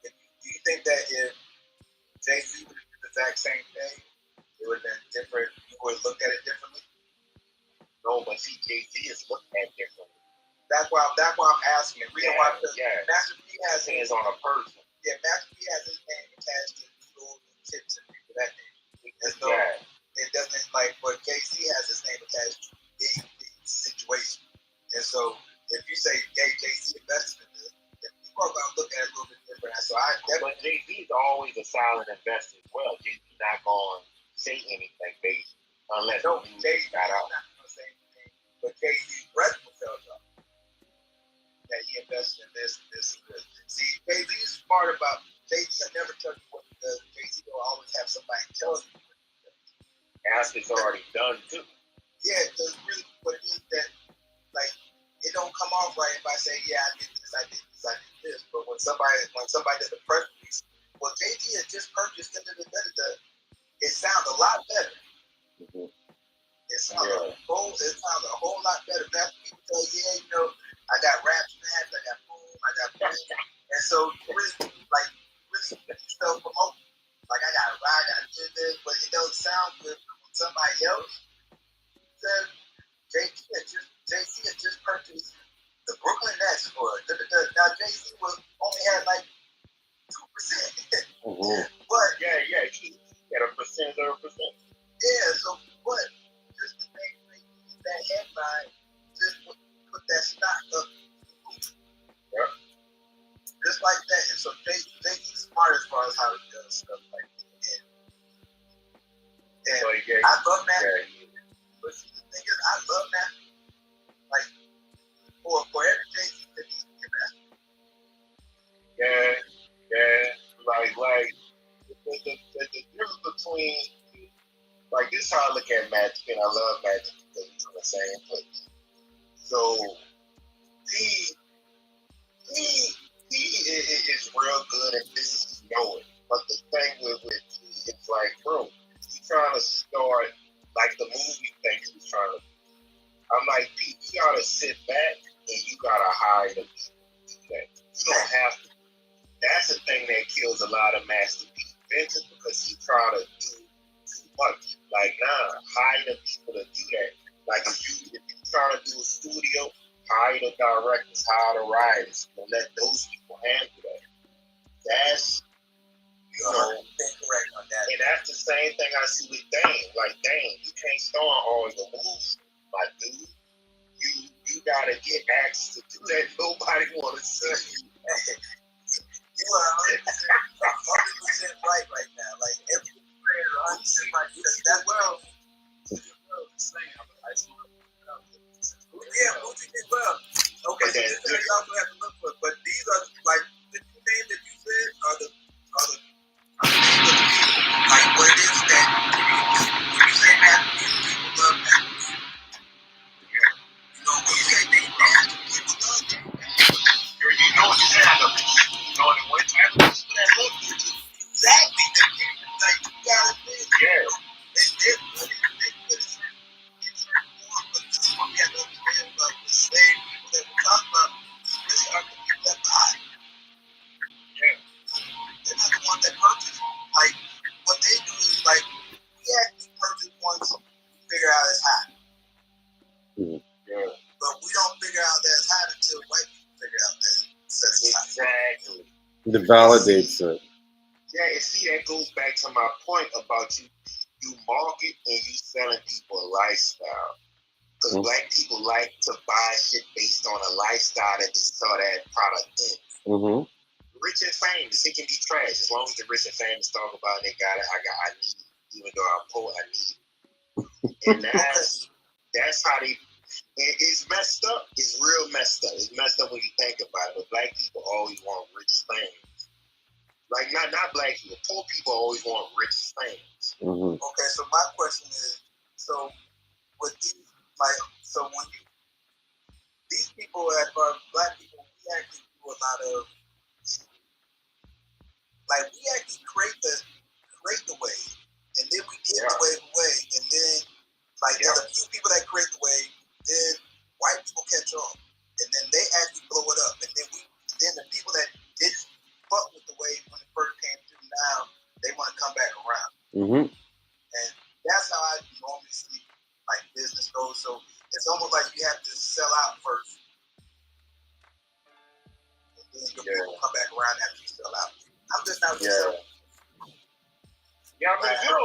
do you think that if Jay-Z would have did the exact same thing, it would have been different? You would look at it differently? No, but see, Jay-Z is looked at differently. That's why I'm asking. The reason why Master P has his hands on a person. Yeah, Master P has his name attached to schools and chips and things of that nature. And so it doesn't like, but Jay-Z has his name attached to the situation. And so if you say, hey, Jay-Z invested in this, then people are going to look at it a little bit different. So but Jay-Z is always a silent investor as well. Jay-Z not going to say anything based unless Jay-Z got out. Not going to say anything, but Jay-Z's breath will tell you. that he invested in this, this, and this. See, Jay-Z is smart about. Jay-Z will never tell you what he does. Jay-Z will always have somebody tell you. After it's already done too. Yeah, because really what it is that like it don't come off right if I say, yeah, I did this, I did this, I did this. But when somebody does a press release, well, Jay-Z had just purchased it sounds a lot better. Mm-hmm. It sounds a whole lot better. That's people tell you, yeah, you know, I got rap snaps, I got boom, I got boom. And so really self promote. Like I got this, but it don't sound good when somebody else says Jay-Z had just purchased the Brooklyn Nets for now Jay-Z only had like 2%. Mm-hmm. But yeah, he had a percent or a percent. Yeah, so but just the thing that headline just put that stock up. Yeah. Just like that. And so Jay-Z's smart as far as how he does stuff like that. And so I love that. Yeah. But see, the thing is, I love that. Like, for every Jay-Z that he's invested. Yeah. Like the difference between, like, this is how I look at Magic, and I love Magic because he's from the same place. So, he is real good at business, you know it. But the thing with it's like, bro, he's trying to start like the movie thing he's trying to. I'm like, Pete, you gotta sit back and you gotta hire the people to do that. You don't have to. That's the thing that kills a lot of Master P inventors because he try to do too much. Like, nah, hire the people to do that. Like if you trying to do a studio, hire the directors, hire the writers, and let those people handle that. That's correct on that. And that's the same thing I see with Dame. Like Dame, you can't start all your moves, my dude. You gotta get access to do that. Nobody wanna see you. You are 100% right now. Like every player 100% right. That well. Yeah, Booty did well. Okay, so this is y'all gonna have to look for. But these are like the two names that you said are the like what it is that when you say that people love that. Yeah. You know, when you say they dance, people love that. You know what you said, you know the one time people that love you. Exactly. Like you gotta think. Yeah. And they're good at it. But this is what we have to understand about the same people that we talk about really are the people that buy. Yeah. They're not the ones that purchase. Like, what they do is, like, we actually purchase once we figure out it's hot. Mm-hmm. Yeah. But we don't figure out that it's hot until white people figure out that it's hot. Exactly. It validates it. Yeah, and see, that goes back to my point about you market and you selling people a lifestyle. Because black people like to buy shit based on a lifestyle that they saw that product in. Mm-hmm. Rich and famous, it can be trash. As long as the rich and famous talk about it, they got it, I need it. Even though I'm poor, I need it. And that's how they, it's messed up. It's real messed up. It's messed up when you think about it. But black people always want rich things. Like, not black people, poor people always want rich things. Mm-hmm. Okay, so my question is, so with these, like, so when these people that are black people, we actually do a lot of, like, we actually create the wave, and then we give the wave away, and then, like, there's a few people that create the wave, then white people catch on, and then they actually blow it up, and then the people that didn't fuck with the wave when it first came through now, they want to come back around. Mm-hmm. And that's how I normally see, like, business goes. So it's almost like you have to sell out first, and then your people come back around after you sell out. I'm just not selling. Yeah, I mean, you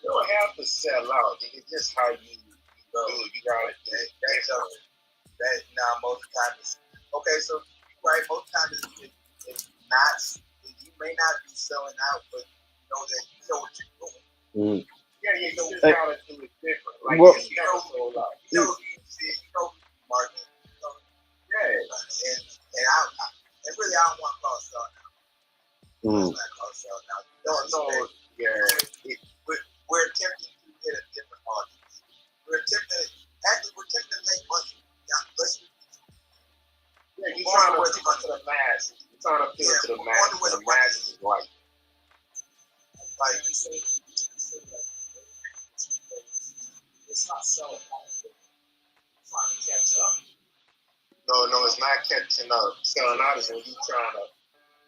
don't have to sell out. It's just how you do it. You got it. That now most of the time is okay. So right, most of the time it's not. You may not be selling out, but you know that you know what you're doing. Mm. Yeah, you just gotta do it different. Like you know, marketing. Yeah, and really, I don't want to call it selling out. It's not called selling out. No, yeah. We're attempting to hit a different audience. We're attempting to make money. Yeah, you're trying to appeal to the masses. You're trying to appeal to the masses. The masses is right. Like you say that it's not selling out. It's trying to catch up. No, it's not catching up. Selling out is when you trying to.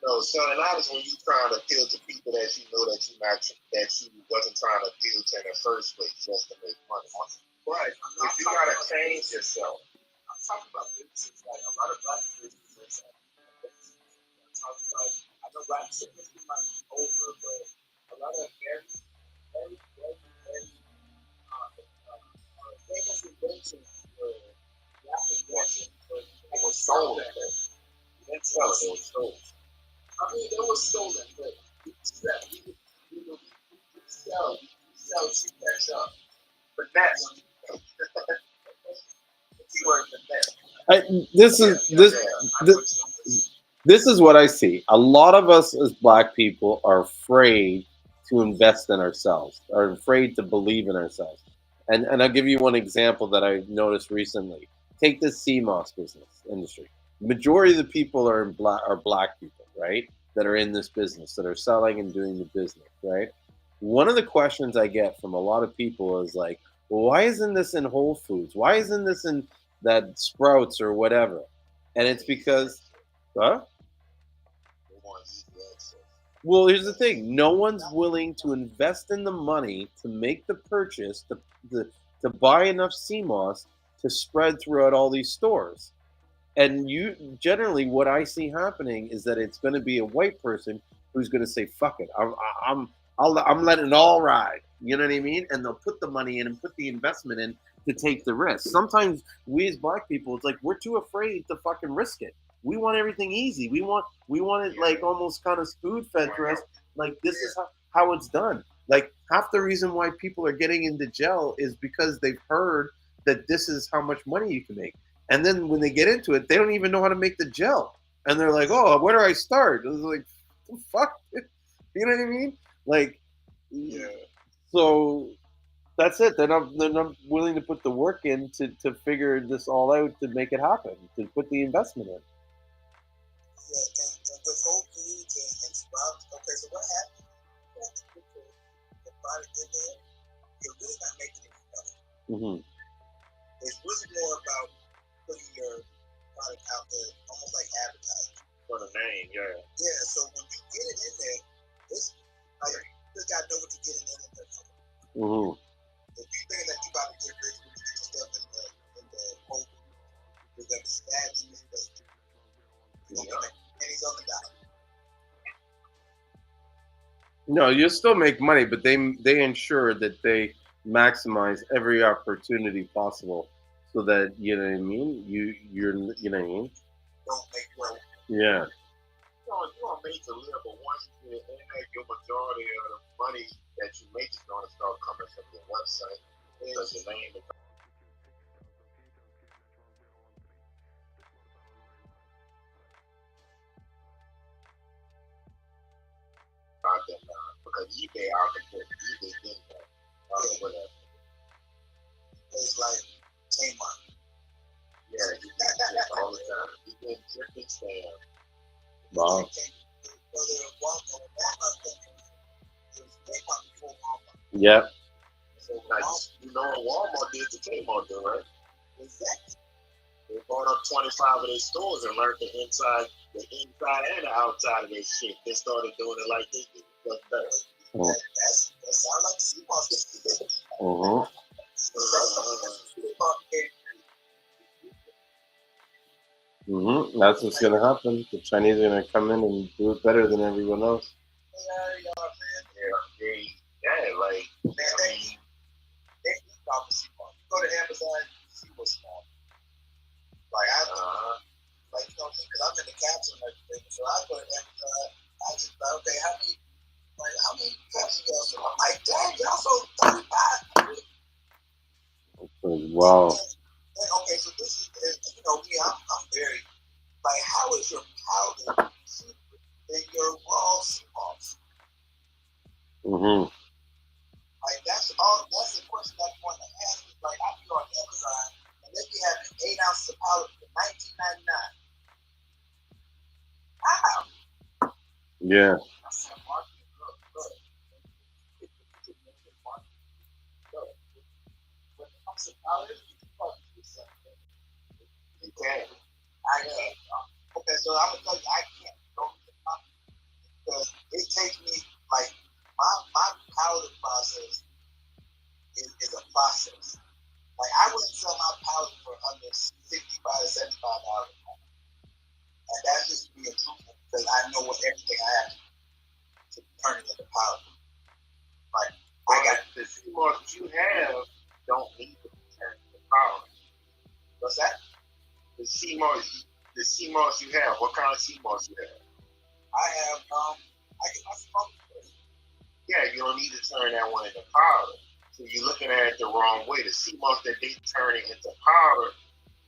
No, selling out is when you trying to appeal to people that you know that you wasn't trying to appeal to in the first place just to make money. Right. If you gotta change yourself. I'm talking about businesses, like a lot of black businesses. I know black businesses might be over, but a lot of very famous inventions were black inventions. It was stolen. They were stolen. I mean, they were stolen, but we sell cheap that stuff. But that's This is what I see. A lot of us as black people are afraid to invest in ourselves, are afraid to believe in ourselves. And I'll give you one example that I noticed recently. Take this Seamoss business industry. Majority of the people are black people, right? That are in this business, that are selling and doing the business, right? One of the questions I get from a lot of people is like, well, why isn't this in Whole Foods? Why isn't this in that Sprouts or whatever? And it's because, huh? Well, here's the thing. No one's willing to invest in the money to make the purchase, to buy enough Seamoss to spread throughout all these stores. And you generally, what I see happening is that it's going to be a white person who's going to say, "Fuck it, I'm letting it all ride." You know what I mean? And they'll put the money in and put the investment in to take the risk. Sometimes we as black people, it's like we're too afraid to fucking risk it. We want everything easy. We want it like almost kind of spoon fed to us. Like this is how it's done. Like half the reason why people are getting into jail is because they've heard that this is how much money you can make. And then when they get into it, they don't even know how to make the gel. And they're like, "Oh, where do I start?" It's like, fuck. You know what I mean? Like, yeah. So that's it. They're not willing to put the work in to figure this all out to make it happen, to put the investment in. Yeah, and with Whole Foods and Sprouts, okay, so what happens? Once you put the product in there, you're really not making any money. Mm-hmm. It's really more about putting your product out there, almost like advertising. For the name, yeah. Yeah, so when you get it in there, it's like you just gotta know what you're getting in there. Mm-hmm. If you think that you're about to get rich when you get your stuff in the Whole Foods, you're gonna be sadly mistaken. You're gonna make pennies on the dollar. No, you'll still make money, but they ensure that they maximize every opportunity possible, so that you know what I mean. You know what I mean. Don't make money. Yeah. You are made to live, but once you get in there, your majority of the money that you make is going to start coming from your website because your name is out there now because eBay out there, eBay did that. Whatever. It's like Kmart. Yeah, you get that all the time. You get dripping spam. Wow. Yeah. So, like, you know what Walmart did to Kmart, though, right? Exactly. They bought up 25 of their stores and learned the inside and the outside of their shit. They started doing it like they did. But better. That sounds like Seamoss. Mm-hmm. Mm-hmm. That's what's gonna happen. The Chinese are gonna come in and do it better than everyone else. Yeah, like man, they stop the Seamoss. You go to Amazon, see what's small. Like like you know, because I'm in the capsule and everything, so I go to Amazon. I just like, okay, how many capsules y'all sold? I'm like, dang, y'all sold 35. Wow. And, okay, so this is, you know, me, I'm very, like, how is Mm-hmm. Like that's all. That's the question I want to ask. Is like I be on Amazon and they be having 8 ounces of powder for $19.99. Wow. Yeah. I said, Mark, look. When it comes to powder, you can probably do something. You can. I can. Okay, so I'm gonna tell you, I can't go to the powder because it takes me like my powder process is a process. Like I wouldn't sell my powder for under $65 to $75, and that's just being truthful because I know what everything I have to turn it into powder. Like I got the Seamoss you have don't need to be turned into powder. What's that? The Seamoss you have. What kind of Seamoss you have? I have I get my smoke. Yeah, you don't need to turn that one into powder. So you're looking at it the wrong way. The Seamoss that they turn it into powder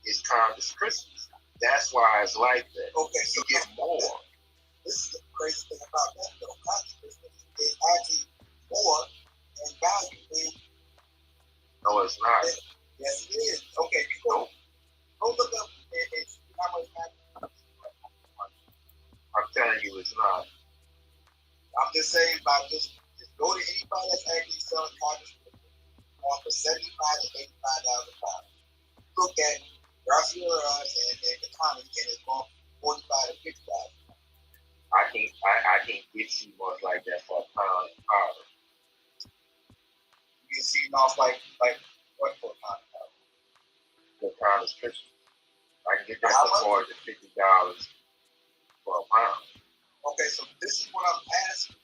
is Congress Christmas. That's why it's like that. Okay, so you get more. This is the crazy thing about that though. Congress Christmas is actually more in value than. No, it's not. Yes, it is. Okay, you go look up and see how much I'm telling you, it's not. I'm just saying about just go to anybody that's actually selling Congress on for $75 to $85 a pound. Look at Garcia and the comments and it's going $45 to $50. I can't get Seamoss like that for a pound of powder. You can see off like what for a pound of powder? The pound is Christmas. I can get that for $40 to $50 for a pound. Okay, so this is what I'm asking.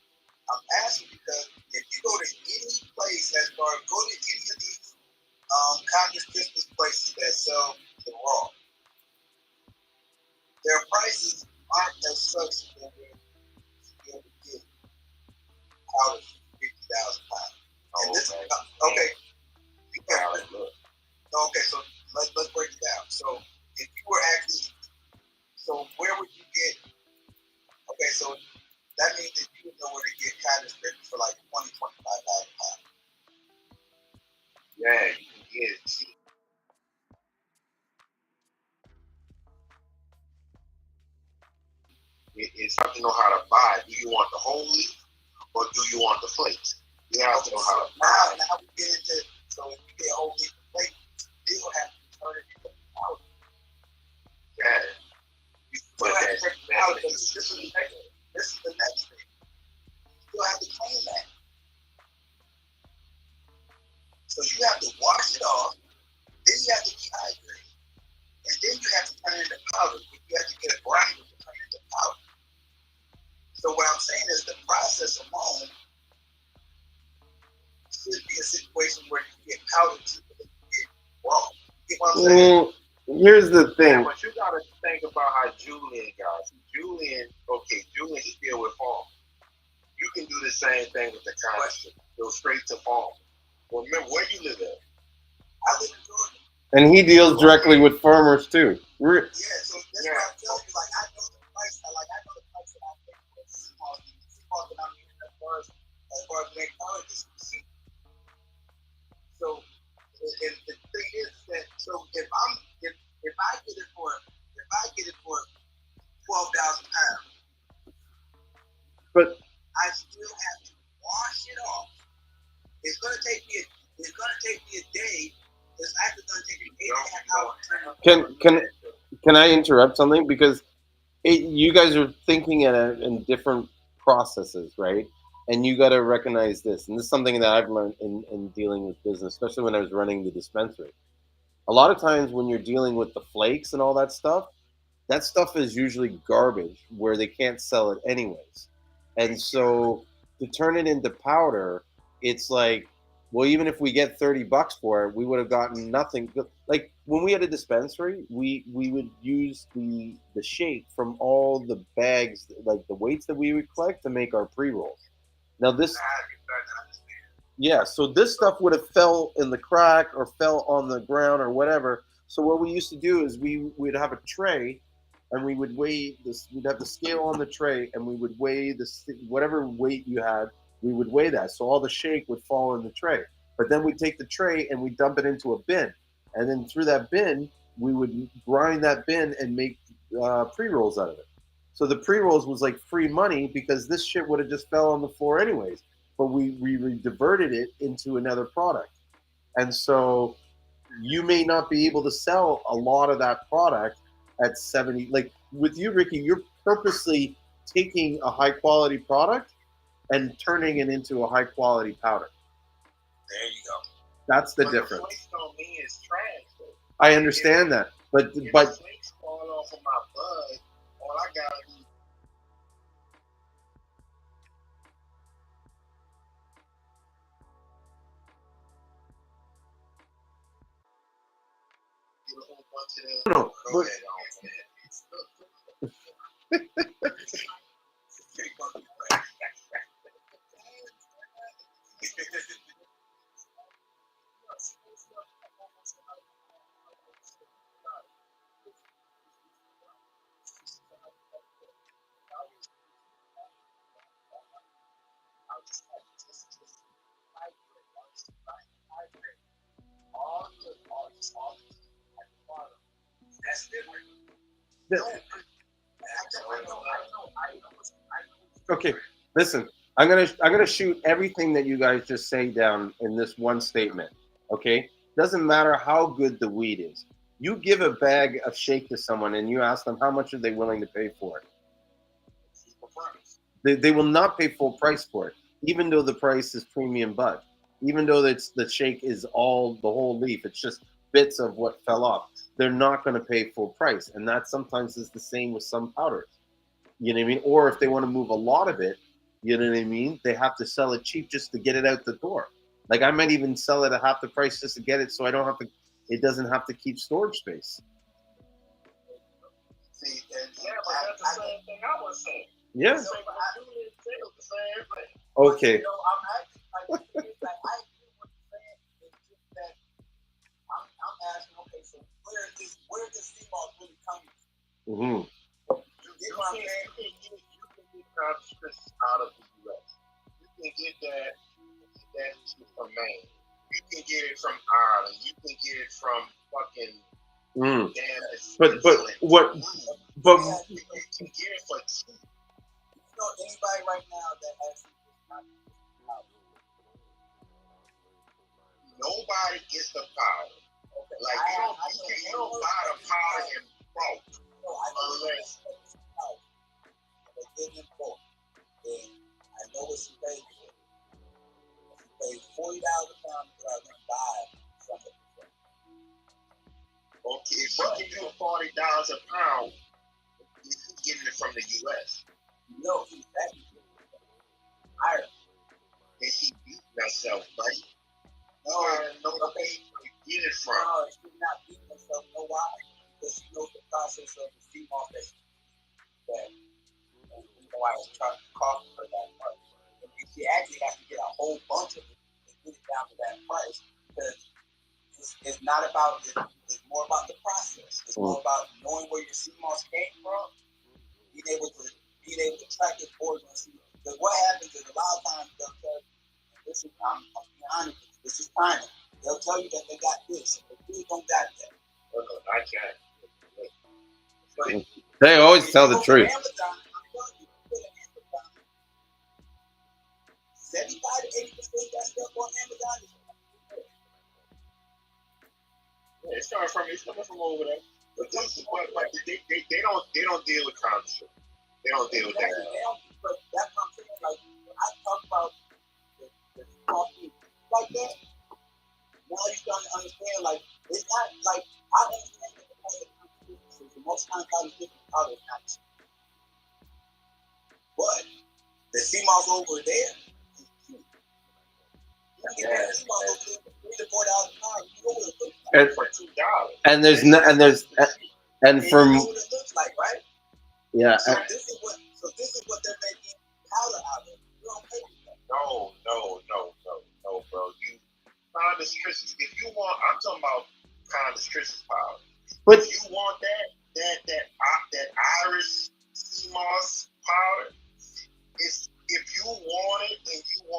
I'm asking because if you go to any place that's go to any of these Congress Christmas places that sell the raw, their prices aren't as such that they're able to get out of 50,000 pounds. And this, okay. Okay, so let's break it down. So if you were actually, so where would you get? Okay, so that means that you would know where to get Congress Christmas for like $20,000 to $25,000 a pound. Yeah, you can get it cheap. It's hard to know how to buy. Do you want the whole leaf or do you want the flakes? You have to know how to buy. Now we get into, so if you get a whole leaf of flakes, you still have to turn it into powder. Yeah. You still have to turn it out. This is the next thing. You still have to clean that. So you have to wash it off, then you have to dehydrate it, and then you have to turn it into powder. You have to get a grinder to turn it into powder. So what I'm saying is the process alone should be a situation where you get powder cheaper than you get raw. You get what I'm saying? Here's the thing. Yeah, but you gotta think about how Julian got. Julian, he deal with farm. You can do the same thing with the constant. Go straight to farm. Well, remember where you live at? I live in Georgia. And he deals directly with farmers too. Yeah, so that's what I'm telling you. Like I know the price. I know the price that I pay for Seamoss. Seamoss that I'm getting as far as make powder is cheap. So the thing is that if I get it for $12,000 but I still have to wash it off. It's gonna take me a day. It's actually gonna take me 8.5 hours. Can I interrupt something because you guys are thinking in different processes, right? And you got to recognize this, and this is something that I've learned in dealing with business, especially when I was running the dispensary. A lot of times when you're dealing with the flakes and all that stuff is usually garbage where they can't sell it anyways. And so to turn it into powder, it's like, well, even if we get $30 for it, we would have gotten nothing. Like when we had a dispensary, we would use the shake from all the bags, like the weights that we would collect to make our pre-rolls. Now this, yeah, so this stuff would have fell in the crack or fell on the ground or whatever. So what we used to do is we'd have a tray and we would weigh this. We'd have the scale on the tray, and we would weigh this whatever weight you had, we would weigh that. So all the shake would fall in the tray. But then we'd take the tray and we dump it into a bin. And then through that bin, we would grind that bin and make pre-rolls out of it. So the pre-rolls was like free money because this shit would have just fell on the floor anyways. But we diverted it into another product. And so you may not be able to sell a lot of that product at 70. Like with you, Ricky, you're purposely taking a high quality product and turning it into a high quality powder. There you go. That's the but difference. The flakes on me is trash, though. I understand that, but if the flakes fall off of my bud, all I gotta do. No, but, That's different. Okay, listen. I'm gonna shoot everything that you guys just say down in this one statement. Okay, doesn't matter how good the weed is. You give a bag of shake to someone and you ask them how much are they willing to pay for it. They will not pay full price for it, even though the price is premium bud. Even though it's the shake is all the whole leaf, it's just bits of what fell off. They're not going to pay full price, and that sometimes is the same with some powders. You know what I mean? Or if they want to move a lot of it, you know what I mean? They have to sell it cheap just to get it out the door. Like I might even sell it at half the price just to get it, so I don't have to. It doesn't have to keep storage space. See, and yeah, but that's the same thing I was saying. Yeah. So I do the same thing. Okay. You know, I'm actually like, it's like I agree with what you're saying. It's just that I'm asking, okay, so where does Seamoss really come from? Mm-hmm. You get what I'm saying? You can get consciousness out of the U.S. You can get that from Maine. You can get it from Ireland. You can get it from fucking. But you can get it for cheap. You know anybody right now that has nobody gets the power. Okay. Like you don't buy the power in bulk. No, unless they get in bulk. And I know what she paid for. She paid $40 a pound for her to buy something. Okay, if you give you $40 a pound, you're getting it from the U.S. No, she's actually Ireland. And she beat herself, right? No, okay. Get it from? No, she's not beating herself. No, why? Because she knows the process of the Seamoss that and you know I was trying to cost her that much. And she actually has to get a whole bunch of it to get it down to that price because it's not about it's more about the process. It's more about knowing where your Seamoss came from, being able to track it forward and see. Because what happens is a lot of times they'll tell you, this is I'm being honest, this is China. They'll tell you that they got this, but we don't got that. No, I can't. They always tell the truth. Amazon, 75 to 80% of that stuff on Amazon is it's coming from over there. But they don't deal with counterfeit. They don't deal with that. But that's what I'm saying. Like when I talk about the coffee like that, now you're starting to understand. Like it's not like I understand that the most times I was different colors, but the Seamoss over there. And there's no, and there's and from what it looks like, right? Yeah. So this is what they're making powder out of. You don't pay for that. No, bro. You condensed. If you want, I'm talking about condensed powder. But if you want that Irish Seamoss powder, if you want it and you want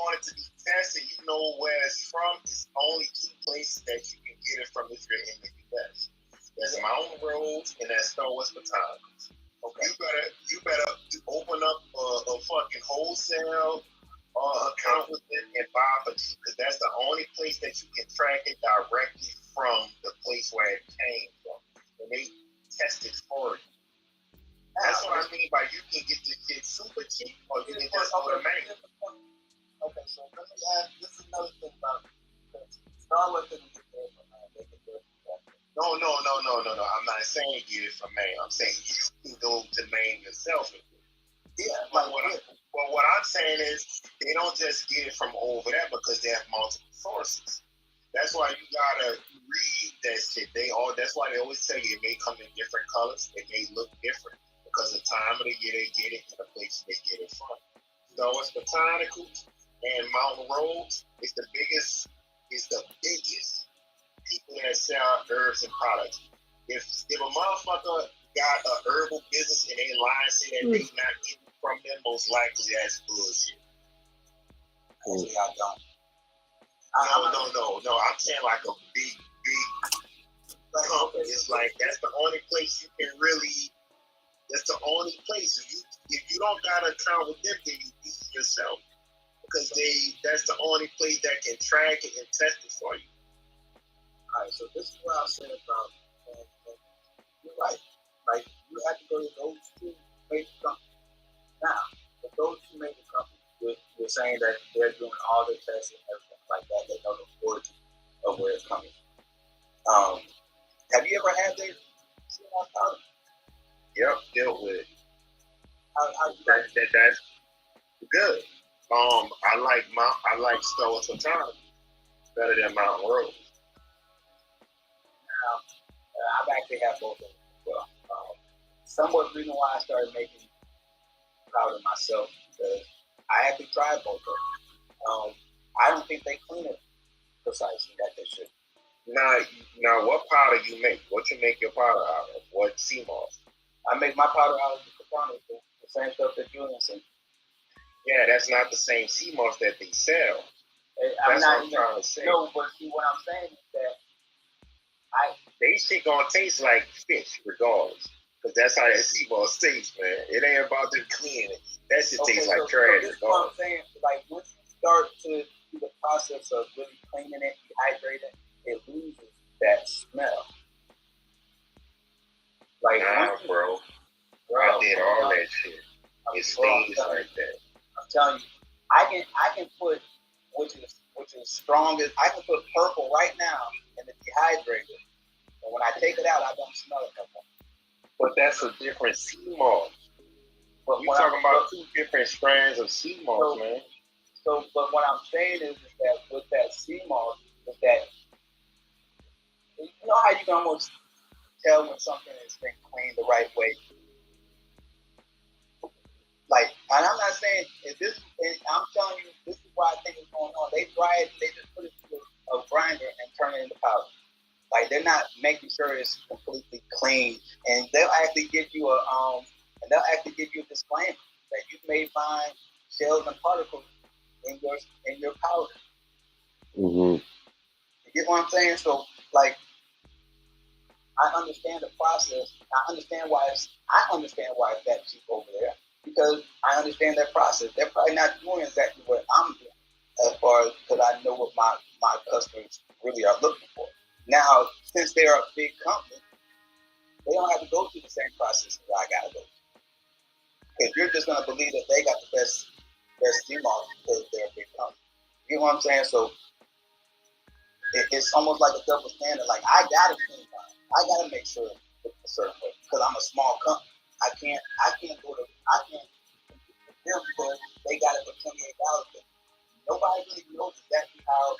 know where it's from. It's only 2 places that you can get it from if you're in the U.S. There's Mountain Rose and that's St.Lucian. Okay. You better open up a fucking wholesale account with it and buy for cheap, because that's the only place that you can track it directly from the place where it came from. And they test it for you. That's what I mean by you can get this shit super cheap, or you can just go to Maine. Okay, so let me ask. This is another thing about Starbucks didn't get there from Maine. They get there from No. I'm not saying get it from Maine. I'm saying you can go to Maine yourself. Yeah, but what I'm saying is they don't just get it from over there because they have multiple sources. That's why you gotta read that shit. That's why they always tell you it may come in different colors. It may look different because the time of the year they get it and the place they get it from. So it's botanicals and Mountain Rose. It's the biggest people that sell herbs and products. If a motherfucker got a herbal business and they lie and say that they not getting from them, most likely that's bullshit. Actually, I don't. No. I'm saying like a big company. It's like that's the only place you can really. That's the only place. If you don't got an account with them, then you beat yourself, because that's the only place that can track it and test it for you. All right, so this is what I said about. You're right. Like, you have to go to those 2 major companies. Now, with those 2 major companies, you're saying that they're doing all the tests and everything like that. They know the origin of where it's coming from. Have you ever had their Seamoss powder? Yep, dealt with it. How you like that? That's good. I like St.Lucian better than Mountain Rose. Now, I've actually had both of them as well. Somewhat the reason why I started making powder myself, because I actually tried both of them. I don't think they clean it precisely that they should. Now, what powder you make? What you make your powder out of? What Seamoss? I make my powder out of the same stuff that Julian said. Yeah, that's not the same Seamoss that they sell. That's what I'm trying to say. No, but see, what I'm saying is that they shit gonna taste like fish regardless, because that's how that Seamoss tastes, man. It ain't about them cleaning it. That shit tastes like trash. So this is what I'm saying. Like, once you start to do the process of really cleaning it, dehydrating it loses that smell. Like, bro. I did all that shit. It stays like that. I'm telling you, I can put which is strongest. I can put purple right now in the dehydrator, and when I take it out, I don't smell it no more. But that's a different Seamoss. But you're talking about 2 different strands of Seamoss, man. So, but what I'm saying is that with that Seamoss, is that you know how you can almost tell when something has been cleaned the right way. Like, and I'm not saying I'm telling you, this is why I think it's going on. They dry it, they just put it through a grinder and turn it into powder. Like, they're not making sure it's completely clean, and they'll actually give you a disclaimer that you may find shells and particles in your powder. Mm-hmm. You get what I'm saying? So, like, I understand the process. I understand why it's that cheap over there, because I understand that process. They're probably not doing exactly what I'm doing, as far as, because I know what my customers really are looking for. Now, since they're a big company, they don't have to go through the same process that I gotta go through. Because you're just gonna believe that they got the best Seamoss because they're a big company. You know what I'm saying? So it's almost like a double standard. Like, I gotta clean mine. I gotta make sure it's a certain way because I'm a small company. I can't compete with them because they got it for $28. Nobody really knows exactly how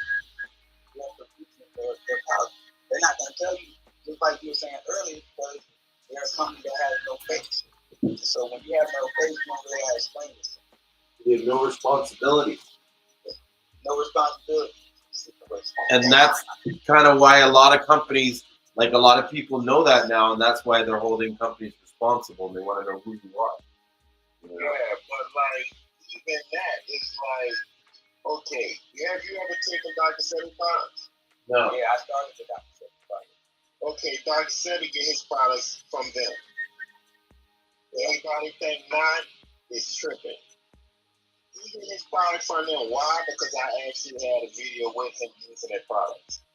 they're producing their powder. They're not gonna tell you, just like you were saying earlier, because they're a company that has no face. So when you have no face, you don't really have to explain this. You have no responsibility. No responsibility. And that's kind of why a lot of companies, like a lot of people know that now, and that's why they're holding companies responsible. And they want to know who you are. Yeah, but like even that is like, Okay, have you ever taken Dr. Sebi products? No. Yeah, I started with Dr. Sebi products. Okay, Dr. Sebi get his products from them. Everybody think not is tripping. He get his products from them. Why? Because I actually had a video with him using their products.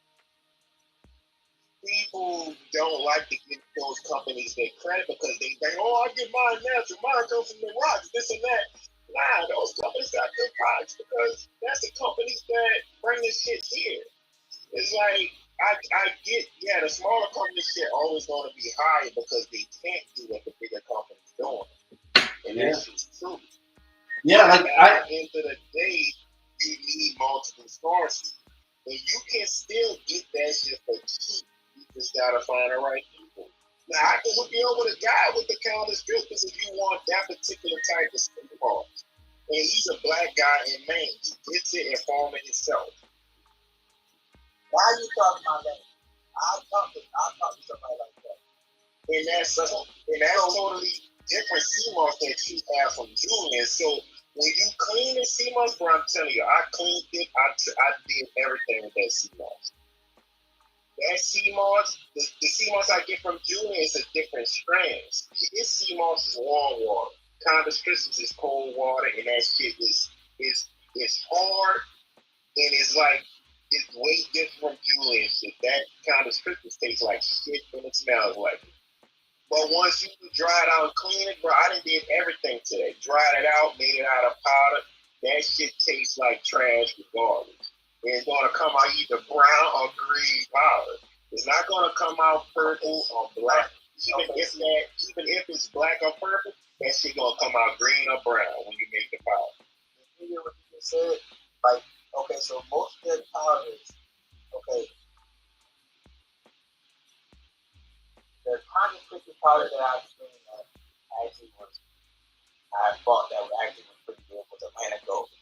People don't like to give those companies their credit because they think, oh, I get mine natural, mine comes from the rocks, this and that. Nah, those companies got good products because that's the companies that bring this shit here. It's like, I get, yeah, the smaller companies shit always going to be higher because they can't do what the bigger companies doing. And that's just true. Yeah, like at the end of the day, you need multiple sources. And you can still get that shit for cheap. You just gotta find the right people. Now I can hook you up with a guy with the counter strippers if you want that particular type of Seamoss. And he's a black guy in Maine. He gets it and farm it himself. Why are you talking about that? I'll talk to somebody like that. And that's totally different Seamoss that you have from Julian. So when you clean the Seamoss, bro, I'm telling you, I cleaned it. I did everything with that Seamoss. That Seamoss, the Seamoss I get from Julian is a different strand. His Seamoss is warm water. Condis Christmas is cold water, and that shit is hard, and it's like, it's way different from Julian shit. That Condis Christmas tastes like shit and it smells like it. But once you dry it out and clean it, bro, I done did everything to it. Dried it out, made it out of powder. That shit tastes like trash regardless. And it's gonna come out either brown or green powder. It's not gonna come out purple or black. Even if it's black or purple, that shit gonna come out green or brown when you make the powder. You hear what you just said? Like, okay, so most of the powders, okay, the Condis Christmas powder that I've seen that actually was, I thought that actually was pretty good was Atlanta Gold.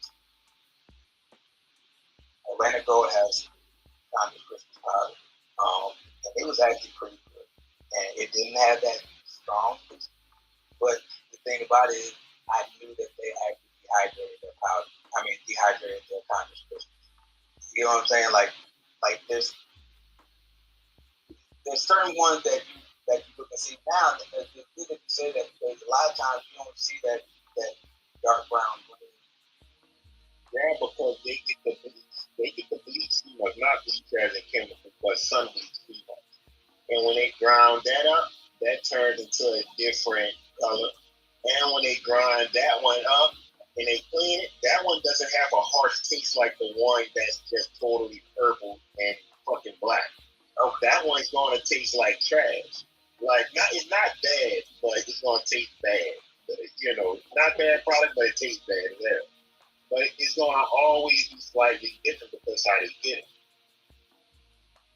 Atlanta Gold has Condis Christmas powder. And it was actually pretty good. And it didn't have that strong taste. But the thing about it is, I knew that they actually dehydrated their powder. Dehydrated their Condis Christmas. You know what I'm saying? Like there's certain ones that you can see now. That it's good to say that because a lot of times you don't see that dark brown green. Yeah, because they get the bleach. They get the bleach Seamoss, not bleach as in chemical, but sun bleach Seamoss. And when they ground that up, that turns into a different color. And when they grind that one up and they clean it, that one doesn't have a harsh taste like the one that's just totally purple and fucking black. Oh, that one's going to taste like trash. Like, it's not bad, but it's going to taste bad. You know, not bad product, but it tastes bad. Yeah. But it's going to always be slightly different because how they get it.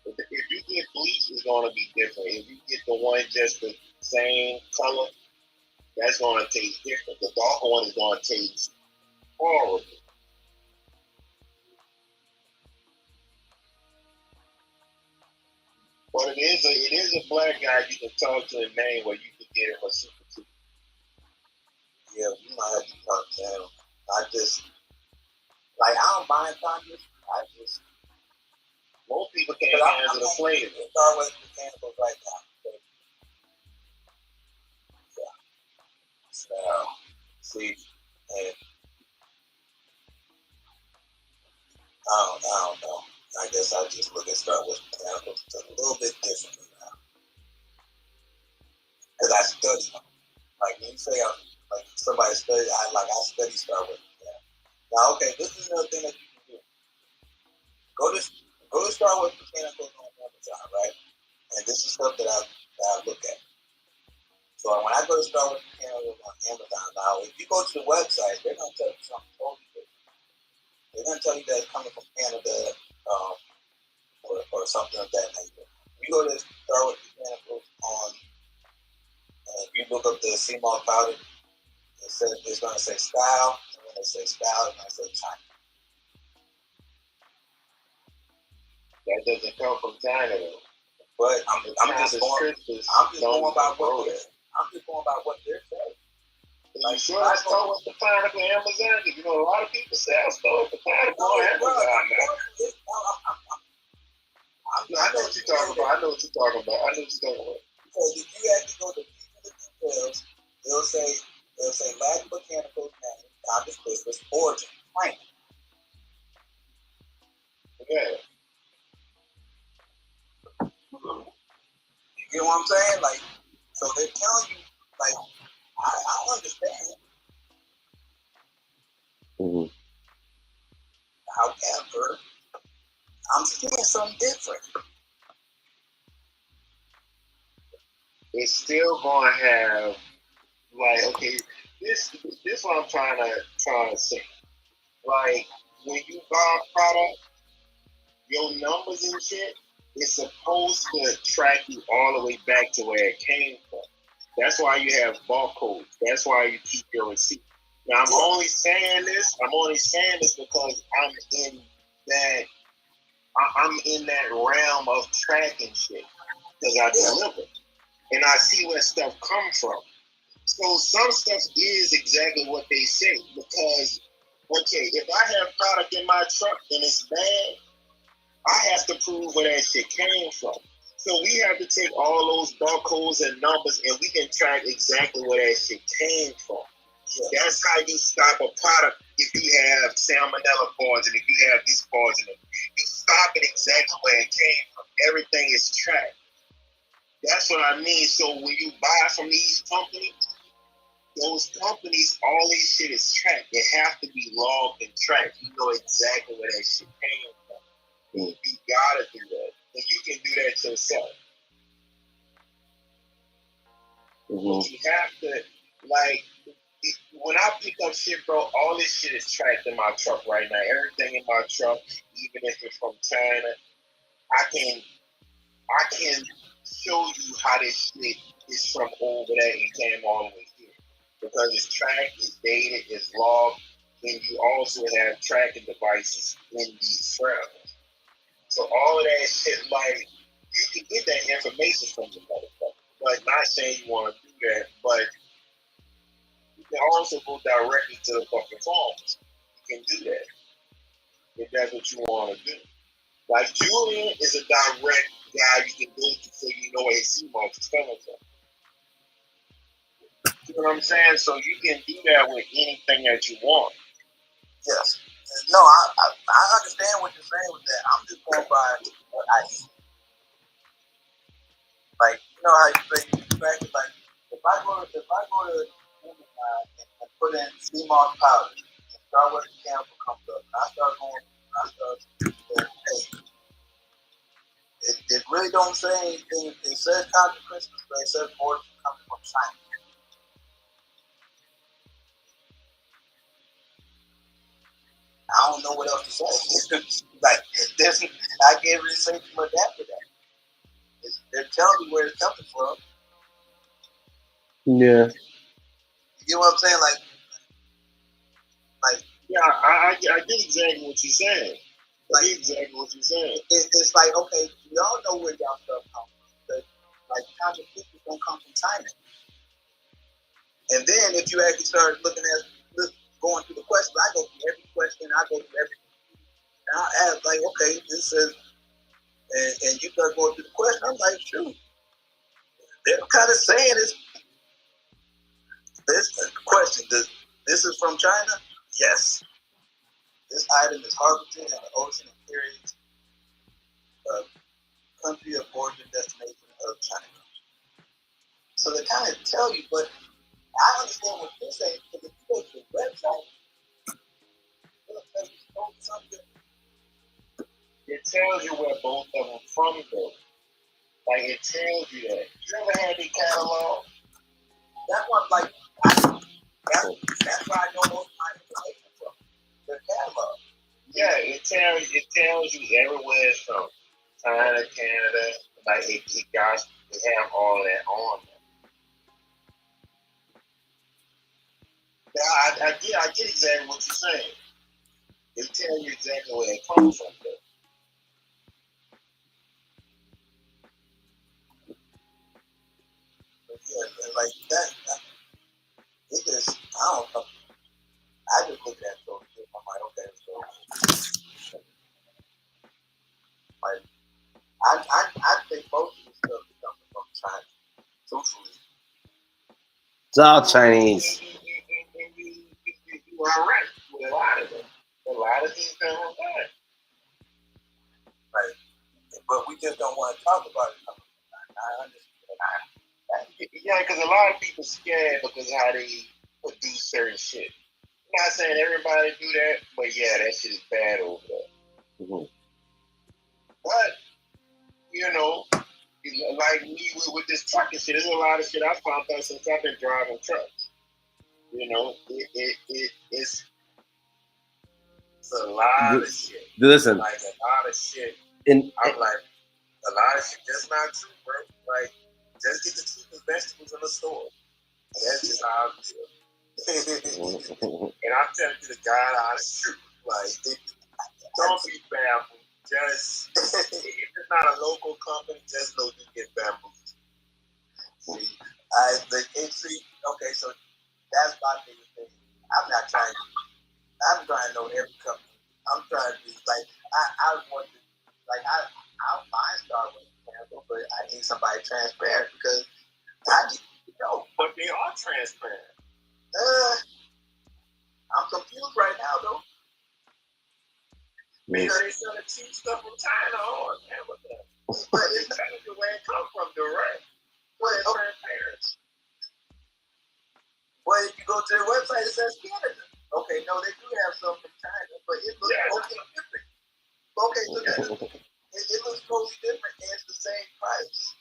If you get bleach, it's going to be different. If you get the one just the same color, that's going to taste different. The darker one is going to taste horrible. But it is a black guy you can talk to in Maine where you can get it for super cheap. Yeah, you might have to talk to him. I don't mind Congress. Most people can't handle the flavor. Start with mechanicals right now. Yeah. Smell, see, and I don't know. I guess I just start with mechanicals. It's a little bit different now. Because I study. Like when you say, like somebody study, I study start with that. Now, okay, this is another thing that you can do. Go to start with mechanicals on Amazon, right? And this is stuff that I look at. So when I go to start with mechanicals on Amazon, now if you go to the website, they're gonna tell you something totally different. They're gonna tell you that it's coming from Canada, or something of that nature. You go to start with mechanicals on, you look up the Seamoss powder. It's going to say style, and when it says style, it's going to say China. That doesn't come from China though. But I'm just going by what they're saying. Like, sure, I stole with the pineapple on Amazon. You know, a lot of people say I stole with the pineapple on Amazon now. I know what you're talking about. Because if you actually go to the details, they'll say Latin botanical name, Dr. Clifford's origin, plant. Yeah. You get what I'm saying? Like, so they're telling you, like, I understand. Mm-hmm. However, I'm seeing something different. It's still going to have, like, okay, this what I'm trying to say. Like, when you buy a product, your numbers and shit, it's supposed to track you all the way back to where it came from. That's why you have barcodes. That's why you keep your receipt. Now, I'm only saying this because I'm in that realm of tracking shit because I deliver and I see where stuff comes from. So some stuff is exactly what they say because, okay, if I have product in my truck and it's bad, I have to prove where that shit came from. So we have to take all those barcodes and numbers and we can track exactly where that shit came from. That's how you stop a product if you have salmonella poison, if you have this poison. You stop it exactly where it came from. Everything is tracked. That's what I mean. So when you buy from these companies, those companies, all this shit is tracked. It have to be logged and tracked. You know exactly where that shit came from. You gotta do that. And you can do that yourself. Mm-hmm. But you have to, like, when I pick up shit, bro, all this shit is tracked in my truck right now. Everything in my truck, even if it's from China, I can show you how this shit is from over there and came all the way here. Because it's tracked, it's dated, it's logged, and you also have tracking devices in these trailers. So all of that shit, like, you can get that information from the motherfucker. Like, not saying you want to do that, but you can also go directly to the fucking farmers. You can do that if that's what you want to do. Like, Julian is a direct guy you can go to so you know where Seamoss is coming from. You know what I'm saying? So you can do that with anything that you want. Yes. No, I understand what you're saying with that. I'm just going by what I see. Like, you know how you say you track it. Like, if I go to and put in Seamoss powder and start with the chemical comes up, and I start hey, it really don't say anything. It says consequences, but it says more coming from China. I don't know what else to say. Like, I can't really say too much after that. They're telling me where it's coming from. Yeah. You get what I'm saying? Like yeah, I get exactly what you're saying. It's like, okay, we all know where y'all stuff comes from. Like, contradictions don't come from China. And then if you actually start going through the questions, I go through every question, and I ask, like, okay, this is, and you start going through the question, I'm like, shoot, they're kind of saying this question, this is from China? Yes. This item is harvested in the ocean and carries country of origin destination of China. So they kind of tell you, but I understand what you're saying because if you go to the website, it'll tell you something. It tells you where both of them from though. Like, it tells you that. You ever had the catalog? That one, like, that's why I know most of my information from the catalog. Yeah, it tells you everywhere it's from. China, Canada, like it have all of that on there. I get exactly what you're saying. They tell you exactly where it comes from. But yeah, like that, it just Like, I think most of this stuff is coming from China. Truthfully. It's all Chinese. You are right with a lot of them. A lot of things come from that. Right. But we just don't want to talk about it. I understand. Yeah, because a lot of people scared because of how they produce certain shit. I'm not saying everybody do that, but yeah, that shit is bad over there. Mm-hmm. But, you know, like me with this trucking shit, there's a lot of shit I found out since I've been driving trucks. You know, it's a lot of shit. Listen. Like a lot of shit. I'm like, a lot of shit that's not true, bro. Like, just get the cheapest vegetables in the store. That's just how I feel. And I'm telling you the God honest truth. Like, don't be baffled. Just, if it's not a local company, just know you get bamboo. See, the entry, okay, so that's my biggest thing. I'm trying to know every company. I'm trying to be, like, I want to, like, I don't mind Starbucks, but I need somebody transparent because I need to know. But they are transparent. I'm confused right now, though. Because they sell the cheap stuff from China on Amazon. But it's telling you where it comes from, direct. But it's transparent. Well, if you go to their website, it says Canada. Okay, no, they do have some from China, but it looks totally different. Okay, so it looks totally different, and it's the same price.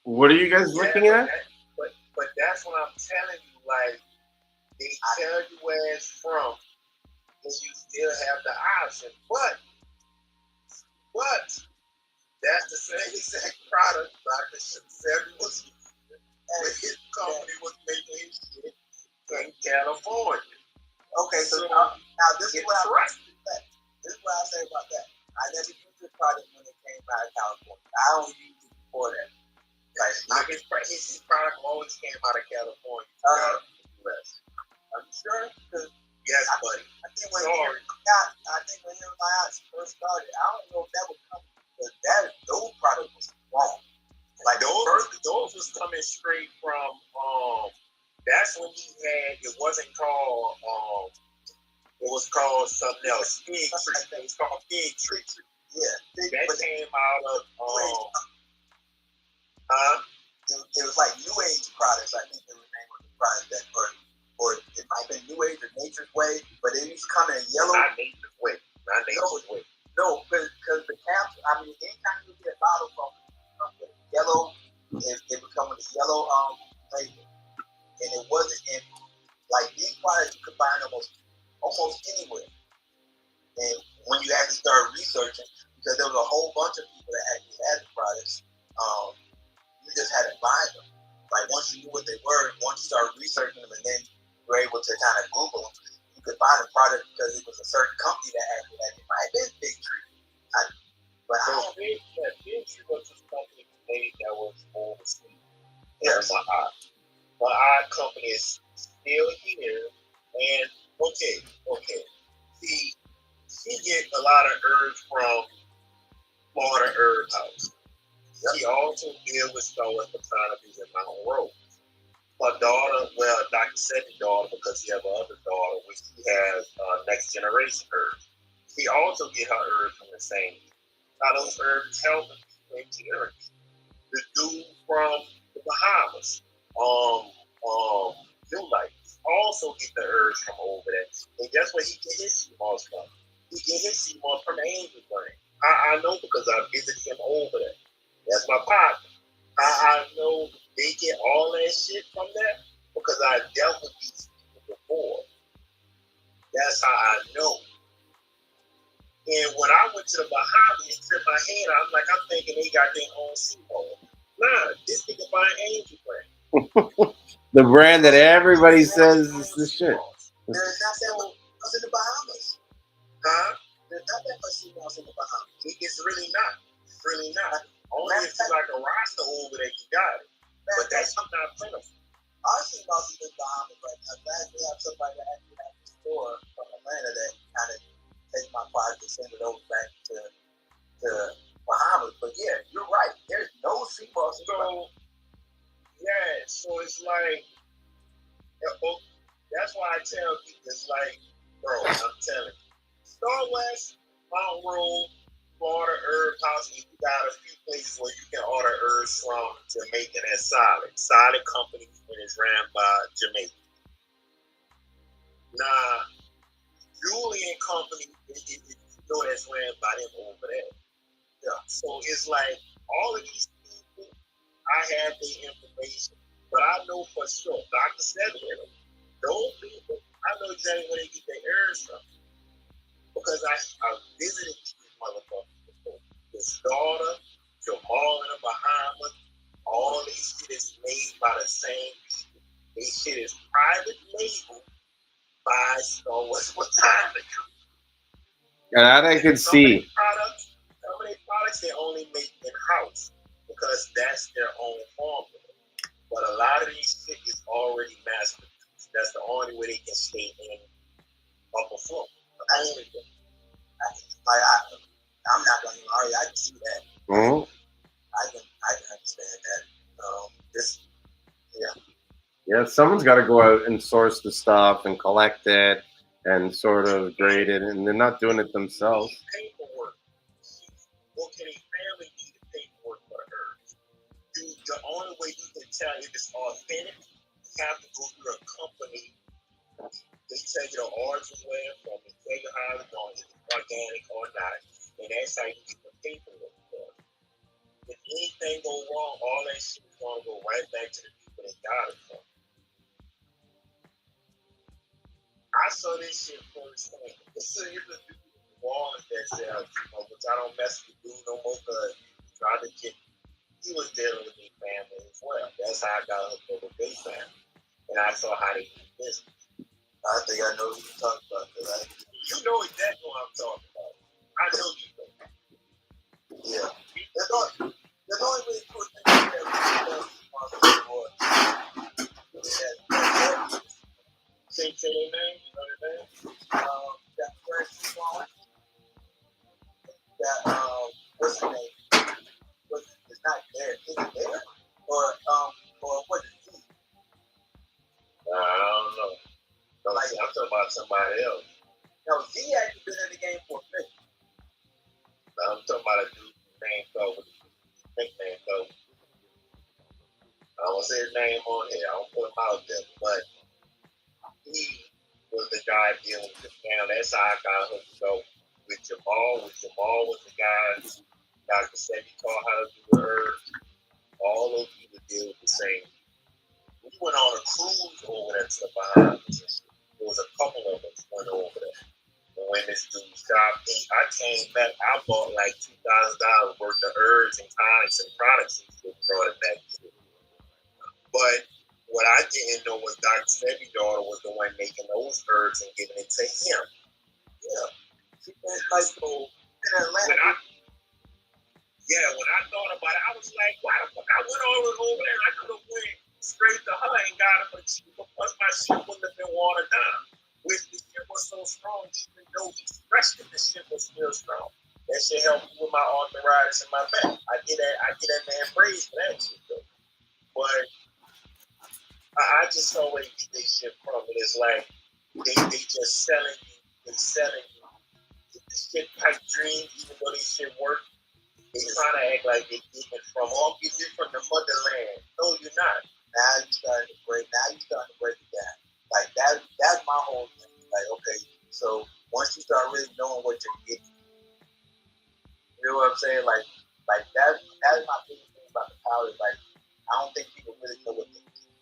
What are you guys looking at? But that's what I'm telling you. Like, they tell you where it's from, and you still have the option. But that's the same exact product Dr. Sebi was using, and his company was making his shit in California. Okay, so now this is what I say about that. I never used this product when it came out of California. I only used it before that. Like, his product always came out of California. US. Are you sure? Yes, buddy. I think when him and I first started, I don't know if that would come because those products was wrong. Like those was coming straight from that's when he had it wasn't called it was called something else. Fig tree. It was called fig tree. Yeah. That came out of it was like New Age products, I think it was the name of the product that or it might have been New Age or Nature's Way, but it used to come in yellow. Not Nature's Way. No, because the caps, I mean, anytime you get a bottle from yellow, it would come with a yellow label. And it wasn't in, like, these products you could find almost anywhere. And when you actually start researching, because there was a whole bunch of people that actually had the products, you just had to buy them. Like, once you knew what they were, once you started researching them, and then you were able to kind of Google them, you could find a product because it was a certain company that actually had it. Might have been Big Tree. Big Tree was this company made that was overseas. Yeah, my art company is still here, and okay. See, she get a lot of herbs from Florida Herb House. She also deals with stores for cannabis in Mountain Road. Her daughter, well, Dr. Sebi's daughter, because she has another daughter, which she has next generation herbs. She also get her herbs from the same. Now those herbs help people in Jeremy. The dude from the Bahamas, Lights, also get the herbs from over there. And guess where he get his Seamoss from? He get his Seamoss from the Angel Brain. I know because I visited him over there. That's my partner. I know they get all that shit from there because I dealt with these people before. That's how I know. And when I went to the Bahamas and tripped my head, I'm thinking they got their own Seamoss. Nah, this nigga buying Angel Brain. The brand that everybody says is the shit. There's not that much in the Bahamas. Huh? There's not that much Seamoss in the Bahamas. It's really not. Really not. Only if you like a roster over there, you got it. But that's not plentiful. Our Seamoss is in the Bahamas right now. Glad we have somebody that actually has a store from Atlanta that kind of takes my product and send it over back to Bahamas. But yeah, you're right. There's no Seamoss. So yeah, so it's like that's why I tell people it's like, bro, I'm telling you, Star West, Mount Road, Florida Herb House, and you got a few places where you can order herbs from Jamaica that's solid. Solid company and it's ran by Jamaica. Nah, Julian Company, you know that's ran by them over there. Yeah. So it's like all of these people, I have their information, but I know for sure, Dr. Sedgwick, those people, I know exactly where they get their herbs from. Because I visited these motherfuckers before. His daughter, Jamal in the Bahamas, all these shit is made by the same people. This shit is private label by Star Wars Botanica. And that I can see. Some of their products they only make in-house because that's their own formula. But a lot of these shit is already mass produced. That's the only way they can stay in upper floor. I'm not going to argue. I can see that. Mm-hmm. I can understand that. Yeah, someone's got to go out and source the stuff and collect it and sort of grade it, and they're not doing it themselves. Paperwork. What can a family need paperwork for the herbs? The only way you can tell if it's authentic, you have to go through a company. They tell you the origin where from, they tell you how it's going, if it's organic or not, and that's how you get the paperwork for it. If anything go wrong, all that shit is going to go right back to the people that got it from. I saw this shit firsthand. It's a wall that sells, which I don't mess with dude no more because he was dealing with his family as well. That's how I got hooked up with their family. And I saw how they do business. I think I know what you're talking about. Right? You know exactly what I'm talking about. I know you know. Yeah. There's only really two things that say their name, you know their name? That French song. That what's the name? It's not there. Is it there? Or what is it? I don't know. Like, I'm talking about somebody else. No, Z actually been in the game for a minute. I'm talking about a dude named Cole. Nickname Cole. I don't say his name on here. I don't put him out there, but he was the guy dealing with the family. That's how I got hooked up with Jamal. Jamal was the guy Dr. said he taught how to do the herbs. All those people deal with the same. We went on a cruise over there to the Bahamas. There was a couple of us went over there. And when this dude stopped, I came back. I bought like $2,000 worth of herbs and tonics and products and brought it back to it. But what I didn't know was Dr. Sebi's daughter was the one making those herbs and giving it to him. Yeah. She went like so in Atlanta. When I thought about it, I was like, why the fuck I went all over there and I could have went straight to her and got it for cheaper, plus my shit wouldn't have been watered down. Which the shit was so strong, even though he stretched it, the shit was still strong. That shit helped me with my arthritis in my back. I get that man praise for that shit though. But I just saw where they get their shit from. And it's like they just selling you. The shit pipe dream, even though they shit work. They trying to act like they get it from all get it from the motherland. No, you're not. Now you starting to break it down. Like that's my whole thing. Like, okay, so once you start really knowing what you're getting, you know what I'm saying? Like that's my biggest thing about the powder. Like, I don't think people really know what they're getting.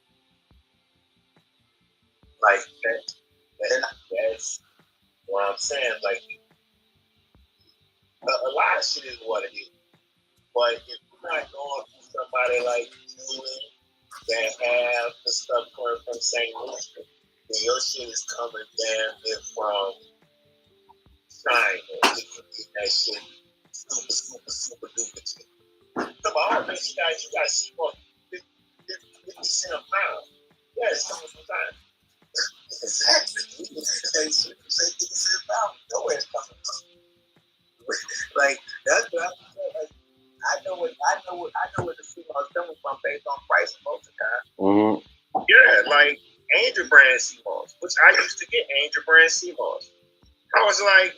Like that's what I'm saying. Like a lot of shit is what it is. But if you're not going through somebody like Julian that have the stuff coming from St.Lucian, then your shit is coming down there from China. You can get that shit super duper cheap. Come on, man, you got Seamoss 50 cents a pound. Yeah, it's coming from China. Exactly. Say 50 cents a pound. Nowhere it's coming from. Like, that's what I'm saying. Like, know where the Seamoss coming from based on price most of the time. Yeah, like Angel brand Seamoss, which I used to get Angel brand Seamoss. I was like,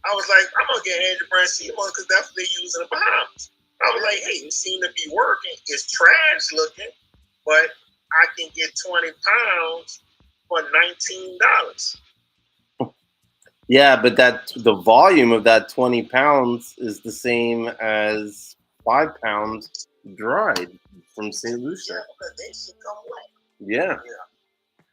I'm gonna get Angel brand Seamoss because that's what they use in the Bahamas. I was like, hey, it seemed to be working. It's trash looking, but I can get 20 pounds for $19. Yeah, but the volume of that 20 pounds is the same as 5 pounds dried from St.Lucian. Yeah, because they should come wet. Yeah.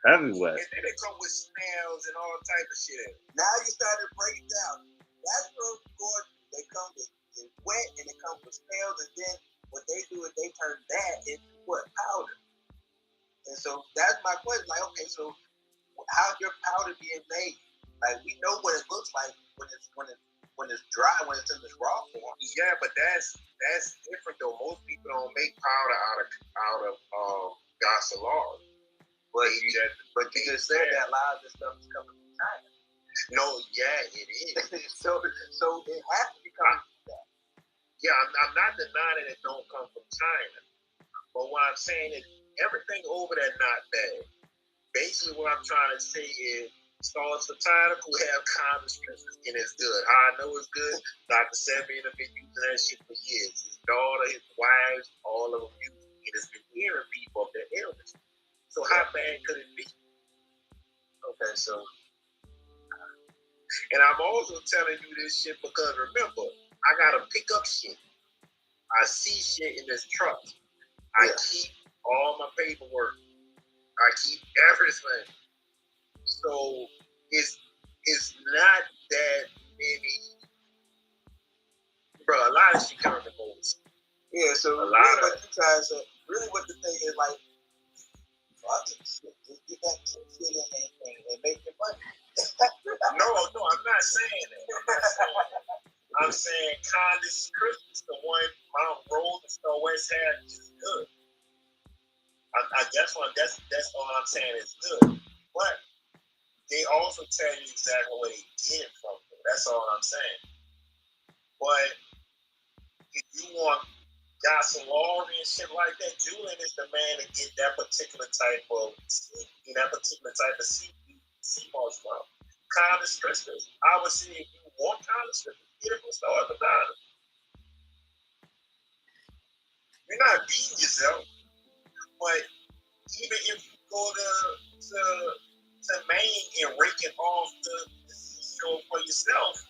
Heavy wet. And then they come with smells and all type of shit. Now you started to break it down. That's what they come with wet and they come with smells, and then what they do is they turn that into what? Powder. And so that's my question. Like, okay, so how's your powder being made? Like, we know what it looks like when it's dry, when it's in this raw form. Yeah, but that's different though. Most people don't make powder out of gasoline. But you just said that a lot of this stuff is coming from China. No, yeah, it is. so it has to be coming from that. Yeah, I'm not denying it don't come from China. But what I'm saying is everything over there not bad. Basically, what I'm trying to say is Stars Botanical have common strengths and it's good. How I know it's good, Dr. Sebian have been using that shit for years. His daughter, his wives, all of them use it. And it's been hearing people of their illness. So how bad could it be? Okay, so and I'm also telling you this shit because remember, I gotta pick up shit. I see shit in this truck. I keep all my paperwork. I keep everything. So it's not that many, bro. A lot of shit coming from overseas. Yeah, so really what the thing is like, just get that shit in and make your money. No, I'm not saying that. I'm saying Congress Christmas, the one Mount Rose and Snow West had, is good. That's all I'm saying is good. But they also tell you exactly where they get it from. That's all I'm saying. But if you want gasoline and shit like that, Julian is the man to get that particular type of Seamoss from. College Christmas. I would say if you want college Christmas, get it from Star Madonna. You're not beating yourself, but even if you go to Maine and rake it off the show for yourself,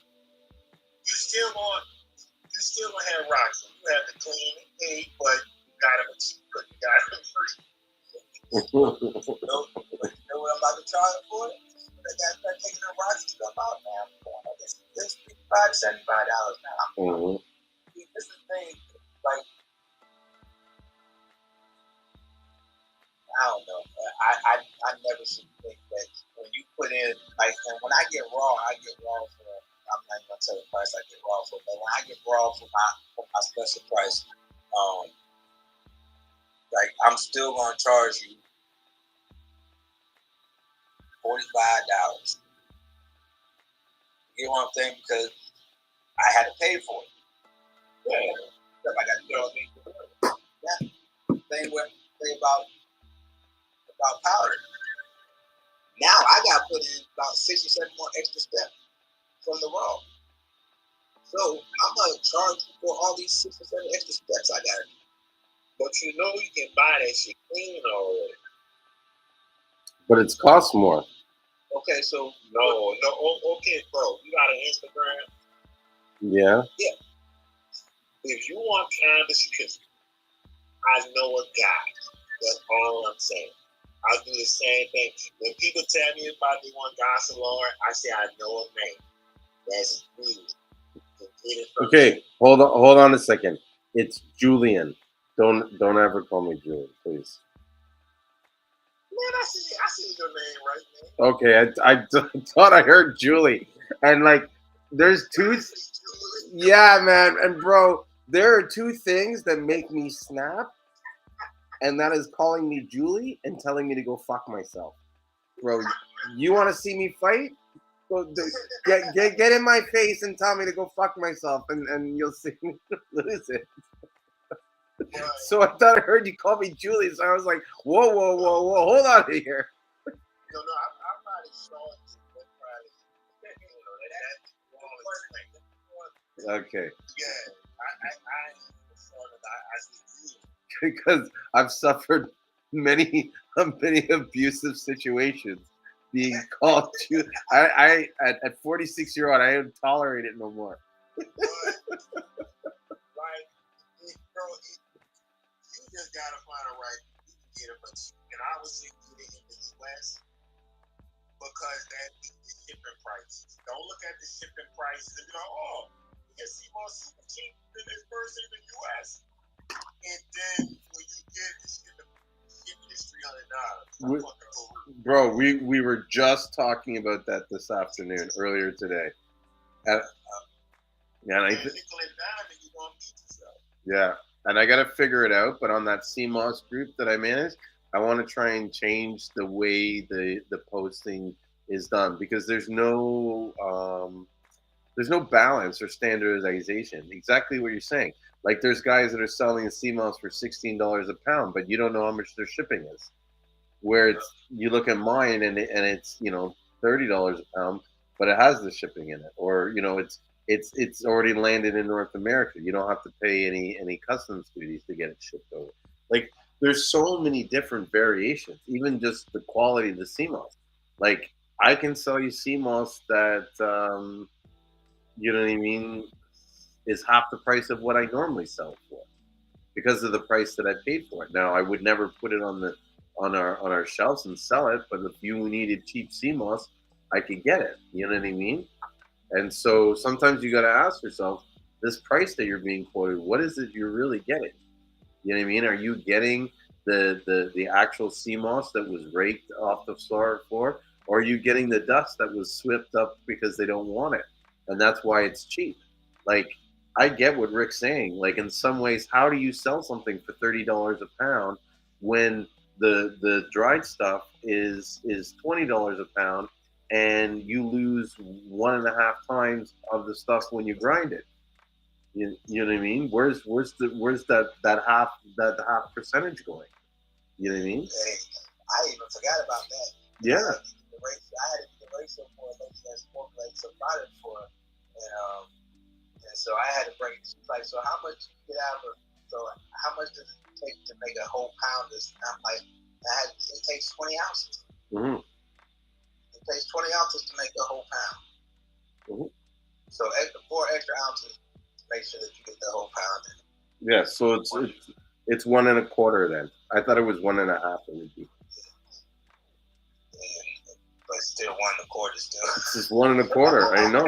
you still gonna have rocks. You have to clean it, pay, but you got them cheap because you got them free. You know what I'm about to charge for it? I got to start taking the rocks and stuff out now. It's $55 to $75 now. Mm-hmm. See, this is the thing, like, I don't know. I never should think that when you put in, like, and when I get raw for, I'm not gonna tell the price I get raw for, but when I get raw for my special price, like, I'm still gonna charge you $45. You know what I'm saying? Because I had to pay for it. Yeah. I got to do all things. Yeah. Thing about powder. Now I got to put in about 6 or 7 more extra steps from the raw. So I'm gonna charge you for all these 6 or 7 extra steps I got. But you know you can buy that shit clean already. But it's cost more. Okay, so okay, bro. You got an Instagram? Yeah. Yeah. If you want cannabis, I know a guy. That's all I'm saying. I do the same thing. When people tell me about they want gasoline, I say I know a man. That's me. Okay, hold on a second. It's Julian. Don't ever call me Julian, please. Man, I see your name right, man. Okay, I thought I heard Julie, and like, there's two. Yeah, man, and bro, there are 2 things that make me snap, and that is calling me Julie and telling me to go fuck myself. Bro, you want to see me fight? Get in my face and tell me to go fuck myself, and you'll see me lose it. So I thought I heard you call me Julie, so I was like, whoa, hold on here. No, I'm probably short. Okay. Yeah, Because I've suffered many abusive situations being called Julie. I at 46-year-old, I don't tolerate it no more. Like, bro, you just gotta find a right you can get it, but you can obviously get it in the US because that beat the shipping prices. Don't look at the shipping prices and be like, oh, you can see more super cheap than this person in the US. And then when you get the shipping is $300. Bro, we were just talking about that this afternoon, earlier today. Yeah, and I got to figure it out. But on that Seamoss group that I manage, I want to try and change the way the posting is done, because there's no balance or standardization. Exactly what you're saying. Like, there's guys that are selling a Seamoss for $16 a pound, but you don't know how much their shipping is. Where it's, you look at mine and it's $30 a pound, but it has the shipping in it, or it's already landed in North America. You don't have to pay any customs duties to get it shipped over. Like, there's so many different variations, even just the quality of the Seamoss. Like, I can sell you Seamoss that you know what I mean, is half the price of what I normally sell it for, because of the price that I paid for it. Now, I would never put it on our shelves and sell it, but if you needed cheap Seamoss, I could get it. You know what I mean? And so sometimes you got to ask yourself, this price that you're being quoted, what is it you're really getting? You know what I mean? Are you getting the actual Seamoss that was raked off the floor, or are you getting the dust that was swept up because they don't want it, and that's why it's cheap? Like, I get what Rick's saying. Like, in some ways, how do you sell something for $30 a pound when the dried stuff is $20 a pound, and you lose 1.5 times of the stuff when you grind it? You know what I mean? Where's that half percentage going? You know what I mean? Hey, I even forgot about that. Yeah. I had a ratio for a lady that's more like some product for, and so I had to bring it. She's like, so how much do you get out of it? So how much does it take to make a whole pound? I'm like, it takes 20 ounces. Mm-hmm. It takes 20 ounces to make a whole pound. Mm-hmm. So 4 extra ounces to make sure that you get the whole pound. Yeah, so it's 1 1/4 then. I thought it was 1.5. It would be. But still 1 1/4 still. It's just 1 1/4. I know.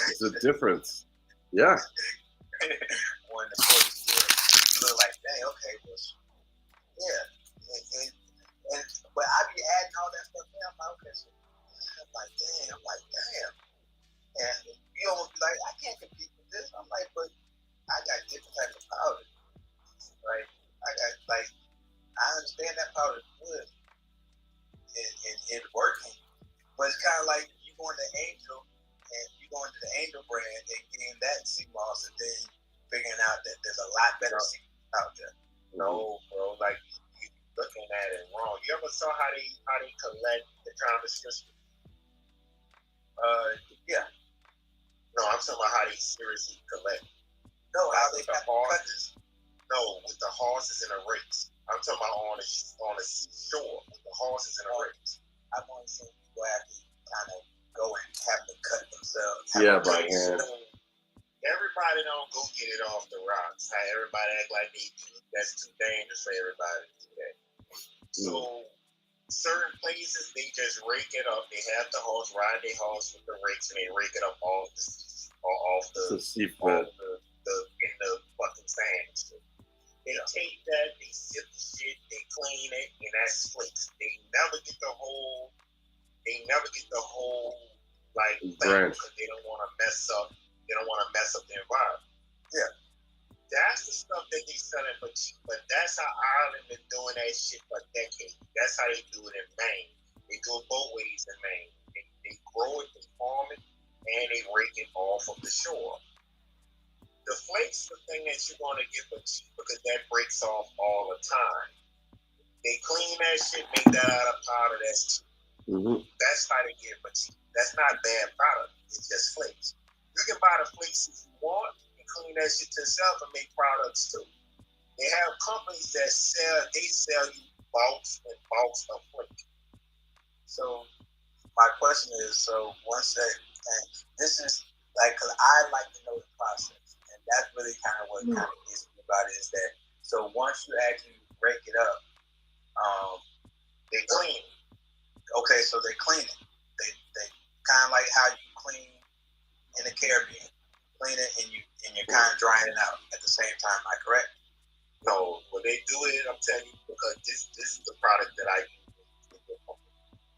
It's a difference. Yeah. 1 1/4 still. You look like, dang, okay, well, yeah. But I be adding all that stuff in. I'm like, damn. And you almost be like, I can't compete with this. I'm like, but I got different types of powder, right? I understand that powder is good and working, but it's kind of like you going to Angel and you going to the Angel brand and getting that Seamoss and then figuring out that there's a lot better Seamoss out there. No, bro, like, you looking at it wrong. You ever saw how they collect the Thomas system? Yeah. No, I'm talking about how they seriously collect. No, how they got horses. No, with the horses in a race. I'm talking about on the seashore with the horses in a race. I've only seen people have to kind of go and have to cut themselves. Yeah, by hand. Everybody don't go get it off the rocks. How everybody act like they do. That's too dangerous for everybody to do that. So certain places, they just rake it up. They have the horse ride their horse with the rakes, and they rake it up off the seafloor, in the fucking sand. They take that, they sip the shit, they clean it, and that's slicks. They never get the whole like thing, because they don't want to mess up. They don't want to mess up the environment. Yeah. That's the stuff that they selling for cheap, but that's how Ireland been doing that shit for decades. That's how they do it in Maine. They do it both ways in Maine. They grow it, they farm it, and they rake it off of the shore. The flakes, the thing that you're going to get for cheap because that breaks off all the time. They clean that shit, make that out of powder. That's cheap. That's how they get it for cheap. That's not bad product. It's just flakes. You can buy the flakes if you want and clean that shit yourself and make products too. They have companies that sell you bulks and bulks of flakes. So my question is, so once that, and this is like, cause I like to know the process, and that's really kind of what kind of gets me about it is that. So once you actually break it up, they clean it. Okay, so they clean it. They kind of like how you clean in the Caribbean, clean it and you're kind of drying it out at the same time. Am I correct? No, when they do it, I'm telling you because this is the product that I use.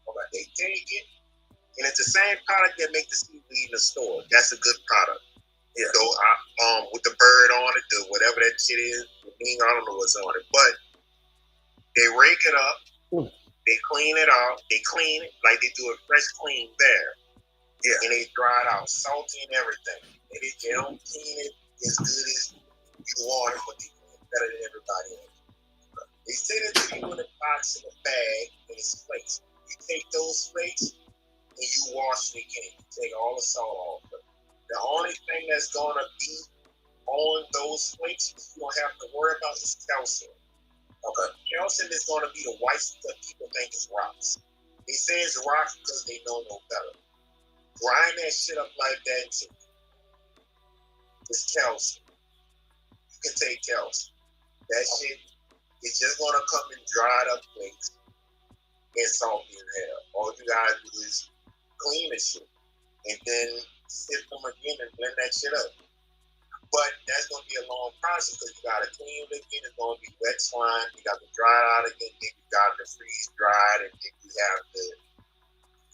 Okay, they take it, and it's the same product that make the seaweed in the store. That's a good product. Yeah. So with the bird on it, the whatever that shit is, I don't know what's on it, but they rake it up, they clean it out, they clean it like they do a fresh clean there. Yeah. And they dry it out, salty and everything. And they don't clean it as good as you want it, but they clean it better than everybody else. They send it to you in a box in a bag and it's flakes. You take those flakes and you wash it again. You take all the salt off of it. The only thing that's going to be on those flakes you don't have to worry about is calcium. Okay. Calcium is going to be the white stuff people think is rocks. They say it's rocks because they know no better. Grind that shit up like that too. It's calcium. You can take calcium. That shit is just going to come in dried up flakes and salty in hell. All you gotta do is clean the shit and then sift them again and blend that shit up. But that's going to be a long process because you got to clean it again. It's going to be wet slime. You got to dry it out again. Then you got to freeze dried, and then you have to.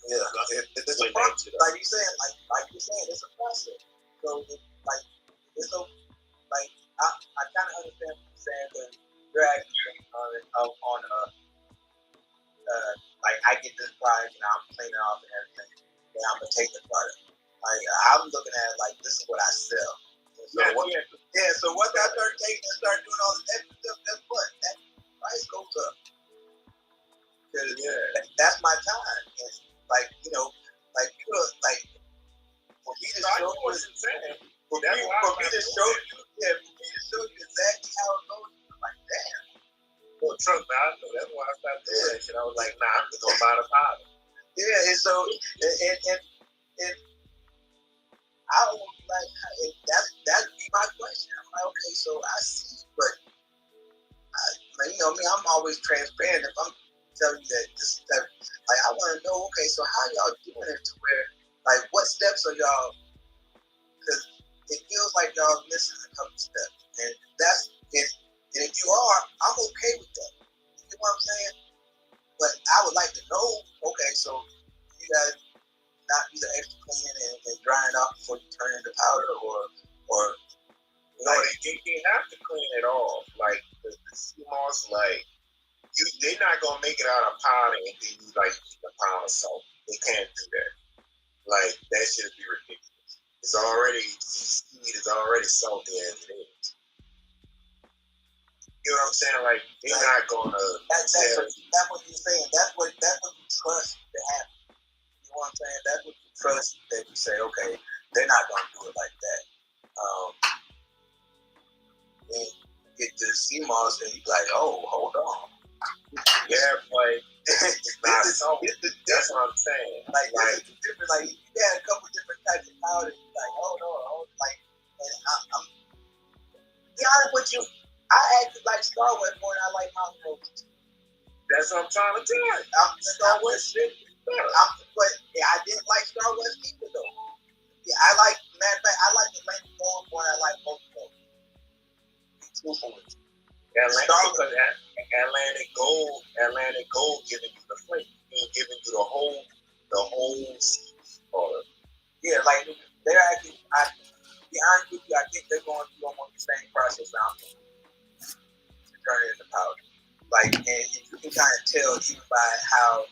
Yeah, it's a process. Like you're saying, it's a process. So, it's so, I kind of understand what you're saying, but you're actually on I get this product and I'm cleaning off and everything, and I'm gonna take the product. I'm looking at it like this is what I sell. So so once I start taking and start doing all this extra stuff, guess what? That price goes up. Because that's my time. It's for me to show you exactly how it goes, I'm like, damn. Well, trust me, I know. That's why I started doing that shit. I was like, nah, I'm just gonna buy the powder. Yeah, and so and I would be like, that would be my question. I'm like, okay, so I see, but I'm always transparent. If I'm telling you that I want to know, okay, so how y'all doing it to where, what steps are y'all? Because it feels like y'all missing a couple steps, and and if you are, I'm okay with that. You know what I'm saying? But I would like to know, okay, so you guys not use the extra cleaning and drying off before you turn into powder, or no, they have to clean it off. Like the Seamoss, they're not gonna make it out of powder and then you keep a pound of salt. They can't do that. That should be ridiculous. It's already seaweed is already salty as it is. You know what I'm saying? They're not gonna. That's what you're saying. That's what you trust to happen. You know what I'm saying? That's what you trust that you say, okay, they're not gonna do it like that. And you get to Seamoss and you're like, oh, hold on. Yeah, it's not so. That's what I'm saying. This is different. You had a couple different types of powder. Hold on. And I'm be honest with you. I actually like Star Wars more than I like Mountain Roses. That's what I'm trying to tell you. Star Wars shit. But I didn't like Star Wars either though. Yeah, matter of fact, I like the Atlantic Gold more than I like most of them. Atlantic Gold giving you the flavor, giving you the whole color. Yeah, they're actually. To be honest with you, I think they're going through almost the same process I'm doing to turn it into powder. And you can kind of tell even by how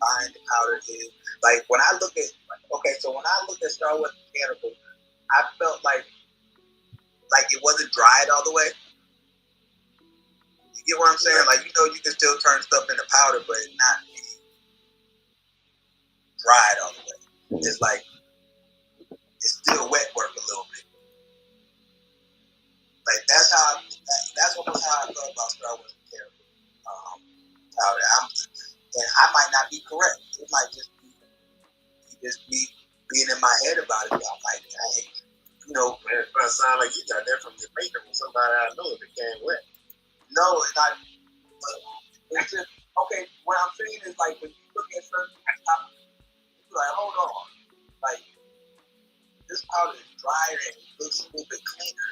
buying the powder is. Like when I look at Star Wars Mechanical, I felt like it wasn't dried all the way. You get what I'm saying? Like, you know, you can still turn stuff into powder, but it's not dried all the way. It's like it's still wet work a little bit. Like that's almost how I felt about Star Wars Mechanical powder. And I might not be correct. It might just be being in my head about it. I'm like, you know, Man, it sound like you got that from Jamaica from somebody I know that became wet. No, it's not. It's just, okay, what I'm saying is like when you look at certain topics, you're like, hold on. Like, this powder is drier and it looks a little bit cleaner.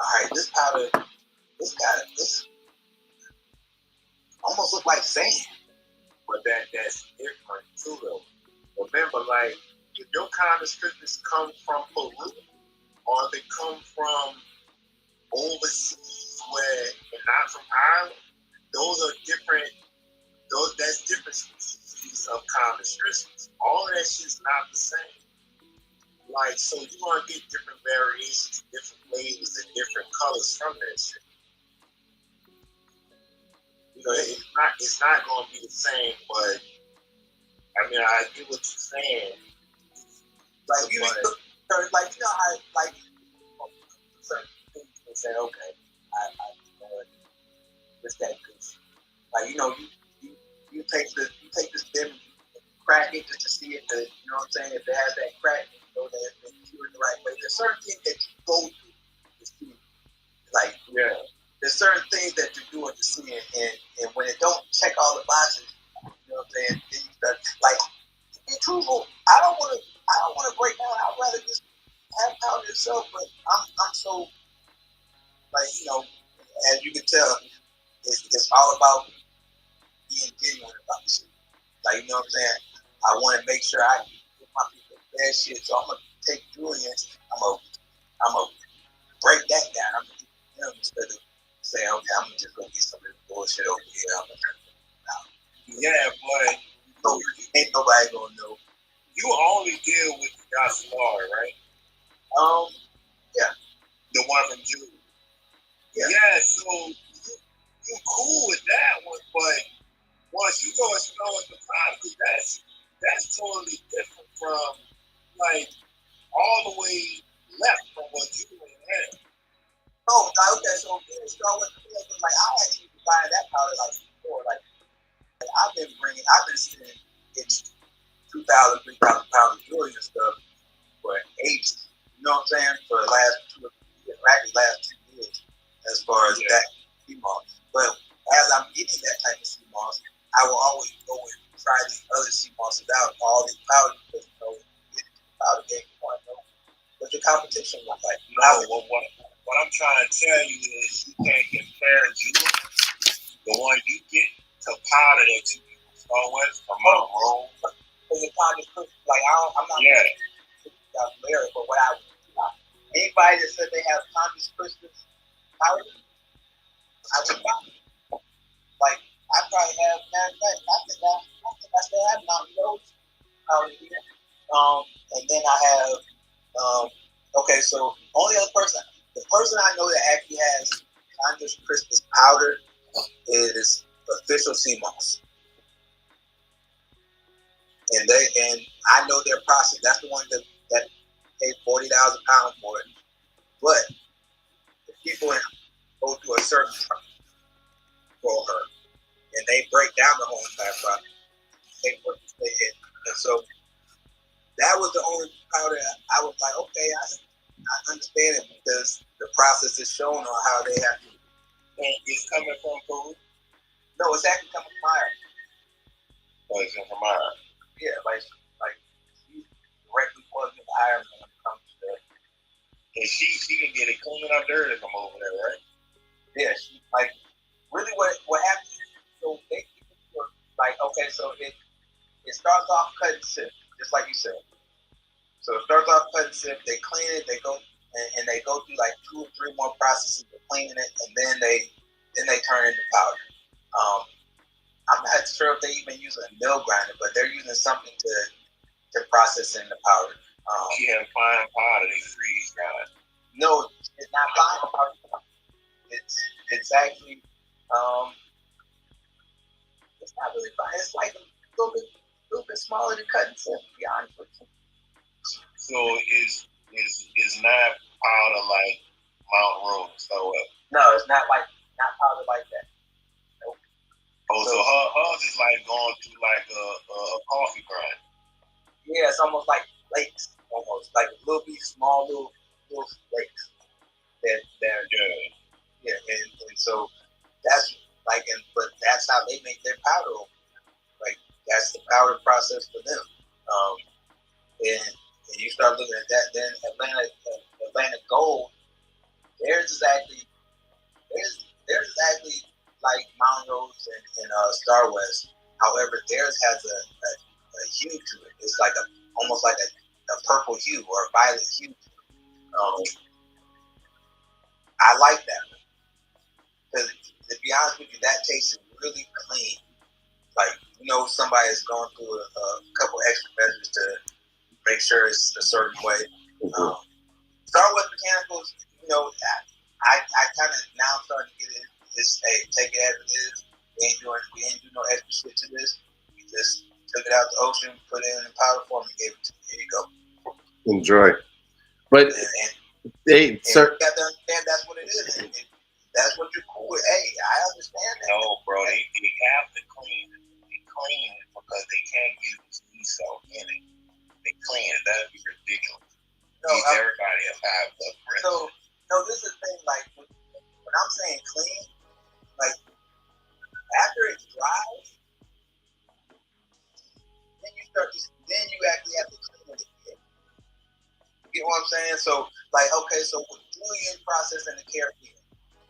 Alright, this powder, this almost look like sand. But that's different too though. Remember, like, if your kind of strictness come from Peru or if it come from overseas where and not from Ireland, those are different. That's different species of common strictness. All of that shit's not the same. Like, so you're gonna get different variations, different flavors, and different colors from that shit. You know, it's not gonna be the same, but I mean, I get what you're saying. Like, you know how, like, certain things you say, okay, this that goose. Like, you know, you take this stem and crack it just to see it. You know what I'm saying? If it has that crack, you know that it's been cured the right way. There's certain things that you go through to see. Like, Yeah. There's certain things that you do to see it, and when it don't check all the boxes, you know what I'm saying? Then you start, like, to be truthful, I don't want to break down. I'd rather just have powder itself, but I'm so, like, you know, as you can tell, it's all about being genuine about this shit. Like, you know what I'm saying? I want to make sure I give my people bad shit, so I'm gonna take Julian's. I'm gonna break that down. I'm gonna, you know, instead of saying, okay, I'm just gonna get some of this bullshit over here. I'm gonna turn it out. Yeah, but No, ain't nobody gonna know. you only deal with the Gasolari, right? Yeah. The one from June. Yeah. Yeah, so you cool with that one, but once you go exploring the product, that's totally different from, like, all the way left from what you had. Oh, okay, so Star Wars, like, I actually been buying that powder like before. Like I've been seeing it's 2,000, 3,000 pounds of jewelry and stuff for ages. You know what I'm saying? For the last 2 or 3 years, actually last 2 years, as far as that Seamoss. But as I'm getting that type of Seamoss, I will always go and try these other Seamosses out, all these powders, because, you know, get into the powder game, you want to know what your competition looks like. No, what I'm trying to tell you is you can't compare jewelry, the one you get, to powder that you can start with from a roll. Because the powder, like, I'm not Yeah. but what anybody that said they have conscious Christmas powder, I would buy it. Like, I probably have, matter of fact, I think I still have Mountain Rose powder here. And then I have, okay, so the person I know that actually has conscious Christmas powder is Official Seamoss. And I know their process. That's the one that paid $40,000 for it. But the people go through a certain process for her, and they break down the whole entire process. They put they hit, and so that was the only powder I was like, okay, I understand it because the process is shown on how they have to. And it's coming from Peru? No, it's actually coming from Ireland. Oh, it's coming from Ireland. Yeah, like she's directly plugged into Ireland when it comes to that. And she can get it clean up there to come over there, right? Yeah, she, like, really what happens, so they like, okay, so it starts off cut and sip, just like you said. So it starts off cut and sip, they clean it, they go and they go through like 2 or 3 more processes of cleaning it, and then they turn into powder. I'm not sure if they even use a mill grinder, but they're using something to process in the powder. Yeah, fine powder, they freeze grind. No, it's not fine powder. It's actually it's not really fine. It's like a little bit smaller than cutting tip, to be honest with you. So is not powder like Mount Rose, so no, it's not powder like that. Nope. Oh, so hers is like going through like a coffee grind. Yeah, it's almost like flakes, almost like a little bit small little flakes. Yeah, and so that's like, but that's how they make their powder. Like that's the powder process for them. And you start looking at that, then Atlanta Gold, theirs is actually like Mount Rose and Star West. However, theirs has a hue to it. It's like almost like a purple hue or a violet hue. I like that because to be honest with you, that tastes really clean. Like somebody has gone through a couple extra measures to make sure it's a certain way. Star Wars Mechanicals, I kind of now starting to get it. Just take it as it is. We ain't do no extra shit to this. We just took it out the ocean, put it in powder form, and gave it to you. Here you go. Enjoy. But sir, you got to understand that's what it is. And that's what you're cool with. Hey, I understand that. No, bro, they have to clean it. They clean it because they can't use sea salt in it. They clean it. That'd be ridiculous. No, everybody has have the pressure. No, this is the thing. Like when I'm saying clean, like after it dries, then you actually have to clean it again. You get what I'm saying? So like, okay, so with Julian process in the Caribbean,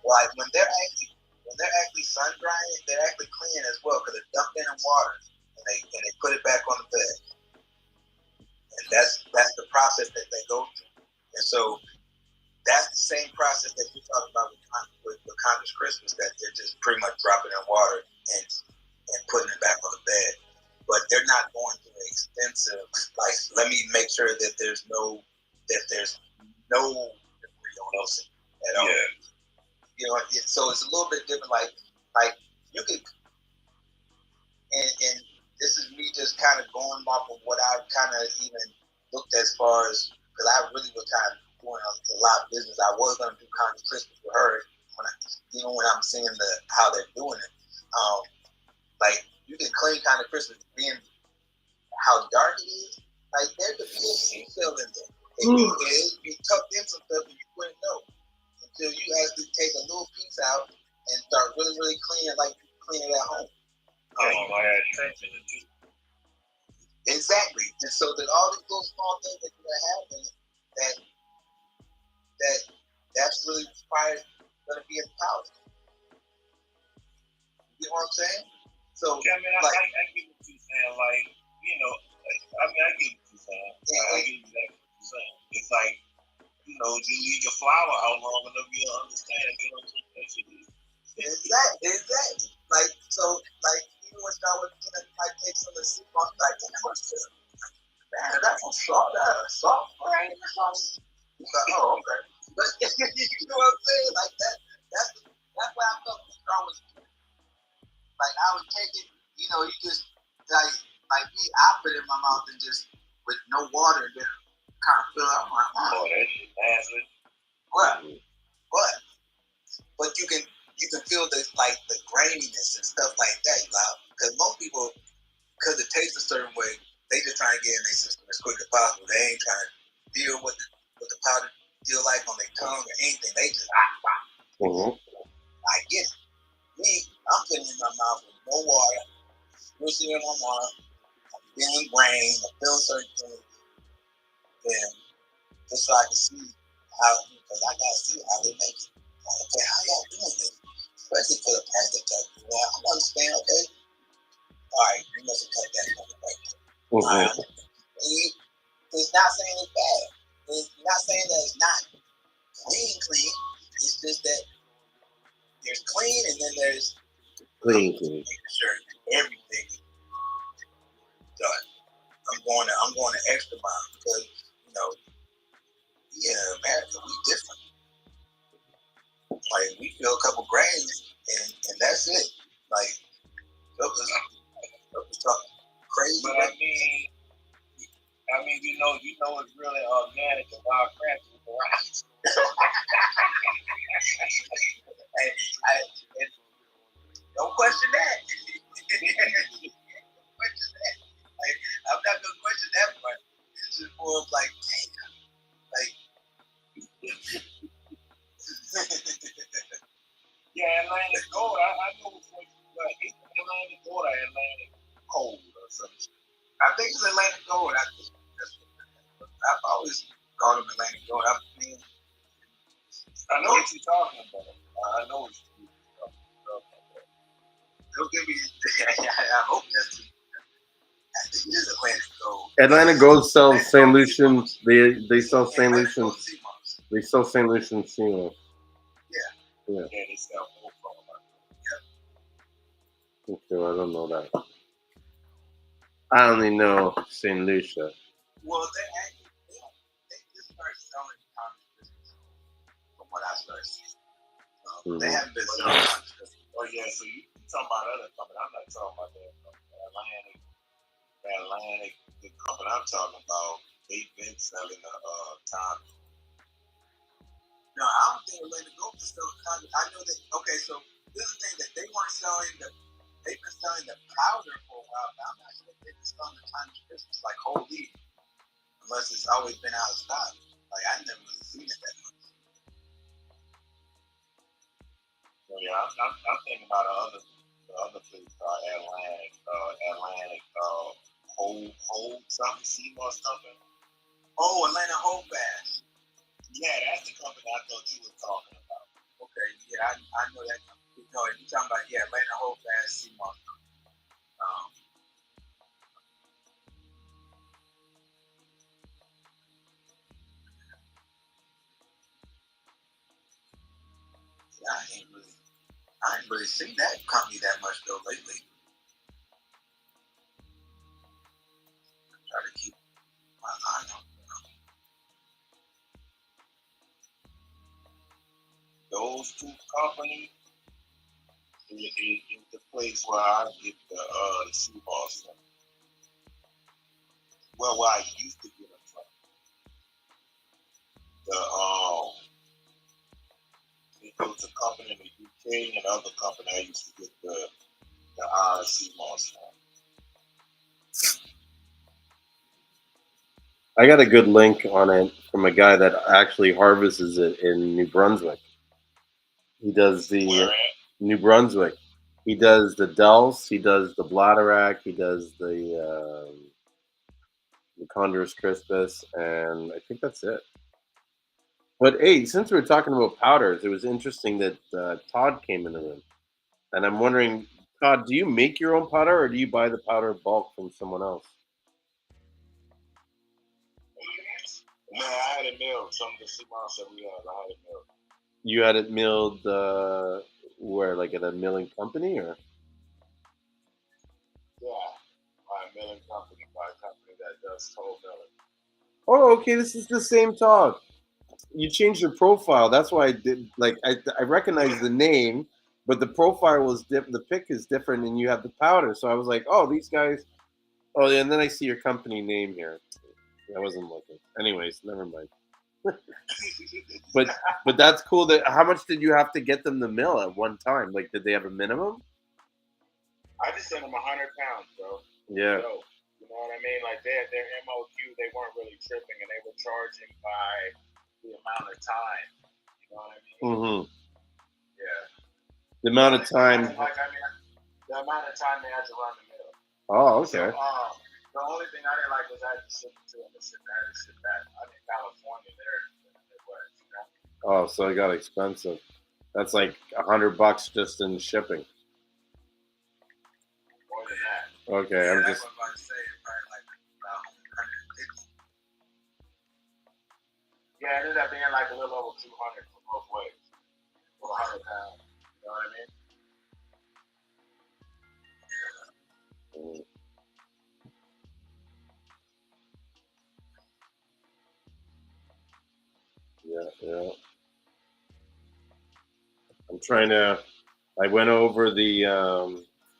like when they're actually sun drying, they're actually cleaning as well because they're dumped in water and they put it back on the bed. And that's the process that they go through. And so that's the same process that you're talking about with Congress Christmas, that they're just pretty much dropping in water and putting it back on the bed. But they're not going through an extensive, like, let me make sure that there's no debris on those at all. Yeah. So it's a little bit different. Like you could, and this is me just kind of going off of what I've kind of even looked as far as, because I really was kind of doing a lot of business. I was going to do Congress Christmas with her, even when I'm seeing how they're doing it. Like you can clean Congress Christmas, being how dark it is. Like there could be a seashell in there. It be tucked in some stuff and you wouldn't know until you actually take a little piece out and start really, really cleaning like you clean it at home. You might have trench in it too. Exactly. And so that all these little small things that you have in it, that's really required going to be in the house. You know what I'm saying? So yeah, I mean, I get what you're saying. Like, I get what you're saying. I get exactly what you're saying. It's like, you leave your flower out long enough, you'll understand if you don't drink that shit. Exactly. Like, so, like, even when I was like take some of the Seamoss, like, man, that's a salt, brain or something. Oh, okay. But you know what I'm saying? Like that's why I felt the Star Wars. Like I would take it, you just like me, I put it in my mouth and just with no water, and then kind of fill out my mouth. Oh, that shit nasty. But you can feel the graininess and stuff like that, because most people, because it tastes a certain way, they just trying to get in their system as quick as possible. They ain't trying to deal with the powder feel like on their tongue or anything. They just I get it. Me, I'm putting it in my mouth with no water, pushing it in my mouth, I'm feeling grain, I'm feeling certain things. Then just so I can see how, because I gotta see how they make it. Like, okay, how y'all doing this? Especially for the price they take. I understand, okay? Alright, you must have cut that from the right there. It's not saying it's bad. It's not saying that it's not clean. It's just that there's clean and then there's clean. Making sure everything is done. I'm going to extra mile because, you know, America, we different. Like, we feel a couple grains and that's it. Like, Joker's talking crazy. But I mean, you know, it's really organic and wild crabs with the rocks. Don't question that. Like, I'm not gonna question that part. It's just more of like, damn, like. Yeah, Atlantic Gold. I know it's like Atlantic Gold or Atlantic Cold or something. I think it's Atlantic Gold. I've always called him Atlantic Gold. I know what you're talking about. I know what you're talking about. Don't give me. I hope that's. I think it is Atlantic Gold. Atlantic Gold sells St.Lucian. They sell St.Lucian. They sell St.Lucian Seamoss. Yeah, they sell both of them. Okay, well, I don't know that. I only know St. Lucia. Well, they just started selling comic business from what I started seeing. They haven't been selling comic business. Oh yeah, so you talking about other company? I'm not talking about that Atlantic. The company I'm talking about, they've been selling the time. No, I don't think Atlantic Gold is selling comic. I know that. Okay, so this is the thing that they weren't selling they've been selling the powder for a while, but I'm not sure if they've been selling the comic business like whole leaf, unless it's always been out of stock. Like I never really seen it that much. So yeah, I'm thinking about the other place, Atlantic, Whole something, Seamoss something. Oh, Atlanta Whole Bass. Yeah, that's the company I thought you were talking about. Okay, yeah, I know that company. No, you're talking about Atlanta Whole Bass Seamoss. I ain't really seen that company that much though lately. Try to keep my eye on those two companies is the place where I get the Seamoss from. Well, where I used to get them from. There was a company in the UK and another company I used to get the Seamoss from. I got a good link on it from a guy that actually harvests it in New Brunswick. He does the New Brunswick. He does the Dulce. He does the Bladerack. He does the Condorus Crispus, and I think that's it. But hey, since we were talking about powders, it was interesting that Todd came in the room, and I'm wondering, Todd, do you make your own powder, or do you buy the powder bulk from someone else? Man, I had it milled. Some of the Seamoss that we had, I had it milled. You had it milled where, like at a milling company, or? Yeah, by a milling company, by a company that does toll milling. Oh, okay. This is the same Todd. You changed your profile. That's why I did. Like I recognize the name, but the profile was different. The pic is different, and you have the powder. So I was like, oh, these guys. Oh, yeah, and then I see your company name here. I wasn't looking. Anyways, never mind. But that's cool. That how much did you have to get them to mill at one time? Like, did they have a minimum? I just sent them 100 pounds, bro. Yeah. So, you know what I mean? Like their MOQ, they weren't really tripping, and they were charging by the amount of time. You know what I mean? Mm-hmm. Yeah. The amount of time. The amount of time they had to run the mill. Oh, okay. So, the only thing I didn't like was I had to ship it to them and ship that. I'm in California there. Oh, so it got expensive. That's like $100 just in shipping. More than that. Okay, I'm just. Yeah, it ended up being like a little over 200 for both ways. For 100 pounds. You know what I mean? Yeah. I'm trying to. I went over the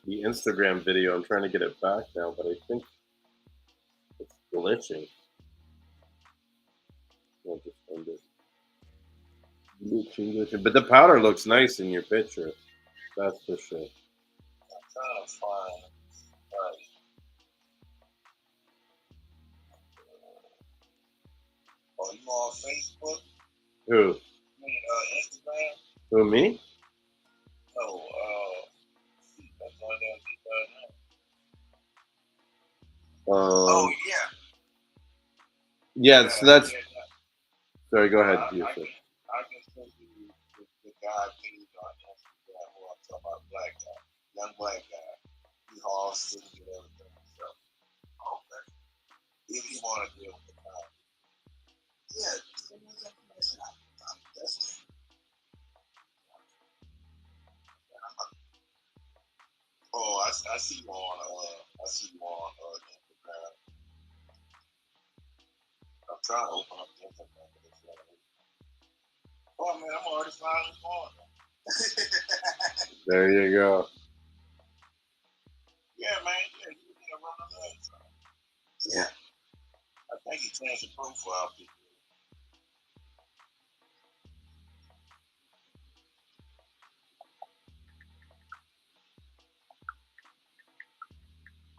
Instagram video. I'm trying to get it back now, but I think it's glitching. I'll just find it. Glitching. But the powder looks nice in your picture. That's for sure. I'm trying to find. Oh, you on Facebook? Who? You mean Instagram? Who, me? No, that's one of them people. Oh yeah. Yeah, so that's. Yeah. Sorry, go ahead. I can send you the guy page on Instagram who I'm talking about, black guy, young black guy. He hauls city and everything. So, okay. If you want to deal with the guy. Yeah, send me that information. That's Oh, I see you on Instagram. I'm trying to open up Instagram. Oh man, I'm already following on. There you go. Yeah, man. Yeah, you need to run the legs. Yeah. I think he changed the profile picture.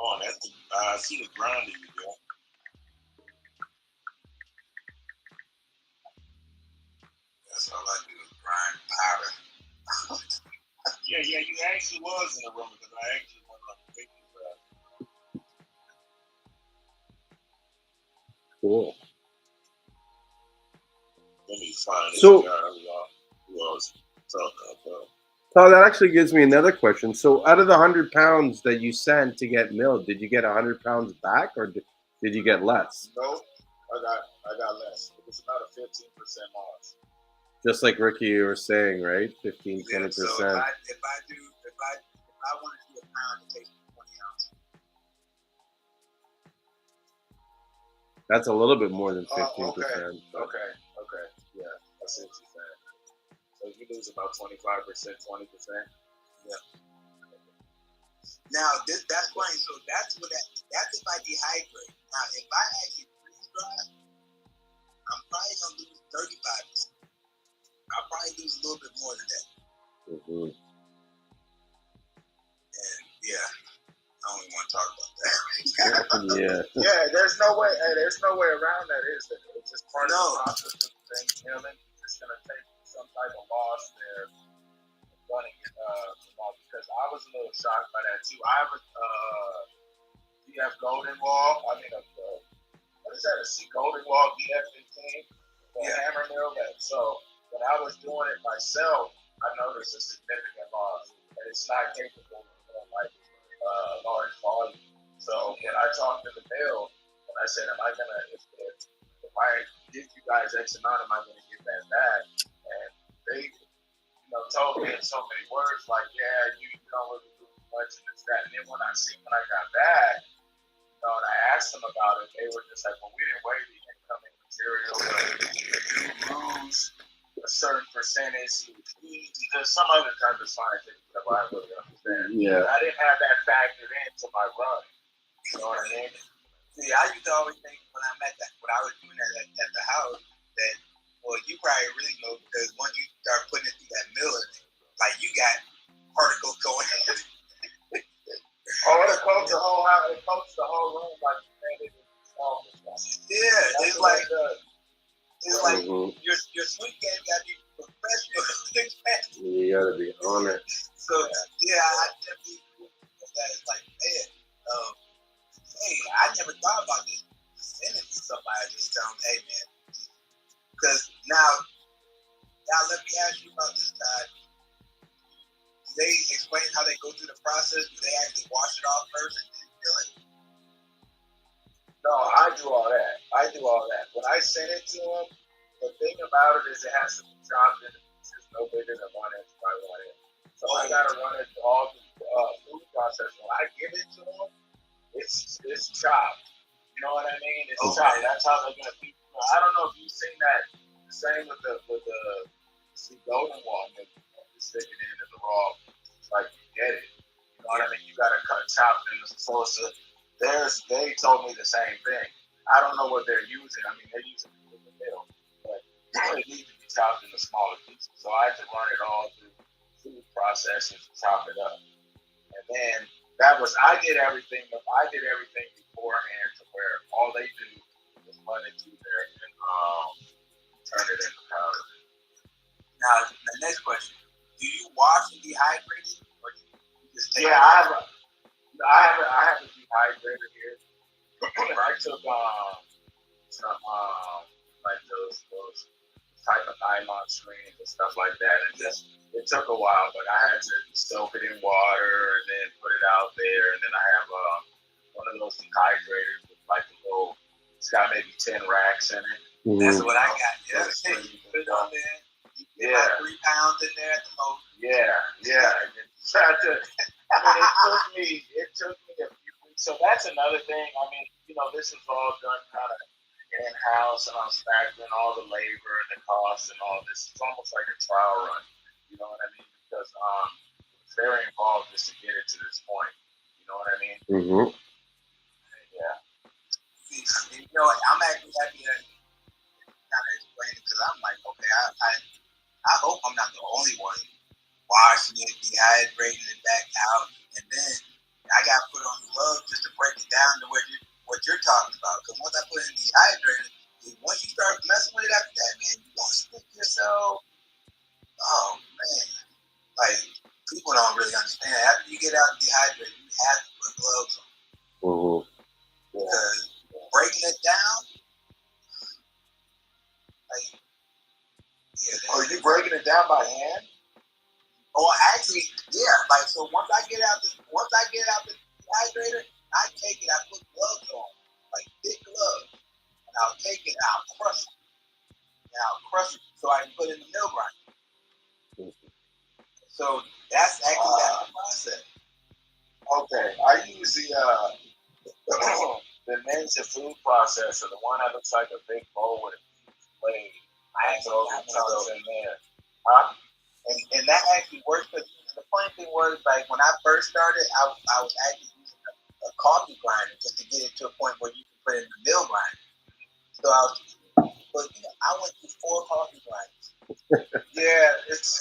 Oh, that's the, I see the grinding you do. That's all I do is grind powder. Yeah, you actually was in the room because I actually went on the picture. Cool. Let me find this So, guy who else talking about. Todd, that actually gives me another question. So, out of the 100 pounds that you sent to get milled, did you get 100 pounds back, or did you get less? No, I got less. It was about a 15% loss. Just like Ricky, you were saying, right? 15, 20%. Yeah, so if I want to do a pound, it takes 20 ounces. That's a little bit more than 15%. Okay. Yeah, that's what you're saying. So you lose about 25%, 20%. Yeah. Now that's funny. So that's if I dehydrate. Now if I actually freeze dry, I'm probably gonna lose 35%. I'll probably lose a little bit more than that. Mm-hmm. And yeah, I don't even want to talk about that. Yeah, there's no way around that, is there? It's just part of the process of things healing. It's gonna take some type of loss there running because I was a little shocked by that too. I have a DF Golden Wall. I mean what is that? A C Golden Wall DF15? Hammer mill that. So when I was doing it myself, I noticed a significant loss, and it's not capable of large volume. So when I talked to the mill, and I said, "Am I gonna if I give you guys X amount, am I gonna get that back?" And they, told me in so many words, like, "Yeah, you don't really do much and this that." And then when I got back, and I asked them about it, they were just like, "Well, we didn't weigh the incoming material, but you lose a certain percentage." There's some other type of scientific stuff I really understand. Yeah. I didn't have that factored into my run. You know what I mean? See, I used to always think when I was doing that at the house, that, well, you probably really know because once you start putting it through that mill, like you got particles going in. It coats the whole house. It coats the whole room like you made it small. Yeah, it's like your sweet game got to be professional. You gotta be on it. So I definitely that is like, man, hey, I never thought about this. Send it to somebody, just tell them, hey man, because now let me ask you about this guy. Do they explain how they go through the process? Do they actually wash it off first and then fill it? No, I do all that. When I send it to them, the thing about it is it has to be chopped into pieces no bigger than 1 inch by 1 inch. So I gotta run it all through the food process. When I give it to them, it's chopped. You know what I mean? It's chopped. That's how they're gonna be. I don't know if you've seen that same with the golden walnut. You stick it in the raw, it's like you get it. You know what I mean? You gotta chop it. So they told me the same thing. I don't know what they're using. I mean, they're using it in the middle, but it needs to be chopped into smaller pieces. So I had to run it all through food processing to chop it up. And then I did everything beforehand to where all they do is run it through there and turn it into powder. Now, the next question: do you wash and dehydrate it, or do you just take I have a dehydrator here. I took some like those type of nylon strings and stuff like that, and it took a while, but I had to soak it in water and then put it out there, and then I have one of those dehydrators with like a little. It's got maybe 10 racks in it. That's what I got. Yeah, you put it on there. You get about 3 pounds in there at the most. Yeah. And then tried to. It took me a few weeks. So that's another thing. I mean, this is all done kind of in-house, and I'm factoring all the labor and the costs and all this. It's almost like a trial run. You know what I mean? Because it's very involved just to get it to this point. You know what I mean? Mm-hmm. Yeah. I'm actually happy that you kind of explained it, because I'm like, okay, I hope I'm not the only one washing it, dehydrating it back out, and then I got to put on gloves just to break it down to what you're talking about. Because once I put it in dehydrator, once you start messing with it after that, man, you're going to stick yourself. Oh, man. Like, people don't really understand. After you get out dehydrated, you have to put gloves on. Mm-hmm. Because breaking it down, like, Are you breaking it down by hand? Oh, actually, yeah. Like, so once I get out the dehydrator, I take it. I put gloves on, like thick gloves, and I'll take it. And I'll crush it, so I can put it in the mill grinder. So that's actually that's the process. Okay, I use the Ninja food processor, the one that looks like a big bowl with a huge blade. I throw those in there. Huh? And that actually works. Because the funny thing was, like, when I first started, I was actually using a coffee grinder just to get it to a point where you can put it in the mill grinder. So I went through 4 coffee grinders. Yeah, it's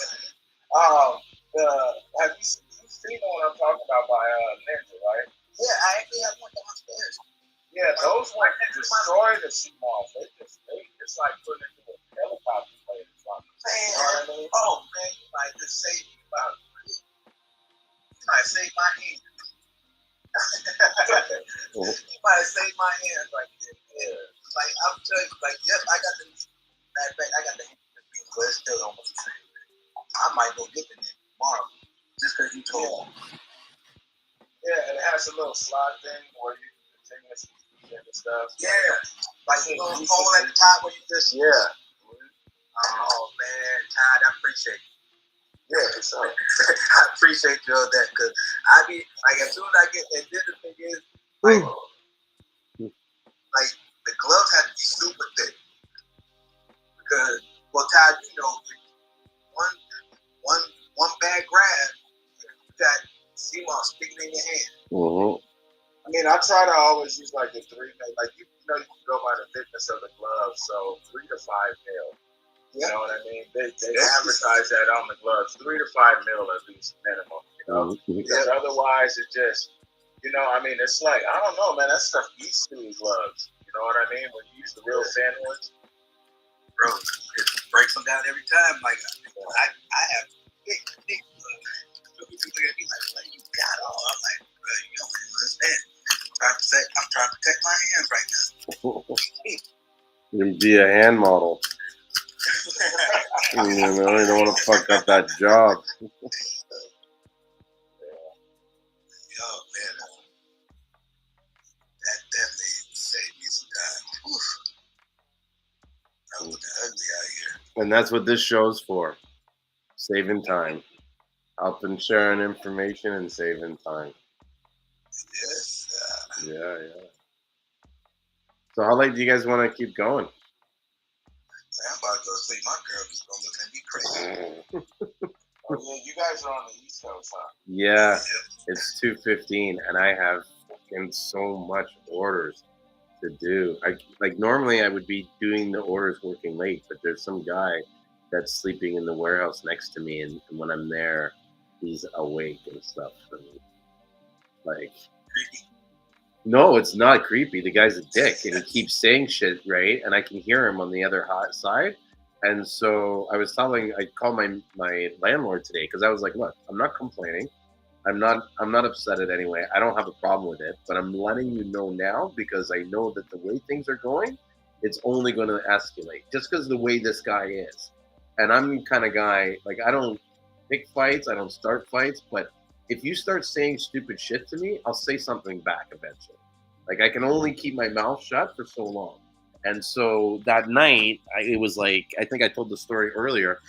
have you seen the one I'm talking about by Ninja, right? Yeah, I actually have one downstairs. Yeah, those ones destroy the Seamoss. They just like putting it through a helicopter plane or something. Man, you know what I mean? Oh man, you might just save me about. You might save my hands. You might save my hands right there. Yeah. Like I'm telling you, like yes, I got the. Matter of fact, I got the. But it's still almost the same. I might go get the name tomorrow, just because you told me. Yeah, and it has a little slot thing where you continuously and stuff. Yeah, like a little hole at the top where you just. Yeah. Oh man, Todd, I appreciate you. Yeah, so I appreciate you on that, because I be like, as soon as I get, and then the thing is, like the gloves have to be super thick, because Todd, one bad grab, you got Seamoss sticking in your hand. Mm-hmm. I mean, I try to always use like the 3 mil, like you can go by the thickness of the glove, so 3 to 5 mil. You know what I mean? They advertise that on the gloves, 3 to 5 mil at least minimum. Because otherwise it just, I mean, it's like, I don't know, man. That stuff eats through gloves. You know what I mean? When you use the real thin ones, bro, it breaks them down every time. Like I have thick gloves. So people look at me like you got all. I'm like, bro, you don't understand. I'm trying to protect my hands right now. You can be a hand model. You don't want to fuck up that job. Oh man, that definitely saved me some time. Oof. I'm looking ugly out here. And that's what this show's for. Saving time. Helping sharing information and saving time. Yes. Yeah. So how late do you guys want to keep going? I'm about to go nervous. Don't look at me crazy. Oh yeah, you guys are on the East Coast, huh? Yeah, it's 2:15, and I have fucking so much orders to do. Like normally I would be doing the orders working late, but there's some guy that's sleeping in the warehouse next to me, and when I'm there, he's awake and stuff. And like, Creepy. no, it's not creepy. The guy's a dick, and he keeps saying shit, right? And I can hear him on the other side. And so I called my landlord today because I was like, look, I'm not complaining. I'm not upset at anyway. I don't have a problem with it, but I'm letting you know now because I know that the way things are going, it's only going to escalate just because the way this guy is. And I'm the kind of guy, like, I don't pick fights, I don't start fights, but if you start saying stupid shit to me, I'll say something back eventually. Like, I can only keep my mouth shut for so long. And so that night, it was like, I think I told the story earlier.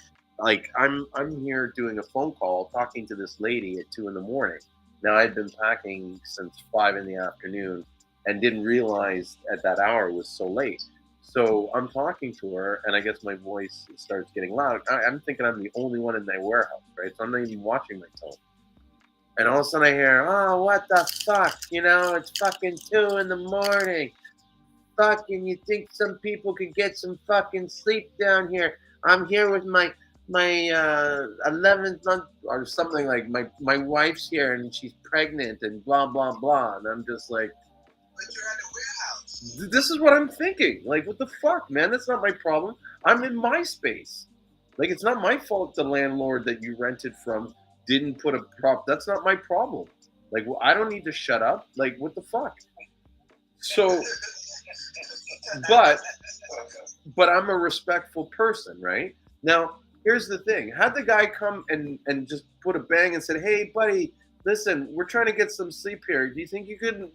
Like, I'm here doing a phone call, talking to this lady at 2 a.m. Now I'd been packing since 5 p.m. and didn't realize at that hour it was so late. So I'm talking to her, and I guess my voice starts getting loud. I'm thinking I'm the only one in my warehouse, right? So I'm not even watching my tone. And all of a sudden I hear, oh, what the fuck? You know, it's fucking 2 a.m. Fucking, you think some people could get some fucking sleep down here? I'm here with my 11th month or something, like my wife's here and she's pregnant and blah blah blah. And I'm just like, But you're at a warehouse. this is what I'm thinking. Like, what the fuck, man? That's not my problem. I'm in my space. Like, it's not my fault the landlord that you rented from didn't put a prop. That's not my problem. Like, well, I don't need to shut up. Like, what the fuck? So, but I'm a respectful person, right? Now, here's the thing. Had the guy come and just put a bang and said, hey, buddy, listen, we're trying to get some sleep here. Do you think you could,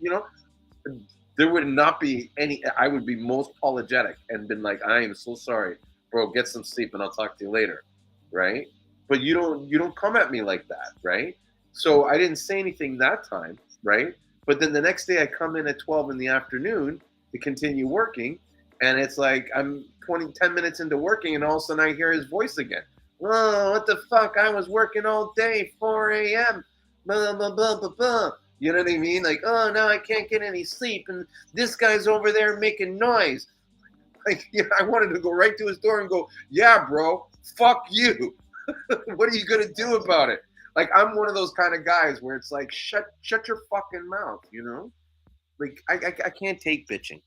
there would not be any, I would be most apologetic and been like, I am so sorry, bro, get some sleep and I'll talk to you later, right? But you don't come at me like that, right? So I didn't say anything that time, right? But then the next day I come in at 12 in the afternoon to continue working, and it's like I'm 10 minutes into working, and all of a sudden I hear his voice again. Oh, what the fuck? I was working all day, 4 a.m. Blah, blah, blah, blah, blah. You know what I mean? Like, oh, now I can't get any sleep, and this guy's over there making noise. Like, I wanted to go right to his door and go, yeah, bro, fuck you. What are you going to do about it? Like, I'm one of those kind of guys where it's like, shut your fucking mouth, Like, I can't take bitching.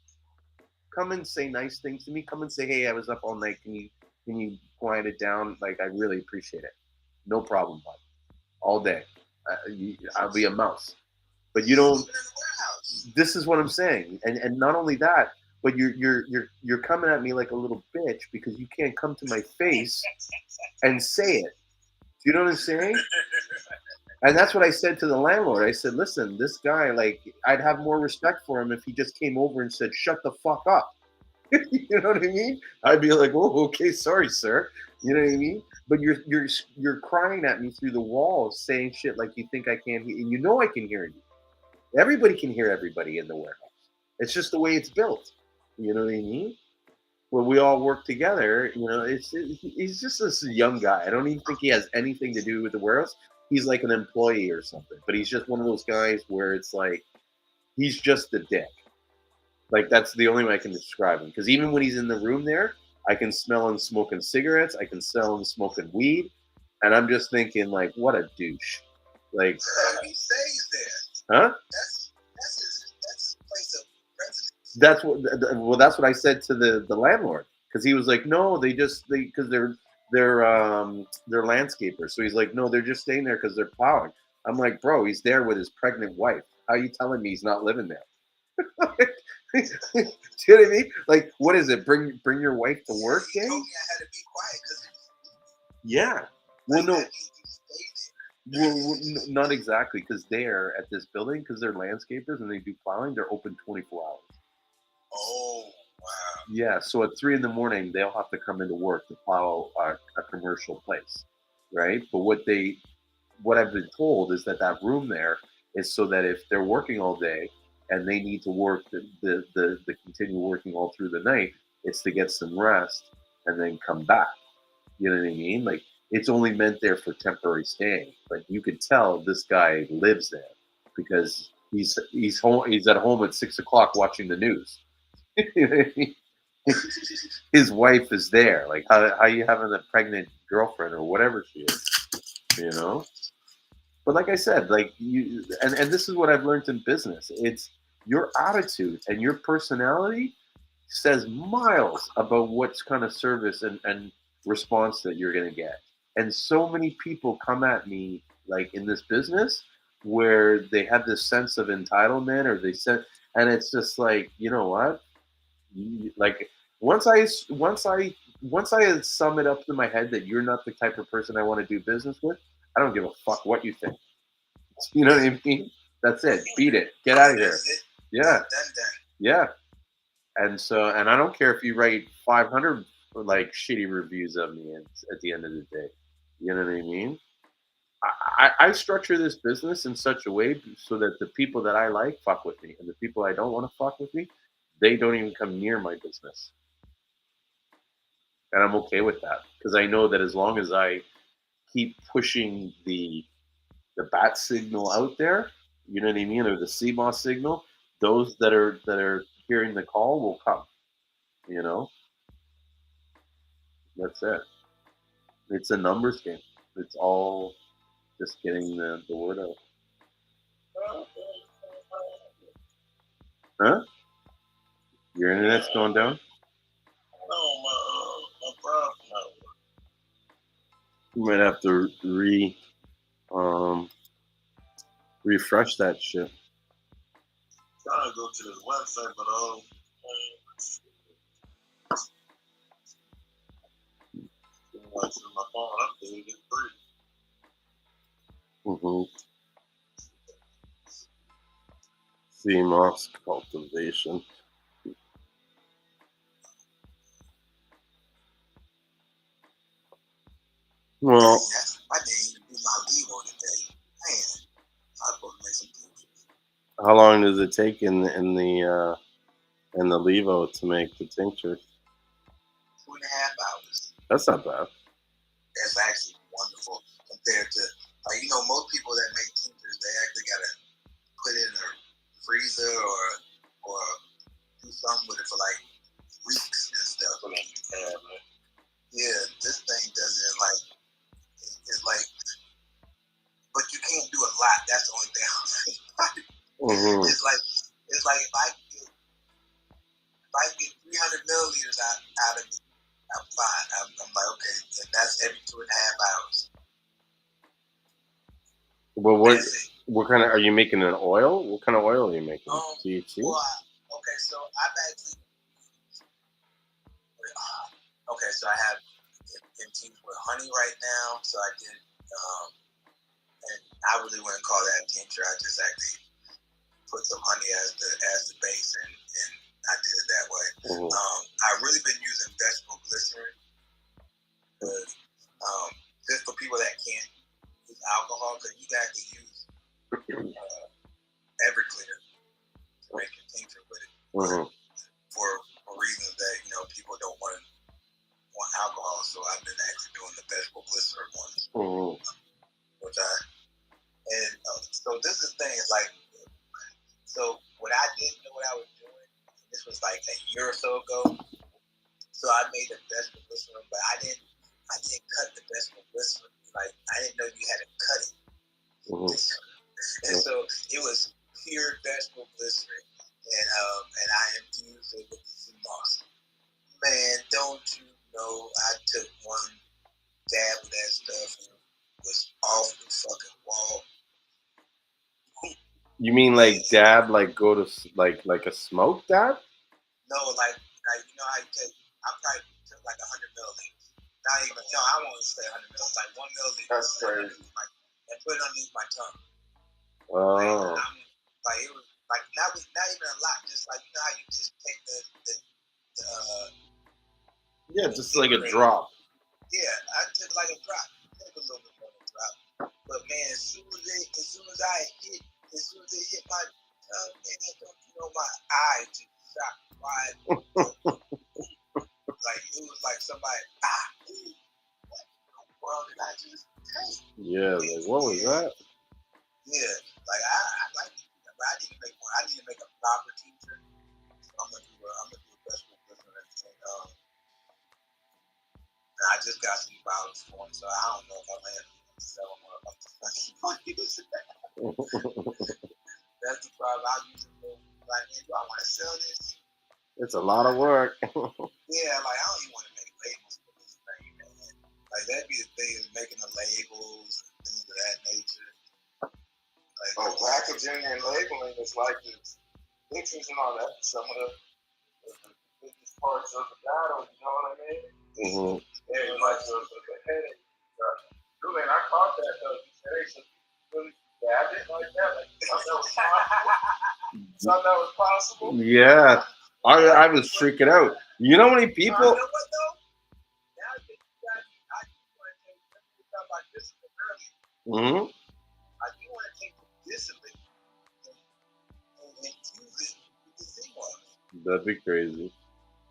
Come and say nice things to me. Come and say, hey, I was up all night. Can you quiet it down? Like, I really appreciate it. No problem, bud. All day. I'll be a mouse. But you don't. This is what I'm saying. And not only that, but you're coming at me like a little bitch because you can't come to my face and say it. Do you know what I'm saying? And that's what I said to the landlord. I said, listen, this guy, like, I'd have more respect for him if he just came over and said, shut the fuck up. You know what I mean? I'd be like, oh, okay, sorry, sir. You know what I mean? But you're crying at me through the walls saying shit like you think I can't hear. And you know I can hear you. Everybody can hear everybody in the warehouse. It's just the way it's built. You know what I mean? When we all work together, he's just this young guy. I don't even think he has anything to do with the warehouse. He's like an employee or something, but he's just one of those guys where it's like, he's just a dick. Like, that's the only way I can describe him. Because even when he's in the room there, I can smell him smoking cigarettes. I can smell him smoking weed. And I'm just thinking, like, what a douche. Like, he stays there. huh? That's his place of residence. That's what I said to the landlord. Because he was like, no, because they're landscapers. So he's like, no, they're just staying there because they're plowing. I'm like, bro, he's there with his pregnant wife. How are you telling me he's not living there? Do you know what I mean? Like, what is it? Bring your wife to work, gang? He told me I had to be quiet because yeah. Well, no. Well, not exactly, because they're at this building, because they're landscapers and they do plowing. They're open 24 hours. Oh, wow. Yeah, so at 3 a.m, they'll have to come into work to plow a commercial place, right? But what I've been told is that room there is so that if they're working all day and they need to work the continue working all through the night, it's to get some rest and then come back. You know what I mean? Like it's only meant there for temporary staying, but you could tell this guy lives there because he's home. He's at home at 6 o'clock watching the news. You know what I mean? His wife is there. Like how you having a pregnant girlfriend or whatever she is, you know? But like I said, like you and this is what I've learned in business. It's your attitude and your personality says miles about what kind of service and response that you're gonna get. And so many people come at me like in this business where they have this sense of entitlement or they said and it's just like, you know what? Like once I sum it up in my head that you're not the type of person I want to do business with, I don't give a fuck what you think. You know what I mean? That's it. Beat it. Get out of here. Yeah. Yeah. And so, and I don't care if you write 500 like shitty reviews of me at the end of the day. You know what I mean? I structure this business in such a way so that the people that I like fuck with me, and the people I don't want to fuck with me, they don't even come near my business. And I'm okay with that because I know that as long as I keep pushing the bat signal out there, you know what I mean, or the Seamoss signal, those that are hearing the call will come. You know, that's it. It's a numbers game. It's all just getting the word out. Huh? Your internet's going down? No, my problem. You might have to refresh that shit. Trying to go to this website, but watching my phone update is free. Seamoss cultivation. Well, I didn't even do my Vivo today. Man, I'm supposed to make some pictures. how long does it take in the Levo to make the tincture? 2.5 hours. That's not bad. That's actually wonderful compared to like most people that make tinctures, they actually gotta put it in a freezer or do something with it for like weeks and stuff. Yeah, this thing does it like it's like, but you can't do a lot. That's the only thing I'm saying. It's like if I get 300 milliliters out of it, I'm fine. I'm like, okay, and that's every 2.5 hours. Well, what kind of are you making? An oil? What kind of oil are you making? THC? Well, okay, so I've actually so I have infused with honey right now. So I did, and I really wouldn't call that a tincture. I just actually put some honey as the base, and I did it that way. I've really been using vegetable glycerin because just for people that can't use alcohol, because you got to use Everclear to make your tincture with it for reasons that people don't want alcohol. So I've been actually doing the vegetable glycerin ones, which so this is the thing is like. So what I didn't know what I was doing, this was like a year or so ago. So I made the vegetable glycerin, but I didn't cut the vegetable glycerin. Like I didn't know you had to cut it. And so it was pure vegetable glycerin, and I infused it with the Seamoss. Man, don't you know? I took one dab of that stuff and it was off the fucking wall. You mean like dab, like go to like a smoke dab? No, like how you take. I probably took like 100 milliliters. Not even. I won't say 100 milliliters. Like 1 milliliter. That's crazy. And put it underneath my tongue. Oh. Like it was like not even a lot. Just like how you just take the yeah, just like a drop. Yeah, I took like a drop. Take a little bit more than a drop. But man, as soon as it hit my tongue, man, my eye just shot wide. Like it was like somebody crazy. Yeah, like what was that? Yeah, like I need to make one. I need to make a proper teacher. So I'm gonna do a vegetable business, and I just got some violence for it, so I don't know if I'm gonna sell them or I'm just gonna keep on using that. That's the problem. I use it for like, hey, do I want to sell this? It's a lot of work. Yeah, like I don't even want to make labels for this thing, man. Like that'd be the thing, is making the labels and things of that nature. Like, packaging and labeling is like this. Pictures and all that. Some of the biggest parts of the battle, you know what I mean? Mm-hmm. Yeah, like the headache. Julian, I caught that though. You said, hey, so you really grabbed it like that? Like you thought that was possible? Thought that was possible? Yeah, I was freaking out. You know how many people? you know what though? Now that you guys, I do want to take. Remember we talked about discipline earlier. Mm-hmm. I do want to take the discipline and infuse it with the Seamoss. That'd be crazy.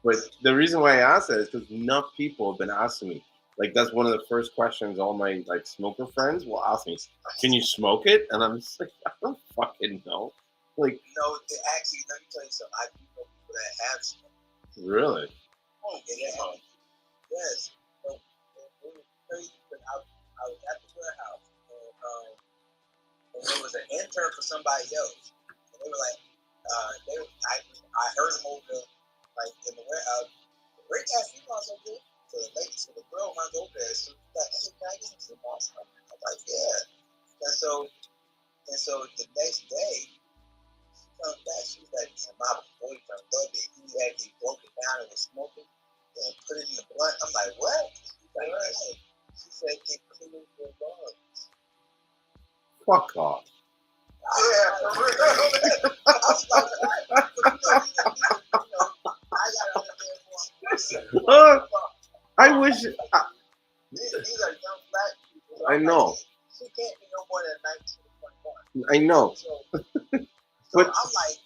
But the reason why I asked that is because enough people have been asking me. Like that's one of the first questions all my like smoker friends will ask me. Can you smoke it? And I'm just like, I don't fucking know. Like, No, actually, let me tell you something. I do know people that have smoked. really? Oh, yeah. Yes. So, it was crazy because I was at the warehouse and there was an intern for somebody else. And they were like, I heard them over like in the warehouse. Rick got Seamoss over there. So the girl runs over there. So she's like, hey, can I get some Seamoss? I'm like, yeah. And so the next day, she comes back. She was like, my boyfriend loved it. He actually broke it down and was smoking and put it in the blunt. I'm like, what? She's like, hey. She said, it cleans your lungs. Fuck off. Yeah, for real. I was like, what? But I got to understand more. I wish. These are young black people. So I know. Like, she can't be no more than 19 or 21. I know. So But I'm like,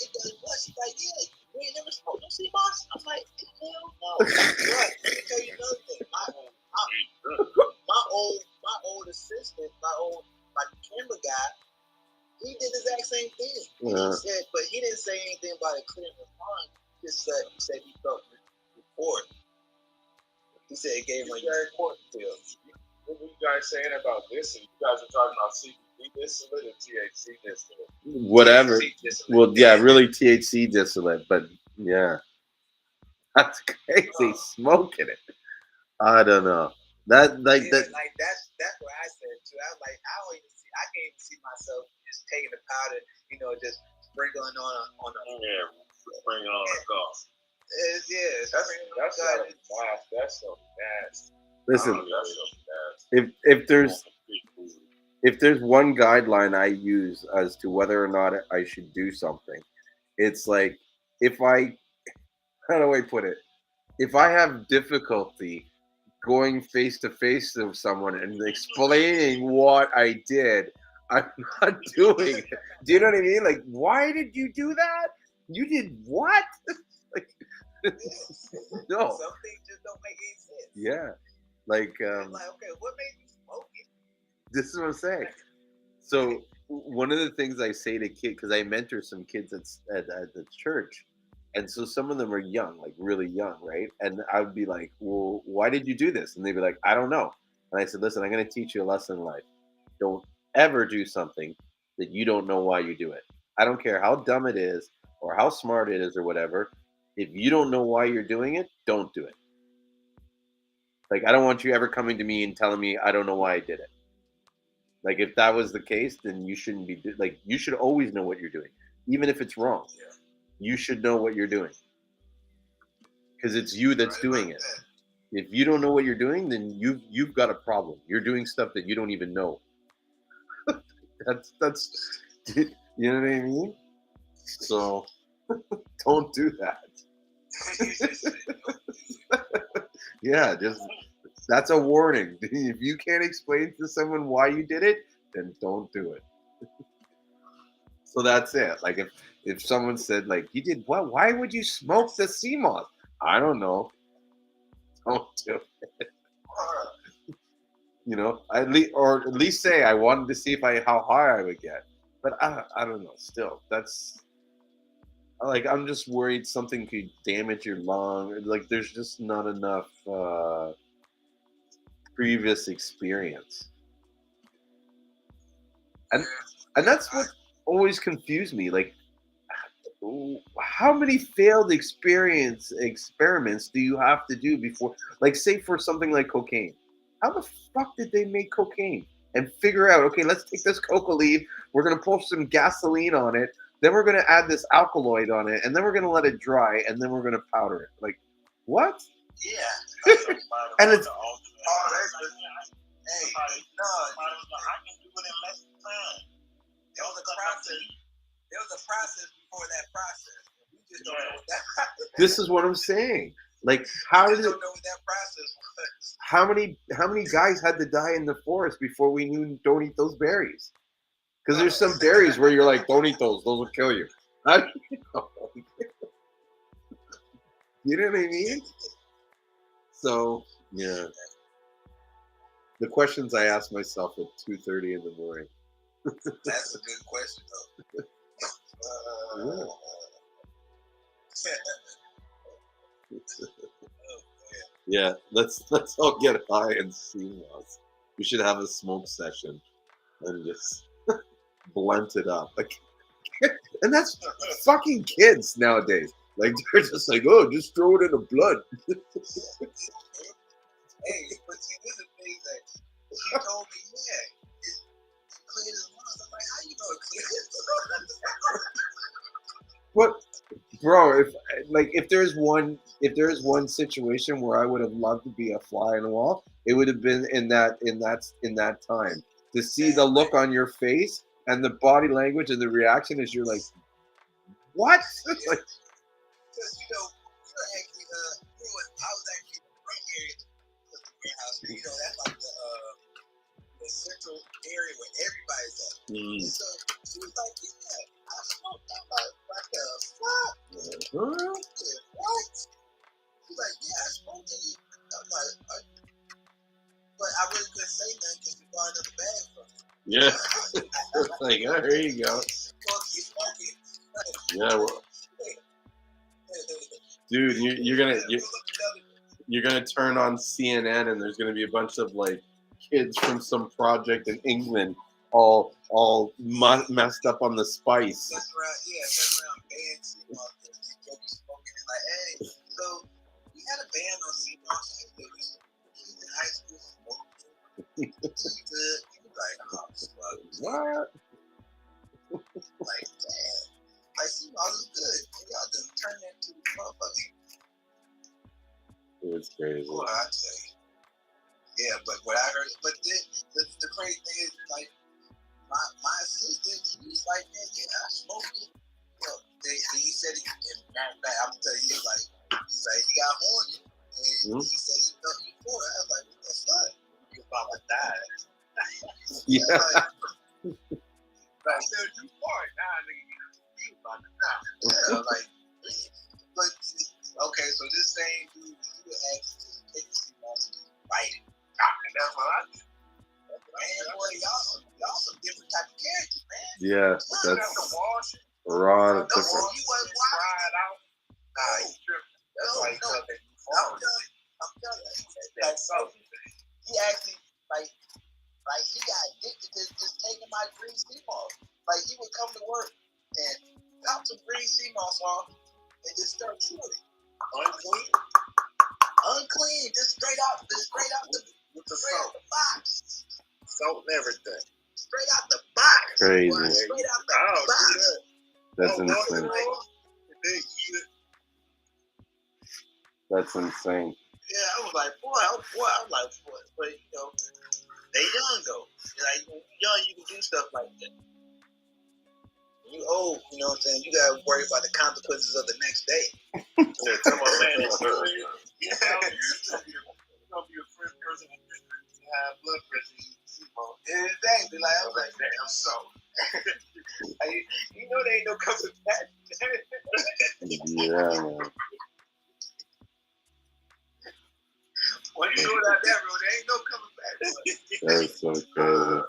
it doesn't work. She's like, yeah, you ain't never smoked no Seamoss? I'm like, hell no. But let me tell you another thing. My old assistant, my camera guy, he did the exact same thing. He said, but he didn't say anything about it clearing his mind. He said he felt bored. He said it gave him a very important feel. What were you guys saying about this? And you guys are talking about CBD distillate or THC distillate? whatever. THC distillate. Well, yeah, really THC distillate, but yeah, that's crazy. Smoking it. I don't know. That like Yeah, that. like that's what I said too. I was like, I can't even see myself just taking the powder, just sprinkling on a Bring it on a golf. That's so nasty. That's so nasty. Listen, That's so nasty. if there's one guideline I use as to whether or not I should do something, it's like if how do I put it? If I have difficulty going face to face with someone and explaining what I did, I'm not doing it. Do you know what I mean? Like, why did you do that? You did what? Like, no. Some things just don't make any sense. Yeah. Like, like, okay, what made you smoke it? This is what I'm saying. So one of the things I say to kids, because I mentor some kids at the church, and so some of them are young, like really young, right? And I would be like, well, why did you do this? And they'd be like, I don't know. And I said, listen, I'm going to teach you a lesson in life. Don't ever do something that you don't know why you do it. I don't care how dumb it is or how smart it is or whatever. If you don't know why you're doing it, don't do it. Like, I don't want you ever coming to me and telling me I don't know why I did it. Like, if that was the case, then you shouldn't be like, you should always know what you're doing, even if it's wrong. Yeah. You should know what you're doing because it's you that's doing it. If you don't know what you're doing, then you've got a problem. You're doing stuff that you don't even know. that's you know what I mean? So don't do that. Yeah, just that's a warning. If you can't explain to someone why you did it, then don't do it. So that's it. Like if someone said like you did what? Why would you smoke the Seamoss? I don't know. Don't do it. You know, at least say I wanted to see how high I would get. But I don't know. Still, that's like I'm just worried something could damage your lung. Like there's just not enough previous experience, and that's what always confused me. Like, how many failed experiments do you have to do before, like, say for something like cocaine? How the fuck did they make cocaine and figure out? Okay, let's take this coca leaf. We're gonna pour some gasoline on it. Then we're gonna add this alkaloid on it, and then we're gonna let it dry, and then we're gonna powder it. Like, what? Yeah. And it's Hey, no, I can do it in less time. There was a process before that process. We just don't know what that process. This is what I'm saying. Like, how did it? Don't know what that process was. How many guys had to die in the forest before we knew don't eat those berries? Because there's some berries where you're like, don't eat those; those will kill you. You know what I mean? So yeah. The questions I ask myself at 2:30 in the morning. That's a good question, though. Yeah, let's all get high and Seamoss. We should have a smoke session and just blunt it up. Like, and that's fucking kids nowadays. Like they're just like, oh, just throw it in the blood. Hey, but see, this is the thing that she told me, yeah, it's clear as mud. I'm like, how you know it's clear? What, bro? If there's one situation where I would have loved to be a fly on the wall, it would have been in that time to see the look on your face and the body language and the reaction as you're like, what? Like, Because actually, I was actually in the right area of the warehouse. That's like the central area where everybody's at. So she was like, yeah, I smoked. I'm like, what the fuck? What? She's like, yeah, I smoked it. I'm like, but I really couldn't say nothing because you bought another bag from me. Yeah. Like, oh, here you go. Smoking. Yeah, well, dude, you're gonna turn on CNN and there's gonna be a bunch of like kids from some project in England all messed up on the spice. That's right, yeah, that's around banned Seamoss because these jokers smoking and like, hey, so we had a ban on Seamoss. He's in high school smoking. He's good. He was like, oh, fuck. What? Like, damn. Like, Seamoss is good. Y'all just turn that into motherfucking. It's crazy. Boy, I tell you. Yeah, but what I heard, but the crazy thing is, like, my assistant, he was like, man, yeah, I smoked it. Well, he said, and matter of fact, I'm gonna tell you, he's like, he got horny, and he said he felt you for it. I was like, what the fuck? You about to die. Yeah. Like, I said, you for it. Nah, nigga, you about to die. Yeah, like, but, okay, so this same dude, he would actually just take the Seamoss and just bite it. And that's what I did. Man, boy, y'all some different type of characters, man. Yeah, that's raw. You wasn't fried out. Nah, he tripped. That's why he cut that. I'm telling you. Like, he actually, like, he got addicted to just taking my green Seamoss. Like, he would come to work and pop some green Seamoss off and just start chewing it. Unclean, just straight out the with the salt. The box. Salt and everything. Straight out the box. Crazy. Boy, straight out the box. That's insane. That's insane. Yeah, I was like, boy, but they young though. Like, when you young, you can do stuff like that. When you old, you know what I'm saying? You gotta worry about the consequences of the next day. Yeah, come on, man. You're gonna be a first person to have blood pressure. Exactly. Like, I was like, damn, so. You know there ain't no coming back. Yeah, man. When you go down that road, there ain't no coming back. That's so crazy.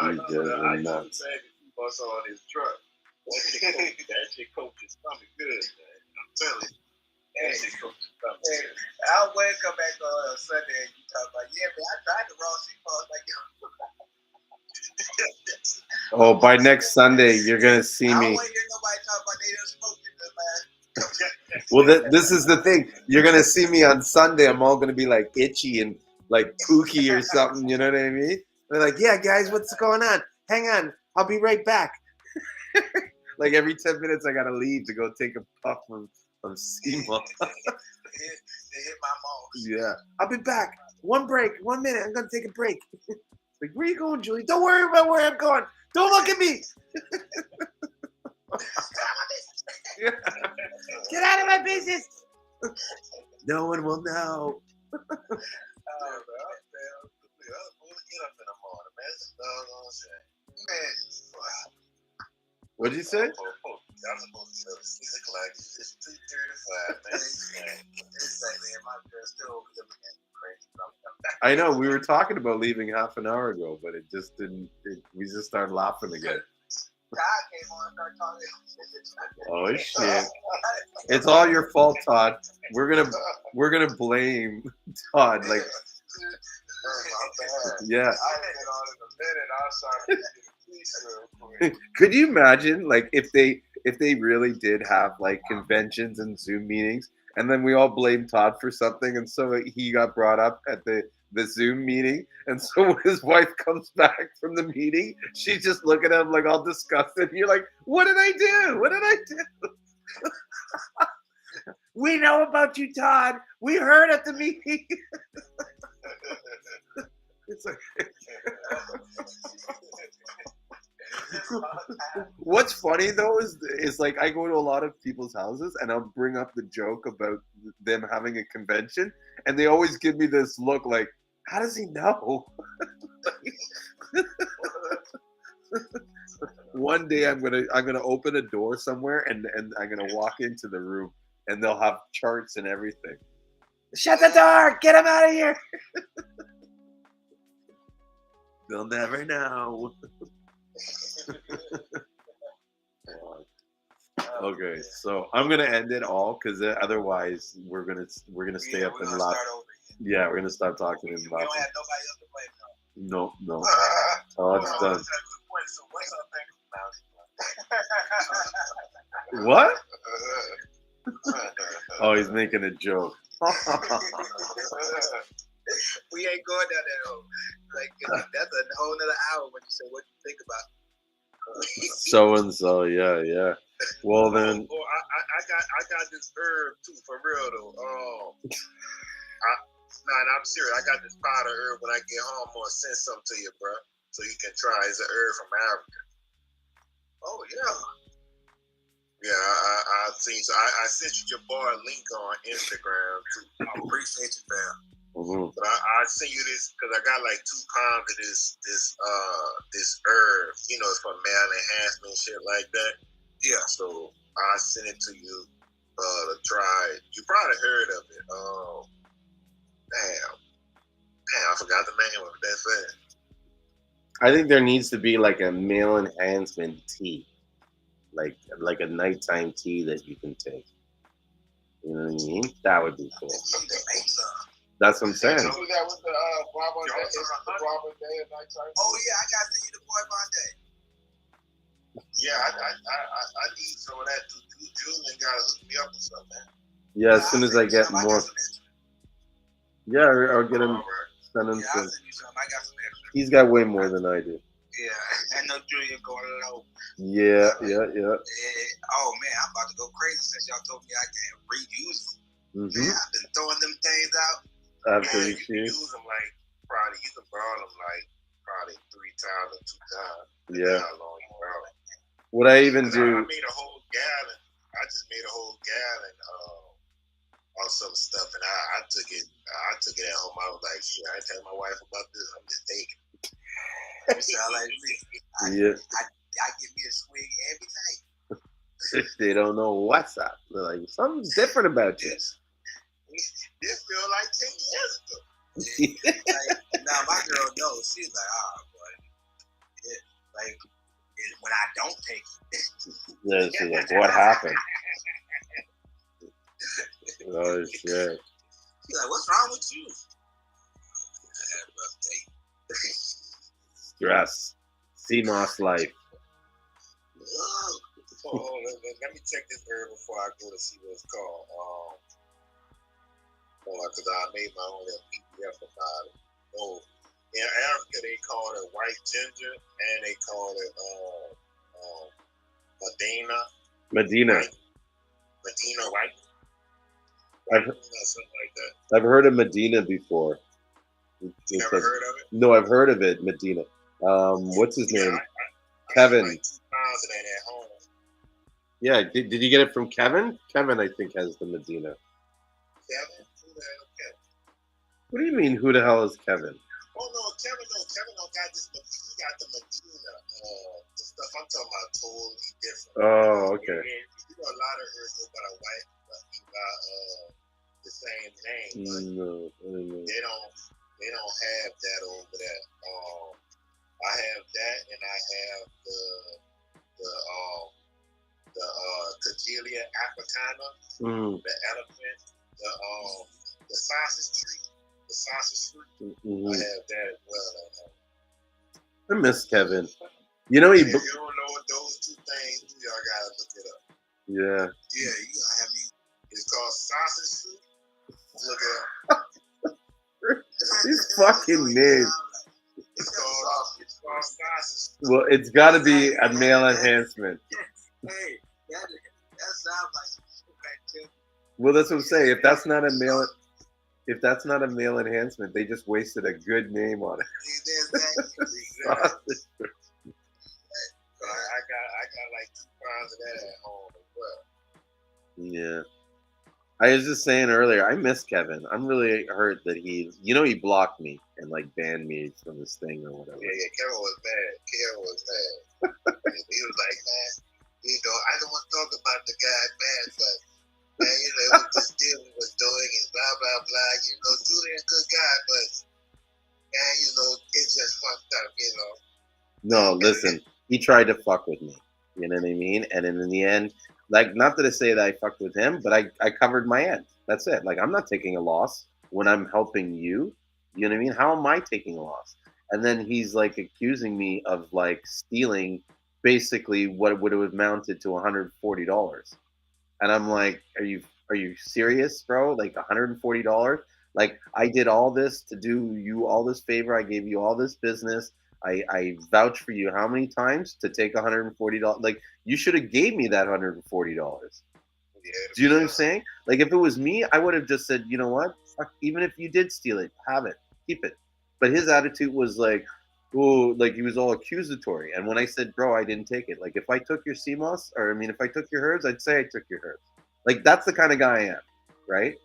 I You know guys are the nuts. bag of bus on his truck. That shit coach is coming good, man. I'm telling you. That shit coach is coming good. I'll wait, come back on Sunday and you talk about, yeah, man, I tried the raw Seamoss. Like, Oh, by next Sunday, you're gonna see I don't me. want to hear nobody talk about they done smoked it the last. Well, this is the thing. You're gonna see me on Sunday. I'm all gonna be like itchy and like pooky or something. You know what I mean? They're like, "Yeah, guys, what's going on? Hang on, I'll be right back." Like every 10 minutes, I gotta leave to go take a puff from Seamoss. They hit my mouth. Yeah, I'll be back. 1 break, 1 minute. I'm gonna take a break. Like, where you going, Julie? Don't worry about where I'm going. Don't look at me. Yeah. Get out of my business. No one will know. Get up in the morning, man. It's a doggone shame. Man, What'd you say? I'm supposed to get up at 6 o'clock. It's 2:35, man. Exactly. And my girl's still over there looking at me crazy. I know we were talking about leaving half an hour ago, but it just didn't. We just started laughing again. Todd came on and started talking. Oh shit! It's all your fault, Todd. We're gonna blame Todd. Like, yeah. I'll get on in a minute. I'll start to get a piece real quick. Could you imagine, like, if they really did have like conventions and Zoom meetings, and then we all blamed Todd for something, and so he got brought up at the Zoom meeting, and so when his wife comes back from the meeting, she's just looking at him like all disgusted. You're like, "What did I do? What did I do?" We know about you, Todd. We heard at the meeting. It's like, what's funny though is like I go to a lot of people's houses and I'll bring up the joke about them having a convention, and they always give me this look like, how does he know? One day I'm gonna open a door somewhere and I'm gonna walk into the room and they'll have charts and everything. Shut the door! Get him out of here! They'll never know. Okay, so I'm gonna end it all because otherwise we're gonna stay up and laugh. Yeah, we're gonna start talking and We don't laughing. have nobody else to blame now. No. Oh, it's done. So what's up, What? Oh, he's making a joke. We ain't going down that hole. Like that's a whole nother hour when you say what you think about. So and so, yeah. Well then, I got this herb too, for real though. I'm serious. I got this powder herb. When I get home, I'm gonna send some to you, bro, so you can try. It's an herb from Africa. Oh yeah. Yeah, I seen. So I sent you your boy a link on Instagram too. I appreciate you, fam. mhm. But I sent you this because I got like 2 pounds of this herb. You know, it's for male enhancement shit like that. Yeah. So I sent it to you to try. You probably heard of it. Damn, I forgot the name of it. That's it. I think there needs to be like a male enhancement tea, like a nighttime tea that you can take. You know what I mean? That would be cool. That's what I'm saying. You do that with the Bravo Day, the Bravo Day at nighttime. Oh yeah, I got to see the boy Monday. Yeah, I need some of that too. Julian got to hook me up with something. Yeah, as soon as I get more. Yeah, or get him, send him Yeah, some. I'll send you some. I got some extra. He's got way more than I do. Yeah, I know Julian going low. Yeah. Oh man, I'm about to go crazy since y'all told me I can reuse them. Mm-hmm. Man, I've been throwing them things out. After Yeah, you you can choose. use them like probably. You can burn them like probably 3 times or 2 times. Yeah. How long you burn them. What I even I do. made a whole gallon. I just made a whole gallon of some stuff, and I took it. I took it at home. I was like, shit, I ain't telling my wife about this. I'm just taking it. You sound like me. Yeah. I give me a swing every night. They don't know what's up. They're like, something's different about you. This feel like 10 years ago. Now my girl knows. She's like, boy, when I don't take it. Yeah, she's like, what happened? Oh shit. She's like, what's wrong with you? I had a rough day. Stress. Seamoss life. Let me check this herb before I go to see what it's called. Because I made my own little PDF about it. Oh, in Africa they call it white ginger, and they call it Medina. Medina white. Something like that. I've heard of Medina before. You never heard of it? No, I've heard of it. Medina. What's his name? I Kevin. Like 2 pounds of that at home. Yeah, did you get it from Kevin? Kevin, I think, has the Medina. Kevin? Who the hell is Kevin? What do you mean, who the hell is Kevin? Oh, no, Kevin don't got this. He got the Medina. The stuff I'm talking about totally different. Oh, okay. You know, a lot of herbs go by the white, but he got the same name. But No, I don't know. They don't have that over there. I have that, and I have the Cagelia africana, the elephant, the sausage tree. The sausage fruit. I have that as well. I miss Kevin. You know, if you don't know what those 2 things, y'all gotta look it up. Yeah. Yeah, you gotta have me. It's called sausage fruit. Look it up. These fucking names. It's called sausage fruit. Well, it's got to be a male enhancement. Hey, that sounds like. Well, that's what I'm saying. If that's not a male enhancement, they just wasted a good name on it. Exactly. I got like 2 pounds of that at home as well. Yeah. I was just saying earlier, I miss Kevin. I'm really hurt that he blocked me and like banned me from this thing or whatever. Yeah, Kevin was mad. He was like, man, I don't want to talk about the guy, man, but man, what this deal we was doing and blah, blah, blah. Julian's a good guy, but man, it's just fucked up, No, listen, he tried to fuck with me. You know what I mean? And in the end, like, not that I say that I fucked with him, but I covered my end. That's it. Like, I'm not taking a loss when I'm helping you. You know what I mean? How am I taking a loss? And then he's like accusing me of like stealing basically what would have amounted to $140. And I'm like, are you serious, bro? Like $140? Like, I did all this to do you all this favor. I gave you all this business. I vouched for you how many times to take $140? Like, you should have gave me that $140. Yeah, do you know what I'm saying? Like, if it was me, I would have just said, you know what? Fuck, even if you did steal it, have it, keep it. But his attitude was like, oh, like he was all accusatory. And when I said, bro, I didn't take it. Like, if I took your Seamoss, or I mean, if I took your herbs, I'd say I took your herbs. Like, that's the kind of guy I am, right?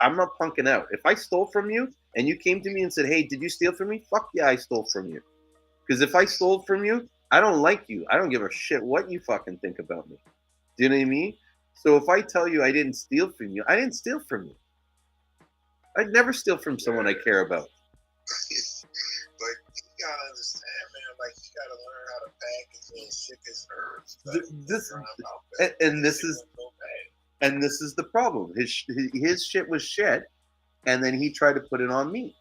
I'm not punking out. If I stole from you and you came to me and said, hey, did you steal from me? Fuck yeah, I stole from you. Because if I stole from you, I don't like you. I don't give a shit what you fucking think about me. Do you know what I mean? So if I tell you I didn't steal from you, I didn't steal from you. I'd never steal from someone I care about. But you gotta understand, man. Like, you gotta learn how to package and ship his herbs. And this is the problem. His shit was shit, and then he tried to put it on me.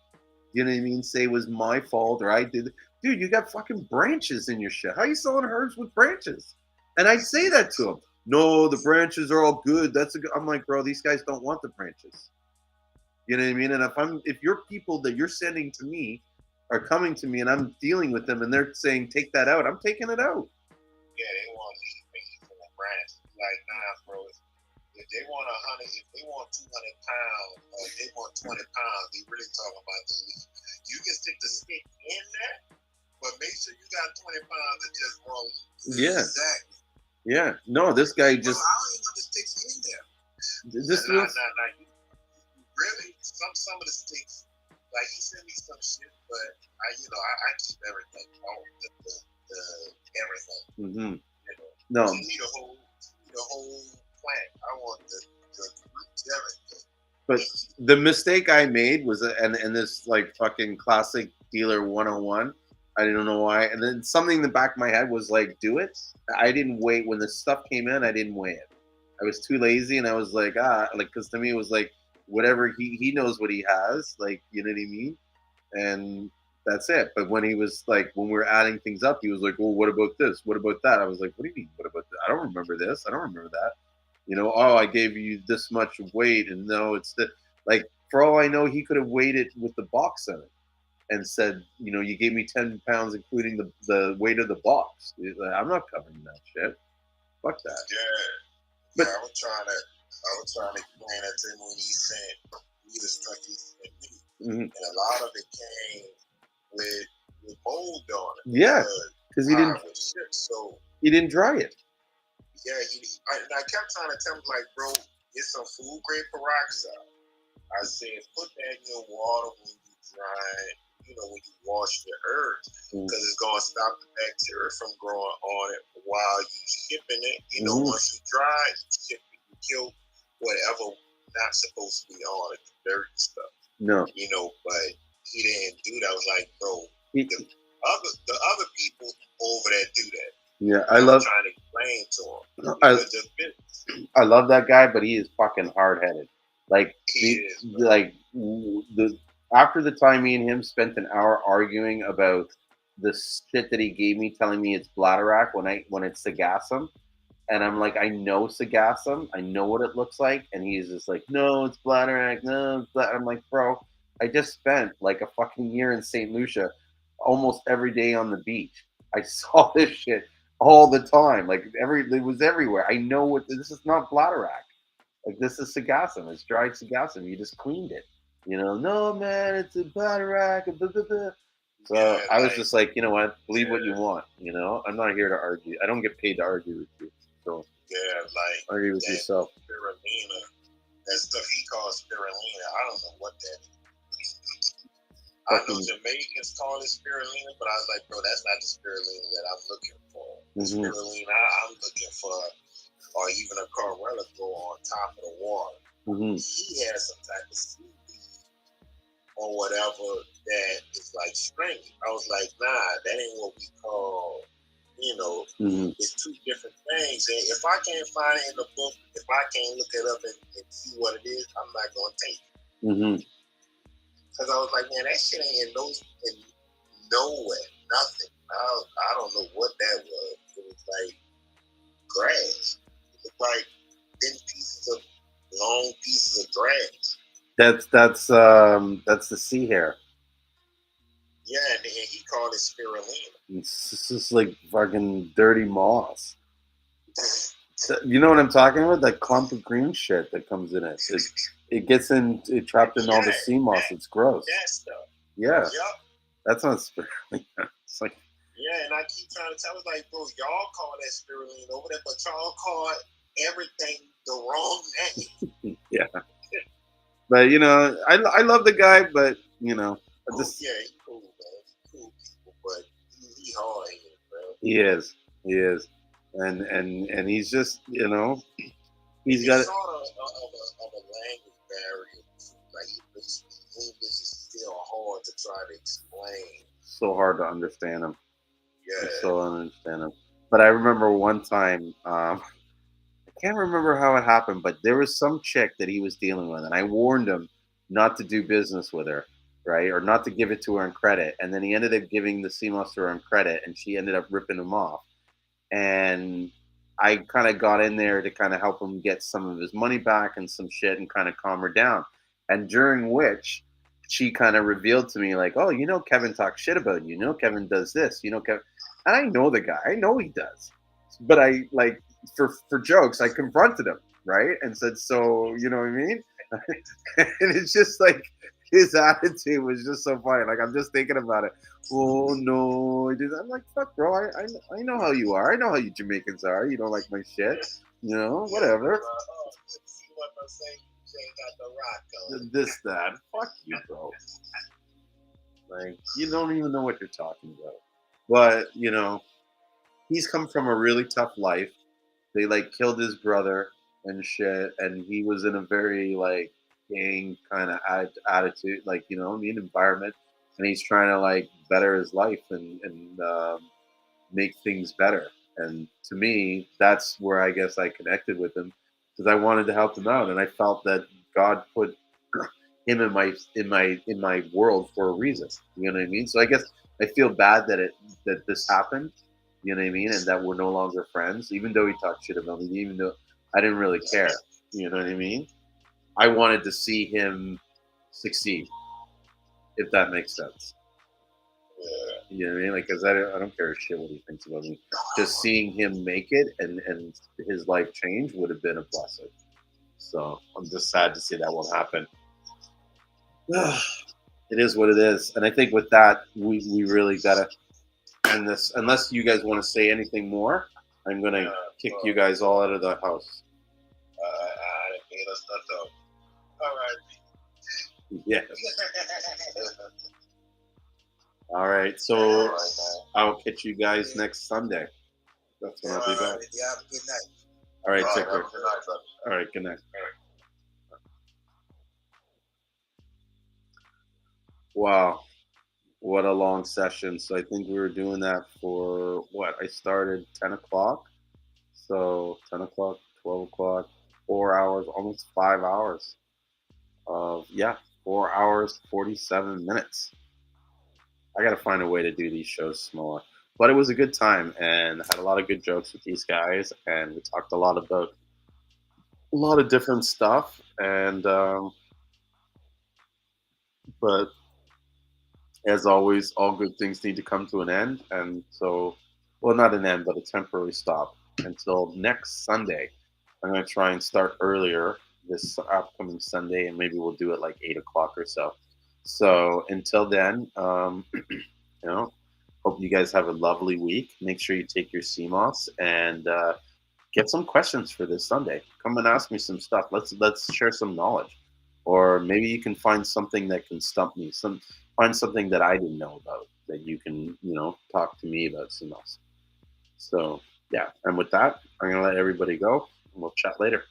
You know what I mean? Say it was my fault or I did. Dude, you got fucking branches in your shit. How are you selling herbs with branches? And I say that to him. No, the branches are all good. I'm like, bro, these guys don't want the branches. You know what I mean? And if your people that you're sending to me are coming to me and I'm dealing with them and they're saying take that out, I'm taking it out. Yeah, they want me from the branch. Like, nah, bro. If they want 100, if they want 200 pounds, or if they want 20 pounds, they really talking about the leaf. You can stick the stick in there, but make sure you got 20 pounds of just raw leaf. Yeah. Exactly. Yeah. No, this guy just. Well, I don't even know the sticks in there. Really? Some of the sticks, like, he sent me some shit, but I keep everything. Everything. Mm-hmm. No. You need the whole plant. I want the roots, everything. But the mistake I made was, and this like fucking classic dealer 101. I didn't know why. And then something in the back of my head was like, do it. I didn't wait. When the stuff came in, I didn't weigh it. I was too lazy, and I was like, like, because to me it was like, whatever he knows what he has, like, you know what I mean? And that's it. But when he was like, when we were adding things up, he was like, well, what about this? What about that? I was like, what do you mean? What about that? I don't remember this. I don't remember that. You know, oh, I gave you this much weight, and no, it's the like. For all I know, he could have weighed it with the box in it and said, you know, you gave me 10 pounds, including the weight of the box. I'm not covering that shit. Fuck that. Yeah. But I was trying to explain that to him when he sent me the stuff he sent me, and a lot of it came with mold on it. Yeah, because he didn't. So he didn't dry it. Yeah, I kept trying to tell him, like, bro, it's some food grade peroxide. I said, put that in your water when you dry it, you know, when you wash your herbs, because it's going to stop the bacteria from growing on it while you shipping it. You know, once you dry it, you ship it, you kill whatever not supposed to be on it, the dirt and stuff. No. You know, but he didn't do that. I was like, bro, the other people over there do that. Yeah, I love trying to explain to him. I love that guy, but he is fucking hard headed. Like after the time me and him spent an hour arguing about the shit that he gave me, telling me it's bladderwrack when it's Sagassum, and I'm like, I know Sagassum, I know what it looks like, and he's just like, no, it's bladderwrack, no, it's I'm like, bro, I just spent like a fucking year in St. Lucia, almost every day on the beach. I saw this shit all the time, like it was everywhere. I know what this is. Not bladderwrack. Like, this is Sagassum. It's dried Sagassum. You just cleaned it. You know, no, man, it's a bladderwrack. So yeah, I was just like, you know what? Believe what you want. You know, I'm not here to argue. I don't get paid to argue with you. So yeah, like argue with yourself. Spirulina, that stuff he calls spirulina. I don't know what that is. I know Jamaicans call it spirulina, but I was like, bro, that's not the spirulina that I'm looking for. The spirulina I'm looking for, or even a Corella go on top of the water. He has some type of seaweed or whatever that is like stringy. I was like, nah, that ain't what we call, you know, it's two different things. And if I can't find it in the book, if I can't look it up and see what it is, I'm not going to take it. Because I was like, man, that shit ain't in nowhere, nothing. I don't know what that was. It was like grass. It looked like thin long pieces of grass. That's the sea hair. Yeah, and he called it spirulina. It's just like fucking dirty moss. You know what I'm talking about? That clump of green shit that comes in it. It gets trapped in all the Seamoss. It's gross. That stuff. Yeah. Yep. That's not spirulina. It's like. Yeah, and I keep trying to tell him, like, bro, y'all call that spirulina over there, but y'all call everything the wrong name. Yeah. But, you know, I love the guy, but, you know. Yeah, he's cool, man. He's cool people, but he hard headed, bro. He is. And he's just, you know, he's got sort of a language barrier. Like, English is still hard to try to explain. So hard to understand him. Yeah. So hard to understand him. But I remember one time, I can't remember how it happened, but there was some chick that he was dealing with, and I warned him not to do business with her, right? Or not to give it to her in credit. And then he ended up giving the Seamoss to her in credit, and she ended up ripping him off. And I kind of got in there to kind of help him get some of his money back and some shit and kind of calm her down. And during which she kind of revealed to me, like, oh, you know, Kevin talks shit about you. You know, Kevin does this. You know, Kevin. And I know the guy. I know he does. But I, like, for jokes, I confronted him, right? And said, so, you know what I mean? And it's just like, his attitude was just so funny. Like, I'm just thinking about it. Oh, no. I'm like, fuck, bro. I know how you are. I know how you Jamaicans are. You don't like my shit. You know, whatever. This, that. Fuck you, bro. Like, you don't even know what you're talking about. But, you know, he's come from a really tough life. They, like, killed his brother and shit. And he was in a very, like, gang kind of attitude, like environment, and he's trying to like better his life and make things better. And to me, that's where I guess I connected with him because I wanted to help him out, and I felt that God put him in my world for a reason. You know what I mean? So I guess I feel bad that this happened. You know what I mean? And that we're no longer friends, even though he talked shit about me, even though I didn't really care. You know what I mean? I wanted to see him succeed, if that makes sense. Yeah. You know what I mean? Like, cause I don't care a shit what he thinks about me. Just seeing him make it and his life change would have been a blessing. So I'm just sad to see that won't happen. It is what it is, and I think with that we really gotta end this. Unless you guys want to say anything more, I'm gonna kick you guys all out of the house. I didn't mean us not to. All right. Yeah. All right. So I'll catch you guys next Sunday. That's when I'll be back. You have a good night. All right. All Take right, care. have a good night, brother. All right. Good night. Wow. What a long session. So I think we were doing that for what? I started 10 o'clock. So 10 o'clock, 12 o'clock, 4 hours, almost 5 hours of, 4 hours, 47 minutes. I got to find a way to do these shows smaller. But it was a good time and I had a lot of good jokes with these guys. And we talked a lot about a lot of different stuff. But as always, all good things need to come to an end. And so, well, not an end, but a temporary stop until next Sunday. I'm going to try and start earlier this upcoming Sunday, and maybe we'll do it like 8 o'clock or so. So until then, hope you guys have a lovely week. Make sure you take your Seamoss and get some questions for this Sunday. Come and ask me some stuff. Let's share some knowledge, or maybe you can find something that can stump me. Find something that I didn't know about that you can talk to me about some else. So yeah, and with that, I'm gonna let everybody go, and we'll chat later.